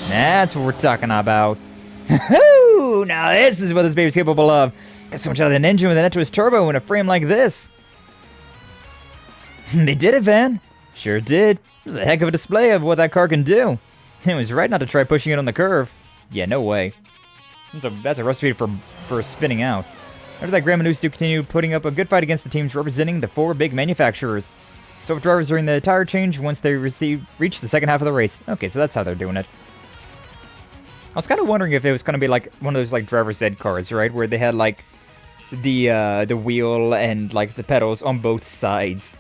That's what we're talking about. Woohoo! Now this is what this baby's capable of. Got so much out of an engine with an Etru's turbo in a frame like this. They did it, Van. Sure did. It was a heck of a display of what that car can do. It was right not to try pushing it on the curve. Yeah, no way. That's a recipe for spinning out. After that, Graham and Lucio continued putting up a good fight against the teams representing the four big manufacturers. So drivers during the tire change once they reached the second half of the race. Okay, so that's how they're doing it. I was kind of wondering if it was going to be like one of those like driver's ed cars, right? Where they had like the wheel and like the pedals on both sides.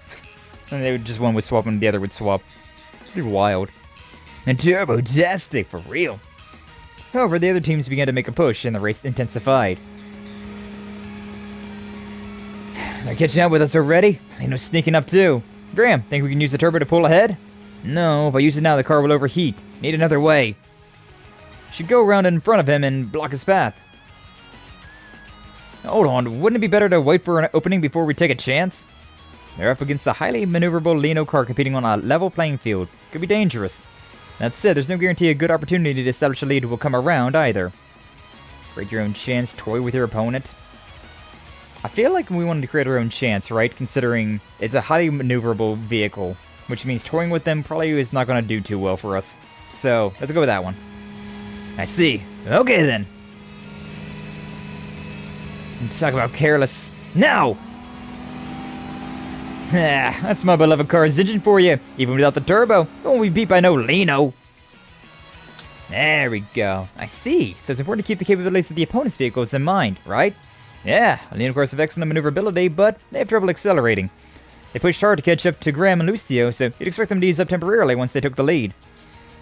And they would just one would swap and the other would swap. Pretty wild. And turbo-tastic, for real. However, the other teams began to make a push and the race intensified. They're catching up with us already? They know sneaking up too. Graham, think we can use the turbo to pull ahead? No, if I use it now the car will overheat. Need another way. Should go around in front of him and block his path. Hold on, wouldn't it be better to wait for an opening before we take a chance? They're up against a highly maneuverable Lino car competing on a level playing field. Could be dangerous. That said, there's no guarantee a good opportunity to establish a lead will come around either. Create your own chance, toy with your opponent. I feel like we wanted to create our own chance, right? Considering it's a highly maneuverable vehicle, which means toying with them probably is not going to do too well for us. So, let's go with that one. I see. Okay then. Let's talk about careless. Now! That's my beloved car's engine for you. Even without the turbo, it won't be beat by no Lino. There we go. I see. So it's important to keep the capabilities of the opponent's vehicles in mind, right? Yeah, Lino cars have excellent maneuverability, but they have trouble accelerating. They pushed hard to catch up to Graham and Lucio, so you'd expect them to ease up temporarily once they took the lead.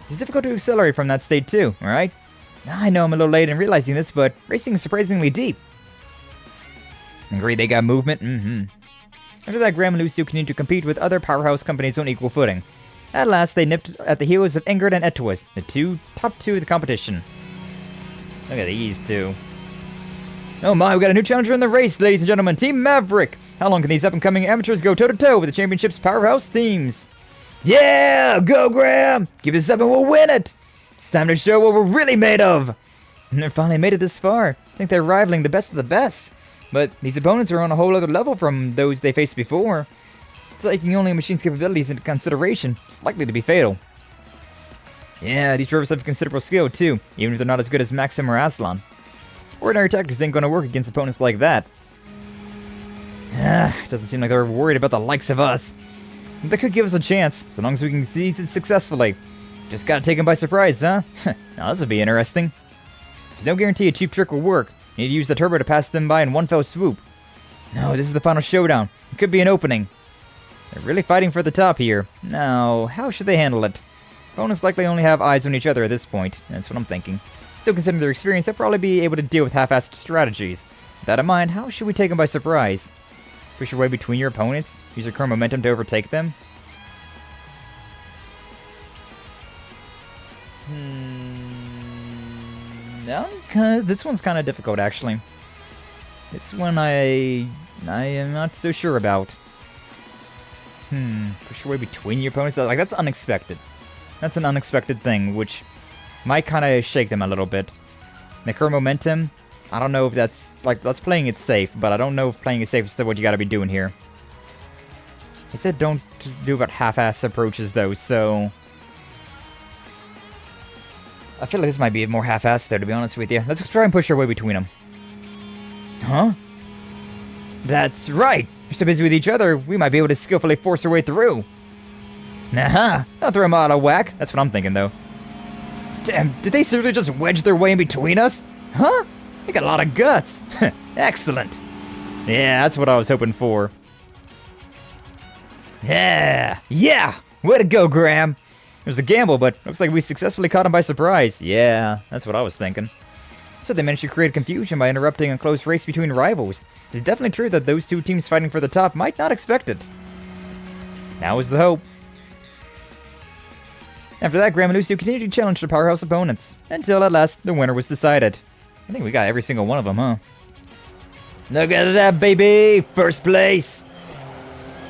It's difficult to accelerate from that state too, alright? I know I'm a little late in realizing this, but racing is surprisingly deep. Agree they got movement? Mm-hmm. After that, Graham and Lucio continued to compete with other powerhouse companies on equal footing. At last, they nipped at the heels of Ingrid and Etwas, the top two of the competition. Look at these two. Oh my, we got a new challenger in the race, ladies and gentlemen. Team Maverick! How long can these up-and-coming amateurs go toe-to-toe with the championship's powerhouse teams? Yeah! Go, Graham! Give us up and we'll win it! It's time to show what we're really made of! And they finally made it this far. I think they're rivaling the best of the best. But these opponents are on a whole other level from those they faced before. Taking only a machine's capabilities into consideration is likely to be fatal. Yeah, these drovers have considerable skill too, even if they're not as good as Maxim or Aslan. Ordinary tactics ain't gonna work against opponents like that. Doesn't seem like they're worried about the likes of us. They could give us a chance, so long as we can seize it successfully. Just gotta take them by surprise, huh? Now this'll be interesting. There's no guarantee a cheap trick will work. You need to use the turbo to pass them by in one fell swoop. No, this is the final showdown. It could be an opening. They're really fighting for the top here. Now, how should they handle it? Opponents likely only have eyes on each other at this point. That's what I'm thinking. Still, considering their experience, they'll probably be able to deal with half-assed strategies. With that in mind, how should we take them by surprise? Push your way between your opponents? Use your current momentum to overtake them? No, this one's kind of difficult, actually. This one I am not so sure about. Push your way between your opponents? Like, that's unexpected. That's an unexpected thing, which might kind of shake them a little bit. The current momentum, I don't know if that's, like, that's playing it safe, but I don't know if playing it safe is still what you gotta be doing here. He said don't do about half-ass approaches, though, so... I feel like this might be more half-assed, though, to be honest with you. Let's try and push our way between them. Huh? That's right! We're so busy with each other, we might be able to skillfully force our way through. Nah, don't throw them out of whack. That's what I'm thinking, though. Damn, did they seriously just wedge their way in between us? Huh? They got a lot of guts. Excellent. Yeah, that's what I was hoping for. Yeah! Yeah! Way to go, Graham! It was a gamble, but looks like we successfully caught him by surprise. Yeah, that's what I was thinking. So they managed to create confusion by interrupting a close race between rivals. It's definitely true that those two teams fighting for the top might not expect it. Now is the hope. After that, Graham and Lucio continued to challenge their powerhouse opponents, until at last the winner was decided. I think we got every single one of them, huh? Look at that, baby! First place!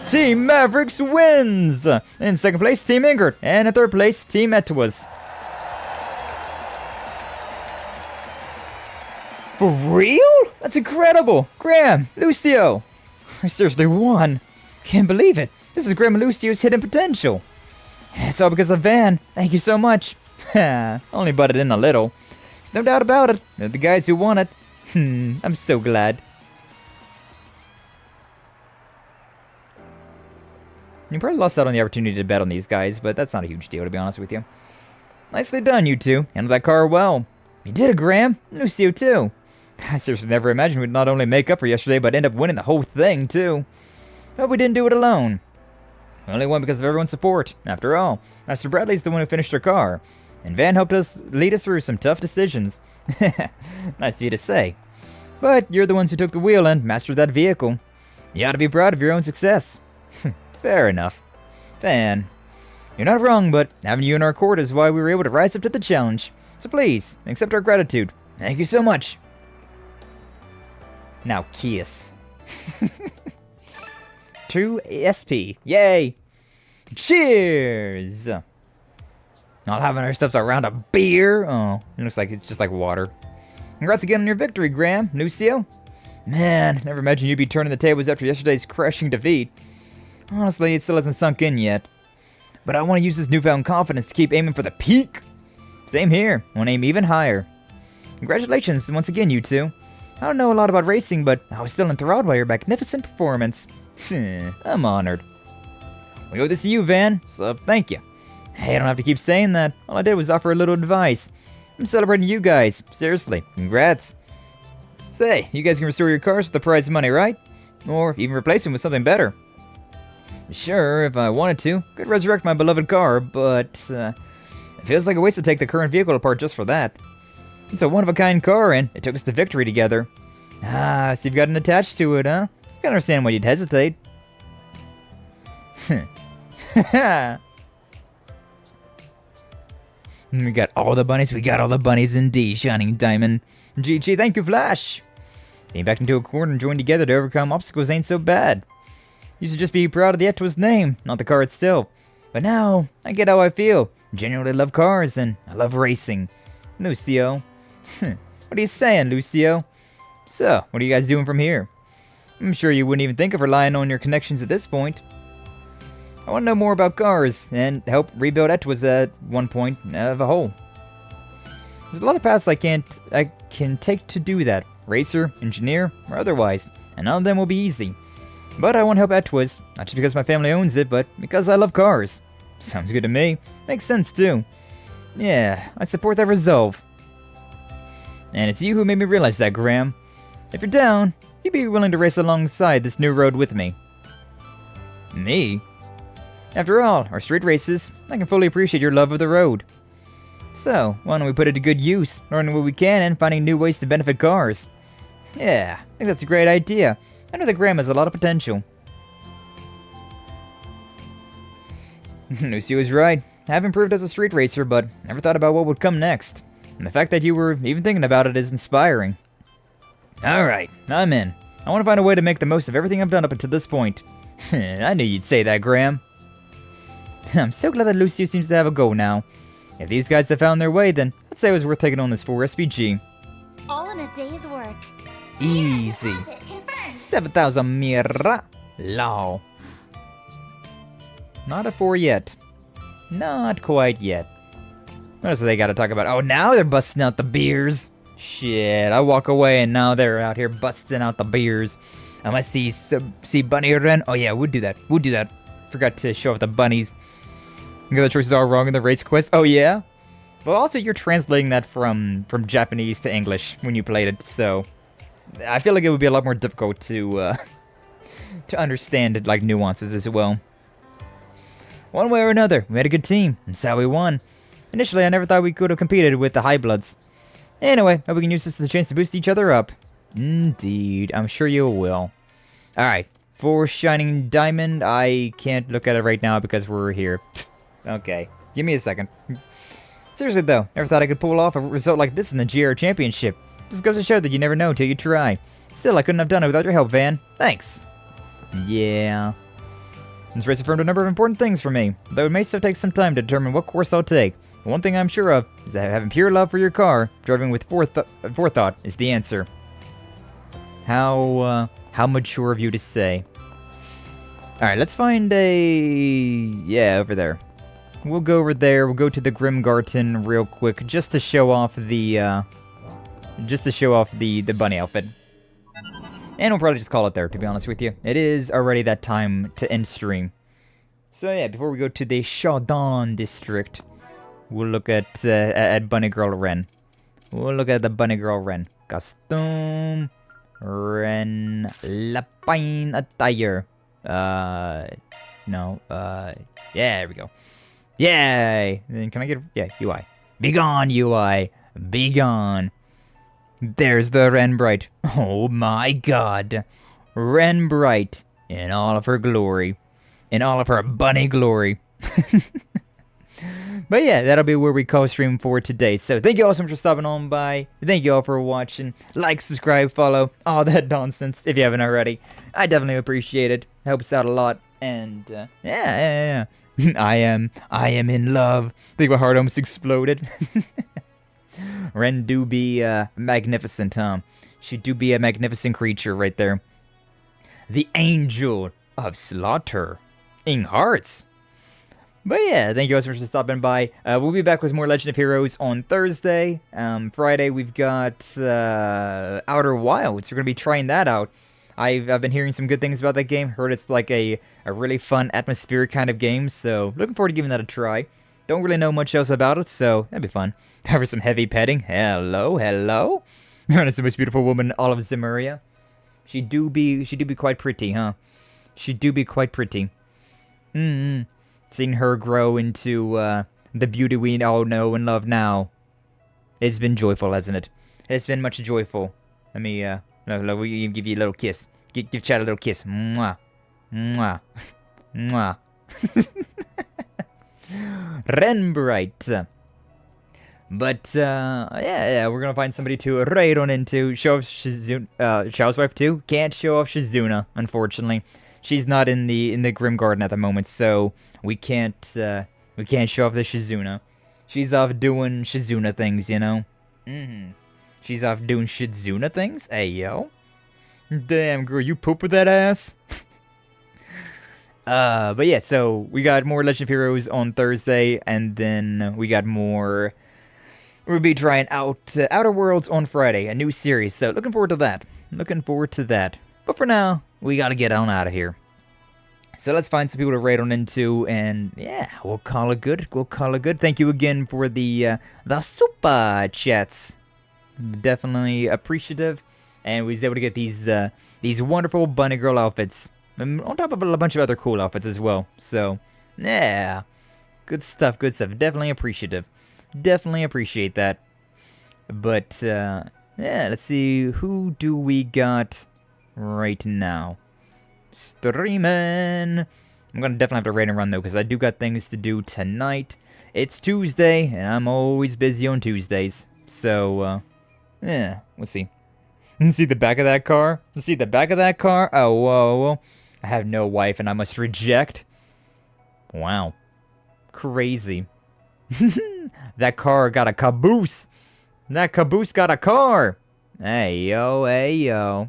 Team Mavericks wins! In second place, Team Ingrid, and in third place, Team Etwas. For real? That's incredible! Graham, Lucio! I seriously won. Can't believe it. This is Graham and Lucio's hidden potential. It's all because of Van. Thank you so much. Only butted in a little. There's no doubt about it. They're the guys who won it. I'm so glad. You probably lost out on the opportunity to bet on these guys, but that's not a huge deal, to be honest with you. Nicely done, you two. Handled that car well. You did it, Graham. Lucio, too. I seriously never imagined we'd not only make up for yesterday, but end up winning the whole thing, too. But we didn't do it alone. We only won because of everyone's support. After all, Master Bradley's the one who finished our car, and Van helped us lead us through some tough decisions. Nice of you to say. But you're the ones who took the wheel and mastered that vehicle. You ought to be proud of your own success. Fair enough. Van, you're not wrong, but having you in our court is why we were able to rise up to the challenge. So please, accept our gratitude. Thank you so much. Now kiss. 2 SP. Yay! Cheers! Not having ourselves around a beer. Oh, it looks like it's just like water. Congrats again on your victory, Graham. Lucio? Man, never imagined you'd be turning the tables after yesterday's crushing defeat. Honestly, it still hasn't sunk in yet. But I want to use this newfound confidence to keep aiming for the peak. Same here. I want to aim even higher. Congratulations once again, you two. I don't know a lot about racing, but I was still enthralled by your magnificent performance. I'm honored. We owe this to you, Van, so thank you. Hey, I don't have to keep saying that. All I did was offer a little advice. I'm celebrating you guys. Seriously, congrats. Say, you guys can restore your cars with the prize money, right? Or even replace them with something better. Sure, if I wanted to, could resurrect my beloved car, but it feels like a waste to take the current vehicle apart just for that. It's a one-of-a-kind car, and it took us to victory together. Ah, so you've gotten attached to it, huh? I can understand why you'd hesitate. We got all the bunnies indeed, Shining Diamond. GG, thank you, Flash! Getting back into a corner and joined together to overcome obstacles ain't so bad. You should just be proud of the Etwa's name, not the car itself. But now, I get how I feel. Genuinely love cars, and I love racing. Lucio. What are you saying, Lucio? So, what are you guys doing from here? I'm sure you wouldn't even think of relying on your connections at this point. I want to know more about cars, and help rebuild Etwas at one point of a whole. There's a lot of paths I can take to do that. Racer, engineer, or otherwise, and none of them will be easy. But I want to help Etwas, not just because my family owns it, but because I love cars. Sounds good to me. Makes sense too. Yeah, I support that resolve. And it's you who made me realize that, Graham. If you're down, you'd be willing to race alongside this new road with me. Me? After all, our street races, I can fully appreciate your love of the road. So, why don't we put it to good use, learning what we can and finding new ways to benefit cars? Yeah, I think that's a great idea. I know that Graham has a lot of potential. Lucy was right. I have improved as a street racer, but never thought about what would come next. And the fact that you were even thinking about it is inspiring. Alright, I'm in. I want to find a way to make the most of everything I've done up until this point. I knew you'd say that, Graham. I'm so glad that Lucio seems to have a goal now. If these guys have found their way, then I'd say it was worth taking on this 4 SPG. All in a day's work. Easy. 7,000 mira. Law. Not a 4 yet. Not quite yet. What else do they gotta talk about? Oh, now they're busting out the beers. Shit, I walk away and now they're out here busting out the beers. I must see Bunny Ren. Oh yeah, we'll do that. We'll do that. Forgot to show off the bunnies. The other choices are wrong in the race quest. Oh yeah? But also you're translating that from Japanese to English when you played it, so I feel like it would be a lot more difficult to understand like nuances as well. One way or another, we had a good team, and so we won. Initially, I never thought we could have competed with the High Bloods. Anyway, hope we can use this as a chance to boost each other up. Indeed, I'm sure you will. Alright, for Shining Diamond, I can't look at it right now because we're here. Okay, give me a second. Seriously though, never thought I could pull off a result like this in the GR Championship. Just goes to show that you never know till you try. Still, I couldn't have done it without your help, Van. Thanks. Yeah. This race affirmed a number of important things for me, though it may still take some time to determine what course I'll take. But one thing I'm sure of is that having pure love for your car, driving with forethought, is the answer. How mature of you to say. Alright, let's find yeah, over there. We'll go over there, we'll go to the Grimgarten real quick, just to show off the bunny outfit. And we'll probably just call it there, to be honest with you. It is already that time to end stream. So yeah, before we go to the Chardon district, we'll look at Bunny Girl Ren. We'll look at the Bunny Girl Ren. Costume Ren Lapine attire. No, yeah, there we go. Yay! Then can I get, yeah, UI. Begone, UI! Begone! There's the Renbright. Oh my god. Renbright in all of her glory. In all of her bunny glory. But yeah, that'll be where we call stream for today. So thank you all so much for stopping on by. Thank you all for watching. Like, subscribe, follow, all that nonsense if you haven't already. I definitely appreciate it. Helps out a lot. And yeah. I am in love. I think my heart almost exploded. Ren do be magnificent, huh? She do be a magnificent creature right there. The Angel of Slaughter. In hearts. But yeah, thank you guys so much for stopping by. We'll be back with more Legend of Heroes on Thursday. Friday, we've got Outer Wilds. We're going to be trying that out. I've been hearing some good things about that game. Heard it's like a really fun, atmospheric kind of game. So, looking forward to giving that a try. Don't really know much else about it, so that'd be fun. Have some heavy petting. Hello. It's the most beautiful woman in all of Zemuria. She do be quite pretty, huh? She do be quite pretty. Seeing her grow into the beauty we all know and love now. It's been joyful, hasn't it? It's been much joyful. Let me we'll give you a little kiss. Give Chad a little kiss. Mwah. Mwah. Mwah. Renbright. But, yeah, we're gonna find somebody to raid on into. Show off Xiao's wife too. Can't show off Shizuna, unfortunately. she's not in the Grim Garden at the moment, so we can't show off the Shizuna. She's off doing Shizuna things, you know. She's off doing Shizuna things. Hey yo, damn girl, you poop with that ass. But yeah, so we got more Legend of Heroes on Thursday, and then we got more. We'll be trying out Outer Worlds on Friday, a new series. So looking forward to that. But for now, we gotta get on out of here. So let's find some people to raid on into, and yeah, we'll call it good. Thank you again for the super chats. Definitely appreciative, and we was able to get these wonderful bunny girl outfits, and on top of a bunch of other cool outfits as well. So yeah, good stuff. Definitely appreciative. Definitely appreciate that. But yeah, let's see, who do we got right now? Streaming. I'm gonna definitely have to raid and run though, because I do got things to do tonight. It's Tuesday, and I'm always busy on Tuesdays. So yeah, we'll see. See the back of that car? Oh, whoa. I have no wife and I must reject. Wow. Crazy. That car got a caboose. That caboose got a car. Hey yo.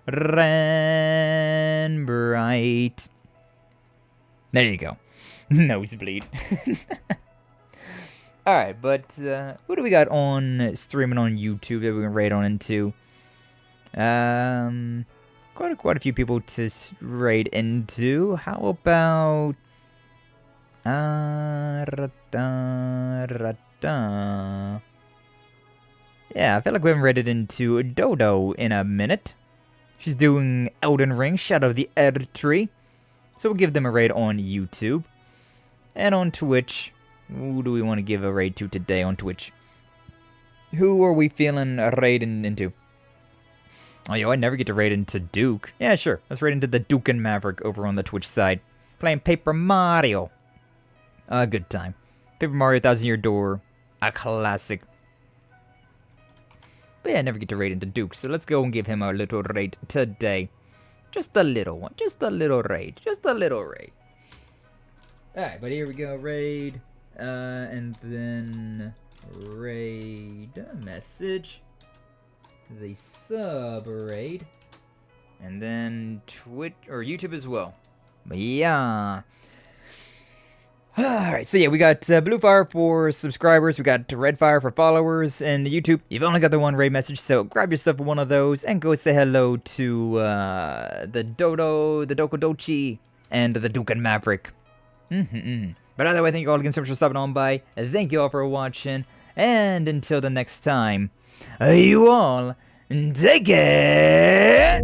Ran bright. There you go. Nosebleed. Alright, but who do we got on streaming on YouTube that we can raid on into? Quite a few people to raid into. How about yeah, I feel like we haven't raided into Dodo in a minute. She's doing Elden Ring, Shadow of the Erd Tree. So we'll give them a raid on YouTube. And on Twitch, who do we want to give a raid to today on Twitch? Who are we feeling raiding into? Oh, yo, I never get to raid into Duke. Yeah, sure. Let's raid into the Duke and Maverick over on the Twitch side. Playing Paper Mario. A good time. Paper Mario 1000-Year Door. A classic. But yeah, I never get to raid into Duke, so let's go and give him a little raid today. Just a little one. Just a little raid. Alright, but here we go. Raid. And then raid message. The sub raid. And then Twitch or YouTube as well. But yeah. Alright, so yeah, we got blue fire for subscribers, we got red fire for followers, and the YouTube, you've only got the one raid message, so grab yourself one of those and go say hello to the Dodo, the Dokodochi, and the Duke and Maverick. But either way, thank you all again so much for stopping on by, thank you all for watching, and until the next time, you all take it!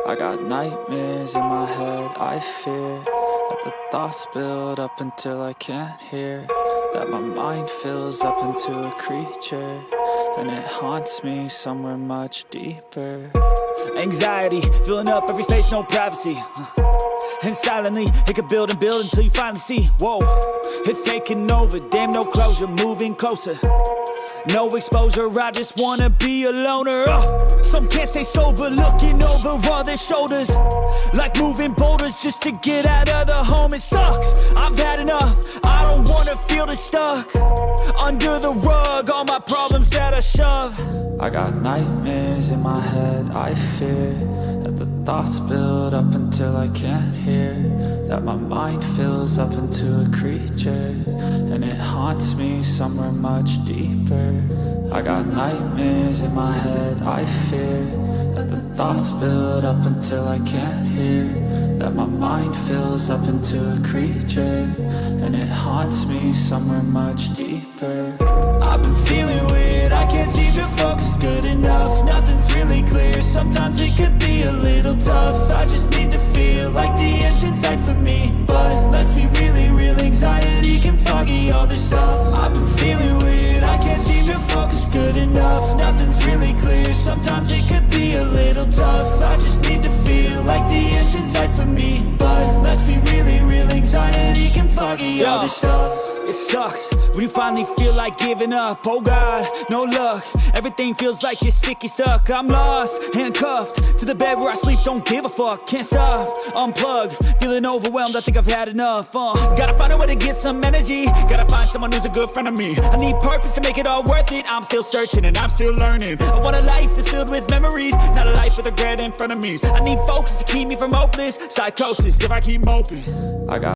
I got nightmares in my head, I fear that the thoughts build up until I can't hear, that my mind fills up into a creature, and it haunts me somewhere much deeper. Anxiety, filling up every space, no privacy. And silently, it could build and build until you finally see, whoa, it's taking over, damn no closure, moving closer. No exposure, I just wanna be a loner. Some can't stay sober, looking over all their shoulders, like moving boulders just to get out of the home. It sucks, I've had enough, I don't wanna feel the stuck under the rug, all my problems that I shove. I got nightmares in my head, I fear that the thoughts build up until I can't hear, that my mind fills up into a creature, and it haunts me somewhere much deeper. I got nightmares in my head, I fear that the thoughts build up until I can't hear, that my mind fills up into a creature, and it haunts me somewhere much deeper. I've been feeling weird, I can't seem to focus good enough, nothing's really clear, sometimes it could be a little tough. I just need to feel like the end's in sight for me, but let's be really real, anxiety can foggy all this stuff. I've been feeling weird, I can't seem to focus good enough, nothing's really clear, sometimes it could be a little tough. I just need to feel like the end's in sight for me, but let's be really real, foggy, all this stuff. It sucks when you finally feel like giving up. Oh God, no luck. Everything feels like you're sticky stuck. I'm lost, handcuffed to the bed where I sleep. Don't give a fuck, can't stop. Unplug, feeling overwhelmed. I think I've had enough. Gotta find a way to get some energy. Gotta find someone who's a good friend of me. I need purpose to make it all worth it. I'm still searching and I'm still learning. I want a life that's filled with memories, not a life with regret and frenemies. I need focus to keep me from hopeless psychosis if I keep moping. I got